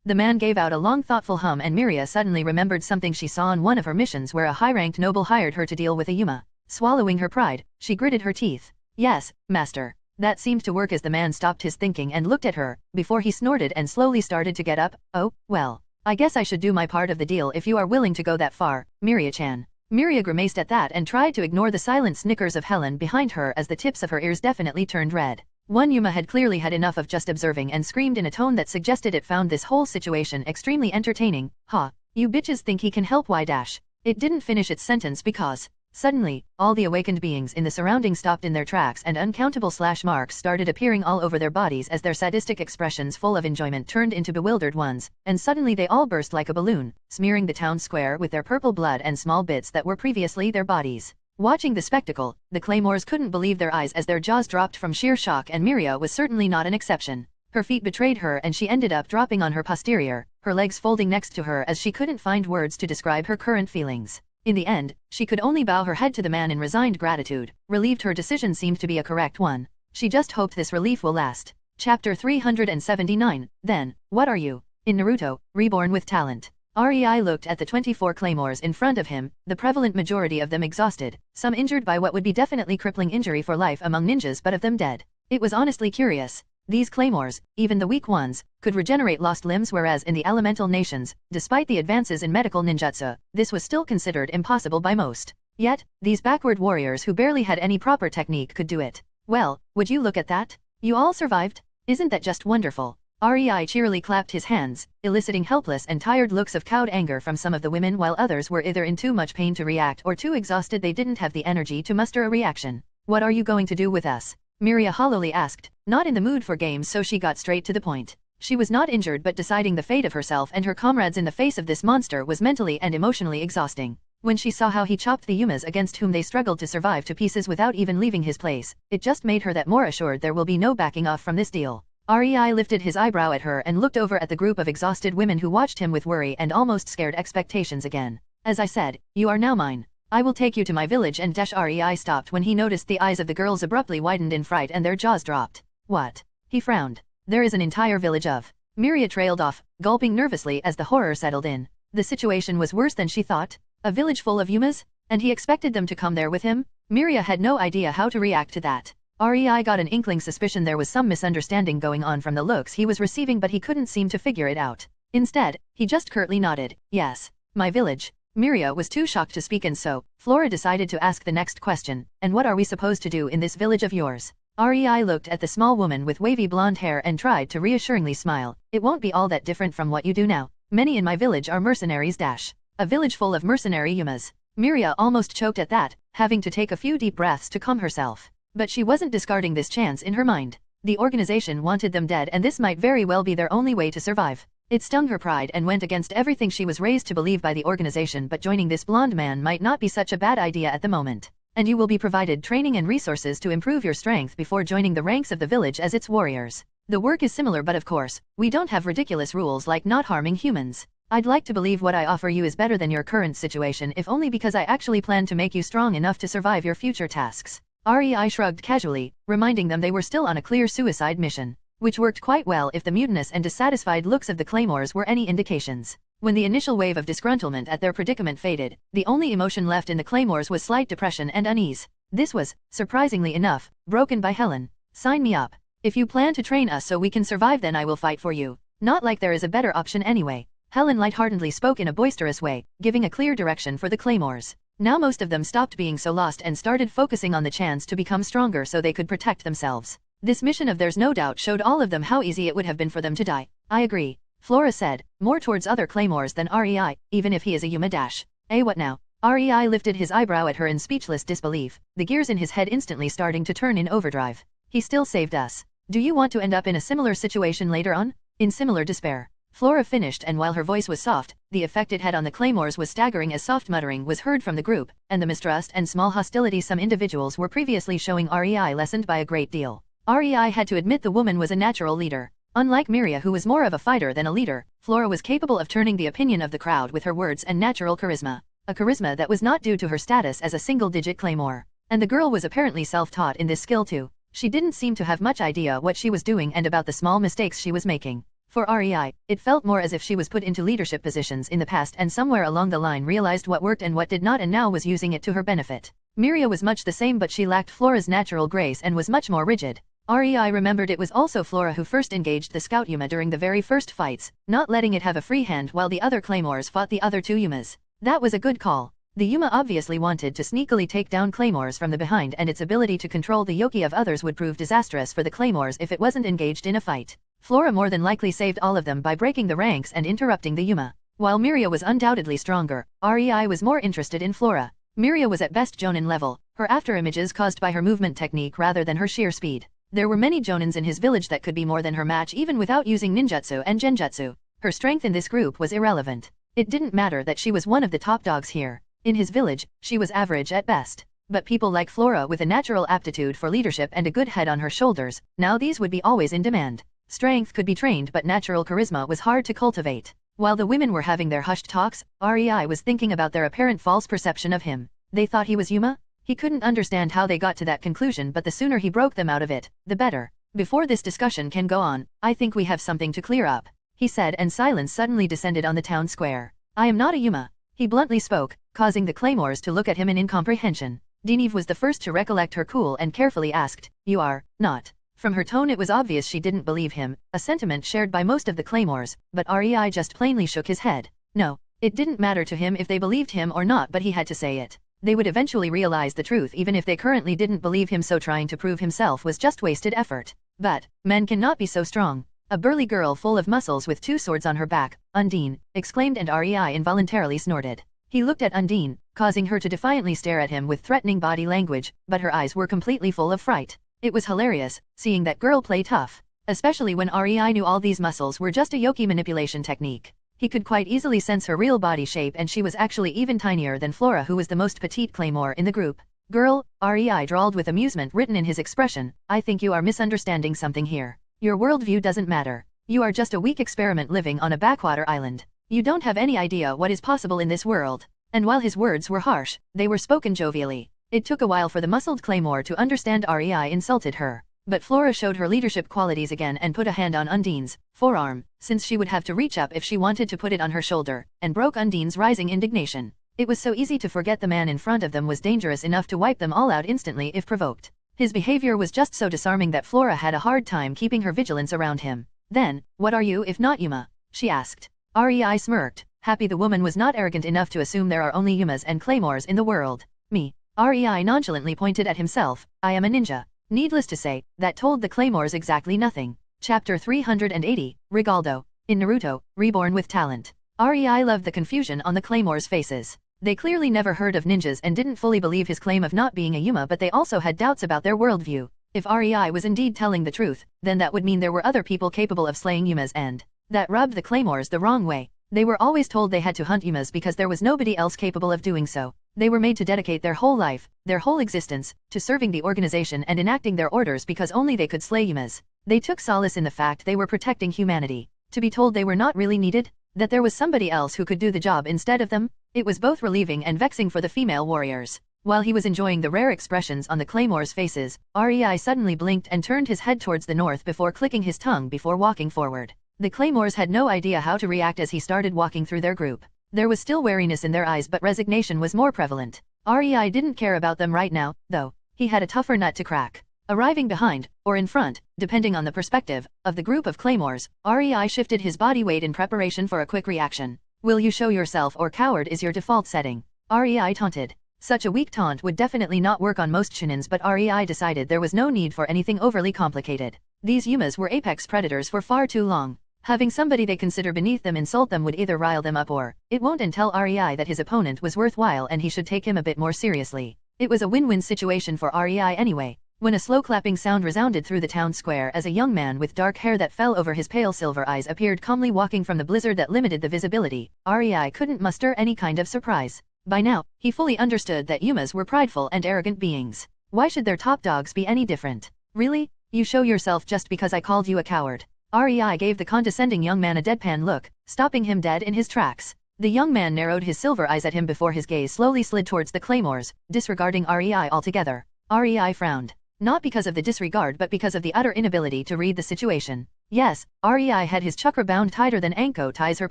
The man gave out a long thoughtful hum and Miria suddenly remembered something she saw on one of her missions where a high-ranked noble hired her to deal with a Yuma. Swallowing her pride, she gritted her teeth. "Yes, master." That seemed to work as the man stopped his thinking and looked at her, before he snorted and slowly started to get up. "Oh, well. I guess I should do my part of the deal if you are willing to go that far, Miria-chan." Miria grimaced at that and tried to ignore the silent snickers of Helen behind her as the tips of her ears definitely turned red. One Yuma had clearly had enough of just observing and screamed in a tone that suggested it found this whole situation extremely entertaining. "Ha, you bitches think he can help why dash." It didn't finish its sentence because, suddenly, all the awakened beings in the surrounding stopped in their tracks and uncountable slash marks started appearing all over their bodies as their sadistic expressions full of enjoyment turned into bewildered ones, and suddenly they all burst like a balloon, smearing the town square with their purple blood and small bits that were previously their bodies. Watching the spectacle, the Claymores couldn't believe their eyes as their jaws dropped from sheer shock, and Miria was certainly not an exception. Her feet betrayed her and she ended up dropping on her posterior, her legs folding next to her as she couldn't find words to describe her current feelings. In the end, she could only bow her head to the man in resigned gratitude, relieved her decision seemed to be a correct one. She just hoped this relief will last. Chapter 379, Then, what are you? In Naruto, Reborn with Talent. Rei looked at the 24 claymores in front of him, the prevalent majority of them exhausted, some injured by what would be definitely crippling injury for life among ninjas but of them dead. It was honestly curious. These claymores, even the weak ones, could regenerate lost limbs, whereas in the elemental nations, despite the advances in medical ninjutsu, this was still considered impossible by most. Yet, these backward warriors who barely had any proper technique could do it. Well, would you look at that? You all survived? Isn't that just wonderful? Rei cheerily clapped his hands, eliciting helpless and tired looks of cowed anger from some of the women, while others were either in too much pain to react or too exhausted they didn't have the energy to muster a reaction. "What are you going to do with us?" Miria hollowly asked, not in the mood for games, so she got straight to the point. She was not injured, but deciding the fate of herself and her comrades in the face of this monster was mentally and emotionally exhausting. When she saw how he chopped the Yumas against whom they struggled to survive to pieces without even leaving his place, it just made her that more assured there will be no backing off from this deal. Rei lifted his eyebrow at her and looked over at the group of exhausted women who watched him with worry and almost scared expectations again. "As I said, you are now mine. I will take you to my village and dash." Rei stopped when he noticed the eyes of the girls abruptly widened in fright and their jaws dropped. "What?" He frowned. "There is an entire village of..." Miria trailed off, gulping nervously as the horror settled in. The situation was worse than she thought. A village full of Yumas? And he expected them to come there with him? Miria had no idea how to react to that. Rei got an inkling suspicion there was some misunderstanding going on from the looks he was receiving, but he couldn't seem to figure it out. Instead, he just curtly nodded. "Yes. My village." Miria was too shocked to speak, and so, Flora decided to ask the next question, "And what are we supposed to do in this village of yours?" Rei looked at the small woman with wavy blonde hair and tried to reassuringly smile. "It won't be all that different from what you do now. Many in my village are mercenaries dash." A village full of mercenary Yumas. Miria almost choked at that, having to take a few deep breaths to calm herself. But she wasn't discarding this chance in her mind. The organization wanted them dead, and this might very well be their only way to survive. It stung her pride and went against everything she was raised to believe by the organization, but joining this blonde man might not be such a bad idea at the moment. "And you will be provided training and resources to improve your strength before joining the ranks of the village as its warriors. The work is similar, but of course, we don't have ridiculous rules like not harming humans. I'd like to believe what I offer you is better than your current situation, if only because I actually plan to make you strong enough to survive your future tasks." Rei shrugged casually, reminding them they were still on a clear suicide mission, which worked quite well if the mutinous and dissatisfied looks of the claymores were any indications. When the initial wave of disgruntlement at their predicament faded, the only emotion left in the claymores was slight depression and unease. This was, surprisingly enough, broken by Helen. "Sign me up. If you plan to train us so we can survive, then I will fight for you. Not like there is a better option anyway." Helen lightheartedly spoke in a boisterous way, giving a clear direction for the claymores. Now most of them stopped being so lost and started focusing on the chance to become stronger so they could protect themselves. This mission of theirs no doubt showed all of them how easy it would have been for them to die. "I agree," Flora said, more towards other claymores than Rei, even if he is a Yuma dash. What now?" Rei lifted his eyebrow at her in speechless disbelief, the gears in his head instantly starting to turn in overdrive. "He still saved us. Do you want to end up in a similar situation later on? In similar despair. Flora finished, and while her voice was soft, the effect it had on the claymores was staggering as soft muttering was heard from the group, and the mistrust and small hostility some individuals were previously showing REI lessened by a great deal. REI had to admit the woman was a natural leader. Unlike Miria, who was more of a fighter than a leader, Flora was capable of turning the opinion of the crowd with her words and natural charisma. A charisma that was not due to her status as a single-digit claymore. And the girl was apparently self-taught in this skill too. She didn't seem to have much idea what she was doing and about the small mistakes she was making. For REI, it felt more as if she was put into leadership positions in the past and somewhere along the line realized what worked and what did not and now was using it to her benefit. Miria was much the same, but she lacked Flora's natural grace and was much more rigid. REI remembered it was also Flora who first engaged the Scout Yuma during the very first fights, not letting it have a free hand while the other claymores fought the other two Yumas. That was a good call. The Yuma obviously wanted to sneakily take down claymores from the behind, and its ability to control the yoki of others would prove disastrous for the claymores if it wasn't engaged in a fight. Flora more than likely saved all of them by breaking the ranks and interrupting the Yuma. While Miria was undoubtedly stronger, REI was more interested in Flora. Miria was at best Jonin level, her afterimages caused by her movement technique rather than her sheer speed. There were many Jonins in his village that could be more than her match even without using ninjutsu and genjutsu. Her strength in this group was irrelevant. It didn't matter that she was one of the top dogs here. In his village, she was average at best. But people like Flora with a natural aptitude for leadership and a good head on her shoulders, now these would be always in demand. Strength could be trained, but natural charisma was hard to cultivate. While the women were having their hushed talks, REI was thinking about their apparent false perception of him. They thought he was Yuma? He couldn't understand how they got to that conclusion, but the sooner he broke them out of it, the better. Before this discussion can go on, I think we have something to clear up, he said, and silence suddenly descended on the town square. I am not a Yuma, he bluntly spoke, causing the claymores to look at him in incomprehension. Dinive was the first to recollect her cool and carefully asked, You are not? From her tone it was obvious she didn't believe him, a sentiment shared by most of the claymores, but REI just plainly shook his head. No, it didn't matter to him if they believed him or not, but he had to say it. They would eventually realize the truth even if they currently didn't believe him, so trying to prove himself was just wasted effort. But men cannot be so strong. A burly girl full of muscles with two swords on her back, Undine, exclaimed, and REI involuntarily snorted. He looked at Undine, causing her to defiantly stare at him with threatening body language, but her eyes were completely full of fright. It was hilarious, seeing that girl play tough. Especially when REI knew all these muscles were just a yoki manipulation technique. He could quite easily sense her real body shape, and she was actually even tinier than Flora, who was the most petite claymore in the group. Girl, REI drawled with amusement written in his expression, I think you are misunderstanding something here. Your worldview doesn't matter. You are just a weak experiment living on a backwater island. You don't have any idea what is possible in this world. And while his words were harsh, they were spoken jovially. It took a while for the muscled claymore to understand REI insulted her. But Flora showed her leadership qualities again and put a hand on Undine's forearm, since she would have to reach up if she wanted to put it on her shoulder, and broke Undine's rising indignation. It was so easy to forget the man in front of them was dangerous enough to wipe them all out instantly if provoked. His behavior was just so disarming that Flora had a hard time keeping her vigilance around him. Then, what are you if not Yuma? She asked. REI smirked, happy the woman was not arrogant enough to assume there are only Yumas and claymores in the world. Me. REI nonchalantly pointed at himself, I am a ninja. Needless to say, that told the claymores exactly nothing. Chapter 380, Rigaldo. In Naruto, Reborn with Talent. REI loved the confusion on the claymores' faces. They clearly never heard of ninjas and didn't fully believe his claim of not being a Yuma, but they also had doubts about their worldview. If REI was indeed telling the truth, then that would mean there were other people capable of slaying Yumas, and that rubbed the claymores the wrong way. They were always told they had to hunt Yumas because there was nobody else capable of doing so. They were made to dedicate their whole life, their whole existence, to serving the organization and enacting their orders because only they could slay Yumas. They took solace in the fact they were protecting humanity. To be told they were not really needed, that there was somebody else who could do the job instead of them, it was both relieving and vexing for the female warriors. While he was enjoying the rare expressions on the claymores' faces, REI suddenly blinked and turned his head towards the north before clicking his tongue before walking forward. The claymores had no idea how to react as he started walking through their group. There was still wariness in their eyes, but resignation was more prevalent. REI didn't care about them right now, though. He had a tougher nut to crack. Arriving behind, or in front, depending on the perspective, of the group of claymores, REI shifted his body weight in preparation for a quick reaction. Will you show yourself, or coward is your default setting? REI taunted. Such a weak taunt would definitely not work on most shinins, but REI decided there was no need for anything overly complicated. These Yumas were apex predators for far too long. Having somebody they consider beneath them insult them would either rile them up or it won't, and tell REI that his opponent was worthwhile and he should take him a bit more seriously. It was a win-win situation for REI anyway. when a slow clapping sound resounded through the town square as a young man with dark hair that fell over his pale silver eyes appeared calmly walking from the blizzard that limited the visibility. Rei couldn't muster any kind of surprise. By now, he fully understood that Yumas were prideful and arrogant beings. Why should their top dogs be any different? Really? You show yourself just because I called you a coward. Rei gave the condescending young man a deadpan look, stopping him dead in his tracks. The young man narrowed his silver eyes at him before his gaze slowly slid towards the claymores, disregarding Rei altogether. Rei frowned. Not because of the disregard but because of the utter inability to read the situation. Yes, Rei had his chakra bound tighter than Anko ties her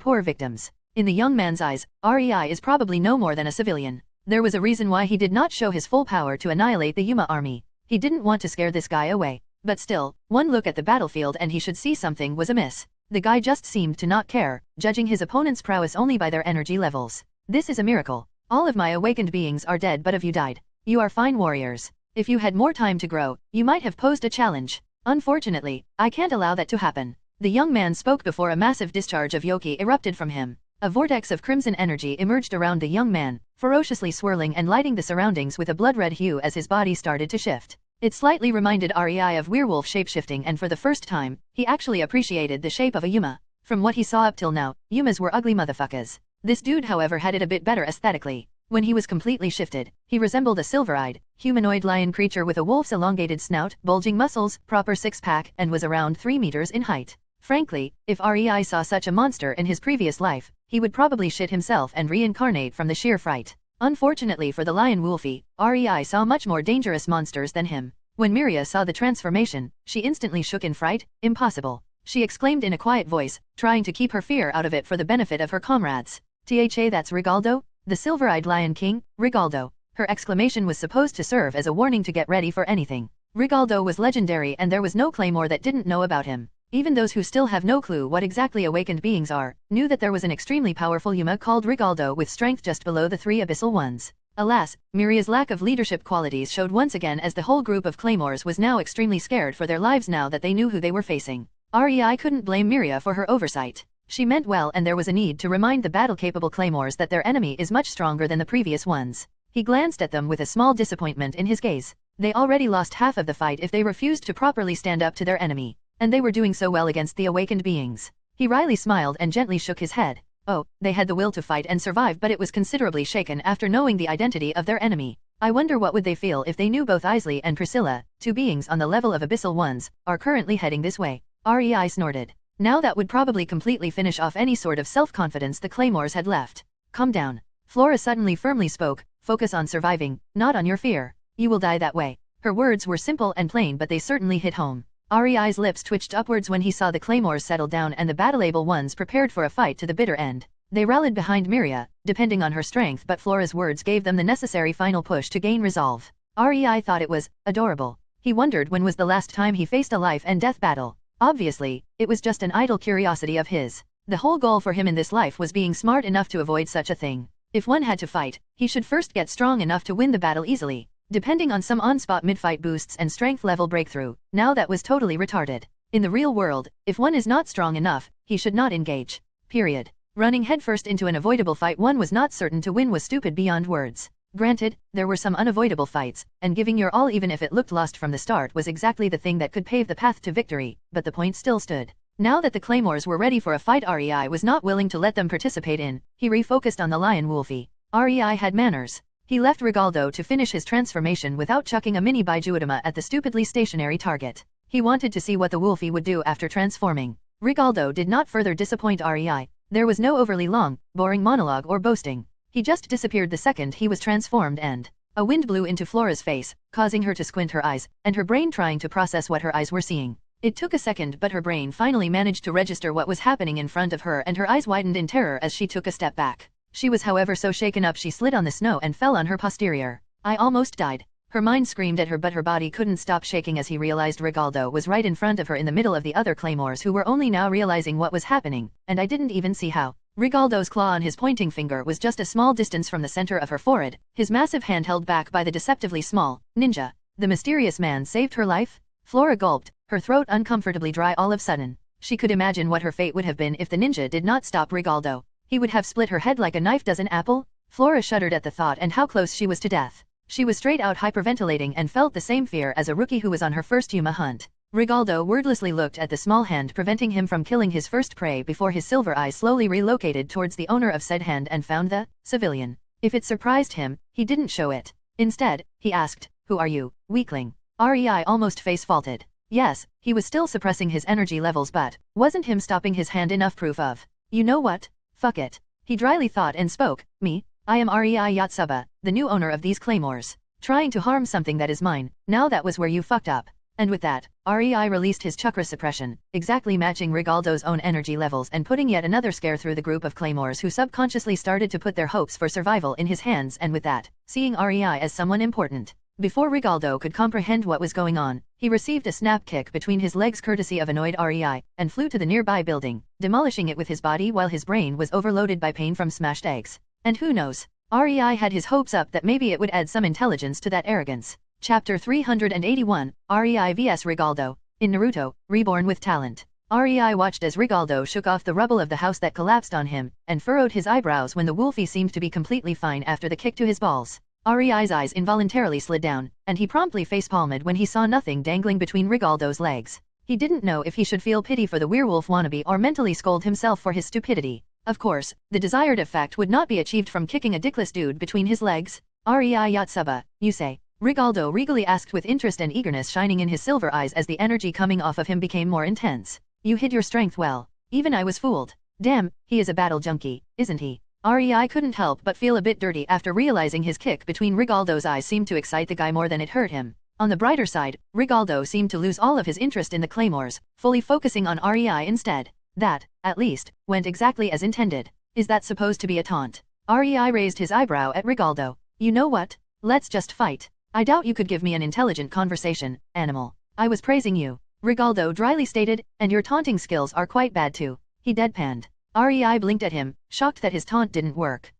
poor victims. In the young man's eyes, Rei is probably no more than a civilian. There was a reason why he did not show his full power to annihilate the Yuma army. He didn't want to scare this guy away. But still, one look at the battlefield and he should see something was amiss. The guy just seemed to not care, judging his opponent's prowess only by their energy levels. This is a miracle. All of my awakened beings are dead but of you died. You are fine warriors. If you had more time to grow, you might have posed a challenge. Unfortunately, I can't allow that to happen. The young man spoke before a massive discharge of yoki erupted from him. A vortex of crimson energy emerged around the young man, ferociously swirling and lighting the surroundings with a blood-red hue as his body started to shift. It slightly reminded Rei of werewolf shapeshifting and for the first time, he actually appreciated the shape of a Yuma. From what he saw up till now, Yumas were ugly motherfuckers. This dude however had it a bit better aesthetically. When he was completely shifted, he resembled a silver-eyed, humanoid lion creature with a wolf's elongated snout, bulging muscles, proper six-pack, and was around 3 meters in height. Frankly, if Rei saw such a monster in his previous life, he would probably shit himself and reincarnate from the sheer fright. Unfortunately for the lion wolfie, Rei saw much more dangerous monsters than him. When Miria saw the transformation, she instantly shook in fright. Impossible. She exclaimed in a quiet voice, trying to keep her fear out of it for the benefit of her comrades. Tha, that's Rigaldo? The silver-eyed lion king, Rigaldo. Her exclamation was supposed to serve as a warning to get ready for anything. Rigaldo was legendary and there was no claymore that didn't know about him. Even those who still have no clue what exactly awakened beings are, knew that there was an extremely powerful Yuma called Rigaldo with strength just below the 3 abyssal ones. Alas, Miria's lack of leadership qualities showed once again as the whole group of claymores was now extremely scared for their lives now that they knew who they were facing. Rei couldn't blame Miria for her oversight. She meant well and there was a need to remind the battle-capable claymores that their enemy is much stronger than the previous ones. He glanced at them with a small disappointment in his gaze. They already lost half of the fight if they refused to properly stand up to their enemy. And they were doing so well against the awakened beings. He wryly smiled and gently shook his head. Oh, they had the will to fight and survive but it was considerably shaken after knowing the identity of their enemy. I wonder what would they feel if they knew both Isley and Priscilla, 2 beings on the level of abyssal ones, are currently heading this way. Rei snorted. Now that would probably completely finish off any sort of self-confidence the claymores had left. Calm down. Flora suddenly firmly spoke, focus on surviving, not on your fear. You will die that way. Her words were simple and plain but they certainly hit home. Rei's lips twitched upwards when he saw the claymores settle down and the battleable ones prepared for a fight to the bitter end. They rallied behind Miria, depending on her strength but Flora's words gave them the necessary final push to gain resolve. Rei thought it was adorable. He wondered when was the last time he faced a life and death battle. Obviously, it was just an idle curiosity of his. The whole goal for him in this life was being smart enough to avoid such a thing. If one had to fight, he should first get strong enough to win the battle easily. Depending on some on-spot mid-fight boosts and strength level breakthrough, now that was totally retarded. In the real world, if one is not strong enough, he should not engage. Period. Running headfirst into an avoidable fight one was not certain to win was stupid beyond words. Granted, there were some unavoidable fights, and giving your all even if it looked lost from the start was exactly the thing that could pave the path to victory, but the point still stood. Now that the claymores were ready for a fight Rei was not willing to let them participate in, he refocused on the lion wolfie. Rei had manners. He left Rigaldo to finish his transformation without chucking a mini Baijuodama at the stupidly stationary target. He wanted to see what the wolfie would do after transforming. Rigaldo did not further disappoint Rei. There was no overly long, boring monologue or boasting. He just disappeared the second he was transformed and a wind blew into Flora's face, causing her to squint her eyes, and her brain trying to process what her eyes were seeing. It took a second but her brain finally managed to register what was happening in front of her and her eyes widened in terror as she took a step back. She was however so shaken up she slid on the snow and fell on her posterior. I almost died. Her mind screamed at her but her body couldn't stop shaking as he realized Rigaldo was right in front of her in the middle of the other claymores who were only now realizing what was happening, and I didn't even see how. Rigaldo's claw on his pointing finger was just a small distance from the center of her forehead, his massive hand held back by the deceptively small ninja. The mysterious man saved her life? Flora gulped, her throat uncomfortably dry all of a sudden. She could imagine what her fate would have been if the ninja did not stop Rigaldo. He would have split her head like a knife does an apple? Flora shuddered at the thought and how close she was to death. She was straight out hyperventilating and felt the same fear as a rookie who was on her first Yuma hunt. Rigaldo wordlessly looked at the small hand preventing him from killing his first prey before his silver eye slowly relocated towards the owner of said hand and found the civilian. If it surprised him, he didn't show it. Instead, he asked, "Who are you, weakling?" Rei almost face-faulted. Yes, he was still suppressing his energy levels but, wasn't him stopping his hand enough proof of, "You know what? Fuck it." He dryly thought and spoke, "Me? I am Rei Yotsuba, the new owner of these claymores. Trying to harm something that is mine, now that was where you fucked up." And with that, Rei released his chakra suppression, exactly matching Rigaldo's own energy levels and putting yet another scare through the group of claymores who subconsciously started to put their hopes for survival in his hands and with that, seeing Rei as someone important. Before Rigaldo could comprehend what was going on, he received a snap kick between his legs courtesy of annoyed Rei, and flew to the nearby building, demolishing it with his body while his brain was overloaded by pain from smashed eggs. And who knows? Rei had his hopes up that maybe it would add some intelligence to that arrogance. Chapter 381, Rei vs Rigaldo. In Naruto, Reborn with Talent. Rei watched as Rigaldo shook off the rubble of the house that collapsed on him, and furrowed his eyebrows when the wolfie seemed to be completely fine after the kick to his balls. Rei's eyes involuntarily slid down, and he promptly facepalmed when he saw nothing dangling between Rigaldo's legs. He didn't know if he should feel pity for the werewolf wannabe or mentally scold himself for his stupidity. Of course, the desired effect would not be achieved from kicking a dickless dude between his legs. Rei Yotsuba, you say? Rigaldo regally asked with interest and eagerness shining in his silver eyes as the energy coming off of him became more intense. You hid your strength well. Even I was fooled. Damn, he is a battle junkie, isn't he? Rei couldn't help but feel a bit dirty after realizing his kick between Rigaldo's eyes seemed to excite the guy more than it hurt him. On the brighter side, Rigaldo seemed to lose all of his interest in the claymores, fully focusing on Rei instead. That, at least, went exactly as intended. Is that supposed to be a taunt? Rei raised his eyebrow at Rigaldo. You know what? Let's just fight. I doubt you could give me an intelligent conversation, animal. I was praising you. Rigaldo dryly stated, and your taunting skills are quite bad too. He deadpanned. Rei blinked at him, shocked that his taunt didn't work.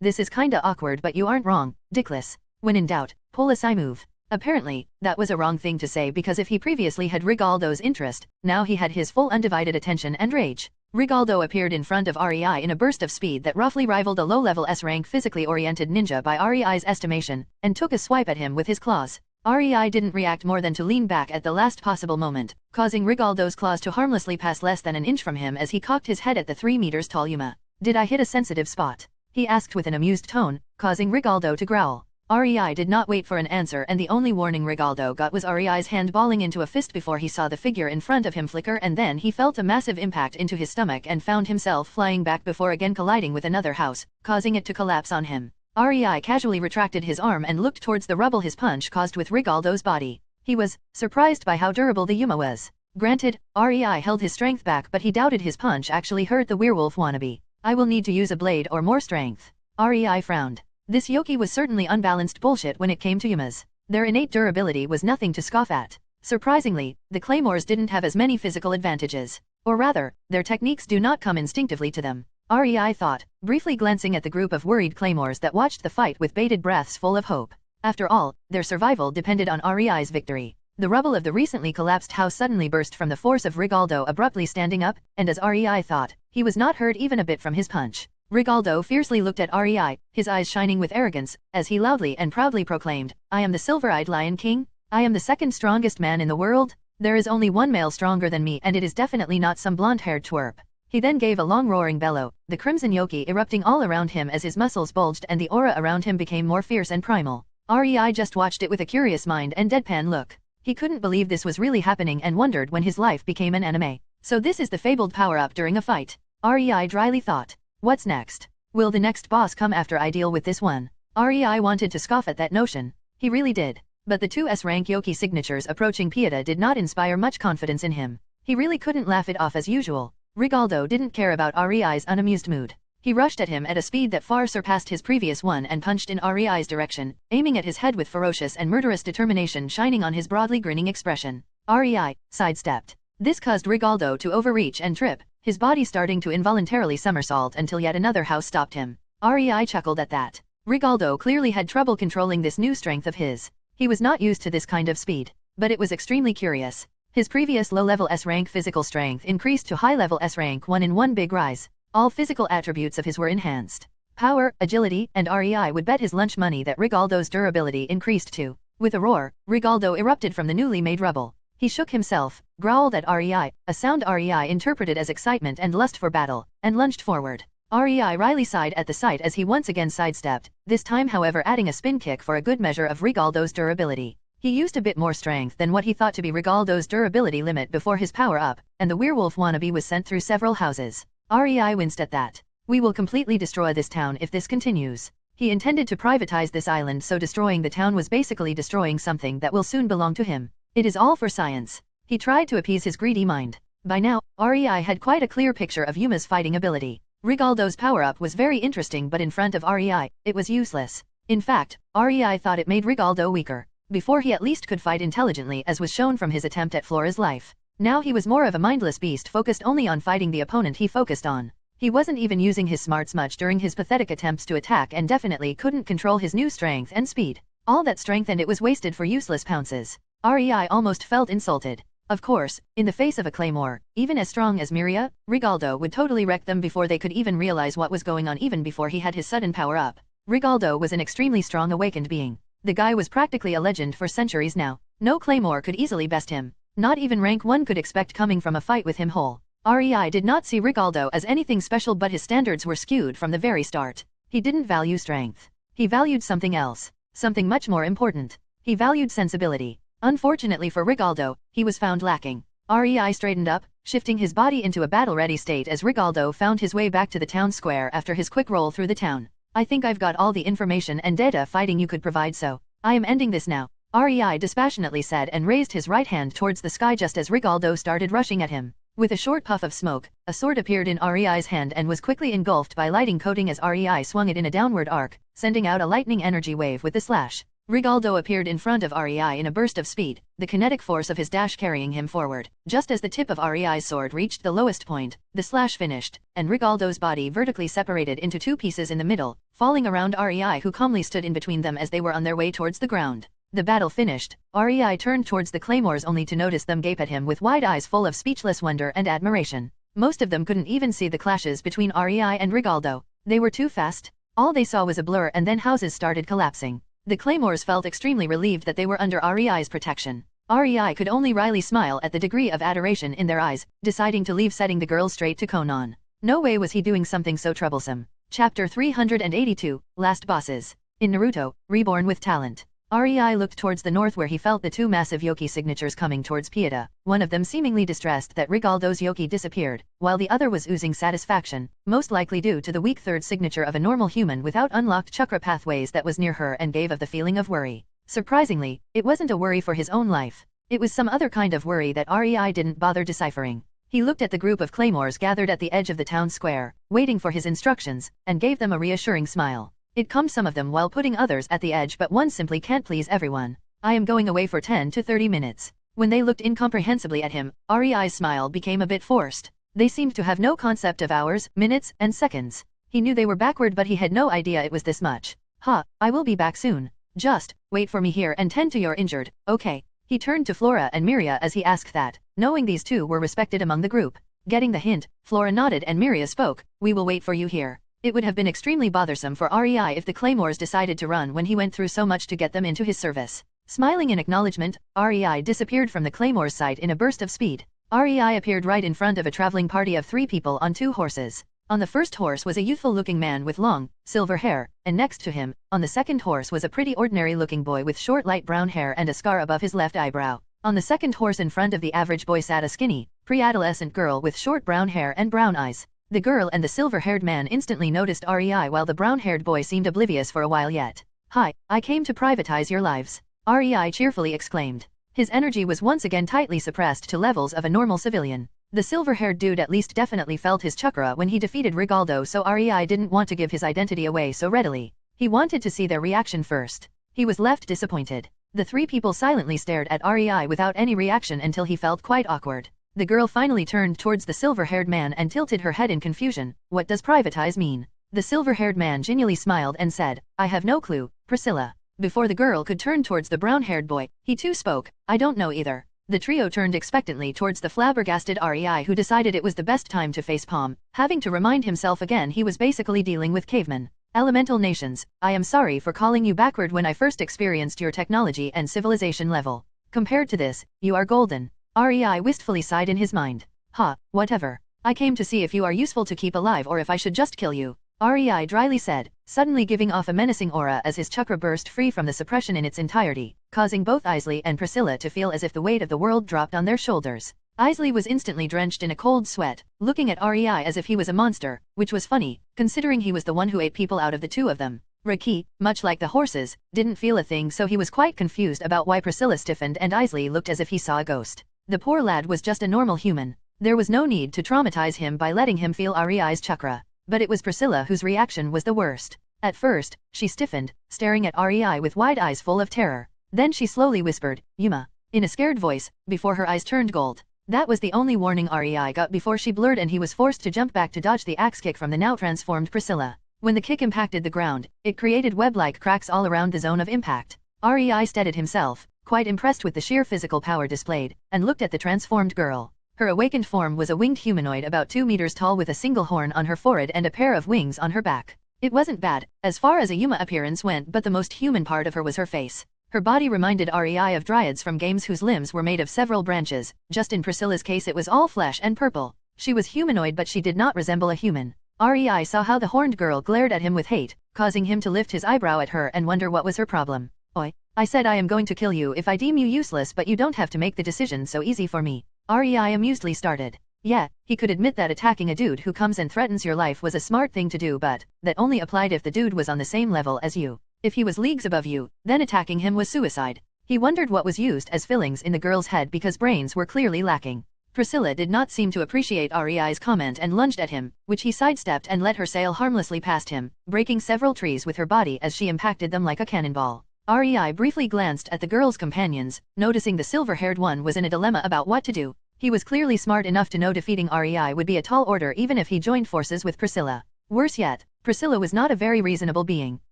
This is kinda awkward but you aren't wrong, dickless. When in doubt, pull a psi move. Apparently, that was a wrong thing to say because if he previously had Rigaldo's interest, now he had his full undivided attention and rage. Rigaldo appeared in front of Rei in a burst of speed that roughly rivaled a low-level S-rank physically oriented ninja by Rei's estimation, and took a swipe at him with his claws. Rei didn't react more than to lean back at the last possible moment, causing Rigaldo's claws to harmlessly pass less than an inch from him as he cocked his head at the 3 meters tall Yuma. Did I hit a sensitive spot? He asked with an amused tone, causing Rigaldo to growl. Rei did not wait for an answer and the only warning Rigaldo got was Rei's hand balling into a fist before he saw the figure in front of him flicker and then he felt a massive impact into his stomach and found himself flying back before again colliding with another house, causing it to collapse on him. Rei casually retracted his arm and looked towards the rubble his punch caused with Rigaldo's body. He was surprised by how durable the Yuma was. Granted, Rei held his strength back but he doubted his punch actually hurt the werewolf wannabe. I will need to use a blade or more strength. Rei frowned. This yoki was certainly unbalanced bullshit when it came to Yumas. Their innate durability was nothing to scoff at. Surprisingly, the claymores didn't have as many physical advantages. Or rather, their techniques do not come instinctively to them. Rei thought, briefly glancing at the group of worried claymores that watched the fight with bated breaths full of hope. After all, their survival depended on Rei's victory. The rubble of the recently collapsed house suddenly burst from the force of Rigaldo abruptly standing up, and as Rei thought, he was not hurt even a bit from his punch. Rigaldo fiercely looked at Rei, his eyes shining with arrogance, as he loudly and proudly proclaimed, I am the silver-eyed Lion King? I am the second strongest man in the world? There is only one male stronger than me and it is definitely not some blonde-haired twerp. He then gave a long roaring bellow, the crimson yoki erupting all around him as his muscles bulged and the aura around him became more fierce and primal. Rei just watched it with a curious mind and deadpan look. He couldn't believe this was really happening and wondered when his life became an anime. So this is the fabled power-up during a fight. Rei dryly thought. What's next? Will the next boss come after I deal with this one? Rei wanted to scoff at that notion. He really did. But the two S-rank yoki signatures approaching Pieta did not inspire much confidence in him. He really couldn't laugh it off as usual. Rigaldo didn't care about Rei's unamused mood. He rushed at him at a speed that far surpassed his previous one and punched in Rei's direction, aiming at his head with ferocious and murderous determination shining on his broadly grinning expression. Rei sidestepped. This caused Rigaldo to overreach and trip, his body starting to involuntarily somersault until yet another house stopped him. Rei chuckled at that. Rigaldo clearly had trouble controlling this new strength of his. He was not used to this kind of speed. But it was extremely curious. His previous low-level S-rank physical strength increased to high-level S-rank 1 in one big rise. All physical attributes of his were enhanced. power, agility, and REI would bet his lunch money that Rigaldo's durability increased too. With a roar, Rigaldo erupted from the newly made rubble. He shook himself, growled at REI, a sound REI interpreted as excitement and lust for battle, and lunged forward. REI wryly sighed at the sight as he once again sidestepped, this time however adding a spin kick for a good measure of Rigaldo's durability. He used a bit more strength than what he thought to be Rigaldo's durability limit before his power-up, and the werewolf wannabe was sent through several houses. REI winced at that. We will completely destroy this town if this continues. He intended to privatize this island, so destroying the town was basically destroying something that will soon belong to him. It is all for science. He tried to appease his greedy mind. By now, REI had quite a clear picture of Yuma's fighting ability. Rigaldo's power-up was very interesting, but in front of REI, it was useless. In fact, REI thought it made Rigaldo weaker. Before he at least could fight intelligently, as was shown from his attempt at Flora's life. Now he was more of a mindless beast focused only on fighting the opponent he focused on. He wasn't even using his smarts much during his pathetic attempts to attack and definitely couldn't control his new strength and speed. All that strength and it was wasted for useless pounces. REI almost felt insulted. Of course, in the face of a claymore, even as strong as Miria, Rigaldo would totally wreck them before they could even realize what was going on, even before he had his sudden power up. Rigaldo was an extremely strong awakened being. The guy was practically a legend for centuries now. No claymore could easily best him. Not even rank 1 could expect coming from a fight with him whole. REI did not see Rigaldo as anything special, but his standards were skewed from the very start. He didn't value strength. He valued something else. Something much more important. He valued sensibility. Unfortunately for Rigaldo, he was found lacking. REI straightened up, shifting his body into a battle-ready state as Rigaldo found his way back to the town square after his quick roll through the town. I think I've got all the information and data fighting you could provide, so I am ending this now, REI dispassionately said and raised his right hand towards the sky just as Rigaldo started rushing at him. With a short puff of smoke, a sword appeared in REI's hand and was quickly engulfed by lightning coating as REI swung it in a downward arc, sending out a lightning energy wave with the slash. Rigaldo appeared in front of REI in a burst of speed, the kinetic force of his dash carrying him forward. Just as the tip of REI's sword reached the lowest point, the slash finished, and Rigaldo's body vertically separated into 2 pieces in the middle, falling around REI, who calmly stood in between them as they were on their way towards the ground. The battle finished, REI turned towards the claymores only to notice them gape at him with wide eyes full of speechless wonder and admiration. Most of them couldn't even see the clashes between REI and Rigaldo. They were too fast. All they saw was a blur, and then houses started collapsing. The claymores felt extremely relieved that they were under REI's protection. REI could only wryly smile at the degree of adoration in their eyes, deciding to leave, setting the girls straight to Konan. No way was he doing something so troublesome. Chapter 382, Last Bosses. In Naruto, Reborn with Talent. REI looked towards the north where he felt the 2 massive Yoki signatures coming towards Pieta, one of them seemingly distressed that Rigaldo's Yoki disappeared, while the other was oozing satisfaction, most likely due to the weak 3rd signature of a normal human without unlocked chakra pathways that was near her and gave of the feeling of worry. Surprisingly, it wasn't a worry for his own life. It was some other kind of worry that REI didn't bother deciphering. He looked at the group of claymores gathered at the edge of the town square, waiting for his instructions, and gave them a reassuring smile. It calmed some of them while putting others at the edge, but one simply can't please everyone. I am going away for 10 to 30 minutes. When they looked incomprehensibly at him, REI's smile became a bit forced. They seemed to have no concept of hours, minutes, and seconds. He knew they were backward, but he had no idea it was this much. I will be back soon. Just wait for me here and tend to your injured, okay? He turned to Flora and Miria as he asked that, knowing these 2 were respected among the group. Getting the hint, Flora nodded and Miria spoke, we will wait for you here. It would have been extremely bothersome for REI if the claymores decided to run when he went through so much to get them into his service. Smiling in acknowledgement, REI disappeared from the claymore's sight in a burst of speed. REI appeared right in front of a traveling party of 3 people on 2 horses. On the first horse was a youthful-looking man with long, silver hair, and next to him, on the second horse was a pretty ordinary-looking boy with short light brown hair and a scar above his left eyebrow. On the second horse in front of the average boy sat a skinny, pre-adolescent girl with short brown hair and brown eyes. The girl and the silver-haired man instantly noticed REI, while the brown-haired boy seemed oblivious for a while yet. Hi, I came to privatize your lives, REI cheerfully exclaimed. His energy was once again tightly suppressed to levels of a normal civilian. The silver-haired dude at least definitely felt his chakra when he defeated Rigaldo, so REI didn't want to give his identity away so readily. He wanted to see their reaction first. He was left disappointed. The 3 people silently stared at REI without any reaction until he felt quite awkward. The girl finally turned towards the silver-haired man and tilted her head in confusion. What does privatize mean? The silver-haired man genially smiled and said, I have no clue, Priscilla. Before the girl could turn towards the brown-haired boy, he too spoke, I don't know either. The trio turned expectantly towards the flabbergasted REI, who decided it was the best time to facepalm, having to remind himself again he was basically dealing with cavemen. Elemental nations, I am sorry for calling you backward when I first experienced your technology and civilization level. Compared to this, you are golden. Rei wistfully sighed in his mind. Ha, whatever. I came to see if you are useful to keep alive or if I should just kill you. Rei dryly said, suddenly giving off a menacing aura as his chakra burst free from the suppression in its entirety, causing both Isley and Priscilla to feel as if the weight of the world dropped on their shoulders. Isley was instantly drenched in a cold sweat, looking at Rei as if he was a monster, which was funny, considering he was the one who ate people out of the two of them. Riki, much like the horses, didn't feel a thing, so he was quite confused about why Priscilla stiffened and Isley looked as if he saw a ghost. The poor lad was just a normal human. There was no need to traumatize him by letting him feel Rei's chakra. But it was Priscilla whose reaction was the worst. At first, she stiffened, staring at Rei with wide eyes full of terror. Then she slowly whispered, Yuma, in a scared voice, before her eyes turned gold. That was the only warning Rei got before she blurred and he was forced to jump back to dodge the axe kick from the now transformed Priscilla. When the kick impacted the ground, it created web-like cracks all around the zone of impact. Rei steadied himself, quite impressed with the sheer physical power displayed, and looked at the transformed girl. Her awakened form was a winged humanoid about 2 meters tall with a single horn on her forehead and a pair of wings on her back. It wasn't bad, as far as a Yuma appearance went, but the most human part of her was her face. Her body reminded Rei of dryads from games whose limbs were made of several branches, just in Priscilla's case it was all flesh and purple. She was humanoid but she did not resemble a human. Rei saw how the horned girl glared at him with hate, causing him to lift his eyebrow at her and wonder what was her problem. Oi, I said I am going to kill you if I deem you useless, but you don't have to make the decision so easy for me. Rei amusedly started. Yeah, he could admit that attacking a dude who comes and threatens your life was a smart thing to do, but that only applied if the dude was on the same level as you. If he was leagues above you, then attacking him was suicide. He wondered what was used as fillings in the girl's head because brains were clearly lacking. Priscilla did not seem to appreciate Rei's comment and lunged at him, which he sidestepped and let her sail harmlessly past him, breaking several trees with her body as she impacted them like a cannonball. Rei briefly glanced at the girl's companions, noticing the silver-haired one was in a dilemma about what to do. He was clearly smart enough to know defeating Rei would be a tall order even if he joined forces with Priscilla. Worse yet, Priscilla was not a very reasonable being.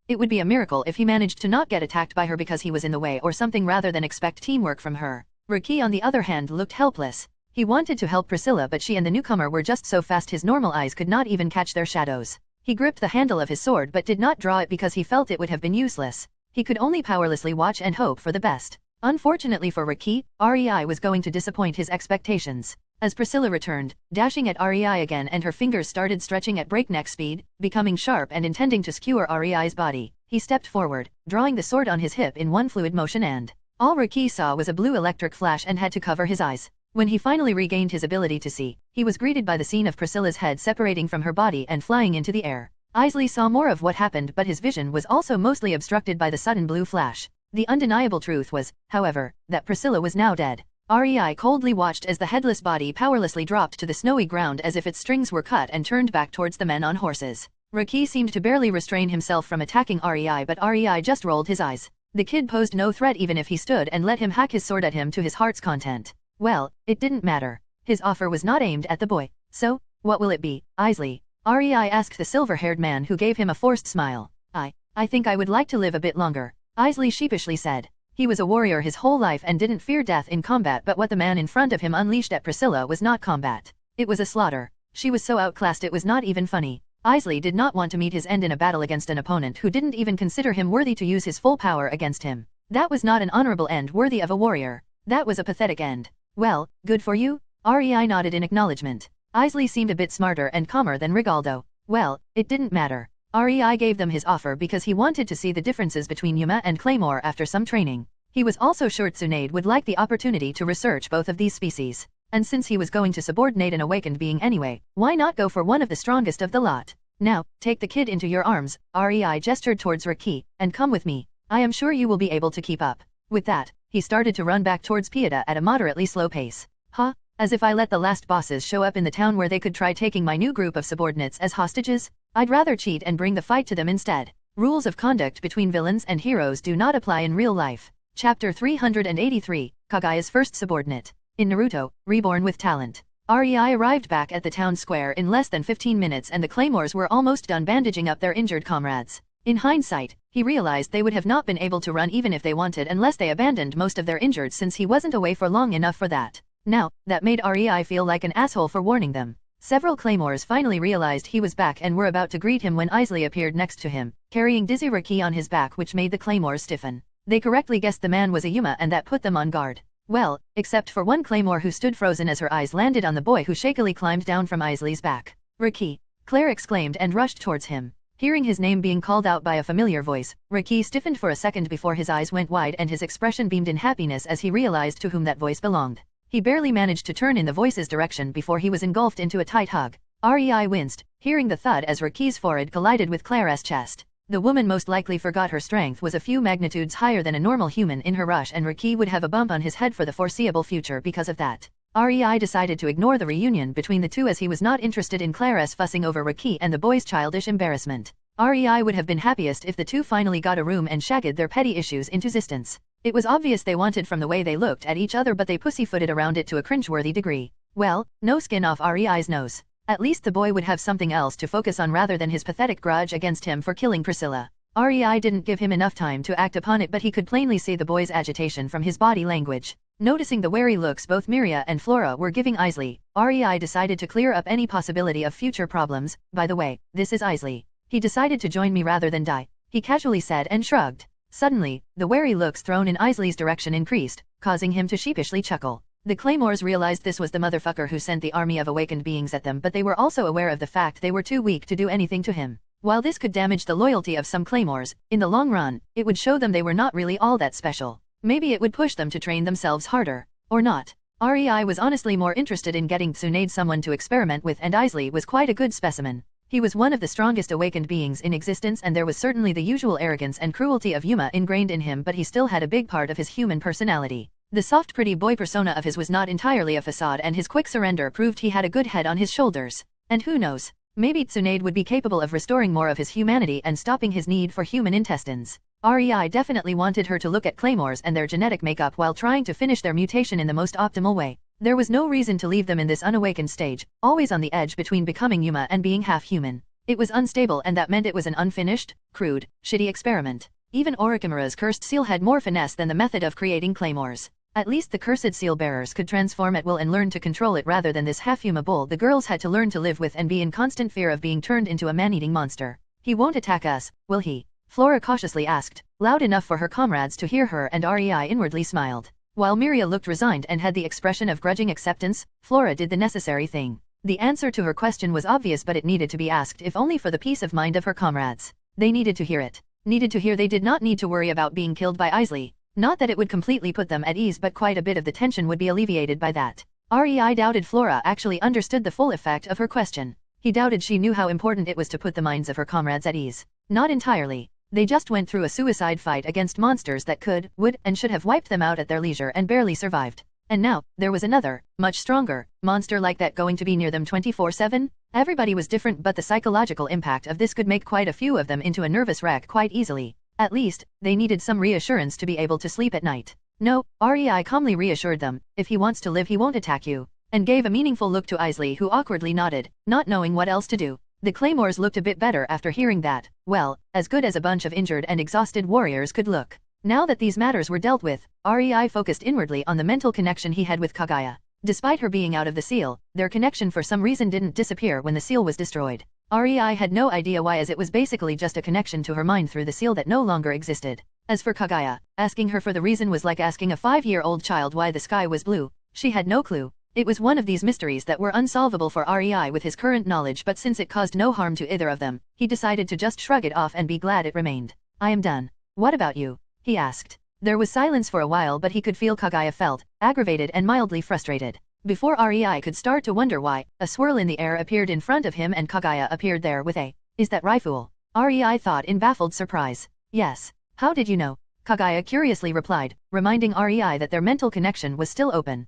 It would be a miracle if he managed to not get attacked by her because he was in the way or something rather than expect teamwork from her. Riki on the other hand looked helpless. He wanted to help Priscilla but she and the newcomer were just so fast his normal eyes could not even catch their shadows. He gripped the handle of his sword but did not draw it because he felt it would have been useless. He could only powerlessly watch and hope for the best. Unfortunately for Riki, Rei was going to disappoint his expectations. As Priscilla returned, dashing at Rei again and her fingers started stretching at breakneck speed, becoming sharp and intending to skewer Rei's body, he stepped forward, drawing the sword on his hip in one fluid motion and all Riki saw was a blue electric flash and had to cover his eyes. When he finally regained his ability to see, he was greeted by the scene of Priscilla's head separating from her body and flying into the air. Isley saw more of what happened but his vision was also mostly obstructed by the sudden blue flash. The undeniable truth was, however, that Priscilla was now dead. Rei coldly watched as the headless body powerlessly dropped to the snowy ground as if its strings were cut and turned back towards the men on horses. Riki seemed to barely restrain himself from attacking Rei but Rei just rolled his eyes. The kid posed no threat even if he stood and let him hack his sword at him to his heart's content. Well, it didn't matter. His offer was not aimed at the boy. So, what will it be, Isley? Rei asked the silver-haired man who gave him a forced smile. I think I would like to live a bit longer, Isley sheepishly said. He was a warrior his whole life and didn't fear death in combat, but what the man in front of him unleashed at Priscilla was not combat. It was a slaughter. She was so outclassed it was not even funny. Isley did not want to meet his end in a battle against an opponent who didn't even consider him worthy to use his full power against him. That was not an honorable end worthy of a warrior. That was a pathetic end. Well, good for you? Rei nodded in acknowledgement. Isley seemed a bit smarter and calmer than Rigaldo. Well, it didn't matter. Rei gave them his offer because he wanted to see the differences between Yuma and Claymore after some training. He was also sure Tsunade would like the opportunity to research both of these species. And since he was going to subordinate an awakened being anyway, why not go for one of the strongest of the lot? Now, take the kid into your arms, Rei gestured towards Riki, and come with me. I am sure you will be able to keep up. With that, he started to run back towards Pieta at a moderately slow pace. Huh? As if I let the last bosses show up in the town where they could try taking my new group of subordinates as hostages? I'd rather cheat and bring the fight to them instead. Rules of conduct between villains and heroes do not apply in real life. Chapter 383, Kagaya's first subordinate. In Naruto, Reborn with Talent. Rei arrived back at the town square in less than 15 minutes and the Claymores were almost done bandaging up their injured comrades. In hindsight, he realized they would have not been able to run even if they wanted unless they abandoned most of their injured since he wasn't away for long enough for that. Now, that made Rei feel like an asshole for warning them. Several claymores finally realized he was back and were about to greet him when Isley appeared next to him, carrying dizzy Riki on his back, which made the claymores stiffen. They correctly guessed the man was a Yuma, and that put them on guard. Well, except for one claymore who stood frozen as her eyes landed on the boy who shakily climbed down from Isley's back. Riki! Claire exclaimed and rushed towards him. Hearing his name being called out by a familiar voice, Riki stiffened for a second before his eyes went wide and his expression beamed in happiness as he realized to whom that voice belonged. He barely managed to turn in the voice's direction before he was engulfed into a tight hug. Rei winced, hearing the thud as Riki's forehead collided with Claire's chest. The woman most likely forgot her strength was a few magnitudes higher than a normal human in her rush, and Riki would have a bump on his head for the foreseeable future because of that. Rei decided to ignore the reunion between the two as he was not interested in Claire's fussing over Riki and the boy's childish embarrassment. Rei would have been happiest if the two finally got a room and shagged their petty issues into existence. It was obvious they wanted from the way they looked at each other, but they pussyfooted around it to a cringeworthy degree. Well, no skin off Rei's nose. At least the boy would have something else to focus on rather than his pathetic grudge against him for killing Priscilla. Rei didn't give him enough time to act upon it, but he could plainly see the boy's agitation from his body language. Noticing the wary looks both Miria and Flora were giving Isley, Rei decided to clear up any possibility of future problems. By the way, this is Isley. He decided to join me rather than die, he casually said and shrugged. Suddenly, the wary looks thrown in Isley's direction increased, causing him to sheepishly chuckle. The claymores realized this was the motherfucker who sent the army of awakened beings at them, but they were also aware of the fact they were too weak to do anything to him. While this could damage the loyalty of some claymores, in the long run, it would show them they were not really all that special. Maybe it would push them to train themselves harder. Or not. Rei was honestly more interested in getting Tsunade someone to experiment with, and Isley was quite a good specimen. He was one of the strongest awakened beings in existence, and there was certainly the usual arrogance and cruelty of Yuma ingrained in him, but he still had a big part of his human personality. The soft pretty boy persona of his was not entirely a facade, and his quick surrender proved he had a good head on his shoulders. And who knows? Maybe Tsunade would be capable of restoring more of his humanity and stopping his need for human intestines. Rei definitely wanted her to look at claymores and their genetic makeup while trying to finish their mutation in the most optimal way. There was no reason to leave them in this unawakened stage, always on the edge between becoming Yuma and being half-human. It was unstable, and that meant it was an unfinished, crude, shitty experiment. Even Orochimaru's cursed seal had more finesse than the method of creating claymores. At least the cursed seal bearers could transform at will and learn to control it rather than this half-human bull the girls had to learn to live with and be in constant fear of being turned into a man-eating monster. He won't attack us, will he? Flora cautiously asked, loud enough for her comrades to hear her, and Rei inwardly smiled. While Miria looked resigned and had the expression of grudging acceptance, Flora did the necessary thing. The answer to her question was obvious, but it needed to be asked, if only for the peace of mind of her comrades. They needed to hear it. Needed to hear they did not need to worry about being killed by Isley. Not that it would completely put them at ease, but quite a bit of the tension would be alleviated by that. Rei doubted Flora actually understood the full effect of her question. He doubted she knew how important it was to put the minds of her comrades at ease. Not entirely. They just went through a suicide fight against monsters that could, would, and should have wiped them out at their leisure and barely survived. And now, there was another, much stronger, monster like that going to be near them 24/7? Everybody was different, but the psychological impact of this could make quite a few of them into a nervous wreck quite easily. At least, they needed some reassurance to be able to sleep at night. No, Rei calmly reassured them, if he wants to live he won't attack you, and gave a meaningful look to Isley, who awkwardly nodded, not knowing what else to do. The claymores looked a bit better after hearing that, well, as good as a bunch of injured and exhausted warriors could look. Now that these matters were dealt with, Rei focused inwardly on the mental connection he had with Kaguya. Despite her being out of the seal, their connection for some reason didn't disappear when the seal was destroyed. Rei had no idea why, as it was basically just a connection to her mind through the seal that no longer existed. As for Kaguya, asking her for the reason was like asking a 5-year-old child why the sky was blue. She had no clue. It was one of these mysteries that were unsolvable for Rei with his current knowledge, but since it caused no harm to either of them, he decided to just shrug it off and be glad it remained. I am done. What about you? He asked. There was silence for a while, but he could feel Kaguya felt aggravated and mildly frustrated. Before Rei could start to wonder why, a swirl in the air appeared in front of him and Kaguya appeared there with a, is that Raifool? Rei thought in baffled surprise. Yes. How did you know? Kaguya curiously replied, reminding Rei that their mental connection was still open.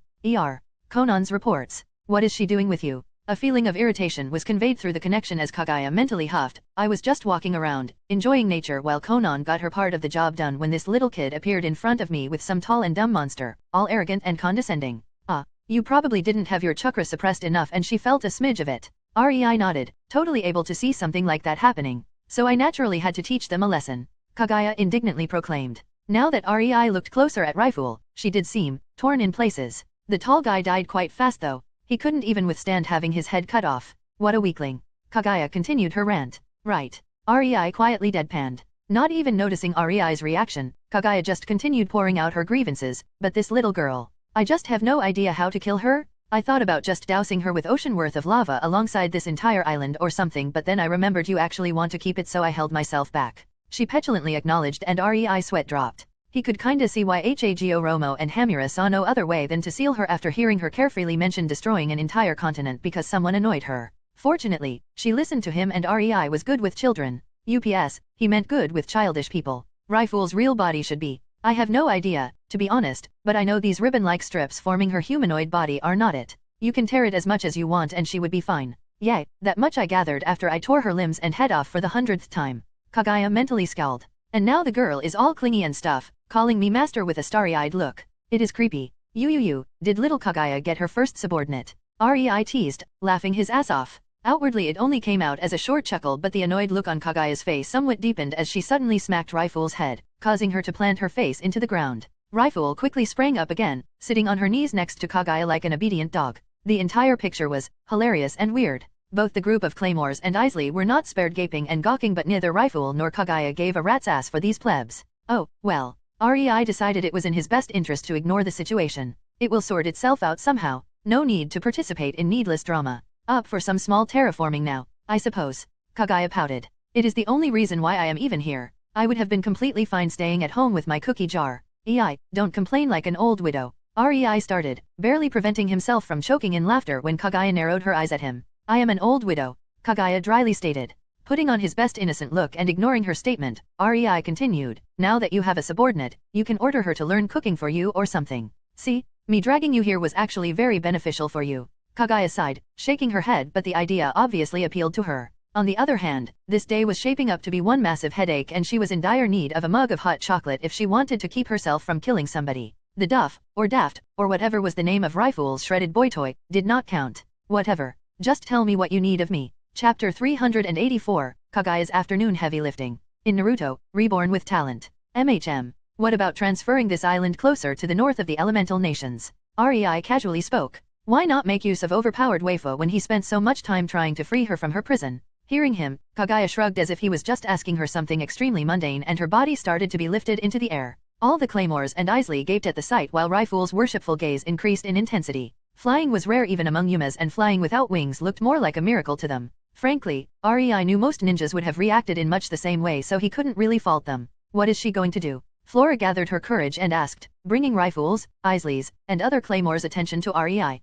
Conan's reports. What is she doing with you? A feeling of irritation was conveyed through the connection as Kaguya mentally huffed, I was just walking around, enjoying nature while Conan got her part of the job done when this little kid appeared in front of me with some tall and dumb monster, all arrogant and condescending. You probably didn't have your chakra suppressed enough, and she felt a smidge of it. Rei nodded, totally able to see something like that happening. So I naturally had to teach them a lesson. Kaguya indignantly proclaimed. Now that Rei looked closer at Raifool, she did seem torn in places. The tall guy died quite fast though. He couldn't even withstand having his head cut off. What a weakling. Kaguya continued her rant. Right. Rei quietly deadpanned. Not even noticing Rei's reaction, Kaguya just continued pouring out her grievances, but this little girl. I just have no idea how to kill her? I thought about just dousing her with ocean worth of lava alongside this entire island or something, but then I remembered you actually want to keep it, so I held myself back. She petulantly acknowledged, and Rei's sweat dropped. He could kinda see why Hago Romo and Hamura saw no other way than to seal her after hearing her carefreely mention destroying an entire continent because someone annoyed her. Fortunately, she listened to him, and Rei was good with children. UPS, he meant good with childish people. Rifle's real body should be. I have no idea, to be honest, but I know these ribbon-like strips forming her humanoid body are not it. You can tear it as much as you want and she would be fine. Yay, that much I gathered after I tore her limbs and head off for the 100th time. Kaguya mentally scowled. And now the girl is all clingy and stuff, calling me master with a starry-eyed look. It is creepy. Did little Kaguya get her first subordinate? Rei teased, laughing his ass off. Outwardly it only came out as a short chuckle, but the annoyed look on Kaguya's face somewhat deepened as she suddenly smacked Rifle's head, causing her to plant her face into the ground. Rifle quickly sprang up again, sitting on her knees next to Kaguya like an obedient dog. The entire picture was hilarious and weird. Both the group of claymores and Isley were not spared gaping and gawking, but neither Rifle nor Kaguya gave a rat's ass for these plebs. Oh, well. Rei decided it was in his best interest to ignore the situation. It will sort itself out somehow. No need to participate in needless drama. Up for some small terraforming now, I suppose. Kaguya pouted. It is the only reason why I am even here. I would have been completely fine staying at home with my cookie jar. Don't complain like an old widow. Rei started, barely preventing himself from choking in laughter when Kaguya narrowed her eyes at him. I am an old widow, Kaguya dryly stated. Putting on his best innocent look and ignoring her statement, Rei continued. Now that you have a subordinate, you can order her to learn cooking for you or something. See, me dragging you here was actually very beneficial for you. Kaguya sighed, shaking her head, but the idea obviously appealed to her. On the other hand, this day was shaping up to be one massive headache, and she was in dire need of a mug of hot chocolate if she wanted to keep herself from killing somebody. The Duff, or Daft, or whatever was the name of Rifle's shredded boy toy, did not count. Whatever. Just tell me what you need of me. Chapter 384, Kaguya's afternoon heavy lifting. In Naruto, Reborn with talent. What about transferring this island closer to the north of the elemental nations? Rei casually spoke. Why not make use of overpowered Waifu when he spent so much time trying to free her from her prison? Hearing him, Kaguya shrugged as if he was just asking her something extremely mundane, and her body started to be lifted into the air. All the claymores and Isley gaped at the sight, while Rifle's worshipful gaze increased in intensity. Flying was rare even among Yumas, and flying without wings looked more like a miracle to them. Frankly, Rei knew most ninjas would have reacted in much the same way, so he couldn't really fault them. What is she going to do? Flora gathered her courage and asked, bringing Rifle's, Isley's, and other claymores' attention to Rei.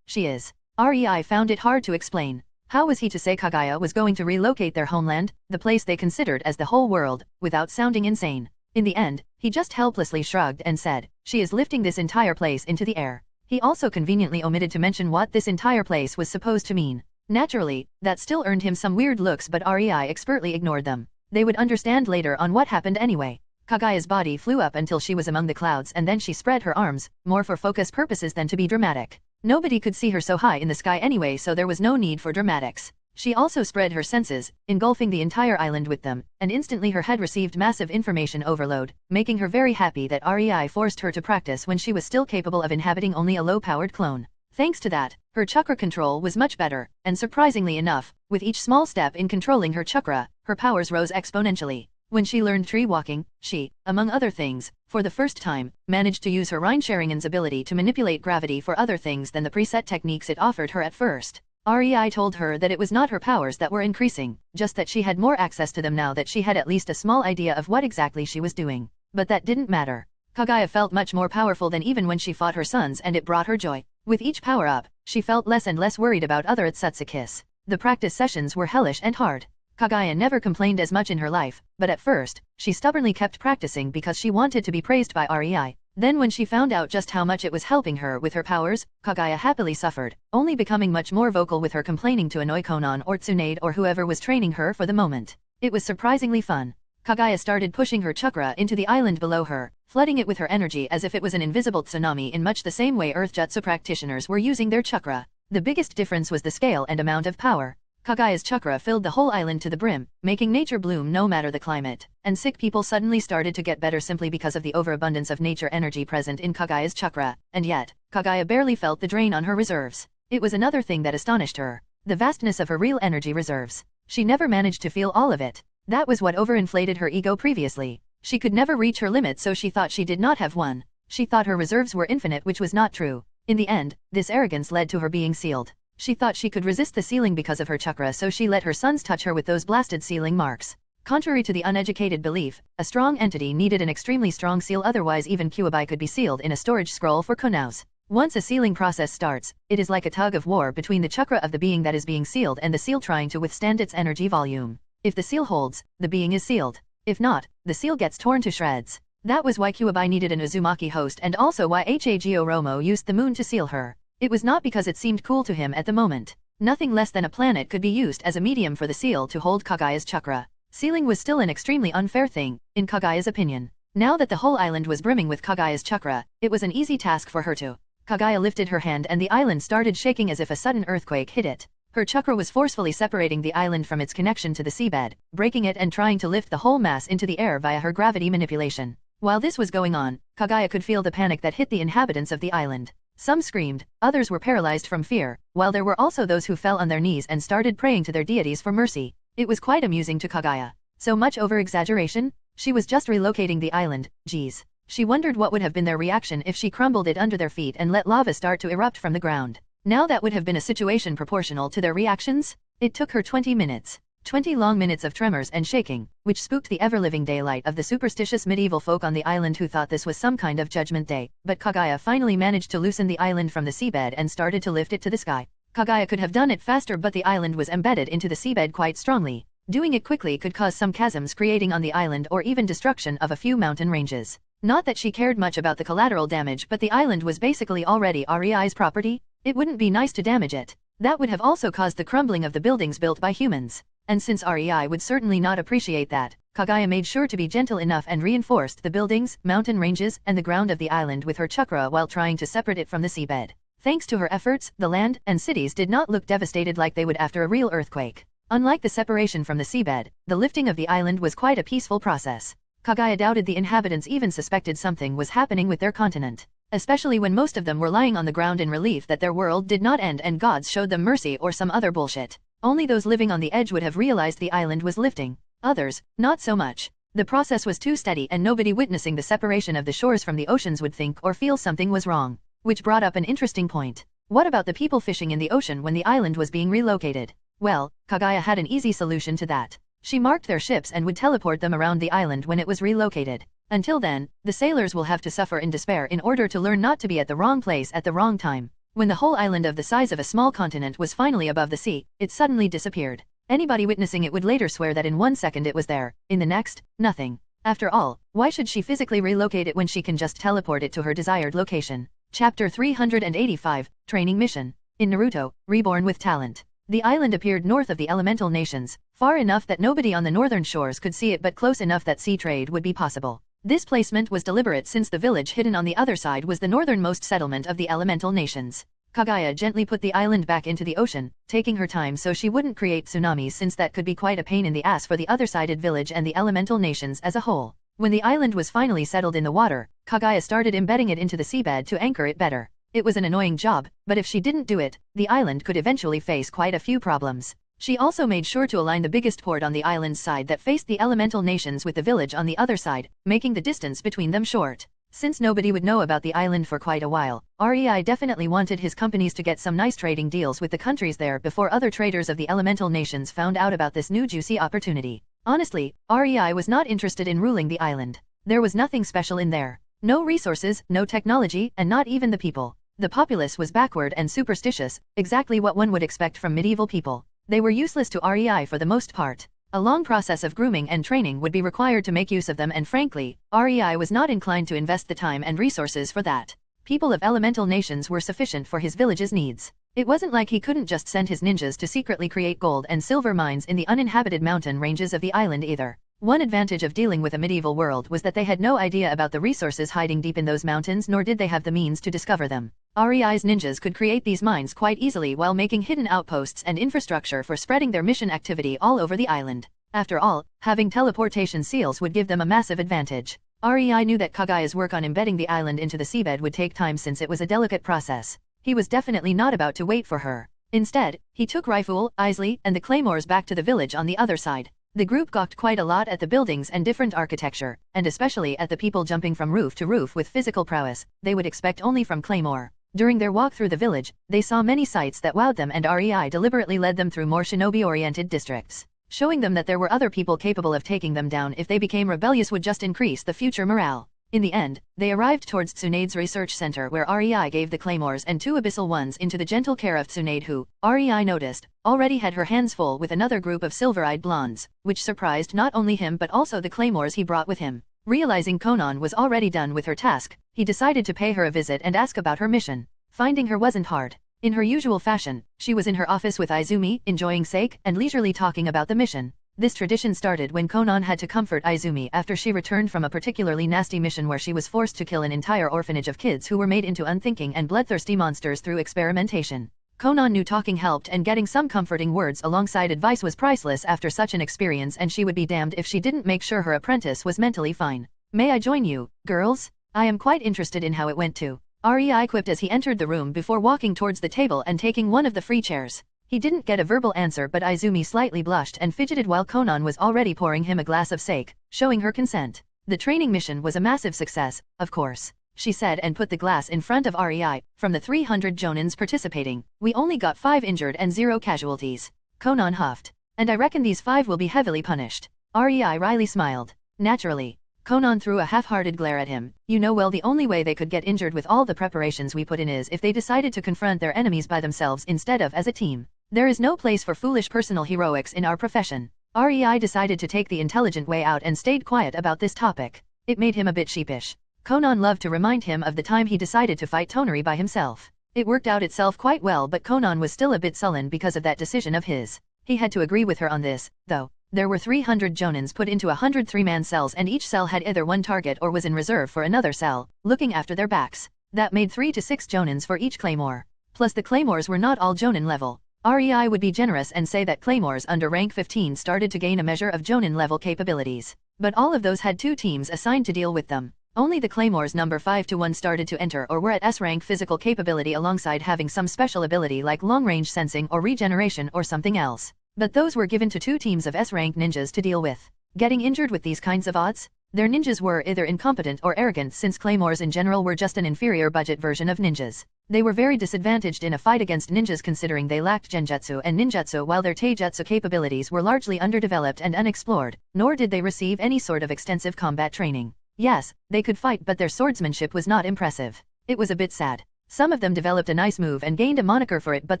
She is. Rei found it hard to explain. How was he to say Kaguya was going to relocate their homeland, the place they considered as the whole world, without sounding insane? In the end, he just helplessly shrugged and said, she is lifting this entire place into the air. He also conveniently omitted to mention what this entire place was supposed to mean. Naturally, that still earned him some weird looks, but Rei expertly ignored them. They would understand later on what happened anyway. Kaguya's body flew up until she was among the clouds, and then she spread her arms, more for focus purposes than to be dramatic. Nobody could see her so high in the sky anyway, so there was no need for dramatics. She also spread her senses, engulfing the entire island with them, and instantly her head received massive information overload, making her very happy that Rei forced her to practice when she was still capable of inhabiting only a low-powered clone. Thanks to that, her chakra control was much better, and surprisingly enough, with each small step in controlling her chakra, her powers rose exponentially. When she learned tree walking, she, among other things, for the first time, managed to use her Rindsharingan's ability to manipulate gravity for other things than the preset techniques it offered her at first. Rei told her that it was not her powers that were increasing, just that she had more access to them now that she had at least a small idea of what exactly she was doing. But that didn't matter. Kaguya felt much more powerful than even when she fought her sons, and it brought her joy. With each power-up, she felt less and less worried about other Atsutsu. The practice sessions were hellish and hard. Kaguya never complained as much in her life, but at first, she stubbornly kept practicing because she wanted to be praised by Rei. Then when she found out just how much it was helping her with her powers, Kaguya happily suffered, only becoming much more vocal with her complaining to annoy Konan or Tsunade or whoever was training her for the moment. It was surprisingly fun. Kaguya started pushing her chakra into the island below her, flooding it with her energy as if it was an invisible tsunami, in much the same way Earth Jutsu practitioners were using their chakra. The biggest difference was the scale and amount of power. Kaguya's chakra filled the whole island to the brim, making nature bloom no matter the climate, and sick people suddenly started to get better simply because of the overabundance of nature energy present in Kaguya's chakra, and yet, Kaguya barely felt the drain on her reserves. It was another thing that astonished her. The vastness of her real energy reserves. She never managed to feel all of it. That was what overinflated her ego previously. She could never reach her limit, so she thought she did not have one. She thought her reserves were infinite, which was not true. In the end, this arrogance led to her being sealed. She thought she could resist the sealing because of her chakra, so she let her sons touch her with those blasted sealing marks. Contrary to the uneducated belief, a strong entity needed an extremely strong seal, otherwise even Kyuubi could be sealed in a storage scroll for Kunaus. Once a sealing process starts, it is like a tug of war between the chakra of the being that is being sealed and the seal trying to withstand its energy volume. If the seal holds, the being is sealed. If not, the seal gets torn to shreds. That was why Kyuubi needed an Uzumaki host, and also why Hagio Romo used the moon to seal her. It was not because it seemed cool to him at the moment. Nothing less than a planet could be used as a medium for the seal to hold Kagaya's chakra. Sealing was still an extremely unfair thing, in Kagaya's opinion. Now that the whole island was brimming with Kagaya's chakra, it was an easy task for her to. Kagaya lifted her hand and the island started shaking as if a sudden earthquake hit it. Her chakra was forcefully separating the island from its connection to the seabed, breaking it and trying to lift the whole mass into the air via her gravity manipulation. While this was going on, Kagaya could feel the panic that hit the inhabitants of the island. Some screamed, others were paralyzed from fear, while there were also those who fell on their knees and started praying to their deities for mercy. It was quite amusing to Kagaya. So much over-exaggeration? She was just relocating the island, geez. She wondered what would have been their reaction if she crumbled it under their feet and let lava start to erupt from the ground. Now that would have been a situation proportional to their reactions? It took her 20 minutes. 20 long minutes of tremors and shaking, which spooked the ever-living daylight of the superstitious medieval folk on the island who thought this was some kind of judgment day. But Kagaya finally managed to loosen the island from the seabed and started to lift it to the sky. Kagaya could have done it faster, but the island was embedded into the seabed quite strongly. Doing it quickly could cause some chasms creating on the island or even destruction of a few mountain ranges. Not that she cared much about the collateral damage, but the island was basically already REI's property. It wouldn't be nice to damage it. That would have also caused the crumbling of the buildings built by humans. And since REI would certainly not appreciate that, Kagaya made sure to be gentle enough and reinforced the buildings, mountain ranges, and the ground of the island with her chakra while trying to separate it from the seabed. Thanks to her efforts, the land and cities did not look devastated like they would after a real earthquake. Unlike the separation from the seabed, the lifting of the island was quite a peaceful process. Kagaya doubted the inhabitants even suspected something was happening with their continent. Especially when most of them were lying on the ground in relief that their world did not end and gods showed them mercy or some other bullshit. Only those living on the edge would have realized the island was lifting. Others, not so much. The process was too steady and nobody witnessing the separation of the shores from the oceans would think or feel something was wrong. Which brought up an interesting point. What about the people fishing in the ocean when the island was being relocated? Well, Kagaya had an easy solution to that. She marked their ships and would teleport them around the island when it was relocated. Until then, the sailors will have to suffer in despair in order to learn not to be at the wrong place at the wrong time. When the whole island of the size of a small continent was finally above the sea, it suddenly disappeared. Anybody witnessing it would later swear that in 1 second it was there, in the next, nothing. After all, why should she physically relocate it when she can just teleport it to her desired location? Chapter 385, Training Mission. In Naruto, Reborn with Talent. The island appeared north of the elemental nations, far enough that nobody on the northern shores could see it but close enough that sea trade would be possible. This placement was deliberate since the village hidden on the other side was the northernmost settlement of the elemental nations. Kagaya gently put the island back into the ocean, taking her time so she wouldn't create tsunamis since that could be quite a pain in the ass for the other-sided village and the elemental nations as a whole. When the island was finally settled in the water, Kagaya started embedding it into the seabed to anchor it better. It was an annoying job, but if she didn't do it, the island could eventually face quite a few problems. She also made sure to align the biggest port on the island's side that faced the elemental nations with the village on the other side, making the distance between them short. Since nobody would know about the island for quite a while, REI definitely wanted his companies to get some nice trading deals with the countries there before other traders of the elemental nations found out about this new juicy opportunity. Honestly, REI was not interested in ruling the island. There was nothing special in there. No resources, no technology, and not even the people. The populace was backward and superstitious, exactly what one would expect from medieval people. They were useless to REI for the most part. A long process of grooming and training would be required to make use of them, and frankly, REI was not inclined to invest the time and resources for that. People of elemental nations were sufficient for his village's needs. It wasn't like he couldn't just send his ninjas to secretly create gold and silver mines in the uninhabited mountain ranges of the island either. One advantage of dealing with a medieval world was that they had no idea about the resources hiding deep in those mountains, nor did they have the means to discover them. REI's ninjas could create these mines quite easily while making hidden outposts and infrastructure for spreading their mission activity all over the island. After all, having teleportation seals would give them a massive advantage. REI knew that Kagaya's work on embedding the island into the seabed would take time since it was a delicate process. he was definitely not about to wait for her. Instead, he took Rifle, Isley, and the claymores back to the village on the other side. The group gawked quite a lot at the buildings and different architecture, and especially at the people jumping from roof to roof with physical prowess they would expect only from Claymore. During their walk through the village, they saw many sights that wowed them, and REI deliberately led them through more shinobi-oriented districts, showing them that there were other people capable of taking them down if they became rebellious would just increase the future morale. In the end, they arrived towards Tsunade's research center where REI gave the claymores and 2 abyssal ones into the gentle care of Tsunade who, REI noticed, already had her hands full with another group of silver-eyed blondes, which surprised not only him but also the claymores he brought with him. Realizing Konan was already done with her task, he decided to pay her a visit and ask about her mission. Finding her wasn't hard. In her usual fashion, she was in her office with Izumi, enjoying sake and leisurely talking about the mission. This tradition started when Konan had to comfort Izumi after she returned from a particularly nasty mission where she was forced to kill an entire orphanage of kids who were made into unthinking and bloodthirsty monsters through experimentation. Konan knew talking helped and getting some comforting words alongside advice was priceless after such an experience, and she would be damned if she didn't make sure her apprentice was mentally fine. "May I join you, girls? I am quite interested in how it went too," REI quipped as he entered the room before walking towards the table and taking one of the free chairs. He didn't get a verbal answer, but Izumi slightly blushed and fidgeted while Konan was already pouring him a glass of sake, showing her consent. "The training mission was a massive success, of course," she said and put the glass in front of REI. "From the 300 jonins participating, we only got 5 injured and 0 casualties." Konan huffed. "And I reckon these 5 will be heavily punished." REI wryly smiled. "Naturally." Konan threw a half-hearted glare at him. "You know well the only way they could get injured with all the preparations we put in is if they decided to confront their enemies by themselves instead of as a team. There is no place for foolish personal heroics in our profession." REI decided to take the intelligent way out and stayed quiet about this topic. It made him a bit sheepish. Konan loved to remind him of the time he decided to fight Tonari by himself. It worked out itself quite well, but Konan was still a bit sullen because of that decision of his. He had to agree with her on this, though. There were 300 jonins put into 100 3-man cells, and each cell had either one target or was in reserve for another cell, looking after their backs. That made 3 to 6 jonins for each claymore. Plus the claymores were not all jonin level. REI would be generous and say that claymores under rank 15 started to gain a measure of jonin level capabilities. But all of those had 2 teams assigned to deal with them. Only the claymores number 5 to 1 started to enter or were at S rank physical capability alongside having some special ability like long-range sensing or regeneration or something else. But those were given to 2 teams of S rank ninjas to deal with. Getting injured with these kinds of odds? Their ninjas were either incompetent or arrogant, since claymores in general were just an inferior budget version of ninjas. They were very disadvantaged in a fight against ninjas considering they lacked genjutsu and ninjutsu, while their taijutsu capabilities were largely underdeveloped and unexplored, nor did they receive any sort of extensive combat training. Yes, they could fight, but their swordsmanship was not impressive. It was a bit sad. Some of them developed a nice move and gained a moniker for it, but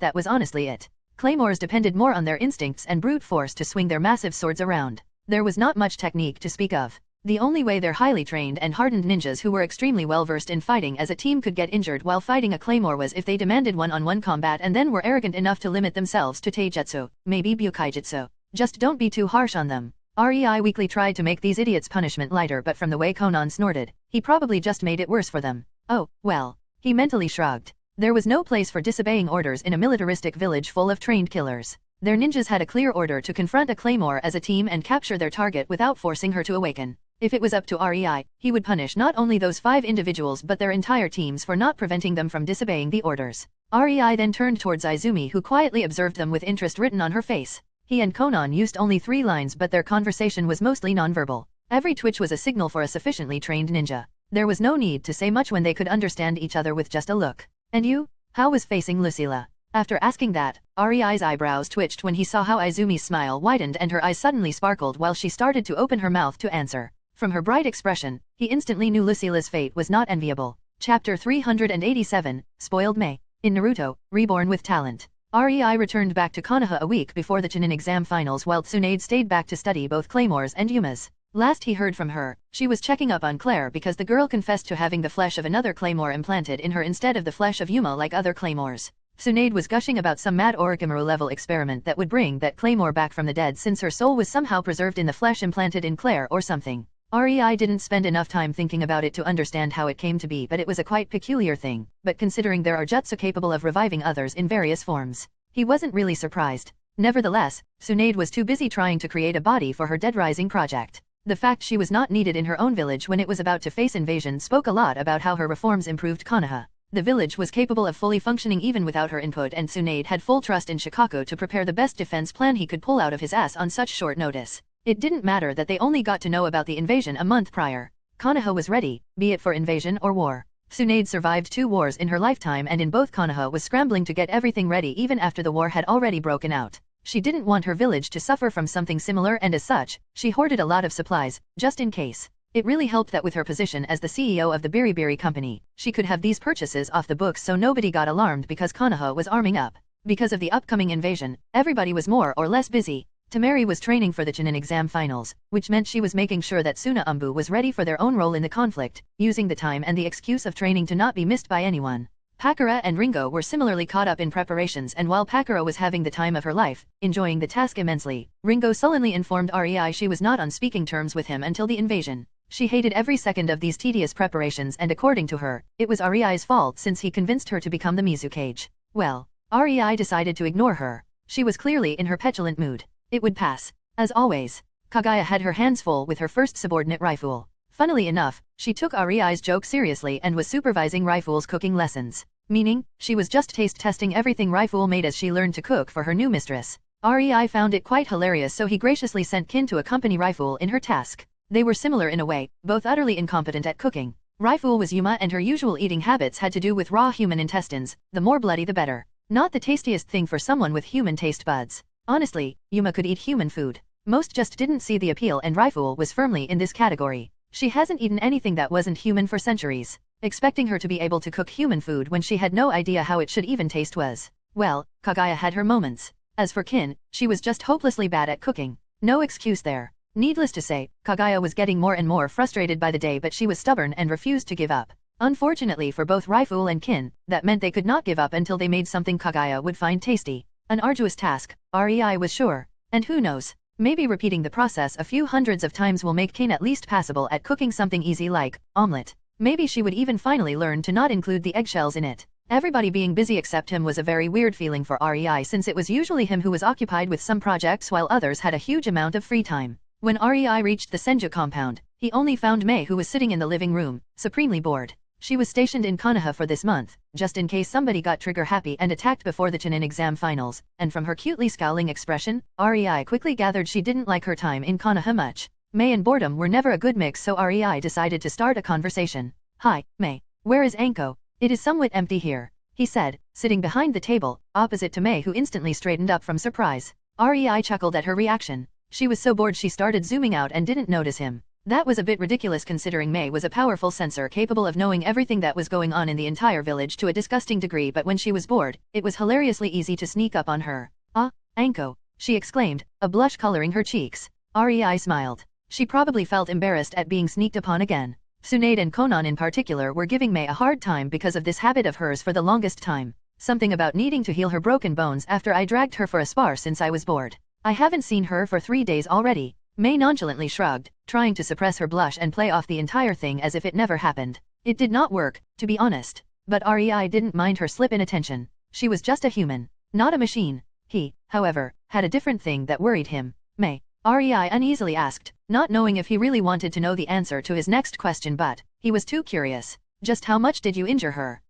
that was honestly it. Claymores depended more on their instincts and brute force to swing their massive swords around. There was not much technique to speak of. The only way their highly trained and hardened ninjas who were extremely well versed in fighting as a team could get injured while fighting a claymore was if they demanded one-on-one combat and then were arrogant enough to limit themselves to taijutsu, maybe byokaijutsu. Just don't be too harsh on them. REI weakly tried to make these idiots' punishment lighter, but from the way Konan snorted, he probably just made it worse for them. Oh, well. He mentally shrugged. There was no place for disobeying orders in a militaristic village full of trained killers. Their ninjas had a clear order to confront a claymore as a team and capture their target without forcing her to awaken. If it was up to REI, he would punish not only those 5 individuals but their entire teams for not preventing them from disobeying the orders. REI then turned towards Izumi, who quietly observed them with interest written on her face. He and Konan used only 3 lines, but their conversation was mostly nonverbal. Every twitch was a signal for a sufficiently trained ninja. There was no need to say much when they could understand each other with just a look. "And you? How was facing Lucilla?" After asking that, REI's eyebrows twitched when he saw how Izumi's smile widened and her eyes suddenly sparkled while she started to open her mouth to answer. From her bright expression, he instantly knew Lucilla's fate was not enviable. Chapter 387, Spoiled May. In Naruto, Reborn with Talent. REI returned back to Konoha a week before the Chunin exam finals, while Tsunade stayed back to study both claymores and Yumas. Last he heard from her, she was checking up on Claire because the girl confessed to having the flesh of another claymore implanted in her instead of the flesh of Yuma like other claymores. Tsunade was gushing about some mad Orochimaru level experiment that would bring that claymore back from the dead, since her soul was somehow preserved in the flesh implanted in Claire or something. REI didn't spend enough time thinking about it to understand how it came to be, but it was a quite peculiar thing. But considering there are jutsu capable of reviving others in various forms, he wasn't really surprised. Nevertheless, Tsunade was too busy trying to create a body for her Dead Rising project. The fact she was not needed in her own village when it was about to face invasion spoke a lot about how her reforms improved Konoha. The village was capable of fully functioning even without her input, and Tsunade had full trust in Shikaku to prepare the best defense plan he could pull out of his ass on such short notice. It didn't matter that they only got to know about the invasion a month prior. Konoha was ready, be it for invasion or war. Tsunade survived 2 wars in her lifetime, and in both Konoha was scrambling to get everything ready even after the war had already broken out. She didn't want her village to suffer from something similar, and as such, she hoarded a lot of supplies, just in case. It really helped that with her position as the CEO of the Biribiri company, she could have these purchases off the books so nobody got alarmed because Konoha was arming up. Because of the upcoming invasion, everybody was more or less busy. Tamari was training for the Chunin exam finals, which meant she was making sure that Suna Umbu was ready for their own role in the conflict, using the time and the excuse of training to not be missed by anyone. Pakura and Ringo were similarly caught up in preparations, and while Pakura was having the time of her life, enjoying the task immensely, Ringo sullenly informed Rei she was not on speaking terms with him until the invasion. She hated every second of these tedious preparations, and according to her, it was Rei's fault since he convinced her to become the Mizukage. Well, Rei decided to ignore her. She was clearly in her petulant mood. It would pass. As always, Kaguya had her hands full with her first subordinate Raiful. Funnily enough, she took Rei's joke seriously and was supervising Raiful's cooking lessons. Meaning, she was just taste testing everything Raiful made as she learned to cook for her new mistress. Rei found it quite hilarious, so he graciously sent Kin to accompany Raiful in her task. They were similar in a way, both utterly incompetent at cooking. Raiful was Yuma, and her usual eating habits had to do with raw human intestines, the more bloody the better. Not the tastiest thing for someone with human taste buds. Honestly, Yuma could eat human food. Most just didn't see the appeal, and Raiful was firmly in this category. She hasn't eaten anything that wasn't human for centuries. Expecting her to be able to cook human food when she had no idea how it should even taste was, well, Kaguya had her moments. As for Kin, she was just hopelessly bad at cooking. No excuse there. Needless to say, Kaguya was getting more and more frustrated by the day, but she was stubborn and refused to give up. Unfortunately for both Raiful and Kin, that meant they could not give up until they made something Kaguya would find tasty. An arduous task, Rei was sure. And who knows, maybe repeating the process a few hundreds of times will make Kin at least passable at cooking something easy like omelette. Maybe she would even finally learn to not include the eggshells in it. Everybody being busy except him was a very weird feeling for Rei, since it was usually him who was occupied with some projects while others had a huge amount of free time. When Rei reached the Senju compound, he only found Mei, who was sitting in the living room, supremely bored. She was stationed in Konoha for this month, just in case somebody got trigger happy and attacked before the Chunin exam finals, and from her cutely scowling expression, Rei quickly gathered she didn't like her time in Konoha much. Mei and boredom were never a good mix, so Rei decided to start a conversation. "Hi, Mei. Where is Anko? It is somewhat empty here," he said, sitting behind the table, opposite to Mei, who instantly straightened up from surprise. Rei chuckled at her reaction. She was so bored she started zooming out and didn't notice him. That was a bit ridiculous considering Mei was a powerful sensor capable of knowing everything that was going on in the entire village to a disgusting degree, but when she was bored, it was hilariously easy to sneak up on her. "Ah, Anko," she exclaimed, a blush coloring her cheeks. Rei smiled. She probably felt embarrassed at being sneaked upon again. Tsunade and Konan in particular were giving Mei a hard time because of this habit of hers for the longest time. Something about needing to heal her broken bones after I dragged her for a spar since I was bored. I haven't seen her for 3 days already. Mei nonchalantly shrugged, trying to suppress her blush and play off the entire thing as if it never happened. It did not work, to be honest. But Rei didn't mind her slip in attention. She was just a human, not a machine. He, however, had a different thing that worried him. "Mei?" Rei uneasily asked, not knowing if he really wanted to know the answer to his next question, but he was too curious. "Just how much did you injure her?"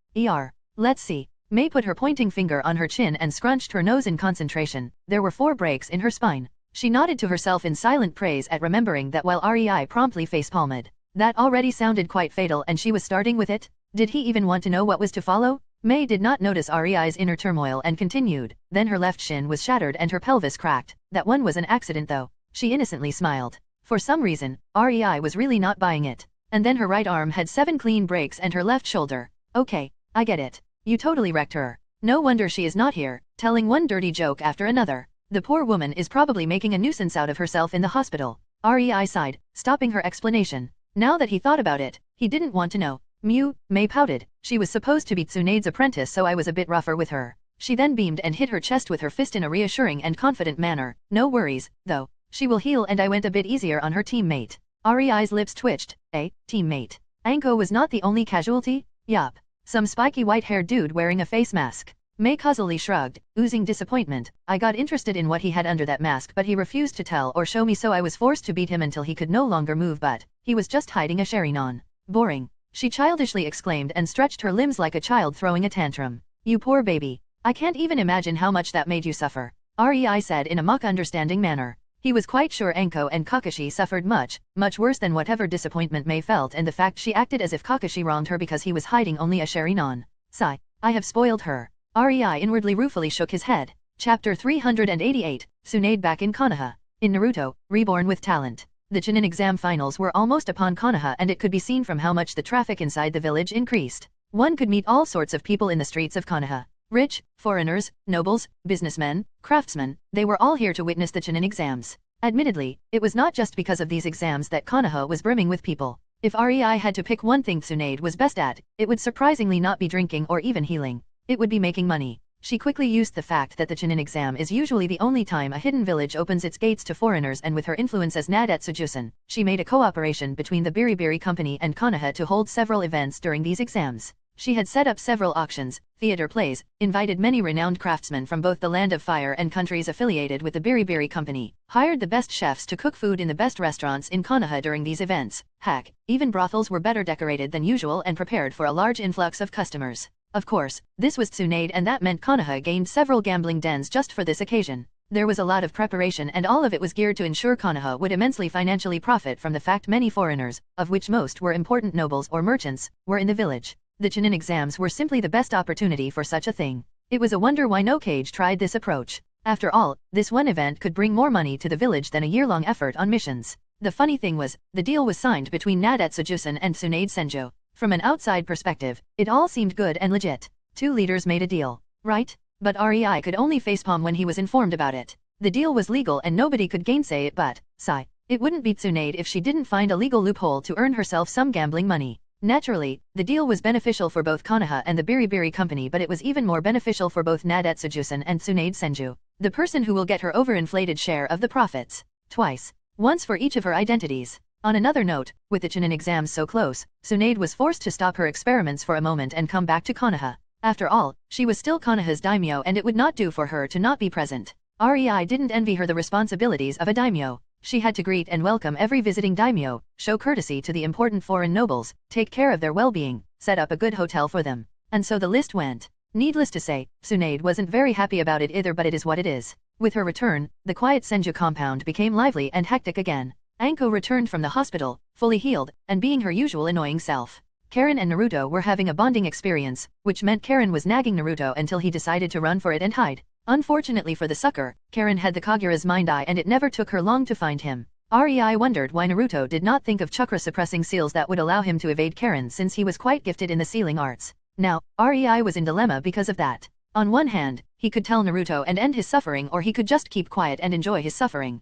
Let's see." Mei put her pointing finger on her chin and scrunched her nose in concentration. There were 4 breaks in her spine. She nodded to herself in silent praise at remembering that while Rei promptly face-palmed. That already sounded quite fatal, and she was starting with it? Did he even want to know what was to follow? Mei did not notice Rei's inner turmoil and continued. "Then her left shin was shattered and her pelvis cracked. That one was an accident though." She innocently smiled. For some reason, Rei was really not buying it. "And then her right arm had 7 clean breaks and her left shoulder." "Okay, I get it. You totally wrecked her. No wonder she is not here, telling one dirty joke after another. The poor woman is probably making a nuisance out of herself in the hospital." Rei sighed, stopping her explanation. Now that he thought about it, he didn't want to know. "Mew," Mei pouted. "She was supposed to be Tsunade's apprentice, so I was a bit rougher with her." She then beamed and hit her chest with her fist in a reassuring and confident manner. "No worries, though. She will heal," and I went a bit easier on her teammate. Rei's lips twitched. Teammate. Anko was not the only casualty? Yup. Some spiky white-haired dude wearing a face mask. Mei causally shrugged, oozing disappointment. "I got interested in what he had under that mask, but he refused to tell or show me, so I was forced to beat him until he could no longer move, but he was just hiding a Sharinon." "Boring." she childishly exclaimed and stretched her limbs like a child throwing a tantrum. You poor baby. I can't even imagine how much that made you suffer, Rei said in a mock-understanding manner. He was quite sure Anko and Kakashi suffered much worse than whatever disappointment Mei felt, and the fact she acted as if Kakashi wronged her because he was hiding only a sherry non. Sigh. I have spoiled her. Rei inwardly ruefully shook his head. Chapter 388, Tsunade back in Konoha. In Naruto, Reborn with Talent. The Chunin exam finals were almost upon Konoha, and it could be seen from how much the traffic inside the village increased. One could meet all sorts of people in the streets of Konoha. Rich, foreigners, nobles, businessmen, craftsmen, they were all here to witness the Chunin exams. Admittedly, it was not just because of these exams that Konoha was brimming with people. If Rei had to pick one thing Tsunade was best at, it would surprisingly not be drinking or even healing. It would be making money. She quickly used the fact that the Chunin exam is usually the only time a hidden village opens its gates to foreigners, and with her influence as Nadetsu Jusen, she made a cooperation between the Biribiri Company and Konoha to hold several events during these exams. She had set up several auctions, theater plays, invited many renowned craftsmen from both the Land of Fire and countries affiliated with the Biribiri Company, hired the best chefs to cook food in the best restaurants in Konoha during these events. Heck, even brothels were better decorated than usual and prepared for a large influx of customers. Of course, this was Tsunade, and that meant Konoha gained several gambling dens just for this occasion. There was a lot of preparation, and all of it was geared to ensure Konoha would immensely financially profit from the fact many foreigners, of which most were important nobles or merchants, were in the village. The Chunin exams were simply the best opportunity for such a thing. It was a wonder why no Kage tried this approach. After all, this one event could bring more money to the village than a year-long effort on missions. The funny thing was, the deal was signed between Nadetsu Jusen and Tsunade Senjo. From an outside perspective, it all seemed good and legit. Two leaders made a deal, right? But Rei could only facepalm when he was informed about it. The deal was legal and nobody could gainsay it, but, sigh, it wouldn't be Tsunade if she didn't find a legal loophole to earn herself some gambling money. Naturally, the deal was beneficial for both Konoha and the Biribiri Company, but it was even more beneficial for both Nadetsu Jusen and Tsunade Senju, the person who will get her overinflated share of the profits. Twice. Once for each of her identities. On another note, with the Chunin exams so close, Tsunade was forced to stop her experiments for a moment and come back to Konoha. After all, she was still Konoha's daimyo, and it would not do for her to not be present. Rei didn't envy her the responsibilities of a daimyo. She had to greet and welcome every visiting daimyo, show courtesy to the important foreign nobles, take care of their well-being, set up a good hotel for them. And so the list went. Needless to say, Tsunade wasn't very happy about it either, but it is what it is. With her return, the quiet Senju compound became lively and hectic again. Anko returned from the hospital, fully healed, and being her usual annoying self. Karen and Naruto were having a bonding experience, which meant Karen was nagging Naruto until he decided to run for it and hide. Unfortunately for the sucker, Karen had the Kagura's mind eye, and it never took her long to find him. Rei wondered why Naruto did not think of chakra-suppressing seals that would allow him to evade Karen, since he was quite gifted in the sealing arts. Now, Rei was in dilemma because of that. On one hand, he could tell Naruto and end his suffering, or he could just keep quiet and enjoy his suffering.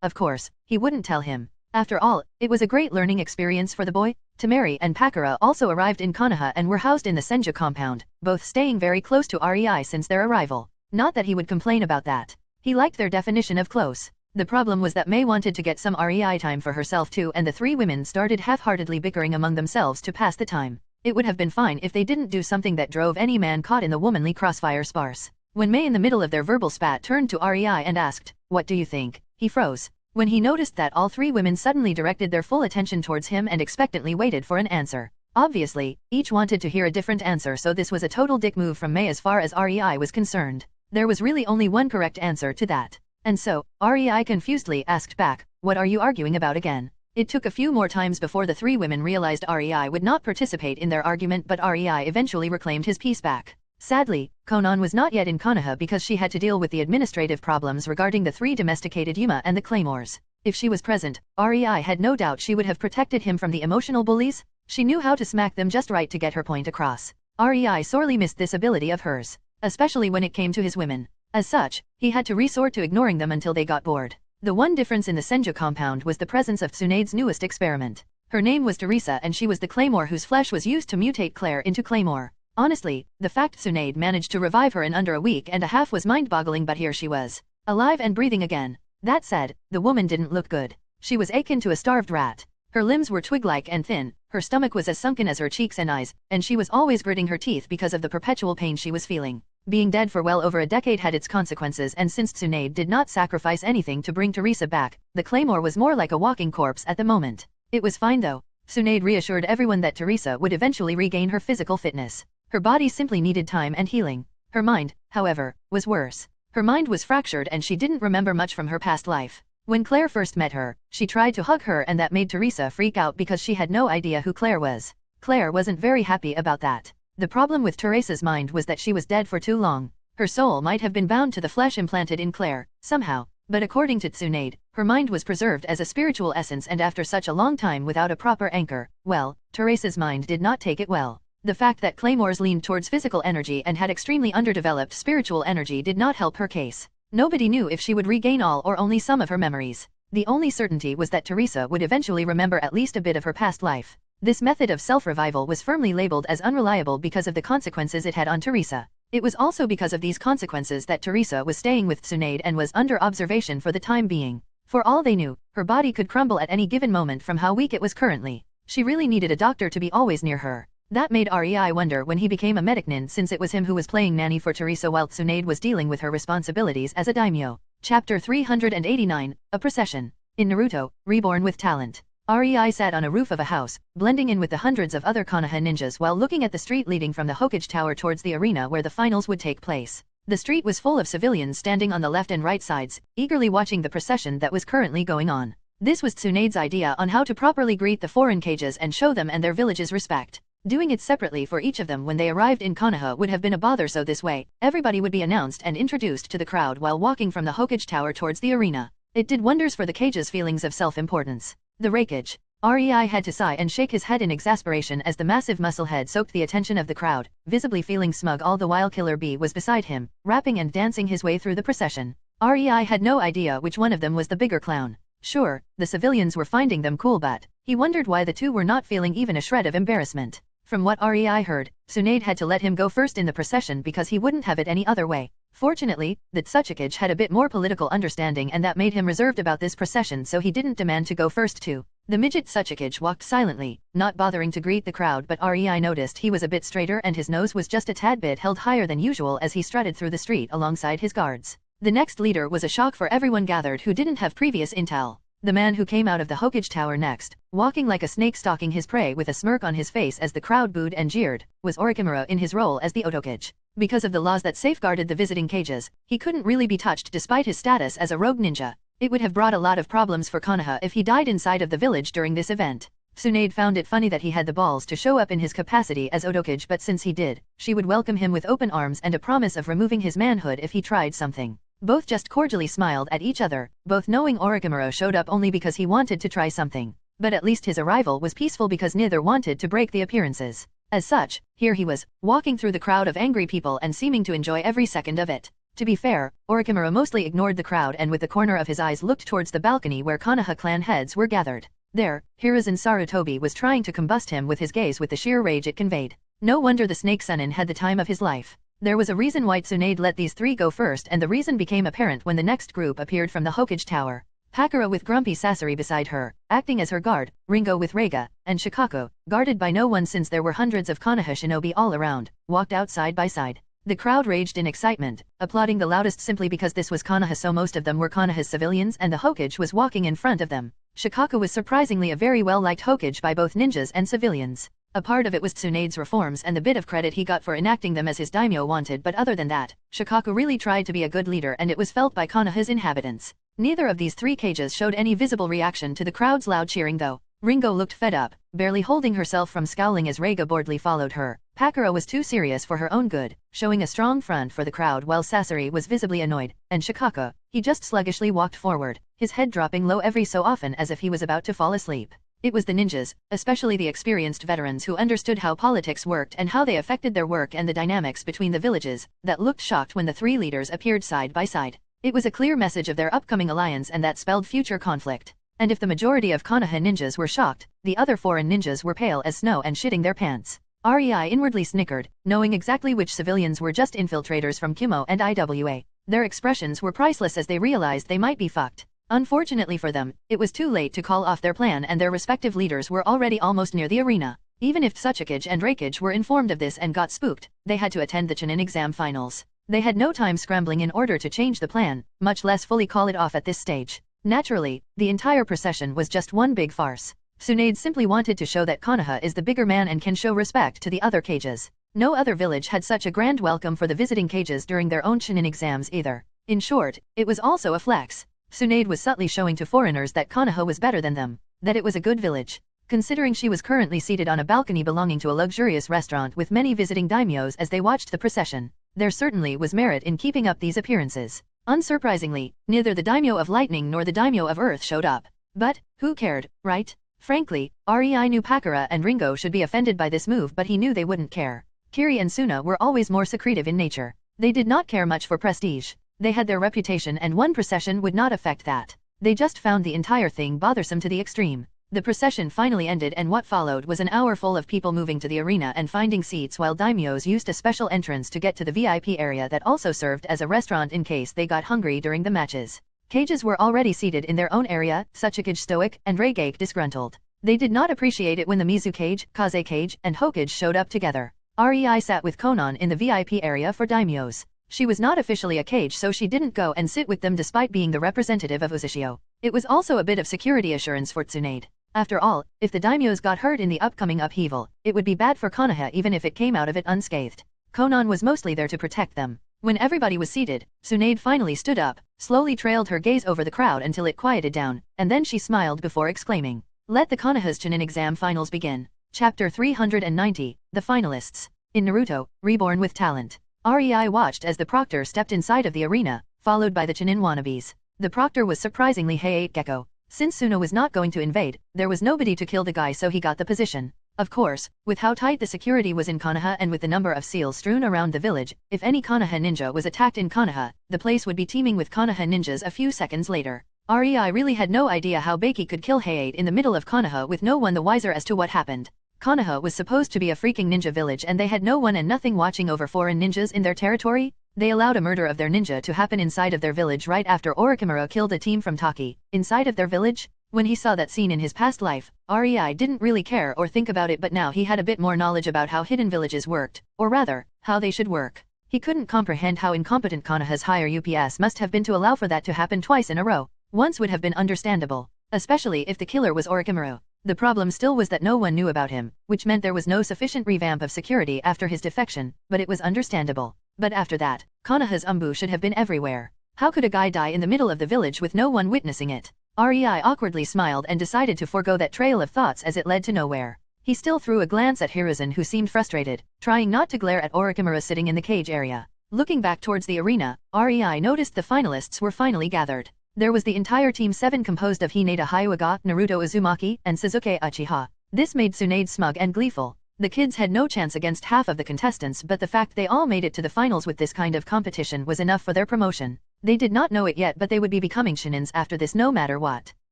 Of course, he wouldn't tell him. After all, it was a great learning experience for the boy. Temari and Pakura also arrived in Konoha and were housed in the Senju compound, both staying very close to Rei since their arrival. Not that he would complain about that. He liked their definition of close. The problem was that Mei wanted to get some Rei time for herself too, and the three women started half-heartedly bickering among themselves to pass the time. It would have been fine if they didn't do something that drove any man caught in the womanly crossfire sparse. When Mei in the middle of their verbal spat turned to Rei and asked, "What do you think?" he froze. When he noticed that all three women suddenly directed their full attention towards him and expectantly waited for an answer. Obviously, each wanted to hear a different answer, so this was a total dick move from Mei as far as Rei was concerned. There was really only one correct answer to that. And so, Rei confusedly asked back, "What are you arguing about again?" It took a few more times before the three women realized Rei would not participate in their argument, but Rei eventually reclaimed his peace back. Sadly, Konan was not yet in Konoha because she had to deal with the administrative problems regarding the three domesticated Yuma and the claymores. If she was present, Rei had no doubt she would have protected him from the emotional bullies. She knew how to smack them just right to get her point across. Rei sorely missed this ability of hers, especially when it came to his women. As such, he had to resort to ignoring them until they got bored. The one difference in the Senju compound was the presence of Tsunade's newest experiment. Her name was Teresa, and she was the claymore whose flesh was used to mutate Claire into claymore. Honestly, the fact Tsunade managed to revive her in under a week and a half was mind-boggling, but here she was, alive and breathing again. That said, the woman didn't look good. She was akin to a starved rat. Her limbs were twig-like and thin, her stomach was as sunken as her cheeks and eyes, and she was always gritting her teeth because of the perpetual pain she was feeling. Being dead for well over a decade had its consequences, and since Tsunade did not sacrifice anything to bring Teresa back, the claymore was more like a walking corpse at the moment. It was fine though. Tsunade reassured everyone that Teresa would eventually regain her physical fitness. Her body simply needed time and healing. Her mind, however, was worse. Her mind was fractured and she didn't remember much from her past life. When Claire first met her, she tried to hug her and that made Teresa freak out because she had no idea who Claire was. Claire wasn't very happy about that. The problem with Teresa's mind was that she was dead for too long. Her soul might have been bound to the flesh implanted in Claire, somehow, but according to Tsunade, her mind was preserved as a spiritual essence and after such a long time without a proper anchor, well, Teresa's mind did not take it well. The fact that Claymores leaned towards physical energy and had extremely underdeveloped spiritual energy did not help her case. Nobody knew if she would regain all or only some of her memories. The only certainty was that Teresa would eventually remember at least a bit of her past life. This method of self-revival was firmly labeled as unreliable because of the consequences it had on Teresa. It was also because of these consequences that Teresa was staying with Tsunade and was under observation for the time being. For all they knew, her body could crumble at any given moment from how weak it was currently. She really needed a doctor to be always near her. That made Rei wonder when he became a medicnin since it was him who was playing nanny for Teresa while Tsunade was dealing with her responsibilities as a daimyo. Chapter 389, A Procession. In Naruto, Reborn with Talent. Rei sat on a roof of a house, blending in with the hundreds of other Konoha ninjas while looking at the street leading from the Hokage Tower towards the arena where the finals would take place. The street was full of civilians standing on the left and right sides, eagerly watching the procession that was currently going on. This was Tsunade's idea on how to properly greet the foreign cages and show them and their villages respect. Doing it separately for each of them when they arrived in Konoha would have been a bother, so this way, everybody would be announced and introduced to the crowd while walking from the Hokage Tower towards the arena. It did wonders for the cage's feelings of self-importance. The Reikage. Rei had to sigh and shake his head in exasperation as the massive muscle head soaked the attention of the crowd, visibly feeling smug all the while Killer Bee was beside him, rapping and dancing his way through the procession. Rei had no idea which one of them was the bigger clown. Sure, the civilians were finding them cool, but he wondered why the two were not feeling even a shred of embarrassment. From what Rei heard, Tsunade had to let him go first in the procession because he wouldn't have it any other way. Fortunately, the Tsuchikage had a bit more political understanding and that made him reserved about this procession, so he didn't demand to go first too. The midget Tsuchikage walked silently, not bothering to greet the crowd, but Rei noticed he was a bit straighter and his nose was just a tad bit held higher than usual as he strutted through the street alongside his guards. The next leader was a shock for everyone gathered who didn't have previous intel. The man who came out of the Hokage Tower next, walking like a snake stalking his prey with a smirk on his face as the crowd booed and jeered, was Orochimaru in his role as the Otokage. Because of the laws that safeguarded the visiting cages, he couldn't really be touched despite his status as a rogue ninja. It would have brought a lot of problems for Konoha if he died inside of the village during this event. Tsunade found it funny that he had the balls to show up in his capacity as Otokage, but since he did, she would welcome him with open arms and a promise of removing his manhood if he tried something. Both just cordially smiled at each other, both knowing Orochimaru showed up only because he wanted to try something. But at least his arrival was peaceful because neither wanted to break the appearances. As such, here he was, walking through the crowd of angry people and seeming to enjoy every second of it. To be fair, Orochimaru mostly ignored the crowd and with the corner of his eyes looked towards the balcony where Konoha clan heads were gathered. There, Hiruzen Sarutobi was trying to combust him with his gaze with the sheer rage it conveyed. No wonder the Snake Sunin had the time of his life. There was a reason why Tsunade let these three go first, and the reason became apparent when the next group appeared from the Hokage Tower. Pakura with Grumpy Sasori beside her, acting as her guard, Ringo with Reiga, and Shikako, guarded by no one since there were hundreds of Konoha shinobi all around, walked out side by side. The crowd raged in excitement, applauding the loudest simply because this was Konoha, so most of them were Konoha's civilians and the Hokage was walking in front of them. Shikako was surprisingly a very well-liked Hokage by both ninjas and civilians. A part of it was Tsunade's reforms and the bit of credit he got for enacting them as his daimyo wanted, but other than that, Shikako really tried to be a good leader and it was felt by Konoha's inhabitants. Neither of these three cages showed any visible reaction to the crowd's loud cheering though. Ringo looked fed up, barely holding herself from scowling as Reiga boredly followed her. Pakura was too serious for her own good, showing a strong front for the crowd while Sasori was visibly annoyed, and Shikako, he just sluggishly walked forward, his head dropping low every so often as if he was about to fall asleep. It was the ninjas, especially the experienced veterans who understood how politics worked and how they affected their work and the dynamics between the villages, that looked shocked when the three leaders appeared side by side. It was a clear message of their upcoming alliance and that spelled future conflict. And if the majority of Konoha ninjas were shocked, the other foreign ninjas were pale as snow and shitting their pants. Rei inwardly snickered, knowing exactly which civilians were just infiltrators from Kumo and IWA. Their expressions were priceless as they realized they might be fucked. Unfortunately for them, it was too late to call off their plan and their respective leaders were already almost near the arena. Even if Tsuchikage and Reikage were informed of this and got spooked, they had to attend the Chunin exam finals. They had no time scrambling in order to change the plan, much less fully call it off at this stage. Naturally, the entire procession was just one big farce. Tsunade simply wanted to show that Konoha is the bigger man and can show respect to the other cages. No other village had such a grand welcome for the visiting cages during their own Chunin exams either. In short, it was also a flex. Tsunade was subtly showing to foreigners that Konoha was better than them, that it was a good village. Considering she was currently seated on a balcony belonging to a luxurious restaurant with many visiting daimyos as they watched the procession, there certainly was merit in keeping up these appearances. Unsurprisingly, neither the daimyo of lightning nor the daimyo of earth showed up. But, who cared, right? Frankly, Rei knew Pakura and Ringo should be offended by this move, but he knew they wouldn't care. Kiri and Suna were always more secretive in nature. They did not care much for prestige. They had their reputation and one procession would not affect that. They just found the entire thing bothersome to the extreme. The procession finally ended and what followed was an hour full of people moving to the arena and finding seats while daimyos used a special entrance to get to the VIP area that also served as a restaurant in case they got hungry during the matches. Cages were already seated in their own area, Suchikage stoic and Reigake disgruntled. They did not appreciate it when the Mizu cage, Kaze cage, and Hokage showed up together. Rei sat with Konan in the VIP area for daimyos. She was not officially a cage so she didn't go and sit with them despite being the representative of Uzushio. It was also a bit of security assurance for Tsunade. After all, if the daimyos got hurt in the upcoming upheaval, it would be bad for Konoha even if it came out of it unscathed. Konan was mostly there to protect them. When everybody was seated, Tsunade finally stood up, slowly trailed her gaze over the crowd until it quieted down, and then she smiled before exclaiming, "Let the Konoha's Chunin exam finals begin." Chapter 390, The Finalists. In Naruto, Reborn with Talent. Rei watched as the proctor stepped inside of the arena, followed by the Chunin wannabes. The proctor was surprisingly Hayate Gecko. Since Suna was not going to invade, there was nobody to kill the guy so he got the position. Of course, with how tight the security was in Konoha and with the number of seals strewn around the village, if any Konoha ninja was attacked in Konoha, the place would be teeming with Konoha ninjas a few seconds later. Rei really had no idea how Beiki could kill Hayate in the middle of Konoha with no one the wiser as to what happened. Konoha was supposed to be a freaking ninja village and they had no one and nothing watching over foreign ninjas in their territory? They allowed a murder of their ninja to happen inside of their village right after Orochimaru killed a team from Taki, inside of their village? When he saw that scene in his past life, Rei didn't really care or think about it, but now he had a bit more knowledge about how hidden villages worked, or rather, how they should work. He couldn't comprehend how incompetent Konoha's higher UPS must have been to allow for that to happen twice in a row. Once would have been understandable, especially if the killer was Orochimaru. The problem still was that no one knew about him, which meant there was no sufficient revamp of security after his defection, but it was understandable. But after that, Konoha's umbu should have been everywhere. How could a guy die in the middle of the village with no one witnessing it? Rei awkwardly smiled and decided to forego that trail of thoughts as it led to nowhere. He still threw a glance at Hiruzen who seemed frustrated, trying not to glare at Orochimaru sitting in the cage area. Looking back towards the arena, Rei noticed the finalists were finally gathered. There was the entire Team 7 composed of Hinata Hyuga, Naruto Uzumaki, and Suzuki Uchiha. This made Tsunade smug and gleeful. The kids had no chance against half of the contestants, but the fact they all made it to the finals with this kind of competition was enough for their promotion. They did not know it yet, but they would be becoming shinins after this no matter what.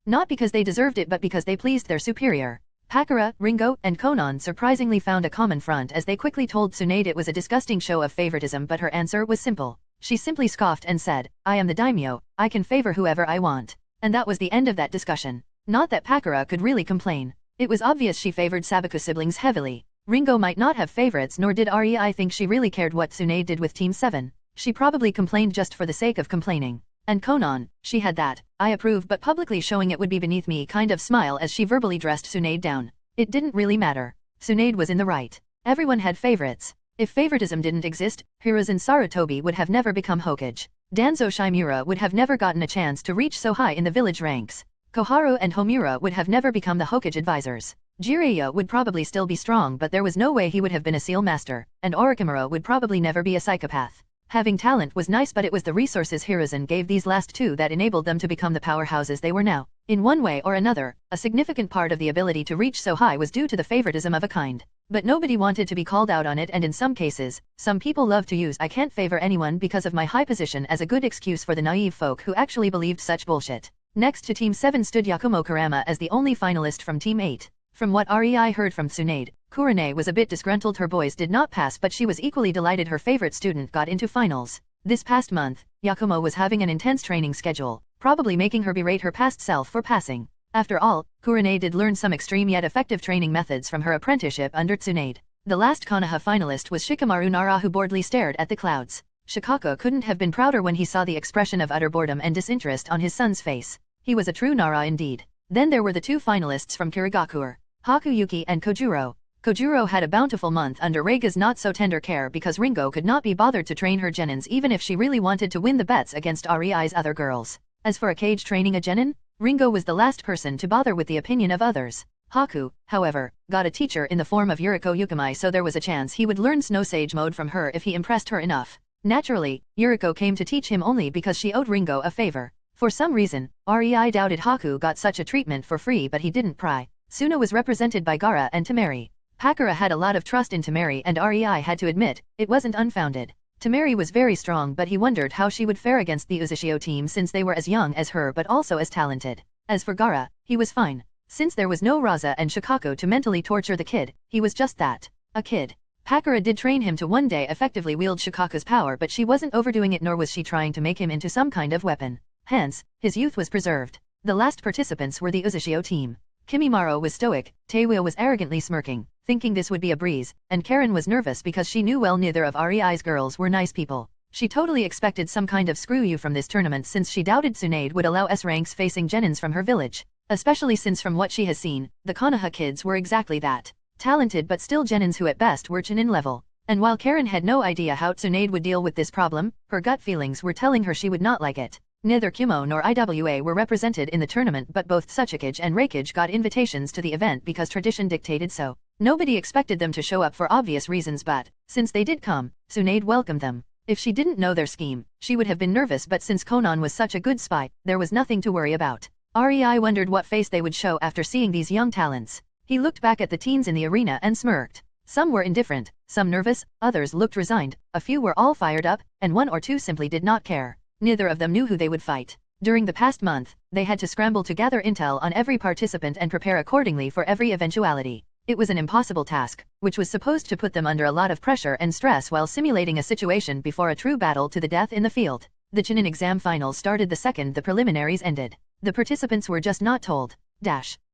Not because they deserved it but because they pleased their superior. Pakura, Ringo, and Konan surprisingly found a common front as they quickly told Tsunade it was a disgusting show of favoritism, but her answer was simple. She simply scoffed and said, "I am the daimyo, I can favor whoever I want." And that was the end of that discussion. Not that Pakura could really complain. It was obvious she favored Sabaku siblings heavily. Ringo might not have favorites, nor did Rei think she really cared what Tsunade did with Team 7. She probably complained just for the sake of complaining. And Konan, she had that, "I approve but publicly showing it would be beneath me" kind of smile as she verbally dressed Tsunade down. It didn't really matter. Tsunade was in the right. Everyone had favorites. If favoritism didn't exist, Hiruzen Sarutobi would have never become Hokage. Danzo Shimura would have never gotten a chance to reach so high in the village ranks. Koharu and Homura would have never become the Hokage advisors. Jiraiya would probably still be strong, but there was no way he would have been a seal master, and Orochimaru would probably never be a psychopath. Having talent was nice, but it was the resources Hiruzen gave these last two that enabled them to become the powerhouses they were now. In one way or another, a significant part of the ability to reach so high was due to the favoritism of a kind. But nobody wanted to be called out on it, and in some cases, some people love to use "I can't favor anyone because of my high position" as a good excuse for the naive folk who actually believed such bullshit. Next to Team 7 stood Yakumo Kurama as the only finalist from Team 8. From what Rei heard from Tsunade, Kurane was a bit disgruntled her boys did not pass, but she was equally delighted her favorite student got into finals. This past month, Yakumo was having an intense training schedule, probably making her berate her past self for passing. After all, Kurane did learn some extreme yet effective training methods from her apprenticeship under Tsunade. The last Konoha finalist was Shikamaru Nara, who boredly stared at the clouds. Shikako couldn't have been prouder when he saw the expression of utter boredom and disinterest on his son's face. He was a true Nara indeed. Then there were the two finalists from Kirigakure, Hakuyuki and Kojuro. Kojuro had a bountiful month under Reiga's not-so-tender care because Ringo could not be bothered to train her genins even if she really wanted to win the bets against REI's other girls. As for a cage training a genin, Ringo was the last person to bother with the opinion of others. Haku, however, got a teacher in the form of Yuriko Yukimai, so there was a chance he would learn Snow Sage mode from her if he impressed her enough. Naturally, Yuriko came to teach him only because she owed Ringo a favor. For some reason, REI doubted Haku got such a treatment for free, but he didn't pry. Suna was represented by Gaara and Temeri. Pakura had a lot of trust in Temeri, and REI had to admit, it wasn't unfounded. Temeri was very strong, but he wondered how she would fare against the Uzushio team since they were as young as her but also as talented. As for Gaara, he was fine. Since there was no Raza and Shikako to mentally torture the kid, he was just that, a kid. Pakura did train him to one day effectively wield Shikaku's power, but she wasn't overdoing it, nor was she trying to make him into some kind of weapon. Hence, his youth was preserved. The last participants were the Uzushio team. Kimimaro was stoic, Taeweo was arrogantly smirking, thinking this would be a breeze, and Karen was nervous because she knew well neither of REI's girls were nice people. She totally expected some kind of screw you from this tournament since she doubted Tsunade would allow S ranks facing genins from her village. Especially since from what she has seen, the Konoha kids were exactly that. Talented but still genins who at best were Chunin level. And while Karen had no idea how Tsunade would deal with this problem, her gut feelings were telling her she would not like it. Neither Kumo nor IWA were represented in the tournament, but both Tsuchikage and Reikage got invitations to the event because tradition dictated so. Nobody expected them to show up for obvious reasons, but, since they did come, Tsunade welcomed them. If she didn't know their scheme, she would have been nervous, but since Konan was such a good spy, there was nothing to worry about. REI wondered what face they would show after seeing these young talents. He looked back at the teens in the arena and smirked. Some were indifferent, some nervous, others looked resigned, a few were all fired up, and one or two simply did not care. Neither of them knew who they would fight. During the past month, they had to scramble to gather intel on every participant and prepare accordingly for every eventuality. It was an impossible task, which was supposed to put them under a lot of pressure and stress while simulating a situation before a true battle to the death in the field. The Chunin exam finals started the second the preliminaries ended. The participants were just not told.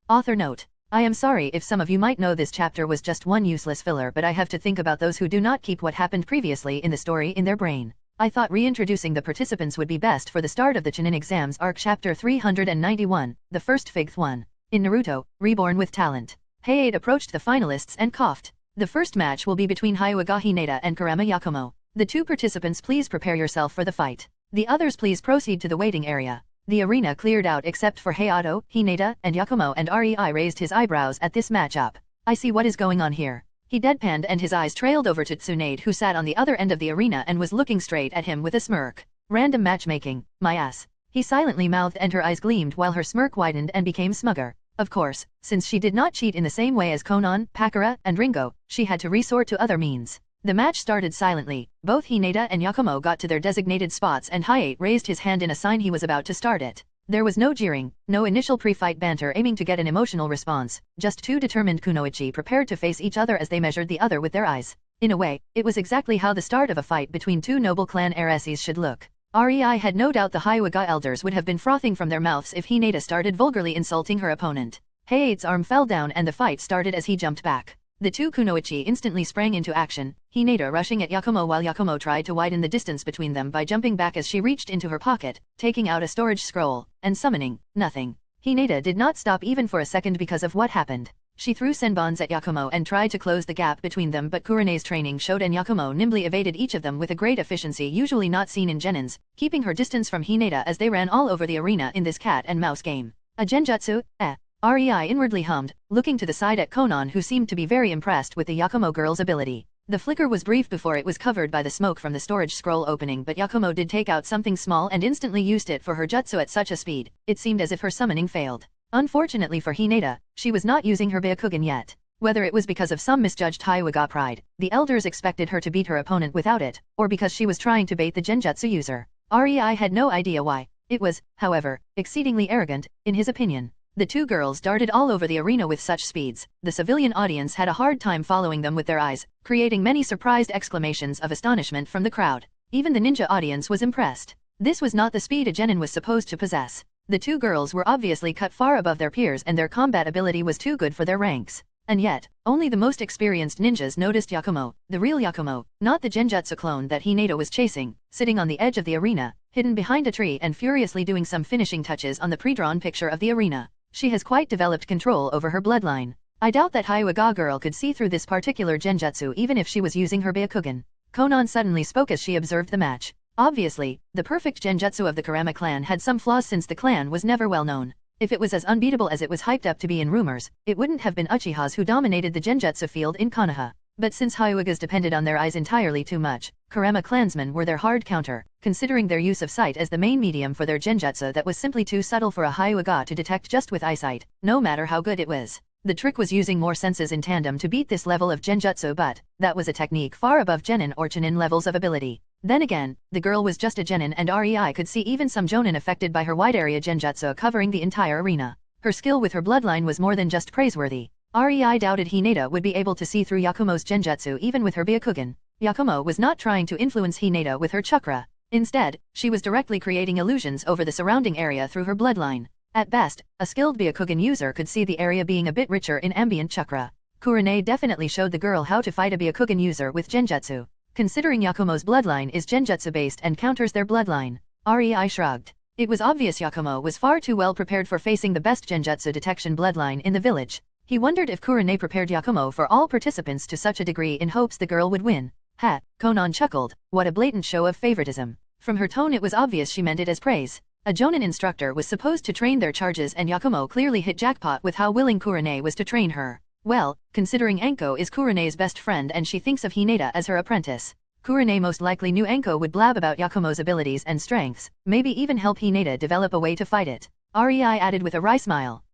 Author note. I am sorry if some of you might know this chapter was just one useless filler, but I have to think about those who do not keep what happened previously in the story in their brain. I thought reintroducing the participants would be best for the start of the Chunin exams arc. Chapter 391, the first fifth one. In Naruto, Reborn with Talent. Hayate approached the finalists and coughed. The first match will be between Hyuga Hinata and Kurama Yakumo. The two participants, please prepare yourself for the fight. The others please proceed to the waiting area. The arena cleared out except for Hayato, Hinata, and Yakumo, and REI raised his eyebrows at this matchup. I see what is going on here. He deadpanned and his eyes trailed over to Tsunade, who sat on the other end of the arena and was looking straight at him with a smirk. Random matchmaking, my ass. He silently mouthed and her eyes gleamed while her smirk widened and became smugger. Of course, since she did not cheat in the same way as Konan, Pakura, and Ringo, she had to resort to other means. The match started silently. Both Hinata and Yakumo got to their designated spots and Hayate raised his hand in a sign he was about to start it. There was no jeering, no initial pre-fight banter aiming to get an emotional response, just two determined kunoichi prepared to face each other as they measured the other with their eyes. In a way, it was exactly how the start of a fight between two noble clan heiresses should look. REI had no doubt the Hyuga elders would have been frothing from their mouths if Hinata started vulgarly insulting her opponent. Hayate's arm fell down and the fight started as he jumped back. The two kunoichi instantly sprang into action, Hinata rushing at Yakumo while Yakumo tried to widen the distance between them by jumping back as she reached into her pocket, taking out a storage scroll, and summoning nothing. Hinata did not stop even for a second because of what happened. She threw senbons at Yakumo and tried to close the gap between them, but Kurene's training showed and Yakumo nimbly evaded each of them with a great efficiency usually not seen in genins, keeping her distance from Hinata as they ran all over the arena in this cat and mouse game. A genjutsu, REI inwardly hummed, looking to the side at Konan, who seemed to be very impressed with the Yakumo girl's ability. The flicker was brief before it was covered by the smoke from the storage scroll opening, but Yakumo did take out something small and instantly used it for her jutsu at such a speed, it seemed as if her summoning failed. Unfortunately for Hinata, she was not using her Byakugan yet. Whether it was because of some misjudged Hyuga pride, the elders expected her to beat her opponent without it, or because she was trying to bait the genjutsu user. REI had no idea why. It was, however, exceedingly arrogant, in his opinion. The two girls darted all over the arena with such speeds, the civilian audience had a hard time following them with their eyes, creating many surprised exclamations of astonishment from the crowd. Even the ninja audience was impressed. This was not the speed a genin was supposed to possess. The two girls were obviously cut far above their peers and their combat ability was too good for their ranks. And yet, only the most experienced ninjas noticed Yakumo, the real Yakumo, not the genjutsu clone that Hinata was chasing, sitting on the edge of the arena, hidden behind a tree and furiously doing some finishing touches on the pre-drawn picture of the arena. She has quite developed control over her bloodline. I doubt that Hyuga girl could see through this particular genjutsu even if she was using her Byakugan. Konan suddenly spoke as she observed the match. Obviously, the perfect genjutsu of the Kurama clan had some flaws since the clan was never well known. If it was as unbeatable as it was hyped up to be in rumors, it wouldn't have been Uchihas who dominated the genjutsu field in Konoha. But since Hyugas depended on their eyes entirely too much, Kurama clansmen were their hard counter, considering their use of sight as the main medium for their genjutsu that was simply too subtle for a Hyuga to detect just with eyesight, no matter how good it was. The trick was using more senses in tandem to beat this level of genjutsu, but that was a technique far above genin or chunin levels of ability. Then again, the girl was just a genin and Rei could see even some jonin affected by her wide area genjutsu covering the entire arena. Her skill with her bloodline was more than just praiseworthy. Rei doubted Hinata would be able to see through Yakumo's genjutsu even with her Byakugan. Yakumo was not trying to influence Hinata with her chakra. Instead, she was directly creating illusions over the surrounding area through her bloodline. At best, a skilled Byakugan user could see the area being a bit richer in ambient chakra. Kurane definitely showed the girl how to fight a Byakugan user with genjutsu. Considering Yakumo's bloodline is genjutsu-based and counters their bloodline, Rei shrugged. It was obvious Yakumo was far too well prepared for facing the best genjutsu detection bloodline in the village. He wondered if Kurane prepared Yakumo for all participants to such a degree in hopes the girl would win. Ha, Konan chuckled, what a blatant show of favoritism. From her tone it was obvious she meant it as praise. A jonin instructor was supposed to train their charges and Yakumo clearly hit jackpot with how willing Kurane was to train her. Well, considering Anko is Kurane's best friend and she thinks of Hinata as her apprentice, Kurane most likely knew Anko would blab about Yakumo's abilities and strengths, maybe even help Hinata develop a way to fight it. Rei added with a wry smile.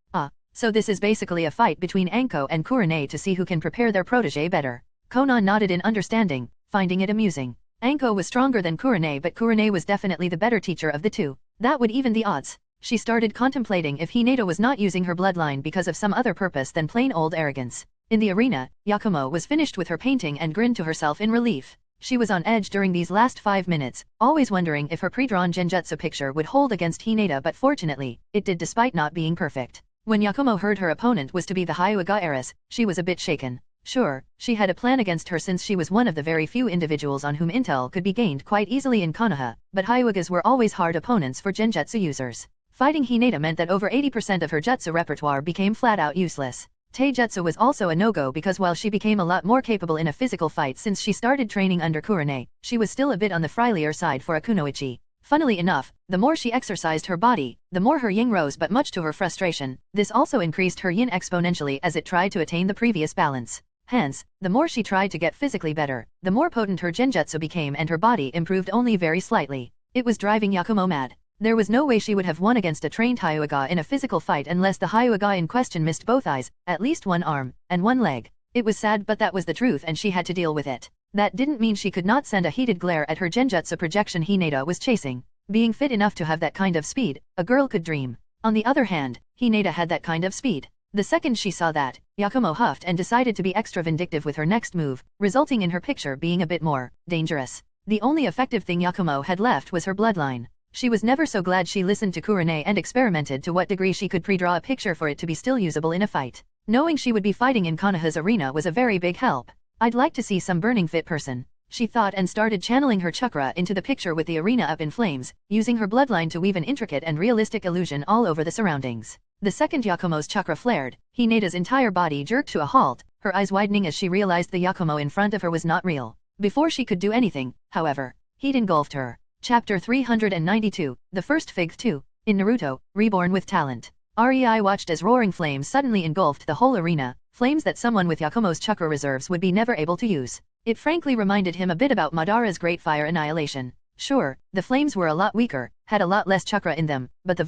So this is basically a fight between Anko and Kurane to see who can prepare their protege better. Konan nodded in understanding, finding it amusing. Anko was stronger than Kurane, but Kurane was definitely the better teacher of the two. That would even the odds. She started contemplating if Hinata was not using her bloodline because of some other purpose than plain old arrogance. In the arena, Yakumo was finished with her painting and grinned to herself in relief. She was on edge during these last 5 minutes, always wondering if her pre-drawn genjutsu picture would hold against Hinata, but fortunately, it did despite not being perfect. When Yakumo heard her opponent was to be the Hyuga heiress, she was a bit shaken. Sure, she had a plan against her since she was one of the very few individuals on whom intel could be gained quite easily in Konoha, but Hyugas were always hard opponents for genjutsu users. Fighting Hinata meant that over 80% of her jutsu repertoire became flat-out useless. Taijutsu was also a no-go because while she became a lot more capable in a physical fight since she started training under Kurane, she was still a bit on the friendlier side for a kunoichi. Funnily enough, the more she exercised her body, the more her yin rose, but much to her frustration, this also increased her yin exponentially as it tried to attain the previous balance. Hence, the more she tried to get physically better, the more potent her genjutsu became and her body improved only very slightly. It was driving Yakumo mad. There was no way she would have won against a trained Hyuga in a physical fight unless the Hyuga in question missed both eyes, at least one arm, and one leg. It was sad, but that was the truth and she had to deal with it. That didn't mean she could not send a heated glare at her genjutsu projection Hinata was chasing. Being fit enough to have that kind of speed, a girl could dream. On the other hand, Hinata had that kind of speed. The second she saw that, Yakumo huffed and decided to be extra vindictive with her next move, resulting in her picture being a bit more dangerous. The only effective thing Yakumo had left was her bloodline. She was never so glad she listened to Kurane and experimented to what degree she could pre-draw a picture for it to be still usable in a fight. Knowing she would be fighting in Konoha's arena was a very big help. I'd like to see some burning fit person, she thought, and started channeling her chakra into the picture with the arena up in flames, using her bloodline to weave an intricate and realistic illusion all over the surroundings. The second Yakumo's chakra flared, Hinata's entire body jerked to a halt, her eyes widening as she realized the Yakumo in front of her was not real. Before she could do anything, however, heat engulfed her. Chapter 392, The First Fig 2. In Naruto, Reborn with Talent. Rei watched as roaring flames suddenly engulfed the whole arena, flames that someone with Yakumo's chakra reserves would be never able to use. It frankly reminded him a bit about Madara's Great Fire Annihilation. Sure, the flames were a lot weaker, had a lot less chakra in them, but their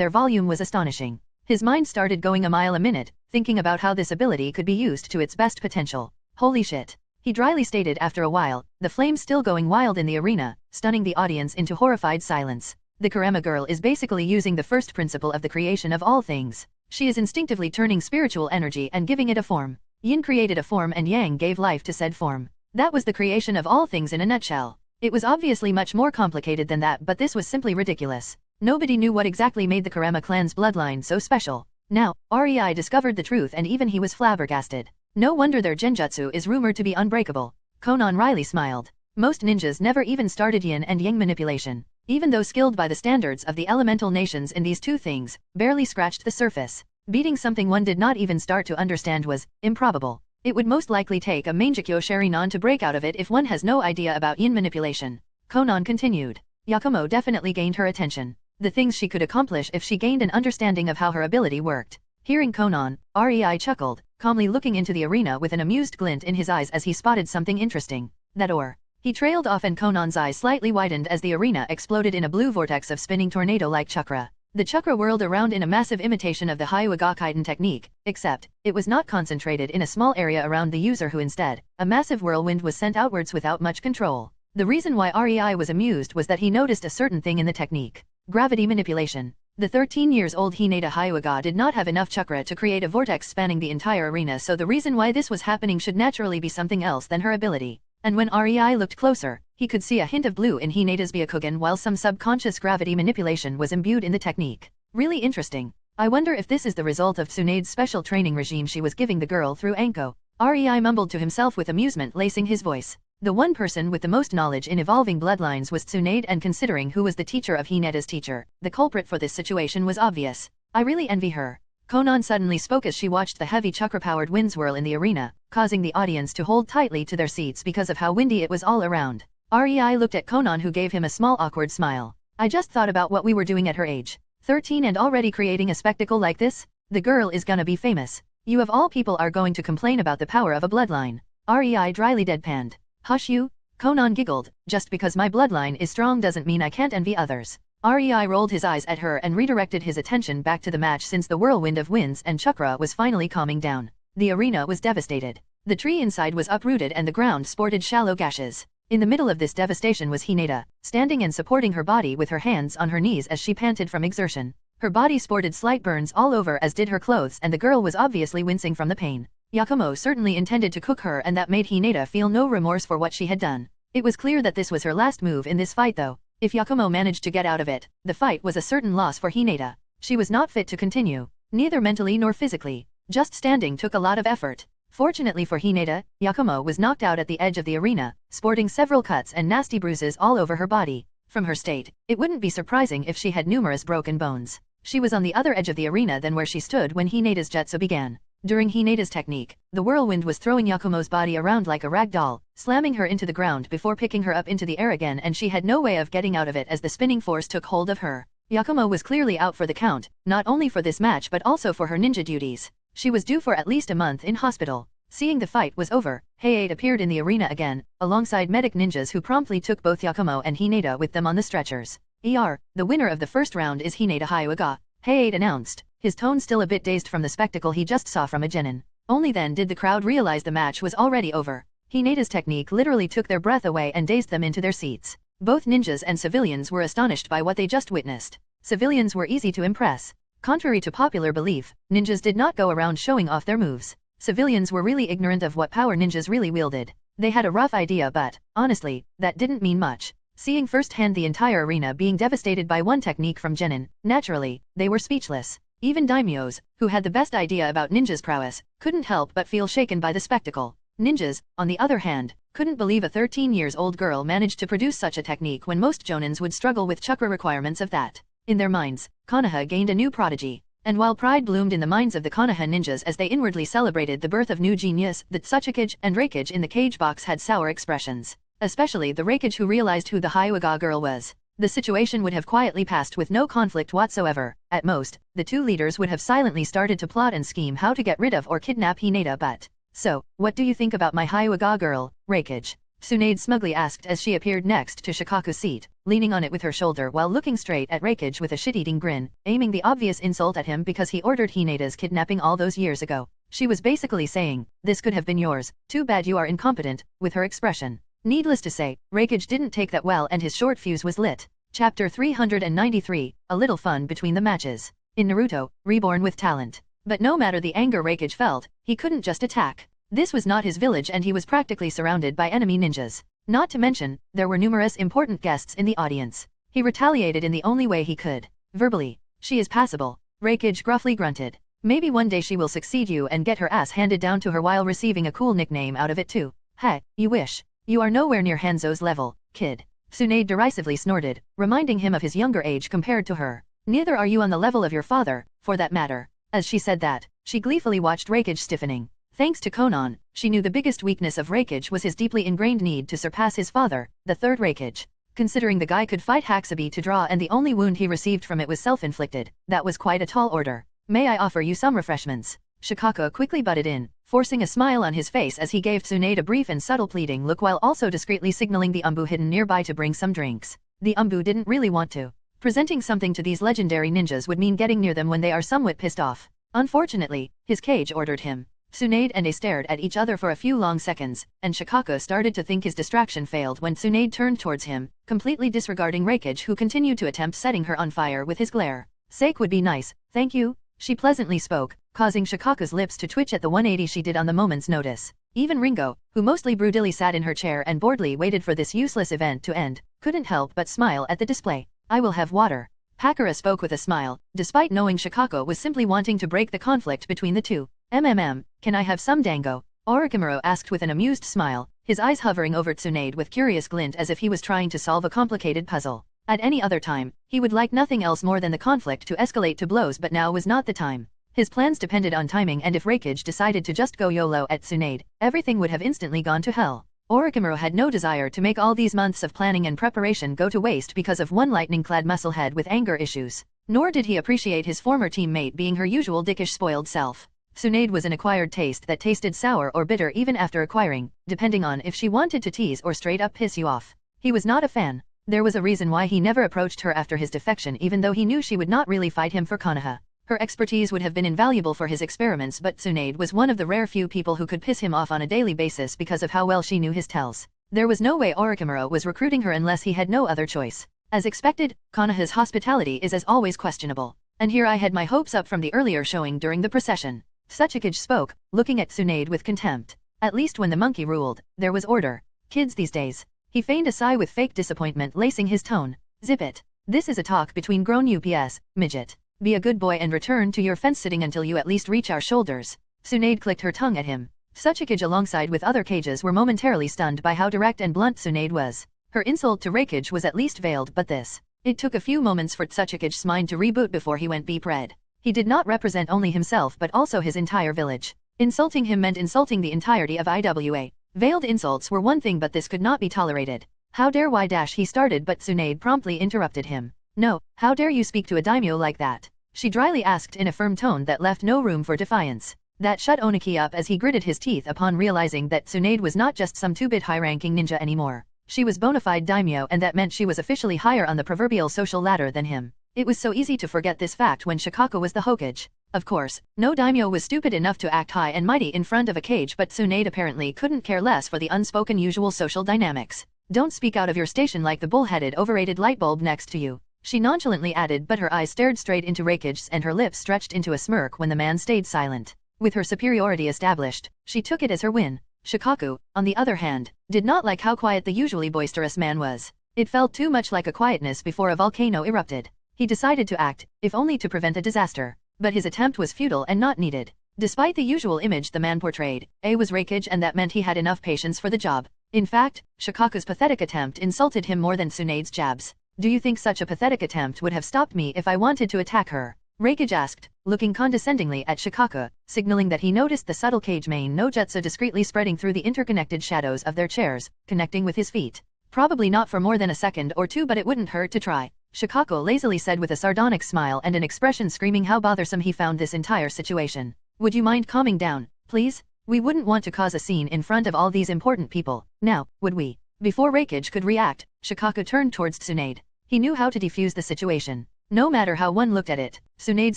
volume was astonishing. His mind started going a mile a minute, thinking about how this ability could be used to its best potential. Holy shit. He dryly stated after a while, the flames still going wild in the arena, stunning the audience into horrified silence. The Kurama girl is basically using the first principle of the creation of all things. She is instinctively turning spiritual energy and giving it a form. Yin created a form and Yang gave life to said form. That was the creation of all things in a nutshell. It was obviously much more complicated than that, but this was simply ridiculous. Nobody knew what exactly made the Kurama clan's bloodline so special. Now, Rei discovered the truth and even he was flabbergasted. No wonder their genjutsu is rumored to be unbreakable. Konan wryly smiled. Most ninjas never even started yin and yang manipulation. even though skilled by the standards of the elemental nations in these two things, barely scratched the surface. Beating something one did not even start to understand was improbable. It would most likely take a Mangekyo Sharinon to break out of it if one has no idea about yin manipulation. Konan continued. Yakumo definitely gained her attention. The things she could accomplish if she gained an understanding of how her ability worked. Hearing Konan, Rei chuckled, calmly looking into the arena with an amused glint in his eyes as he spotted something interesting. That or. He trailed off and Konan's eyes slightly widened as the arena exploded in a blue vortex of spinning tornado-like chakra. The chakra whirled around in a massive imitation of the Hyuga Kaiden technique, except, it was not concentrated in a small area around the user who instead, a massive whirlwind was sent outwards without much control. The reason why Rei was amused was that he noticed a certain thing in the technique. Gravity manipulation. The 13-years-old Hinata Hyuga did not have enough chakra to create a vortex spanning the entire arena, so the reason why this was happening should naturally be something else than her ability. And when Rei looked closer, he could see a hint of blue in Hinata's Byakugan while some subconscious gravity manipulation was imbued in the technique. Really interesting. I wonder if this is the result of Tsunade's special training regime she was giving the girl through Anko. Rei mumbled to himself with amusement lacing his voice. The one person with the most knowledge in evolving bloodlines was Tsunade, and considering who was the teacher of Hinata's teacher, the culprit for this situation was obvious. I really envy her. Konan suddenly spoke as she watched the heavy chakra-powered winds whirl in the arena, causing the audience to hold tightly to their seats because of how windy it was all around. Rei looked at Konan, who gave him a small awkward smile. I just thought about what we were doing at her age. 13 and already creating a spectacle like this? The girl is gonna be famous. You of all people are going to complain about the power of a bloodline. Rei dryly deadpanned. Hush you? Konan giggled, just because my bloodline is strong doesn't mean I can't envy others. Rei rolled his eyes at her and redirected his attention back to the match since the whirlwind of winds and chakra was finally calming down. The arena was devastated. The tree inside was uprooted and the ground sported shallow gashes. In the middle of this devastation was Hinata, standing and supporting her body with her hands on her knees as she panted from exertion. Her body sported slight burns all over, as did her clothes, and the girl was obviously wincing from the pain. Yakumo certainly intended to cook her, and that made Hinata feel no remorse for what she had done. It was clear that this was her last move in this fight though. If Yakumo managed to get out of it, the fight was a certain loss for Hinata. She was not fit to continue, neither mentally nor physically. Just standing took a lot of effort. Fortunately for Hinata, Yakumo was knocked out at the edge of the arena, sporting several cuts and nasty bruises all over her body. From her state, it wouldn't be surprising if she had numerous broken bones. She was on the other edge of the arena than where she stood when Hinata's jutsu began. During Hinata's technique, the whirlwind was throwing Yakumo's body around like a rag doll, slamming her into the ground before picking her up into the air again, and she had no way of getting out of it as the spinning force took hold of her. Yakumo was clearly out for the count, not only for this match but also for her ninja duties. She was due for at least a month in hospital. Seeing the fight was over, Hayate appeared in the arena again, alongside medic ninjas who promptly took both Yakumo and Hinata with them on the stretchers. The winner of the first round is Hinata Hyuga, Hayate announced, his tone still a bit dazed from the spectacle he just saw from a genin. Only then did the crowd realize the match was already over. Hinata's technique literally took their breath away and dazed them into their seats. Both ninjas and civilians were astonished by what they just witnessed. Civilians were easy to impress. Contrary to popular belief, ninjas did not go around showing off their moves. Civilians were really ignorant of what power ninjas really wielded. They had a rough idea, but, honestly, that didn't mean much. Seeing firsthand the entire arena being devastated by one technique from genin, naturally, they were speechless. Even daimyos, who had the best idea about ninjas' prowess, couldn't help but feel shaken by the spectacle. Ninjas, on the other hand, couldn't believe a 13-year-old girl managed to produce such a technique when most jonins would struggle with chakra requirements of that. In their minds, Konoha gained a new prodigy. And while pride bloomed in the minds of the Konoha ninjas as they inwardly celebrated the birth of new genius, the Tsuchikage and Reikage in the cage box had sour expressions. Especially the Reikage, who realized who the Hyuga girl was. The situation would have quietly passed with no conflict whatsoever. At most, the two leaders would have silently started to plot and scheme how to get rid of or kidnap Hinata, but... So, what do you think about my Hyuga girl, Reikage? Tsunade smugly asked as she appeared next to Shikaku's seat, leaning on it with her shoulder while looking straight at Reikage with a shit-eating grin, aiming the obvious insult at him because he ordered Hinata's kidnapping all those years ago. She was basically saying, this could have been yours, too bad you are incompetent, with her expression. Needless to say, Reikage didn't take that well and his short fuse was lit. Chapter 393, a little fun between the matches. In Naruto, Reborn with talent. But no matter the anger Reikage felt, he couldn't just attack. This was not his village and he was practically surrounded by enemy ninjas. Not to mention, there were numerous important guests in the audience. He retaliated in the only way he could. Verbally. She is passable. Reikage gruffly grunted. Maybe one day she will succeed you and get her ass handed down to her while receiving a cool nickname out of it too. Heh, you wish. You are nowhere near Hanzo's level, kid. Tsunade derisively snorted, reminding him of his younger age compared to her. Neither are you on the level of your father, for that matter. As she said that, she gleefully watched Reikage stiffening. Thanks to Konan, she knew the biggest weakness of Reikage was his deeply ingrained need to surpass his father, the third Reikage. Considering the guy could fight Haxabi to draw and the only wound he received from it was self-inflicted, that was quite a tall order. May I offer you some refreshments? Shikako quickly butted in, forcing a smile on his face as he gave Tsunade a brief and subtle pleading look while also discreetly signaling the Umbu hidden nearby to bring some drinks. The Umbu didn't really want to. Presenting something to these legendary ninjas would mean getting near them when they are somewhat pissed off. Unfortunately, his cage ordered him. Tsunade and A stared at each other for a few long seconds, and Shikako started to think his distraction failed when Tsunade turned towards him, completely disregarding Reikage who continued to attempt setting her on fire with his glare. Sake would be nice, thank you, she pleasantly spoke, causing Shikako's lips to twitch at the 180 she did on the moment's notice. Even Ringo, who mostly broodily sat in her chair and boredly waited for this useless event to end, couldn't help but smile at the display. I will have water. Pakura spoke with a smile, despite knowing Shikako was simply wanting to break the conflict between the two. Can I have some dango? Orochimaru asked with an amused smile, his eyes hovering over Tsunade with curious glint as if he was trying to solve a complicated puzzle. At any other time, he would like nothing else more than the conflict to escalate to blows, but now was not the time. His plans depended on timing, and if Reikage decided to just go YOLO at Tsunade, everything would have instantly gone to hell. Orochimaru had no desire to make all these months of planning and preparation go to waste because of one lightning-clad musclehead with anger issues. Nor did he appreciate his former teammate being her usual dickish spoiled self. Tsunade was an acquired taste that tasted sour or bitter even after acquiring, depending on if she wanted to tease or straight up piss you off. He was not a fan. There was a reason why he never approached her after his defection, even though he knew she would not really fight him for Konoha. Her expertise would have been invaluable for his experiments, but Tsunade was one of the rare few people who could piss him off on a daily basis because of how well she knew his tells. There was no way Orochimaru was recruiting her unless he had no other choice. As expected, Konoha's hospitality is as always questionable. And here I had my hopes up from the earlier showing during the procession. Suchikage spoke, looking at Tsunade with contempt. At least when the monkey ruled, there was order. Kids these days. He feigned a sigh with fake disappointment lacing his tone. Zip it. This is a talk between grown UPS, midget. Be a good boy and return to your fence sitting until you at least reach our shoulders. Tsunade clicked her tongue at him. Suchikage alongside with other cages were momentarily stunned by how direct and blunt Tsunade was. Her insult to Reikage was at least veiled, but this. It took a few moments for Suchikage's mind to reboot before he went beep red. He did not represent only himself but also his entire village. Insulting him meant insulting the entirety of IWA. Veiled insults were one thing, but this could not be tolerated. How dare he started, but Tsunade promptly interrupted him. No, how dare you speak to a daimyo like that? She dryly asked in a firm tone that left no room for defiance. That shut Oniki up as he gritted his teeth upon realizing that Tsunade was not just some 2-bit high-ranking ninja anymore. She was bona fide daimyo, and that meant she was officially higher on the proverbial social ladder than him. It was so easy to forget this fact when Shikako was the Hokage. Of course, no daimyo was stupid enough to act high and mighty in front of a cage, but Tsunade apparently couldn't care less for the unspoken usual social dynamics. Don't speak out of your station like the bull-headed overrated lightbulb next to you, she nonchalantly added, but her eyes stared straight into Reikage's and her lips stretched into a smirk when the man stayed silent. With her superiority established, she took it as her win. Shikaku, on the other hand, did not like how quiet the usually boisterous man was. It felt too much like a quietness before a volcano erupted. He decided to act, if only to prevent a disaster. But his attempt was futile and not needed. Despite the usual image the man portrayed, A was Reikage, and that meant he had enough patience for the job. In fact, Shikaku's pathetic attempt insulted him more than Tsunade's jabs. Do you think such a pathetic attempt would have stopped me if I wanted to attack her? Reikage asked, looking condescendingly at Shikaku, signaling that he noticed the subtle cage mane no jutsu discreetly spreading through the interconnected shadows of their chairs, connecting with his feet. Probably not for more than a second or two, but it wouldn't hurt to try, Shikaku lazily said with a sardonic smile and an expression screaming how bothersome he found this entire situation. Would you mind calming down, please? We wouldn't want to cause a scene in front of all these important people, now, would we? Before Reikage could react, Shikaku turned towards Tsunade. He knew how to defuse the situation. No matter how one looked at it, Tsunade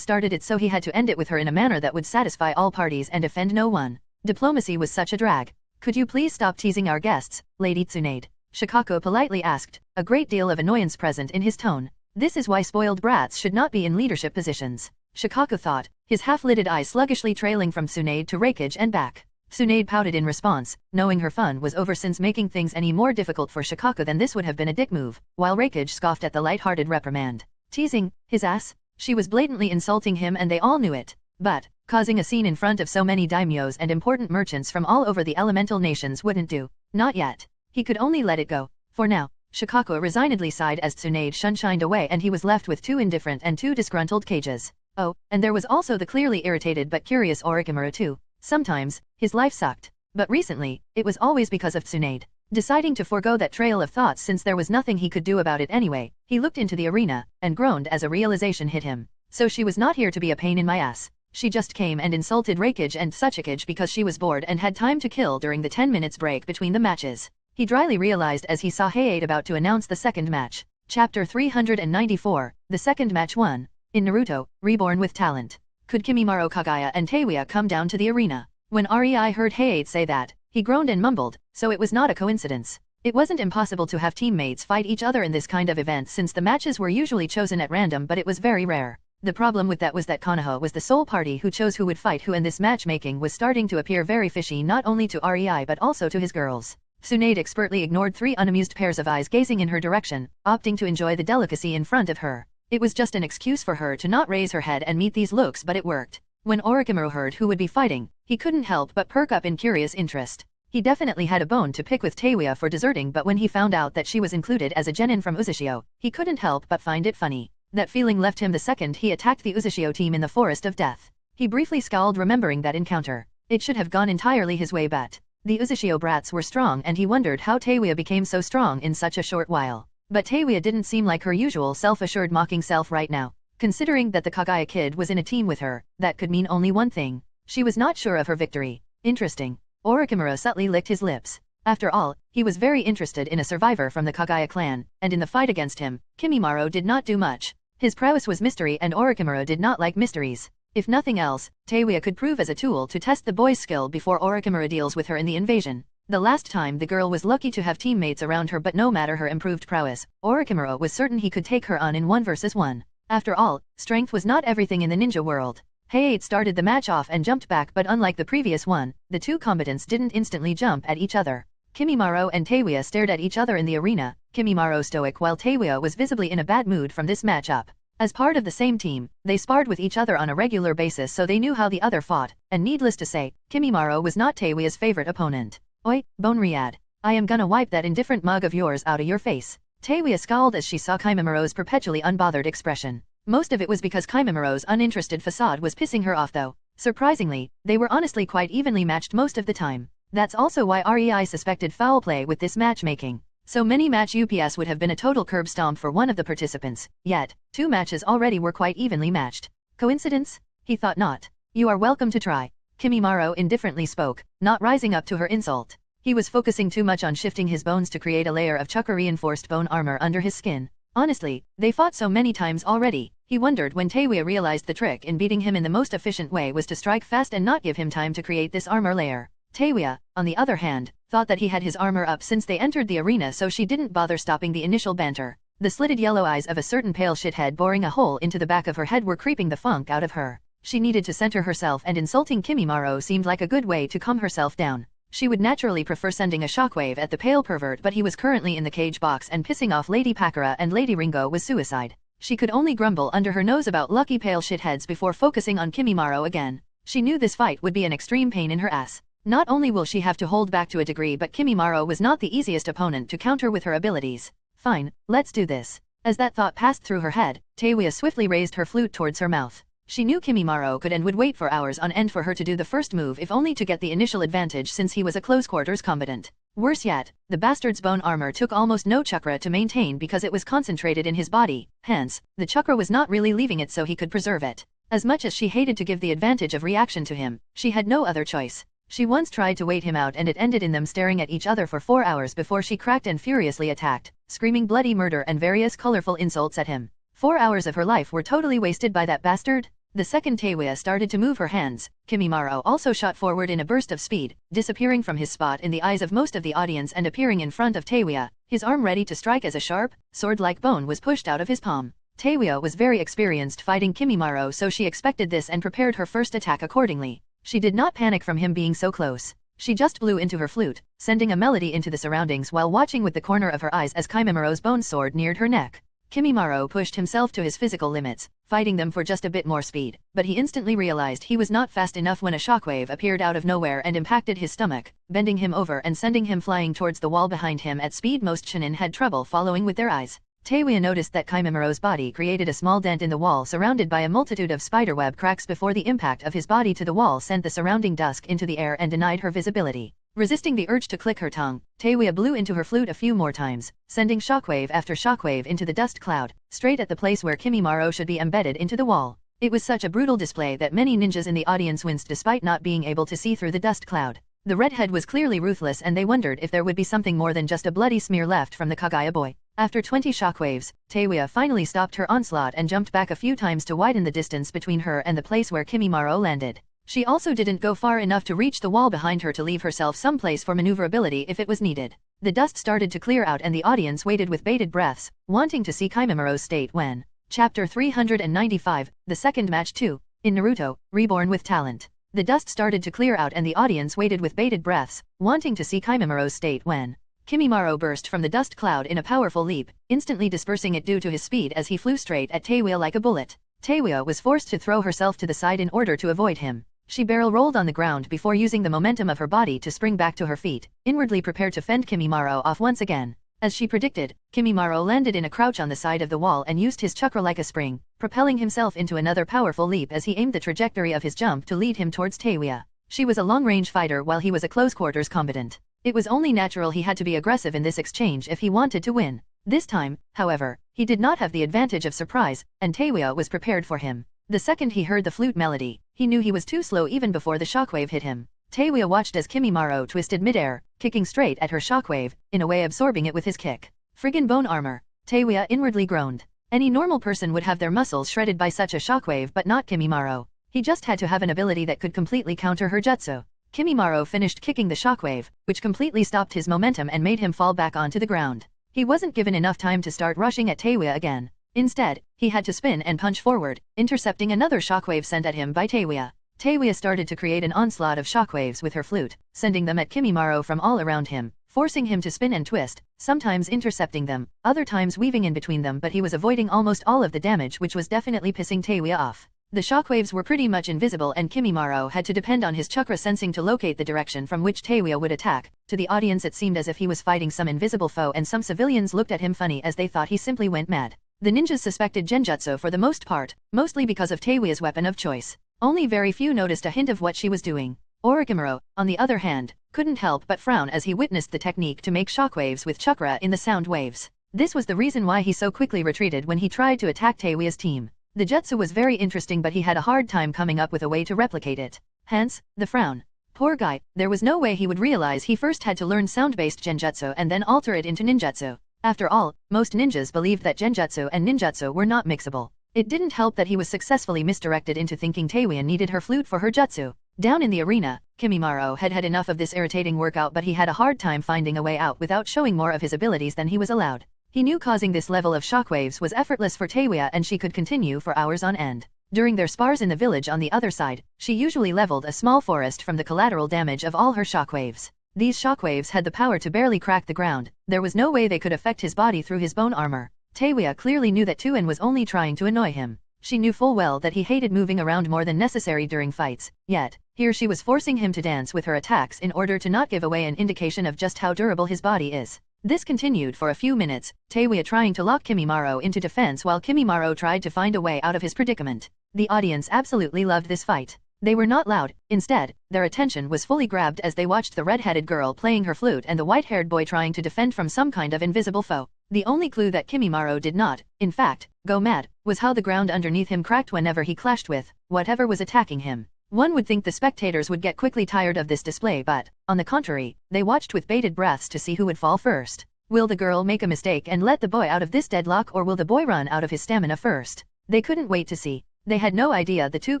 started it, so he had to end it with her in a manner that would satisfy all parties and offend no one. Diplomacy was such a drag. Could you please stop teasing our guests, Lady Tsunade? Shikaku politely asked, a great deal of annoyance present in his tone. This is why spoiled brats should not be in leadership positions, Shikaku thought, his half-lidded eyes sluggishly trailing from Tsunade to Reikage and back. Tsunade pouted in response, knowing her fun was over, since making things any more difficult for Shikaku than this would have been a dick move, while Reikage scoffed at the light-hearted reprimand. Teasing his ass? She was blatantly insulting him and they all knew it. But causing a scene in front of so many daimyos and important merchants from all over the elemental nations wouldn't do. Not yet. He could only let it go. For now. Shikaku resignedly sighed as Tsunade shunshined away and he was left with two indifferent and two disgruntled cages. Oh, and there was also the clearly irritated but curious Orochimaru too. Sometimes, his life sucked. But recently, it was always because of Tsunade. Deciding to forego that trail of thoughts since there was nothing he could do about it anyway, he looked into the arena, and groaned as a realization hit him. So she was not here to be a pain in my ass. She just came and insulted Raikage and Tsuchikage because she was bored and had time to kill during the 10 minutes break between the matches. He dryly realized as he saw Hayate about to announce the second match. Chapter 394, the second match 1. In Naruto, Reborn with Talent. Could Kimimaro Kagaya and Teiuya come down to the arena? When Rei heard Hayate say that, he groaned and mumbled, so it was not a coincidence. It wasn't impossible to have teammates fight each other in this kind of event since the matches were usually chosen at random, but it was very rare. The problem with that was that Konoha was the sole party who chose who would fight who, and this matchmaking was starting to appear very fishy not only to Rei but also to his girls. Tsunade expertly ignored three unamused pairs of eyes gazing in her direction, opting to enjoy the delicacy in front of her. It was just an excuse for her to not raise her head and meet these looks, but it worked. When Orochimaru heard who would be fighting, he couldn't help but perk up in curious interest. He definitely had a bone to pick with Teiuya for deserting, but when he found out that she was included as a genin from Uzushio, he couldn't help but find it funny. That feeling left him the second he attacked the Uzushio team in the Forest of Death. He briefly scowled remembering that encounter. It should have gone entirely his way, but the Uzushio brats were strong and he wondered how Teiuya became so strong in such a short while. But Teiuya didn't seem like her usual self-assured mocking self right now. Considering that the Kagaya kid was in a team with her, that could mean only one thing. She was not sure of her victory. Interesting. Orochimaru subtly licked his lips. After all, he was very interested in a survivor from the Kagaya clan, and in the fight against him, Kimimaro did not do much. His prowess was mystery and Orochimaru did not like mysteries. If nothing else, Teiuya could prove as a tool to test the boy's skill before Orochimaru deals with her in the invasion. The last time the girl was lucky to have teammates around her, but no matter her improved prowess, Orochimaru was certain he could take her on in 1 versus 1. After all, strength was not everything in the ninja world. Hayate started the match off and jumped back, but unlike the previous one, the two combatants didn't instantly jump at each other. Kimimaro and Teiuya stared at each other in the arena, Kimimaro stoic while Teiuya was visibly in a bad mood from this matchup. As part of the same team, they sparred with each other on a regular basis, so they knew how the other fought, and needless to say, Kimimaro was not Teiuya's favorite opponent. Oi, Bone Riyad. I am gonna wipe that indifferent mug of yours out of your face. Teiuya scowled as she saw Kimimiro's perpetually unbothered expression. Most of it was because Kimimiro's uninterested facade was pissing her off though. Surprisingly, they were honestly quite evenly matched most of the time. That's also why Rei suspected foul play with this matchmaking. So many match UPS would have been a total curb stomp for one of the participants, yet, 2 matches already were quite evenly matched. Coincidence? He thought not. You are welcome to try. Kimimaro indifferently spoke, not rising up to her insult. He was focusing too much on shifting his bones to create a layer of chakra-reinforced bone armor under his skin. Honestly, they fought so many times already, he wondered when Teiuya realized the trick in beating him in the most efficient way was to strike fast and not give him time to create this armor layer. Teiuya, on the other hand, thought that he had his armor up since they entered the arena, so she didn't bother stopping the initial banter. The slitted yellow eyes of a certain pale shithead boring a hole into the back of her head were creeping the funk out of her. She needed to center herself, and insulting Kimimaro seemed like a good way to calm herself down. She would naturally prefer sending a shockwave at the pale pervert, but he was currently in the cage box and pissing off Lady Pakura and Lady Ringo was suicide. She could only grumble under her nose about lucky pale shitheads before focusing on Kimimaro again. She knew this fight would be an extreme pain in her ass. Not only will she have to hold back to a degree, but Kimimaro was not the easiest opponent to counter with her abilities. Fine, let's do this. As that thought passed through her head, Teiuya swiftly raised her flute towards her mouth. She knew Kimimaro could and would wait for hours on end for her to do the first move, if only to get the initial advantage since he was a close-quarters combatant. Worse yet, the bastard's bone armor took almost no chakra to maintain because it was concentrated in his body, hence, the chakra was not really leaving it so he could preserve it. As much as she hated to give the advantage of reaction to him, she had no other choice. She once tried to wait him out and it ended in them staring at each other for 4 hours before she cracked and furiously attacked, screaming bloody murder and various colorful insults at him. 4 hours of her life were totally wasted by that bastard. The second Teiuya started to move her hands, Kimimaro also shot forward in a burst of speed, disappearing from his spot in the eyes of most of the audience and appearing in front of Teiuya, his arm ready to strike as a sharp, sword-like bone was pushed out of his palm. Teiuya was very experienced fighting Kimimaro, so she expected this and prepared her first attack accordingly. She did not panic from him being so close. She just blew into her flute, sending a melody into the surroundings while watching with the corner of her eyes as Kimimiro's bone sword neared her neck. Kimimaro pushed himself to his physical limits, fighting them for just a bit more speed, but he instantly realized he was not fast enough when a shockwave appeared out of nowhere and impacted his stomach, bending him over and sending him flying towards the wall behind him at speed most Chunin had trouble following with their eyes. Taewya noticed that Kimimura's body created a small dent in the wall surrounded by a multitude of spiderweb cracks before the impact of his body to the wall sent the surrounding dusk into the air and denied her visibility. Resisting the urge to click her tongue, Taewya blew into her flute a few more times, sending shockwave after shockwave into the dust cloud, straight at the place where Kimimaro should be embedded into the wall. It was such a brutal display that many ninjas in the audience winced despite not being able to see through the dust cloud. The redhead was clearly ruthless and they wondered if there would be something more than just a bloody smear left from the Kagaya boy. After 20 shockwaves, Taewya finally stopped her onslaught and jumped back a few times to widen the distance between her and the place where Kimimaro landed. She also didn't go far enough to reach the wall behind her to leave herself some place for maneuverability if it was needed. The dust started to clear out and the audience waited with bated breaths, wanting to see Kimimuro's state when. Chapter 395, The Second Match 2, in Naruto, Reborn with Talent. The dust started to clear out and the audience waited with bated breaths, wanting to see Kimimuro's state when. Kimimaro burst from the dust cloud in a powerful leap, instantly dispersing it due to his speed as he flew straight at Taewya like a bullet. Taewya was forced to throw herself to the side in order to avoid him. She barrel rolled on the ground before using the momentum of her body to spring back to her feet, inwardly prepared to fend Kimimaro off once again. As she predicted, Kimimaro landed in a crouch on the side of the wall and used his chakra like a spring, propelling himself into another powerful leap as he aimed the trajectory of his jump to lead him towards Taewya. She was a long-range fighter while he was a close-quarters combatant. It was only natural he had to be aggressive in this exchange if he wanted to win. This time, however, he did not have the advantage of surprise, and Taewya was prepared for him. The second he heard the flute melody, he knew he was too slow even before the shockwave hit him. Taewya watched as Kimimaro twisted midair, kicking straight at her shockwave, in a way absorbing it with his kick. Friggin' bone armor. Taewya inwardly groaned. Any normal person would have their muscles shredded by such a shockwave but not Kimimaro. He just had to have an ability that could completely counter her jutsu. Kimimaro finished kicking the shockwave, which completely stopped his momentum and made him fall back onto the ground. He wasn't given enough time to start rushing at Taewya again. Instead, he had to spin and punch forward, intercepting another shockwave sent at him by Taewya. Taewya started to create an onslaught of shockwaves with her flute, sending them at Kimimaro from all around him, forcing him to spin and twist, sometimes intercepting them, other times weaving in between them, but he was avoiding almost all of the damage, which was definitely pissing Taewya off. The shockwaves were pretty much invisible and Kimimaro had to depend on his chakra sensing to locate the direction from which Taewya would attack. To the audience it seemed as if he was fighting some invisible foe and some civilians looked at him funny as they thought he simply went mad. The ninjas suspected genjutsu for the most part, mostly because of Taewia's weapon of choice. Only very few noticed a hint of what she was doing. Orochimaru, on the other hand, couldn't help but frown as he witnessed the technique to make shockwaves with chakra in the sound waves. This was the reason why he so quickly retreated when he tried to attack Taewia's team. The jutsu was very interesting but he had a hard time coming up with a way to replicate it. Hence, the frown. Poor guy, there was no way he would realize he first had to learn sound-based genjutsu and then alter it into ninjutsu. After all, most ninjas believed that genjutsu and ninjutsu were not mixable. It didn't help that he was successfully misdirected into thinking Taewya needed her flute for her jutsu. Down in the arena, Kimimaro had had enough of this irritating workout but he had a hard time finding a way out without showing more of his abilities than he was allowed. He knew causing this level of shockwaves was effortless for Taewya and she could continue for hours on end. During their spars in the village on the other side, she usually leveled a small forest from the collateral damage of all her shockwaves. These shockwaves had the power to barely crack the ground, there was no way they could affect his body through his bone armor. Taewya clearly knew that Tuen was only trying to annoy him. She knew full well that he hated moving around more than necessary during fights, yet, here she was forcing him to dance with her attacks in order to not give away an indication of just how durable his body is. This continued for a few minutes, Taewya trying to lock Kimimaro into defense while Kimimaro tried to find a way out of his predicament. The audience absolutely loved this fight. They were not loud, instead, their attention was fully grabbed as they watched the red-headed girl playing her flute and the white-haired boy trying to defend from some kind of invisible foe. The only clue that Kimimaro did not, in fact, go mad, was how the ground underneath him cracked whenever he clashed with whatever was attacking him. One would think the spectators would get quickly tired of this display but, on the contrary, they watched with bated breaths to see who would fall first. Will the girl make a mistake and let the boy out of this deadlock or will the boy run out of his stamina first? They couldn't wait to see. They had no idea the two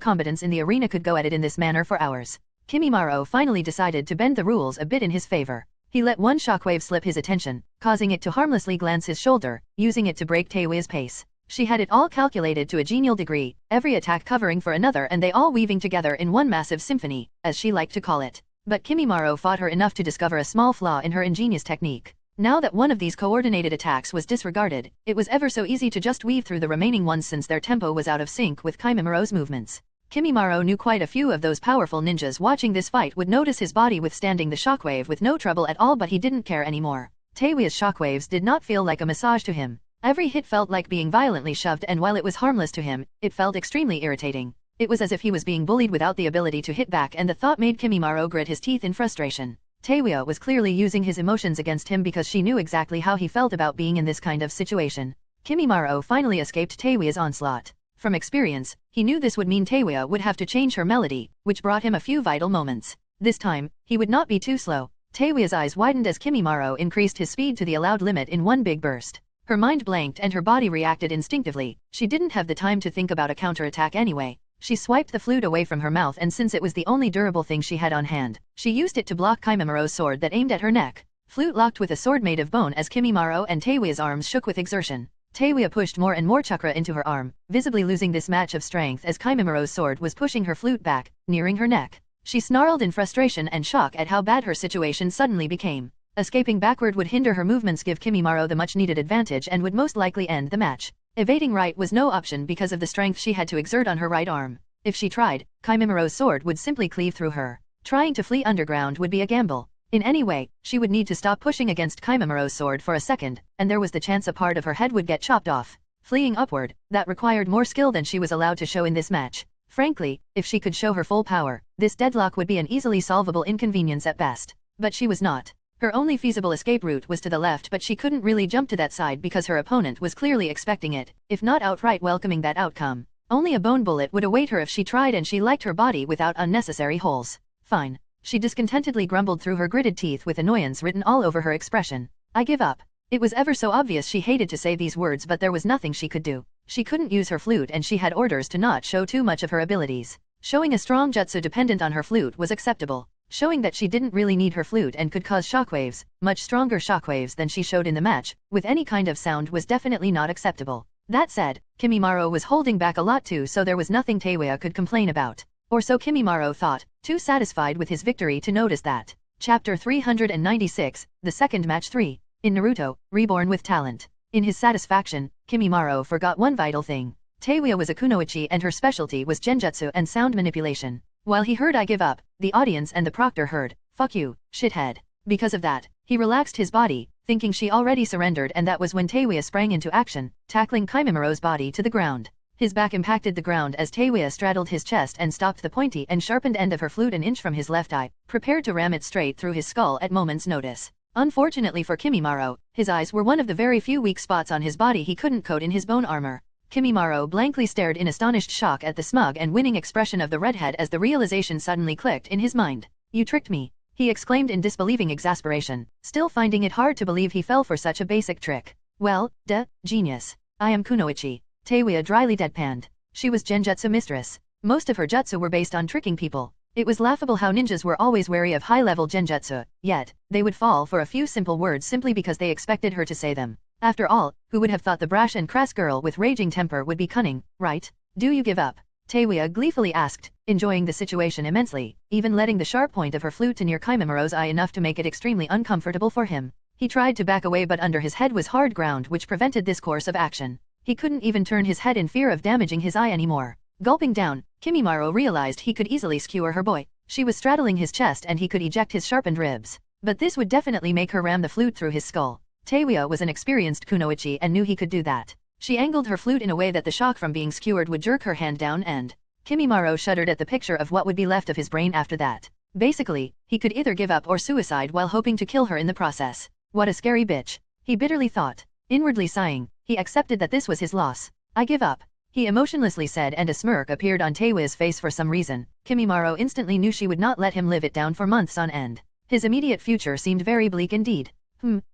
combatants in the arena could go at it in this manner for hours. Kimimaro finally decided to bend the rules a bit in his favor. He let one shockwave slip his attention, causing it to harmlessly glance his shoulder, using it to break Taewia's pace. She had it all calculated to a genial degree, every attack covering for another and they all weaving together in one massive symphony, as she liked to call it. But Kimimaro fought her enough to discover a small flaw in her ingenious technique. Now that one of these coordinated attacks was disregarded, it was ever so easy to just weave through the remaining ones since their tempo was out of sync with Kimimoro's movements. Kimimaro knew quite a few of those powerful ninjas watching this fight would notice his body withstanding the shockwave with no trouble at all, but he didn't care anymore. Taewia's shockwaves did not feel like a massage to him. Every hit felt like being violently shoved, and while it was harmless to him, it felt extremely irritating. It was as if he was being bullied without the ability to hit back, and the thought made Kimimaro grit his teeth in frustration. Taewia was clearly using his emotions against him because she knew exactly how he felt about being in this kind of situation. Kimimaro finally escaped Taewia's onslaught. From experience, he knew this would mean Taewia would have to change her melody, which brought him a few vital moments. This time, he would not be too slow. Taewia's eyes widened as Kimimaro increased his speed to the allowed limit in one big burst. Her mind blanked and her body reacted instinctively. She didn't have the time to think about a counterattack anyway. She swiped the flute away from her mouth, and since it was the only durable thing she had on hand, she used it to block Kimimoro's sword that aimed at her neck. Flute locked with a sword made of bone as Kimimaro and Taewia's arms shook with exertion. Taewia pushed more and more chakra into her arm, visibly losing this match of strength as Kimimoro's sword was pushing her flute back, nearing her neck. She snarled in frustration and shock at how bad her situation suddenly became. Escaping backward would hinder her movements, give Kimimaro the much-needed advantage, and would most likely end the match. Evading right was no option because of the strength she had to exert on her right arm. If she tried, Kimimoro's sword would simply cleave through her. Trying to flee underground would be a gamble. In any way, she would need to stop pushing against Kimimoro's sword for a second, and there was the chance a part of her head would get chopped off. Fleeing upward, that required more skill than she was allowed to show in this match. Frankly, if she could show her full power, this deadlock would be an easily solvable inconvenience at best. But she was not. Her only feasible escape route was to the left, but she couldn't really jump to that side because her opponent was clearly expecting it, if not outright welcoming that outcome. Only a bone bullet would await her if she tried, and she liked her body without unnecessary holes. Fine. She discontentedly grumbled through her gritted teeth with annoyance written all over her expression. I give up. It was ever so obvious she hated to say these words, but there was nothing she could do. She couldn't use her flute, and she had orders to not show too much of her abilities. Showing a strong jutsu dependent on her flute was acceptable. Showing that she didn't really need her flute and could cause shockwaves, much stronger shockwaves than she showed in the match, with any kind of sound was definitely not acceptable. That said, Kimimaro was holding back a lot too, so there was nothing Taewia could complain about. Or so Kimimaro thought, too satisfied with his victory to notice that. Chapter 396, The Second Match 3. In Naruto, Reborn with Talent. In his satisfaction, Kimimaro forgot one vital thing. Taewia was a kunoichi and her specialty was genjutsu and sound manipulation. While he heard I give up, the audience and the proctor heard, fuck you, shithead. Because of that, he relaxed his body, thinking she already surrendered, and that was when Taewia sprang into action, tackling Kimimoro's body to the ground. His back impacted the ground as Taewia straddled his chest and stopped the pointy and sharpened end of her flute an inch from his left eye, prepared to ram it straight through his skull at moment's notice. Unfortunately for Kimimaro, his eyes were one of the very few weak spots on his body he couldn't coat in his bone armor. Kimimaro blankly stared in astonished shock at the smug and winning expression of the redhead as the realization suddenly clicked in his mind. You tricked me, he exclaimed in disbelieving exasperation, still finding it hard to believe he fell for such a basic trick. Well, genius. I am kunoichi. Taewia dryly deadpanned. She was genjutsu mistress. Most of her jutsu were based on tricking people. It was laughable how ninjas were always wary of high-level genjutsu, yet, they would fall for a few simple words simply because they expected her to say them. After all, who would have thought the brash and crass girl with raging temper would be cunning, right? Do you give up? Taewia gleefully asked, enjoying the situation immensely, even letting the sharp point of her flute to near Kimimoro's eye enough to make it extremely uncomfortable for him. He tried to back away, but under his head was hard ground which prevented this course of action. He couldn't even turn his head in fear of damaging his eye anymore. Gulping down, Kimimaro realized he could easily skewer her boy. She was straddling his chest and he could eject his sharpened ribs. But this would definitely make her ram the flute through his skull. Taewia was an experienced kunoichi and knew he could do that. She angled her flute in a way that the shock from being skewered would jerk her hand down, and Kimimaro shuddered at the picture of what would be left of his brain after that. Basically, he could either give up or suicide while hoping to kill her in the process. What a scary bitch, he bitterly thought. Inwardly sighing, he accepted that this was his loss. I give up, he emotionlessly said, and a smirk appeared on Taewia's face for some reason. Kimimaro instantly knew she would not let him live it down for months on end. His immediate future seemed very bleak indeed.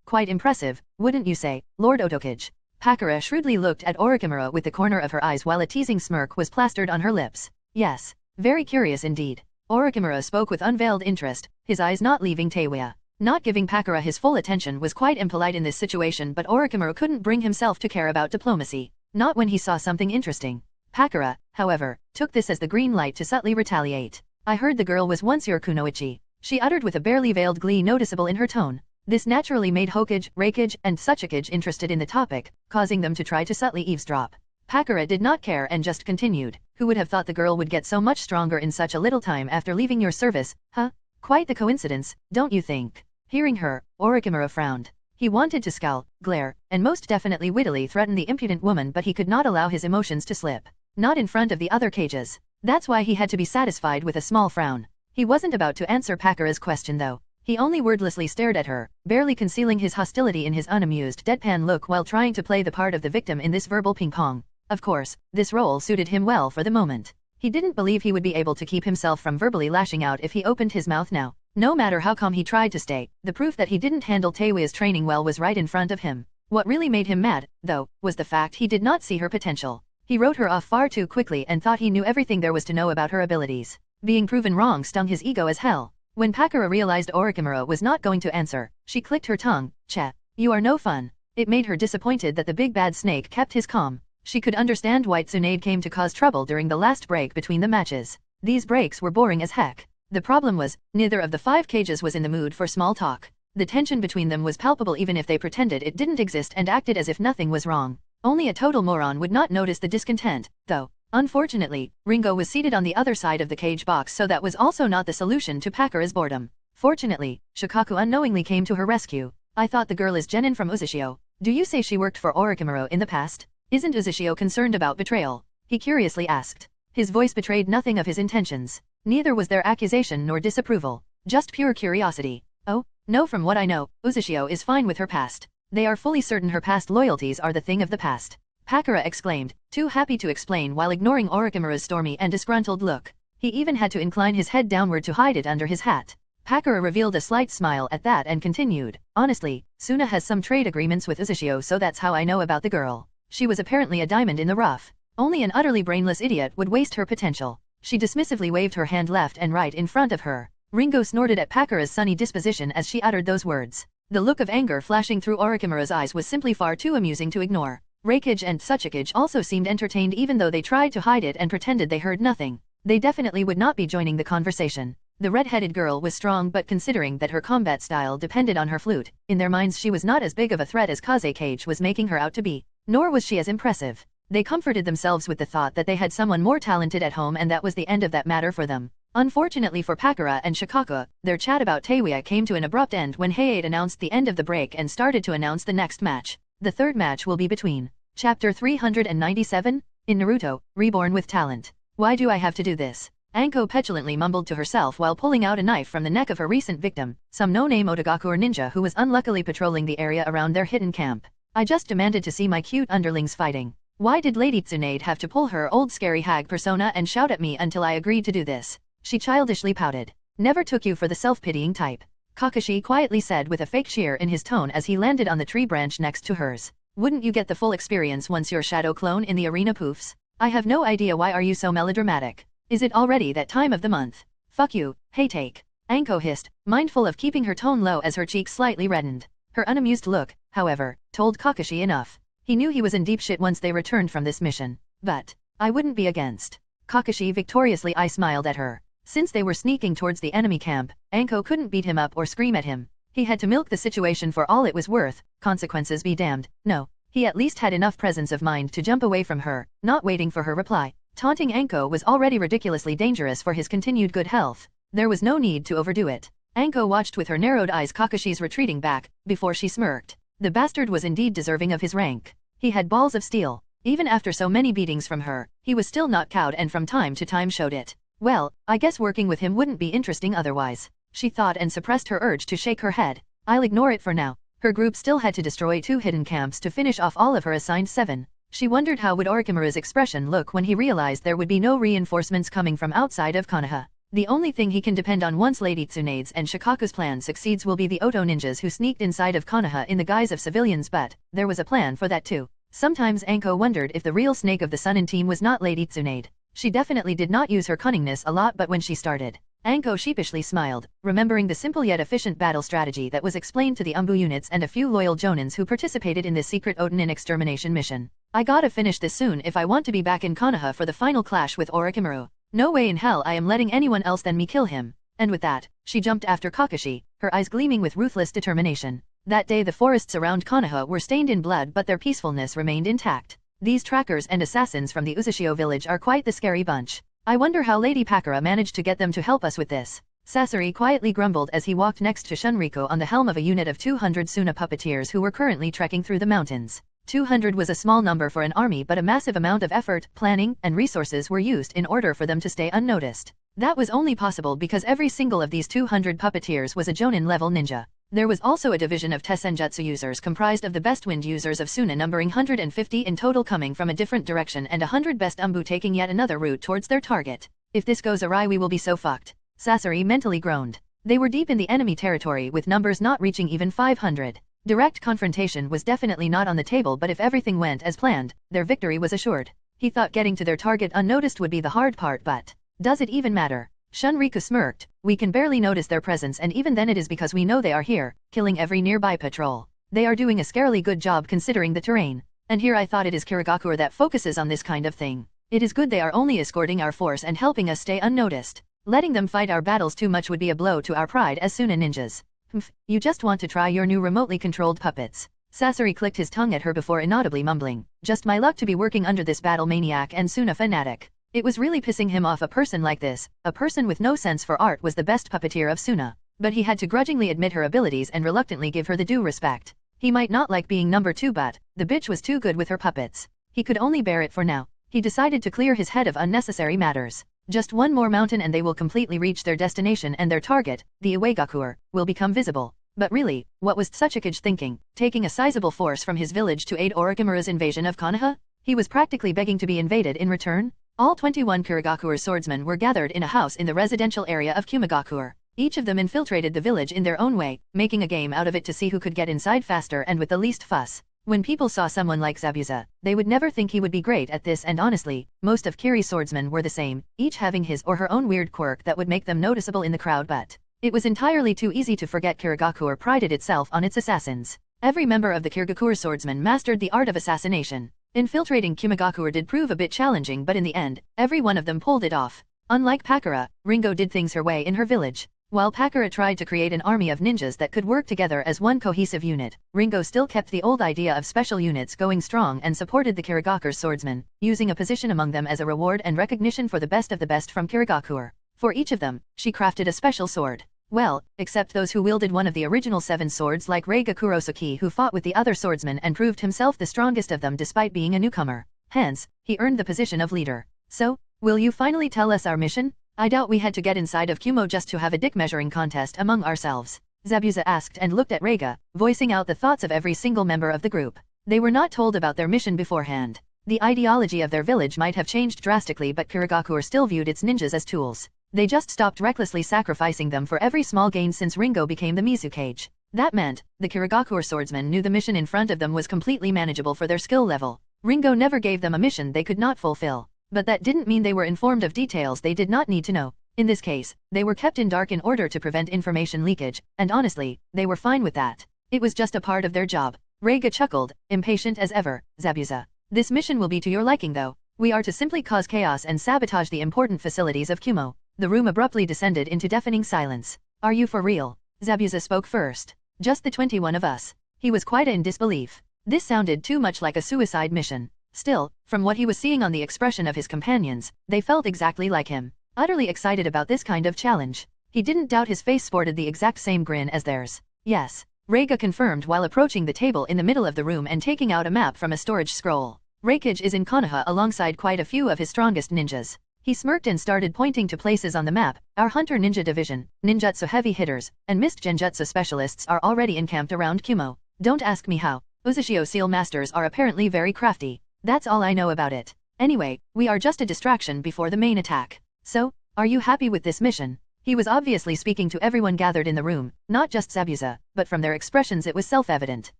Quite impressive, wouldn't you say, Lord Otokage? Pakura shrewdly looked at Orochimaru with the corner of her eyes while a teasing smirk was plastered on her lips. Yes, very curious indeed. Orochimaru spoke with unveiled interest, his eyes not leaving Taewia. Not giving Pakura his full attention was quite impolite in this situation, but Orochimaru couldn't bring himself to care about diplomacy. Not when he saw something interesting. Pakura, however, took this as the green light to subtly retaliate. I heard the girl was once your kunoichi, she uttered with a barely veiled glee noticeable in her tone. This naturally made Hokage, Reikage, and Tsuchikage interested in the topic, causing them to try to subtly eavesdrop. Pakura did not care and just continued. Who would have thought the girl would get so much stronger in such a little time after leaving your service, huh? Quite the coincidence, don't you think? Hearing her, Orochimaru frowned. He wanted to scowl, glare, and most definitely wittily threaten the impudent woman, but he could not allow his emotions to slip. Not in front of the other cages. That's why he had to be satisfied with a small frown. He wasn't about to answer Pakura's question though. He only wordlessly stared at her, barely concealing his hostility in his unamused deadpan look while trying to play the part of the victim in this verbal ping-pong. Of course, this role suited him well for the moment. He didn't believe he would be able to keep himself from verbally lashing out if he opened his mouth now. No matter how calm he tried to stay, the proof that he didn't handle Taewia's training well was right in front of him. What really made him mad, though, was the fact he did not see her potential. He wrote her off far too quickly and thought he knew everything there was to know about her abilities. Being proven wrong stung his ego as hell. When Pakura realized Orochimaru was not going to answer, she clicked her tongue. Cheh, you are no fun. It made her disappointed that the big bad snake kept his calm. She could understand why Tsunade came to cause trouble during the last break between the matches. These breaks were boring as heck. The problem was, neither of the 5 cages was in the mood for small talk. The tension between them was palpable even if they pretended it didn't exist and acted as if nothing was wrong. Only a total moron would not notice the discontent, though. Unfortunately, Ringo was seated on the other side of the cage box, so that was also not the solution to Pakura's boredom. Fortunately, Shikaku unknowingly came to her rescue. I thought the girl is Genin from Uzushio. Do you say she worked for Orochimaru in the past? Isn't Uzushio concerned about betrayal? He curiously asked. His voice betrayed nothing of his intentions. Neither was there accusation nor disapproval. Just pure curiosity. Oh, no, from what I know, Uzushio is fine with her past. They are fully certain her past loyalties are the thing of the past. Pakura exclaimed, too happy to explain while ignoring Orochimaru's stormy and disgruntled look. He even had to incline his head downward to hide it under his hat. Pakura revealed a slight smile at that and continued, honestly, Suna has some trade agreements with Uzushio, so that's how I know about the girl. She was apparently a diamond in the rough. Only an utterly brainless idiot would waste her potential. She dismissively waved her hand left and right in front of her. Ringo snorted at Pakura's sunny disposition as she uttered those words. The look of anger flashing through Orochimaru's eyes was simply far too amusing to ignore. Reikage and Tsuchikage also seemed entertained even though they tried to hide it and pretended they heard nothing. They definitely would not be joining the conversation. The red-headed girl was strong, but considering that her combat style depended on her flute, in their minds she was not as big of a threat as Kazekage was making her out to be. Nor was she as impressive. They comforted themselves with the thought that they had someone more talented at home, and that was the end of that matter for them. Unfortunately for Pakura and Shikaku, their chat about Taewia came to an abrupt end when Hayate announced the end of the break and started to announce the next match. The third match will be between Chapter 397, in Naruto, Reborn with Talent. Why do I have to do this? Anko petulantly mumbled to herself while pulling out a knife from the neck of her recent victim, some no-name Otagaku or ninja who was unluckily patrolling the area around their hidden camp. I just demanded to see my cute underlings fighting. Why did Lady Tsunade have to pull her old scary hag persona and shout at me until I agreed to do this? She childishly pouted. Never took you for the self-pitying type. Kakashi quietly said with a fake cheer in his tone as he landed on the tree branch next to hers. Wouldn't you get the full experience once you're shadow clone in the arena, poofs? I have no idea, why are you so melodramatic? Is it already that time of the month? Fuck you, hey take. Anko hissed, mindful of keeping her tone low as her cheeks slightly reddened. Her unamused look, however, told Kakashi enough. He knew he was in deep shit once they returned from this mission. But I wouldn't be against. Kakashi victoriously smiled at her. Since they were sneaking towards the enemy camp, Anko couldn't beat him up or scream at him. He had to milk the situation for all it was worth, consequences be damned. No, he at least had enough presence of mind to jump away from her, not waiting for her reply. Taunting Anko was already ridiculously dangerous for his continued good health. There was no need to overdo it. Anko watched with her narrowed eyes Kakashi's retreating back, before she smirked. The bastard was indeed deserving of his rank. He had balls of steel. Even after so many beatings from her, he was still not cowed and from time to time showed it. Well, I guess working with him wouldn't be interesting otherwise, she thought and suppressed her urge to shake her head. I'll ignore it for now. Her group still had to destroy 2 hidden camps to finish off all of her assigned 7. She wondered how would Orochimaru's expression look when he realized there would be no reinforcements coming from outside of Konoha. The only thing he can depend on once Lady Tsunade's and Shikaku's plan succeeds will be the Oto ninjas who sneaked inside of Konoha in the guise of civilians, but there was a plan for that too. Sometimes Anko wondered if the real snake of the Sunin team was not Lady Tsunade. She definitely did not use her cunningness a lot, but when she started, Anko sheepishly smiled, remembering the simple yet efficient battle strategy that was explained to the Umbu units and a few loyal Jonins who participated in this secret Otonin extermination mission. I gotta finish this soon if I want to be back in Konoha for the final clash with Orochimaru. No way in hell I am letting anyone else than me kill him. And with that, she jumped after Kakashi, her eyes gleaming with ruthless determination. That day the forests around Konoha were stained in blood, but their peacefulness remained intact. These trackers and assassins from the Uzashio village are quite the scary bunch. I wonder how Lady Pakura managed to get them to help us with this. Sasori quietly grumbled as he walked next to Shunriko on the helm of a unit of 200 Suna puppeteers who were currently trekking through the mountains. 200 was a small number for an army, but a massive amount of effort, planning, and resources were used in order for them to stay unnoticed. That was only possible because every single of these 200 puppeteers was a Jonin-level ninja. There was also a division of Tessenjutsu users comprised of the best wind users of Suna, numbering 150 in total, coming from a different direction, and 100 best Umbu taking yet another route towards their target. If this goes awry, we will be so fucked. Sasori mentally groaned. They were deep in the enemy territory with numbers not reaching even 500. Direct confrontation was definitely not on the table, but if everything went as planned, their victory was assured. He thought getting to their target unnoticed would be the hard part, but does it even matter? Shunriko smirked. We can barely notice their presence, and even then it is because we know they are here, killing every nearby patrol. They are doing a scarily good job considering the terrain. And here I thought it is Kirigakure that focuses on this kind of thing. It is good they are only escorting our force and helping us stay unnoticed. Letting them fight our battles too much would be a blow to our pride as Suna ninjas. Humph, you just want to try your new remotely controlled puppets. Sasori clicked his tongue at her before inaudibly mumbling, just my luck to be working under this battle maniac and Suna fanatic. It was really pissing him off. A person like this, a person with no sense for art, was the best puppeteer of Suna. But he had to grudgingly admit her abilities and reluctantly give her the due respect. He might not like being number 2, but the bitch was too good with her puppets. He could only bear it for now. He decided to clear his head of unnecessary matters. Just one more mountain and they will completely reach their destination, and their target, the Uegakure, will become visible. But really, what was Tsuchikage thinking, taking a sizable force from his village to aid Orochimaru's invasion of Konoha? He was practically begging to be invaded in return. All 21 Kirigakure swordsmen were gathered in a house in the residential area of Kumigakure. Each of them infiltrated the village in their own way, making a game out of it to see who could get inside faster and with the least fuss. When people saw someone like Zabuza, they would never think he would be great at this, and honestly, most of Kiri's swordsmen were the same, each having his or her own weird quirk that would make them noticeable in the crowd, but it was entirely too easy to forget Kirigakure prided itself on its assassins. Every member of the Kirigakure swordsmen mastered the art of assassination. Infiltrating Kumigakure did prove a bit challenging, but in the end, every one of them pulled it off. Unlike Pakura, Ringo did things her way in her village. While Pakura tried to create an army of ninjas that could work together as one cohesive unit, Ringo still kept the old idea of special units going strong and supported the Kirigakure swordsmen, using a position among them as a reward and recognition for the best of the best from Kirigakure. For each of them, she crafted a special sword. Well, except those who wielded one of the original 7 swords, like Reiga Kurosuke, who fought with the other swordsmen and proved himself the strongest of them despite being a newcomer. Hence, he earned the position of leader. So, will you finally tell us our mission? I doubt we had to get inside of Kumo just to have a dick measuring contest among ourselves. Zabuza asked and looked at Reiga, voicing out the thoughts of every single member of the group. They were not told about their mission beforehand. The ideology of their village might have changed drastically, but Kirigakure still viewed its ninjas as tools. They just stopped recklessly sacrificing them for every small gain since Ringo became the Mizukage. That meant, the Kirigakure swordsmen knew the mission in front of them was completely manageable for their skill level. Ringo never gave them a mission they could not fulfill. But that didn't mean they were informed of details they did not need to know. In this case, they were kept in dark in order to prevent information leakage, and honestly, they were fine with that. It was just a part of their job. Reiga chuckled, impatient as ever. Zabuza, this mission will be to your liking though. We are to simply cause chaos and sabotage the important facilities of Kumo. The room abruptly descended into deafening silence. Are you for real? Zabuza spoke first. Just the 21 of us. He was quite in disbelief. This sounded too much like a suicide mission. Still, from what he was seeing on the expression of his companions, they felt exactly like him. Utterly excited about this kind of challenge. He didn't doubt his face sported the exact same grin as theirs. Yes, Reiga confirmed while approaching the table in the middle of the room and taking out a map from a storage scroll. Reikage is in Konoha alongside quite a few of his strongest ninjas. He smirked and started pointing to places on the map. Our Hunter Ninja Division, Ninjutsu heavy hitters, and Mist Genjutsu specialists are already encamped around Kumo. Don't ask me how. Uzashio Seal Masters are apparently very crafty. That's all I know about it. Anyway, we are just a distraction before the main attack. So, are you happy with this mission? He was obviously speaking to everyone gathered in the room, not just Zabuza, but from their expressions it was self-evident.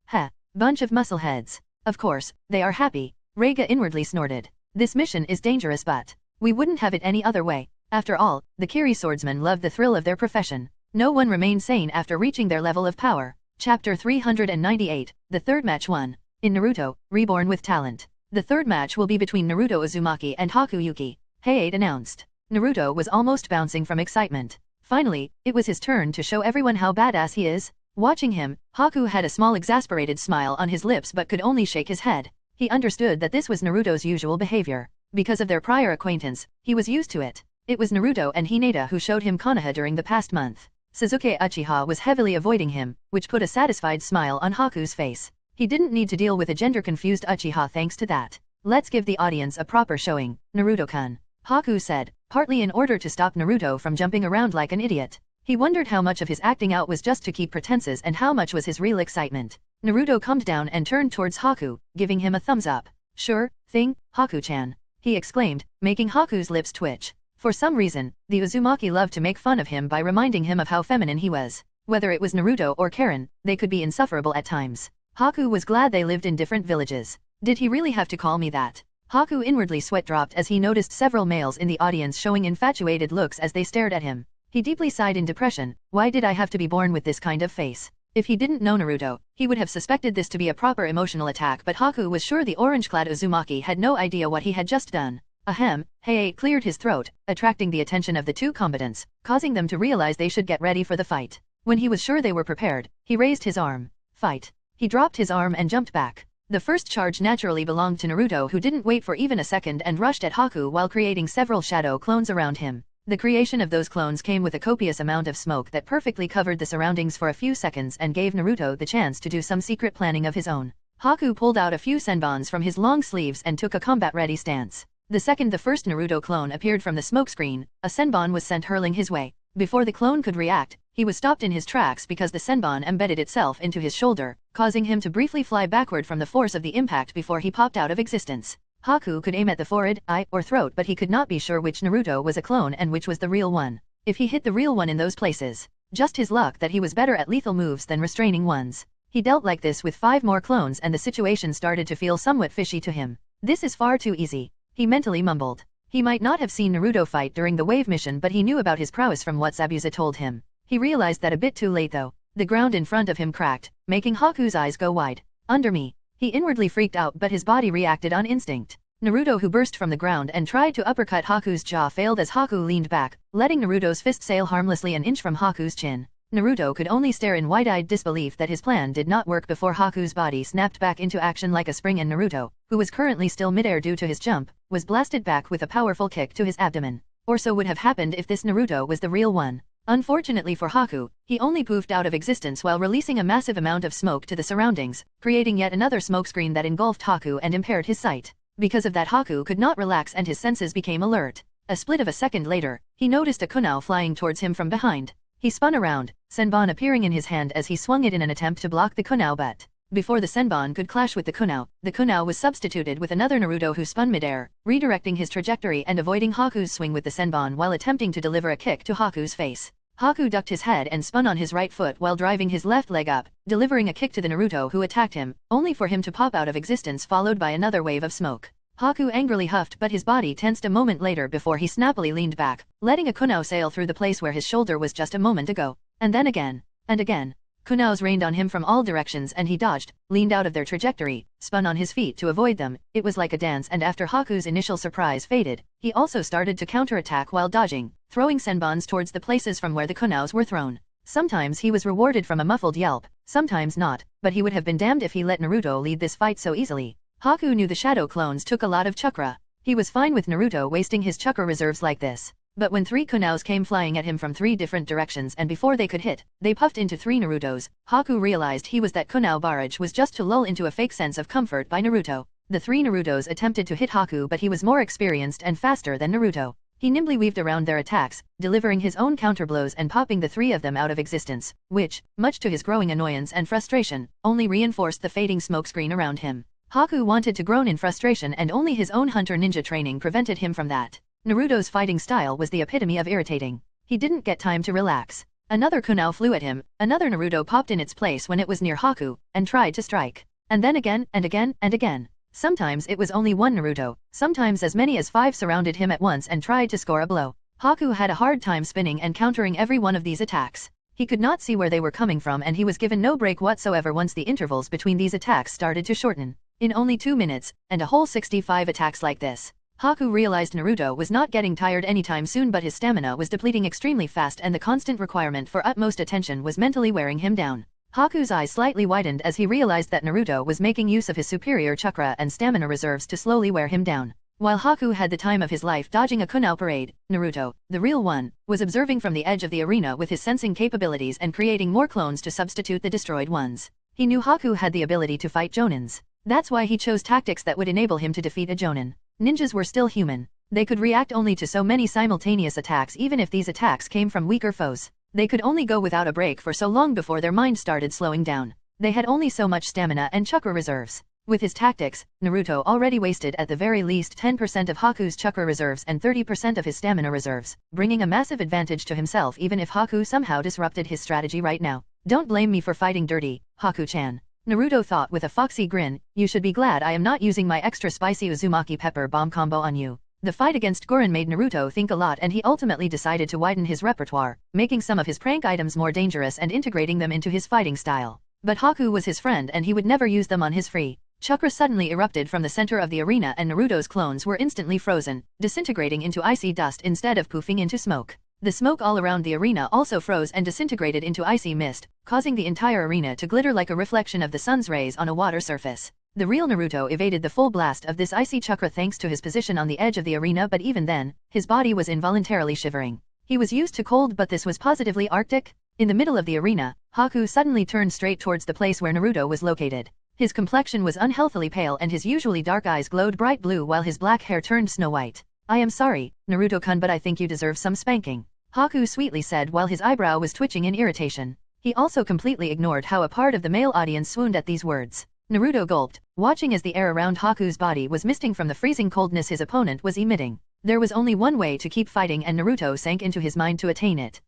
Heh, bunch of muscleheads. Of course, they are happy. Reiga inwardly snorted. This mission is dangerous, but we wouldn't have it any other way. After all, the Kiri swordsmen loved the thrill of their profession. No one remained sane after reaching their level of power. Chapter 398, the third match 1. In Naruto, Reborn with Talent. The third match will be between Naruto Uzumaki and Hakuyuki, Hayate announced. Naruto was almost bouncing from excitement. Finally, it was his turn to show everyone how badass he is. Watching him, Haku had a small exasperated smile on his lips but could only shake his head. He understood that this was Naruto's usual behavior. Because of their prior acquaintance, he was used to it. It was Naruto and Hinata who showed him Konoha during the past month. Sasuke Uchiha was heavily avoiding him, which put a satisfied smile on Haku's face. He didn't need to deal with a gender-confused Uchiha thanks to that. Let's give the audience a proper showing, Naruto-kun, Haku said, partly in order to stop Naruto from jumping around like an idiot. He wondered how much of his acting out was just to keep pretenses and how much was his real excitement. Naruto calmed down and turned towards Haku, giving him a thumbs up. Sure thing, Haku-chan, he exclaimed, making Haku's lips twitch. For some reason, the Uzumaki loved to make fun of him by reminding him of how feminine he was. Whether it was Naruto or Karen, they could be insufferable at times. Haku was glad they lived in different villages. Did he really have to call me that? Haku inwardly sweat dropped as he noticed several males in the audience showing infatuated looks as they stared at him. He deeply sighed in depression. Why did I have to be born with this kind of face? If he didn't know Naruto, he would have suspected this to be a proper emotional attack, but Haku was sure the orange-clad Uzumaki had no idea what he had just done. Ahem, Hey cleared his throat, attracting the attention of the two combatants, causing them to realize they should get ready for the fight. When he was sure they were prepared, he raised his arm. Fight. He dropped his arm and jumped back. The first charge naturally belonged to Naruto, who didn't wait for even a second and rushed at Haku while creating several shadow clones around him. The creation of those clones came with a copious amount of smoke that perfectly covered the surroundings for a few seconds and gave Naruto the chance to do some secret planning of his own. Haku pulled out a few senbons from his long sleeves and took a combat-ready stance. The second the first Naruto clone appeared from the smokescreen, a senbon was sent hurling his way. Before the clone could react, he was stopped in his tracks because the senbon embedded itself into his shoulder, causing him to briefly fly backward from the force of the impact before he popped out of existence. Haku could aim at the forehead, eye, or throat, but he could not be sure which Naruto was a clone and which was the real one. If he hit the real one in those places, just his luck that he was better at lethal moves than restraining ones. He dealt like this with 5 more clones and the situation started to feel somewhat fishy to him. This is far too easy, he mentally mumbled. He might not have seen Naruto fight during the wave mission, but he knew about his prowess from what Zabuza told him. He realized that a bit too late though. The ground in front of him cracked, making Haku's eyes go wide. Under me. He inwardly freaked out, but his body reacted on instinct. Naruto, who burst from the ground and tried to uppercut Haku's jaw, failed as Haku leaned back, letting Naruto's fist sail harmlessly an inch from Haku's chin. Naruto could only stare in wide-eyed disbelief that his plan did not work before Haku's body snapped back into action like a spring, and Naruto, who was currently still midair due to his jump, was blasted back with a powerful kick to his abdomen. Or so would have happened if this Naruto was the real one. Unfortunately for Haku, he only poofed out of existence while releasing a massive amount of smoke to the surroundings, creating yet another smokescreen that engulfed Haku and impaired his sight. Because of that, Haku could not relax and his senses became alert. A split of a second later, he noticed a kunai flying towards him from behind. He spun around, senbon appearing in his hand as he swung it in an attempt to block the kunai, but before the senbon could clash with the kunai was substituted with another Naruto who spun midair, redirecting his trajectory and avoiding Haku's swing with the senbon while attempting to deliver a kick to Haku's face. Haku ducked his head and spun on his right foot while driving his left leg up, delivering a kick to the Naruto who attacked him, only for him to pop out of existence followed by another wave of smoke. Haku angrily huffed, but his body tensed a moment later before he snappily leaned back, letting a kunai sail through the place where his shoulder was just a moment ago. And then again, and again. Kunais rained on him from all directions and he dodged, leaned out of their trajectory, spun on his feet to avoid them. It was like a dance, and after Haku's initial surprise faded, he also started to counterattack while dodging, throwing senbons towards the places from where the kunais were thrown. Sometimes he was rewarded from a muffled yelp, sometimes not, but he would have been damned if he let Naruto lead this fight so easily. Haku knew the shadow clones took a lot of chakra. He was fine with Naruto wasting his chakra reserves like this. But when 3 kunais came flying at him from 3 different directions and before they could hit, they puffed into 3 Narutos, Haku realized he was that kunai barrage was just to lull into a fake sense of comfort by Naruto. The 3 Narutos attempted to hit Haku, but he was more experienced and faster than Naruto. He nimbly weaved around their attacks, delivering his own counterblows and popping the 3 of them out of existence, which, much to his growing annoyance and frustration, only reinforced the fading smokescreen around him. Haku wanted to groan in frustration, and only his own hunter ninja training prevented him from that. Naruto's fighting style was the epitome of irritating. He didn't get time to relax. Another kunai flew at him, another Naruto popped in its place when it was near Haku, and tried to strike. And then again, and again, and again. Sometimes it was only one Naruto, sometimes as many as 5 surrounded him at once and tried to score a blow. Haku had a hard time spinning and countering every one of these attacks. He could not see where they were coming from, and he was given no break whatsoever once the intervals between these attacks started to shorten. In only 2 minutes, and a whole 65 attacks like this, Haku realized Naruto was not getting tired anytime soon, but his stamina was depleting extremely fast and the constant requirement for utmost attention was mentally wearing him down. Haku's eyes slightly widened as he realized that Naruto was making use of his superior chakra and stamina reserves to slowly wear him down. While Haku had the time of his life dodging a kunai parade, Naruto, the real one, was observing from the edge of the arena with his sensing capabilities and creating more clones to substitute the destroyed ones. He knew Haku had the ability to fight jonins. That's why he chose tactics that would enable him to defeat a jonin. Ninjas were still human. They could react only to so many simultaneous attacks, even if these attacks came from weaker foes. They could only go without a break for so long before their mind started slowing down. They had only so much stamina and chakra reserves. With his tactics, Naruto already wasted at the very least 10% of Haku's chakra reserves and 30% of his stamina reserves, bringing a massive advantage to himself even if Haku somehow disrupted his strategy right now. Don't blame me for fighting dirty, Haku-chan. Naruto thought with a foxy grin, you should be glad I am not using my extra spicy Uzumaki pepper bomb combo on you. The fight against Gorin made Naruto think a lot and he ultimately decided to widen his repertoire, making some of his prank items more dangerous and integrating them into his fighting style. But Haku was his friend and he would never use them on his free. Chakra suddenly erupted from the center of the arena and Naruto's clones were instantly frozen, disintegrating into icy dust instead of poofing into smoke. The smoke all around the arena also froze and disintegrated into icy mist, causing the entire arena to glitter like a reflection of the sun's rays on a water surface. The real Naruto evaded the full blast of this icy chakra thanks to his position on the edge of the arena, but even then, his body was involuntarily shivering. He was used to cold, but this was positively arctic. In the middle of the arena, Haku suddenly turned straight towards the place where Naruto was located. His complexion was unhealthily pale and his usually dark eyes glowed bright blue while his black hair turned snow white. I am sorry, Naruto-kun, but I think you deserve some spanking, Haku sweetly said while his eyebrow was twitching in irritation. He also completely ignored how a part of the male audience swooned at these words. Naruto gulped, watching as the air around Haku's body was misting from the freezing coldness his opponent was emitting. There was only one way to keep fighting and Naruto sank into his mind to attain it.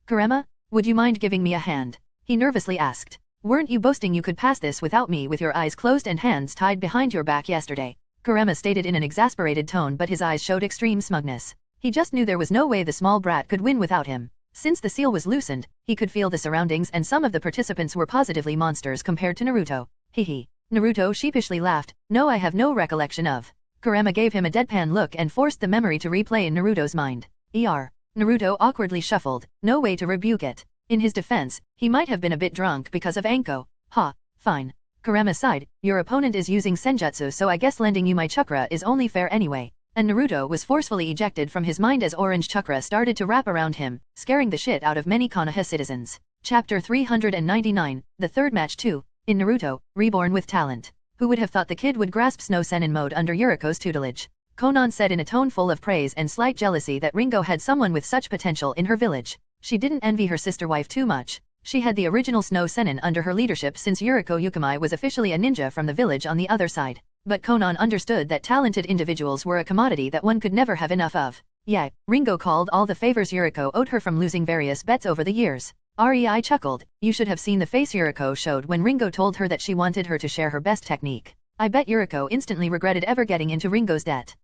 Kurama? Would you mind giving me a hand? He nervously asked. Weren't you boasting you could pass this without me with your eyes closed and hands tied behind your back yesterday? Kurama stated in an exasperated tone, but his eyes showed extreme smugness. He just knew there was no way the small brat could win without him. Since the seal was loosened, he could feel the surroundings and some of the participants were positively monsters compared to Naruto. Hehe. Naruto sheepishly laughed. No, I have no recollection of. Kurama gave him a deadpan look and forced the memory to replay in Naruto's mind. Naruto awkwardly shuffled, no way to rebuke it. In his defense, he might have been a bit drunk because of Anko. Fine. Kurama sighed, your opponent is using senjutsu, so I guess lending you my chakra is only fair anyway. And Naruto was forcefully ejected from his mind as orange chakra started to wrap around him, scaring the shit out of many Konoha citizens. Chapter 399, The Third Match 2. In Naruto, Reborn with Talent. Who would have thought the kid would grasp Snow Sennin mode under Yuriko's tutelage? Konan said in a tone full of praise and slight jealousy that Ringo had someone with such potential in her village. She didn't envy her sister wife too much. She had the original Snow Sennin under her leadership since Yuriko Yukimai was officially a ninja from the village on the other side. But Konan understood that talented individuals were a commodity that one could never have enough of. Yeah, Ringo called all the favors Yuriko owed her from losing various bets over the years. Rei chuckled, you should have seen the face Yuriko showed when Ringo told her that she wanted her to share her best technique. I bet Yuriko instantly regretted ever getting into Ringo's debt.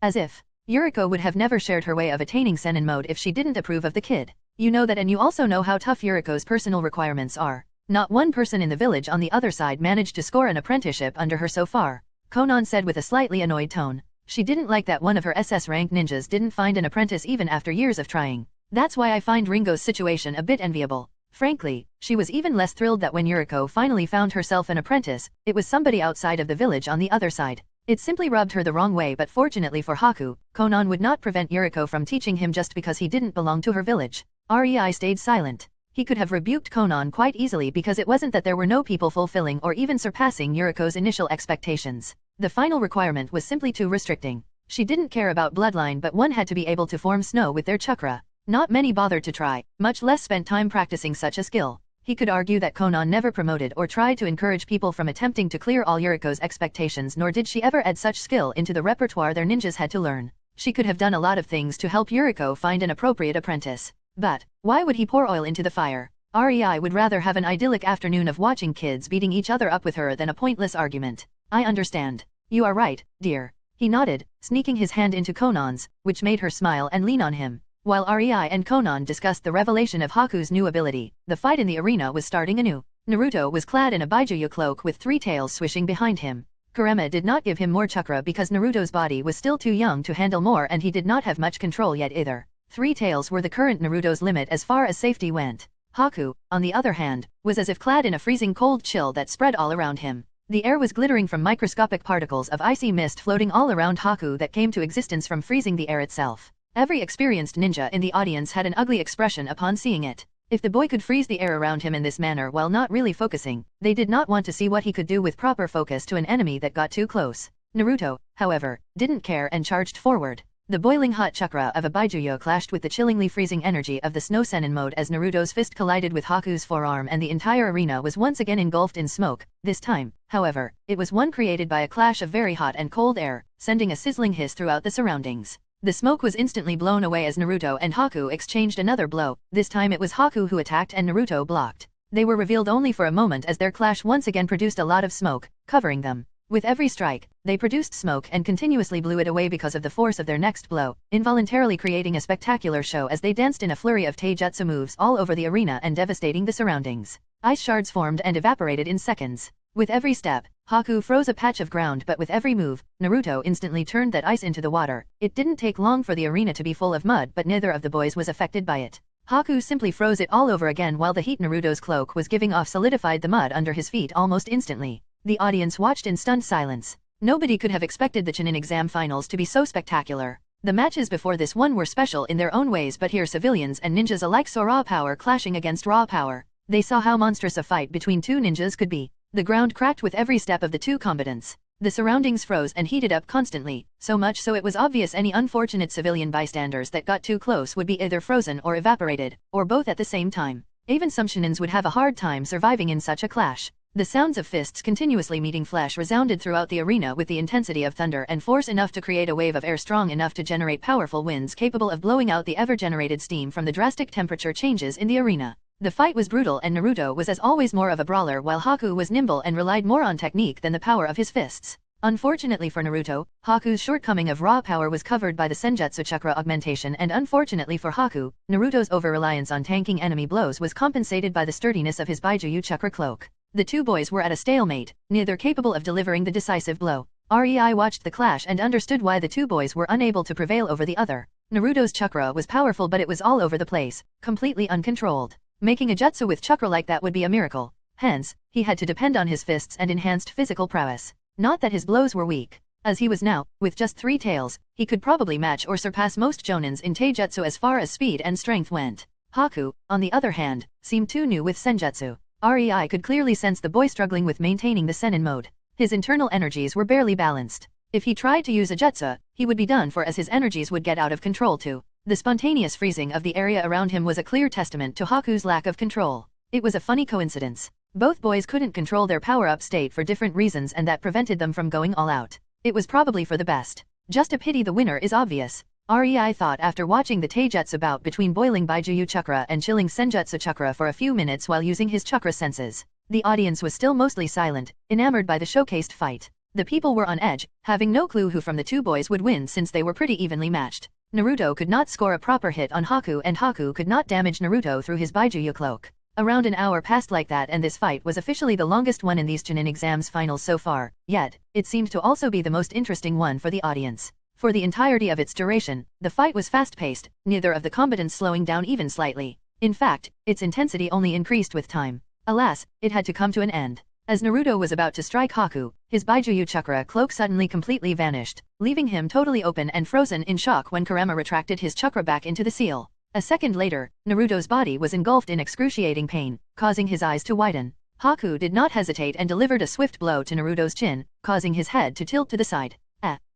As if. Yuriko would have never shared her way of attaining Sennin mode if she didn't approve of the kid. You know that, and you also know how tough Yuriko's personal requirements are. Not one person in the village on the other side managed to score an apprenticeship under her so far. Konan said with a slightly annoyed tone. She didn't like that one of her SS-rank ninjas didn't find an apprentice even after years of trying. That's why I find Ringo's situation a bit enviable. Frankly, she was even less thrilled that when Yuriko finally found herself an apprentice, it was somebody outside of the village on the other side. It simply rubbed her the wrong way, but fortunately for Haku, Konan would not prevent Yuriko from teaching him just because he didn't belong to her village. Rei stayed silent. He could have rebuked Konan quite easily because it wasn't that there were no people fulfilling or even surpassing Yuriko's initial expectations. The final requirement was simply too restricting. She didn't care about bloodline, but one had to be able to form snow with their chakra. Not many bothered to try, much less spent time practicing such a skill. He could argue that Konan never promoted or tried to encourage people from attempting to clear all Yuriko's expectations, nor did she ever add such skill into the repertoire their ninjas had to learn. She could have done a lot of things to help Yuriko find an appropriate apprentice. But, why would he pour oil into the fire? Rei would rather have an idyllic afternoon of watching kids beating each other up with her than a pointless argument. I understand. You are right, dear. He nodded, sneaking his hand into Konan's, which made her smile and lean on him. While Rei and Konan discussed the revelation of Haku's new ability, the fight in the arena was starting anew. Naruto was clad in a baijuyu cloak with three tails swishing behind him. Kurama did not give him more chakra because Naruto's body was still too young to handle more and he did not have much control yet either. 3 tails were the current Naruto's limit as far as safety went. Haku, on the other hand, was as if clad in a freezing cold chill that spread all around him. The air was glittering from microscopic particles of icy mist floating all around Haku that came to existence from freezing the air itself. Every experienced ninja in the audience had an ugly expression upon seeing it. If the boy could freeze the air around him in this manner while not really focusing, they did not want to see what he could do with proper focus to an enemy that got too close. Naruto, however, didn't care and charged forward. The boiling hot chakra of a Baijuyo clashed with the chillingly freezing energy of the Snow Sennin mode as Naruto's fist collided with Haku's forearm and the entire arena was once again engulfed in smoke. This time, however, it was one created by a clash of very hot and cold air, sending a sizzling hiss throughout the surroundings. The smoke was instantly blown away as Naruto and Haku exchanged another blow. This time it was Haku who attacked and Naruto blocked. They were revealed only for a moment as their clash once again produced a lot of smoke, covering them. With every strike, they produced smoke and continuously blew it away because of the force of their next blow, involuntarily creating a spectacular show as they danced in a flurry of taijutsu moves all over the arena and devastating the surroundings. Ice shards formed and evaporated in seconds. With every step, Haku froze a patch of ground, but with every move, Naruto instantly turned that ice into the water. It didn't take long for the arena to be full of mud, but neither of the boys was affected by it. Haku simply froze it all over again while the heat Naruto's cloak was giving off solidified the mud under his feet almost instantly. The audience watched in stunned silence. Nobody could have expected the Chunin exam finals to be so spectacular. The matches before this one were special in their own ways, but here civilians and ninjas alike saw raw power clashing against raw power. They saw how monstrous a fight between two ninjas could be. The ground cracked with every step of the two combatants. The surroundings froze and heated up constantly, so much so it was obvious any unfortunate civilian bystanders that got too close would be either frozen or evaporated, or both at the same time. Even some Shunins would have a hard time surviving in such a clash. The sounds of fists continuously meeting flesh resounded throughout the arena with the intensity of thunder and force enough to create a wave of air strong enough to generate powerful winds capable of blowing out the ever-generated steam from the drastic temperature changes in the arena. The fight was brutal and Naruto was as always more of a brawler while Haku was nimble and relied more on technique than the power of his fists. Unfortunately for Naruto, Haku's shortcoming of raw power was covered by the Senjutsu chakra augmentation, and unfortunately for Haku, Naruto's over-reliance on tanking enemy blows was compensated by the sturdiness of his Baijuyu chakra cloak. The two boys were at a stalemate, neither capable of delivering the decisive blow. Rei watched the clash and understood why the two boys were unable to prevail over the other. Naruto's chakra was powerful, but it was all over the place, completely uncontrolled. Making a jutsu with chakra like that would be a miracle. Hence, he had to depend on his fists and enhanced physical prowess. Not that his blows were weak. As he was now, with just 3 tails, he could probably match or surpass most jonins in taijutsu as far as speed and strength went. Haku, on the other hand, seemed too new with senjutsu. Rei could clearly sense the boy struggling with maintaining the Sennin mode. His internal energies were barely balanced. If he tried to use a jutsu, he would be done for as his energies would get out of control too. The spontaneous freezing of the area around him was a clear testament to Haku's lack of control. It was a funny coincidence. Both boys couldn't control their power-up state for different reasons, and that prevented them from going all out. It was probably for the best. Just a pity the winner is obvious. Rei thought after watching the taijutsu bout between boiling Baijuyu chakra and chilling Senjutsu chakra for a few minutes while using his chakra senses. The audience was still mostly silent, enamored by the showcased fight. The people were on edge, having no clue who from the two boys would win since they were pretty evenly matched. Naruto could not score a proper hit on Haku and Haku could not damage Naruto through his Baijuyu cloak. Around an hour passed like that, and this fight was officially the longest one in these Chunin exams finals so far, yet, it seemed to also be the most interesting one for the audience. For the entirety of its duration, the fight was fast-paced, neither of the combatants slowing down even slightly. In fact, its intensity only increased with time. Alas, it had to come to an end. As Naruto was about to strike Haku, his Baijuyu chakra cloak suddenly completely vanished, leaving him totally open and frozen in shock when Kurama retracted his chakra back into the seal. A second later, Naruto's body was engulfed in excruciating pain, causing his eyes to widen. Haku did not hesitate and delivered a swift blow to Naruto's chin, causing his head to tilt to the side.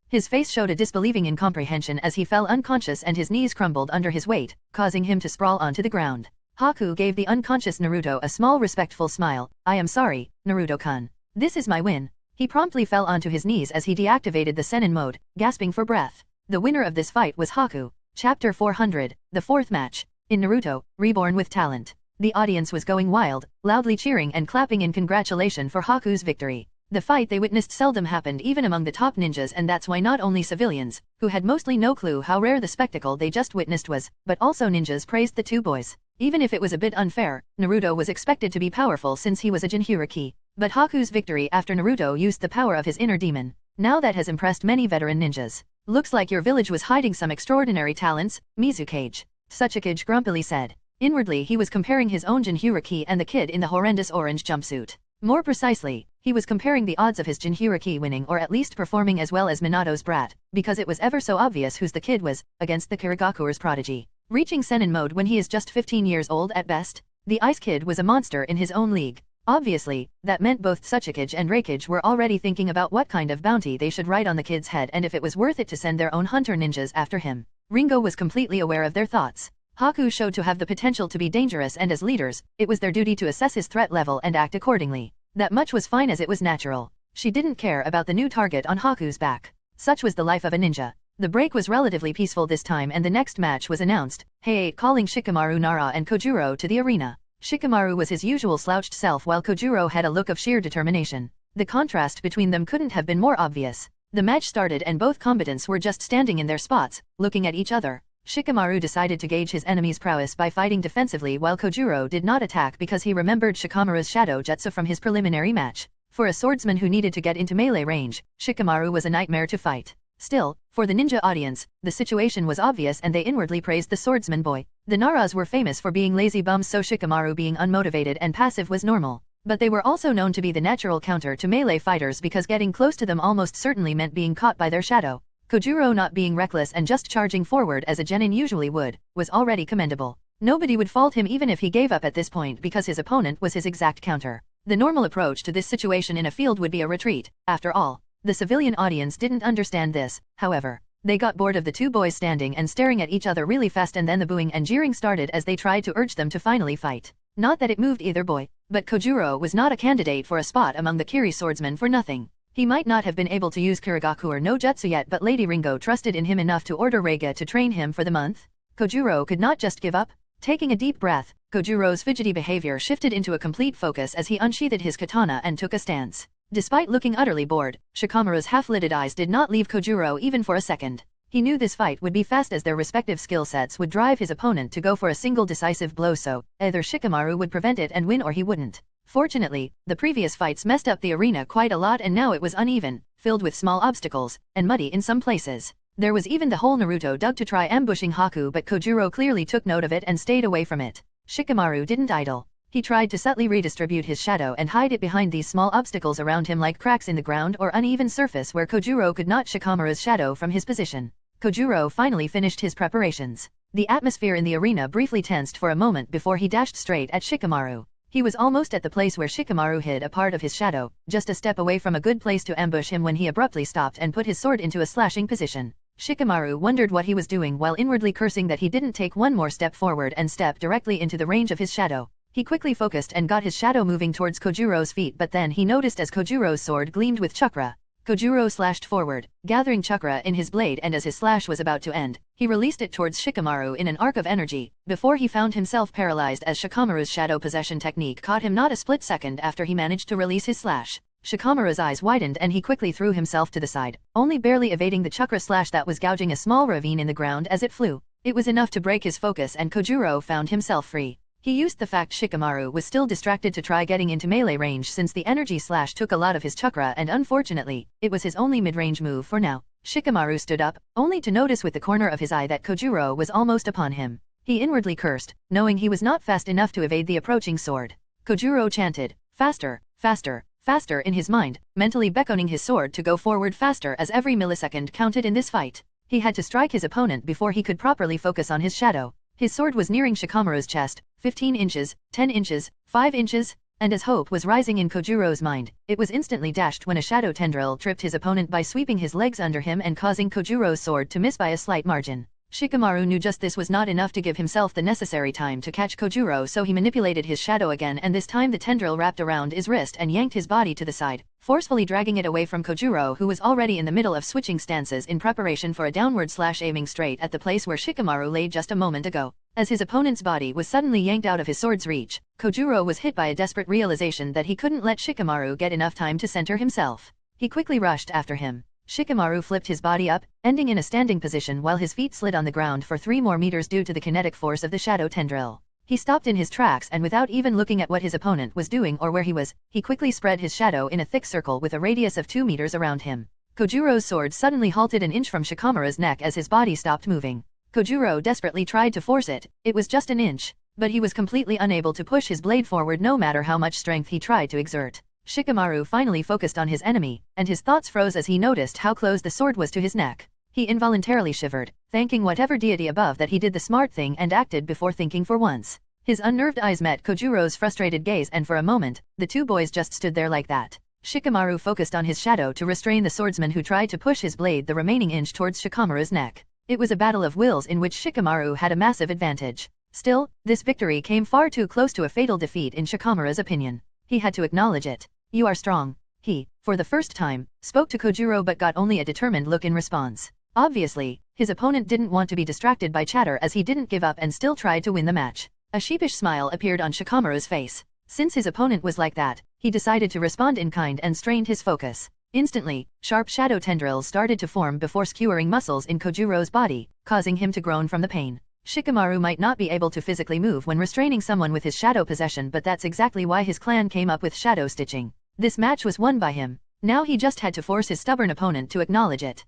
His face showed a disbelieving incomprehension as he fell unconscious and his knees crumbled under his weight, causing him to sprawl onto the ground. Haku gave the unconscious Naruto a small respectful smile. "I am sorry, Naruto-kun. This is my win." He promptly fell onto his knees as he deactivated the Sennin mode, gasping for breath. The winner of this fight was Haku. Chapter 400, the fourth match. In Naruto, Reborn with Talent. The audience was going wild, loudly cheering and clapping in congratulation for Haku's victory. The fight they witnessed seldom happened even among the top ninjas, and that's why not only civilians, who had mostly no clue how rare the spectacle they just witnessed was, but also ninjas praised the two boys. Even if it was a bit unfair, Naruto was expected to be powerful since he was a Jinchuriki. But Haku's victory after Naruto used the power of his inner demon. Now that has impressed many veteran ninjas. Looks like your village was hiding some extraordinary talents, Mizukage. Sachikage grumpily said. Inwardly he was comparing his own Jinchuriki and the kid in the horrendous orange jumpsuit. More precisely, he was comparing the odds of his Jinchuriki winning or at least performing as well as Minato's brat, because it was ever so obvious whose the kid was, against the Kirigakure's prodigy. Reaching Senin mode when he is just 15 years old at best, the Ice Kid was a monster in his own league. Obviously, that meant both Sachikage and Reikage were already thinking about what kind of bounty they should write on the kid's head and if it was worth it to send their own hunter ninjas after him. Ringo was completely aware of their thoughts. Haku showed to have the potential to be dangerous and as leaders, it was their duty to assess his threat level and act accordingly. That much was fine as it was natural. She didn't care about the new target on Haku's back. Such was the life of a ninja. The break was relatively peaceful this time and the next match was announced, Hey, calling Shikamaru, Nara and Kojuro to the arena. Shikamaru was his usual slouched self while Kojuro had a look of sheer determination. The contrast between them couldn't have been more obvious. The match started and both combatants were just standing in their spots, looking at each other. Shikamaru decided to gauge his enemy's prowess by fighting defensively while Kojuro did not attack because he remembered Shikamaru's shadow jutsu from his preliminary match. For a swordsman who needed to get into melee range, Shikamaru was a nightmare to fight. Still, for the ninja audience, the situation was obvious and they inwardly praised the swordsman boy. The Naras were famous for being lazy bums, so Shikamaru being unmotivated and passive was normal. But they were also known to be the natural counter to melee fighters because getting close to them almost certainly meant being caught by their shadow. Kojuro not being reckless and just charging forward as a genin usually would, was already commendable. Nobody would fault him even if he gave up at this point because his opponent was his exact counter. The normal approach to this situation in a field would be a retreat, after all. The civilian audience didn't understand this, however. They got bored of the two boys standing and staring at each other really fast and then the booing and jeering started as they tried to urge them to finally fight. Not that it moved either boy, but Kojuro was not a candidate for a spot among the Kiri swordsmen for nothing. He might not have been able to use Kirigakure no jutsu yet, but Lady Ringo trusted in him enough to order Reiga to train him for the month. Kojuro could not just give up. Taking a deep breath, Kojuro's fidgety behavior shifted into a complete focus as he unsheathed his katana and took a stance. Despite looking utterly bored, Shikamaru's half-lidded eyes did not leave Kojuro even for a second. He knew this fight would be fast as their respective skill sets would drive his opponent to go for a single decisive blow, so either Shikamaru would prevent it and win or he wouldn't. Fortunately, the previous fights messed up the arena quite a lot and now it was uneven, filled with small obstacles, and muddy in some places. There was even the whole Naruto dug to try ambushing Haku, but Kojuro clearly took note of it and stayed away from it. Shikamaru didn't idle. He tried to subtly redistribute his shadow and hide it behind these small obstacles around him like cracks in the ground or uneven surface where Kojuro could not Shikamaru's shadow from his position. Kojuro finally finished his preparations. The atmosphere in the arena briefly tensed for a moment before he dashed straight at Shikamaru. He was almost at the place where Shikamaru hid a part of his shadow, just a step away from a good place to ambush him when he abruptly stopped and put his sword into a slashing position. Shikamaru wondered what he was doing while inwardly cursing that he didn't take one more step forward and step directly into the range of his shadow. He quickly focused and got his shadow moving towards Kojuro's feet, but then he noticed as Kojuro's sword gleamed with chakra. Kojuro slashed forward, gathering chakra in his blade, and as his slash was about to end, he released it towards Shikamaru in an arc of energy, before he found himself paralyzed as Shikamaru's shadow possession technique caught him not a split second after he managed to release his slash. Shikamaru's eyes widened and he quickly threw himself to the side, only barely evading the chakra slash that was gouging a small ravine in the ground as it flew. It was enough to break his focus and Kojuro found himself free. He used the fact Shikamaru was still distracted to try getting into melee range since the energy slash took a lot of his chakra and unfortunately, it was his only mid-range move for now. Shikamaru stood up, only to notice with the corner of his eye that Kojuro was almost upon him. He inwardly cursed, knowing he was not fast enough to evade the approaching sword. Kojuro chanted, "Faster, faster, faster" in his mind, mentally beckoning his sword to go forward faster as every millisecond counted in this fight. He had to strike his opponent before he could properly focus on his shadow. His sword was nearing Shikamaru's chest, 15 inches, 10 inches, 5 inches, and as hope was rising in Kojuro's mind, it was instantly dashed when a shadow tendril tripped his opponent by sweeping his legs under him and causing Kojuro's sword to miss by a slight margin. Shikamaru knew just this was not enough to give himself the necessary time to catch Kojuro, so he manipulated his shadow again, and this time the tendril wrapped around his wrist and yanked his body to the side, forcefully dragging it away from Kojuro, who was already in the middle of switching stances in preparation for a downward slash, aiming straight at the place where Shikamaru lay just a moment ago. As his opponent's body was suddenly yanked out of his sword's reach, Kojuro was hit by a desperate realization that he couldn't let Shikamaru get enough time to center himself. He quickly rushed after him. Shikamaru flipped his body up, ending in a standing position while his feet slid on the ground for 3 more meters due to the kinetic force of the shadow tendril. He stopped in his tracks and without even looking at what his opponent was doing or where he was, he quickly spread his shadow in a thick circle with a radius of 2 meters around him. Kojuro's sword suddenly halted an inch from Shikamaru's neck as his body stopped moving. Kojuro desperately tried to force it, it was just an inch, but he was completely unable to push his blade forward no matter how much strength he tried to exert. Shikamaru finally focused on his enemy, and his thoughts froze as he noticed how close the sword was to his neck. He involuntarily shivered, thanking whatever deity above that he did the smart thing and acted before thinking for once. His unnerved eyes met Kojuro's frustrated gaze and for a moment, the two boys just stood there like that. Shikamaru focused on his shadow to restrain the swordsman who tried to push his blade the remaining inch towards Shikamaru's neck. It was a battle of wills in which Shikamaru had a massive advantage. Still, this victory came far too close to a fatal defeat in Shikamaru's opinion. He had to acknowledge it. You are strong. He, for the first time, spoke to Kojuro but got only a determined look in response. Obviously, his opponent didn't want to be distracted by chatter as he didn't give up and still tried to win the match. A sheepish smile appeared on Shikamaru's face. Since his opponent was like that, he decided to respond in kind and strained his focus. Instantly, sharp shadow tendrils started to form before skewering muscles in Kojuro's body, causing him to groan from the pain. Shikamaru might not be able to physically move when restraining someone with his shadow possession, but that's exactly why his clan came up with shadow stitching. This match was won by him. Now he just had to force his stubborn opponent to acknowledge it.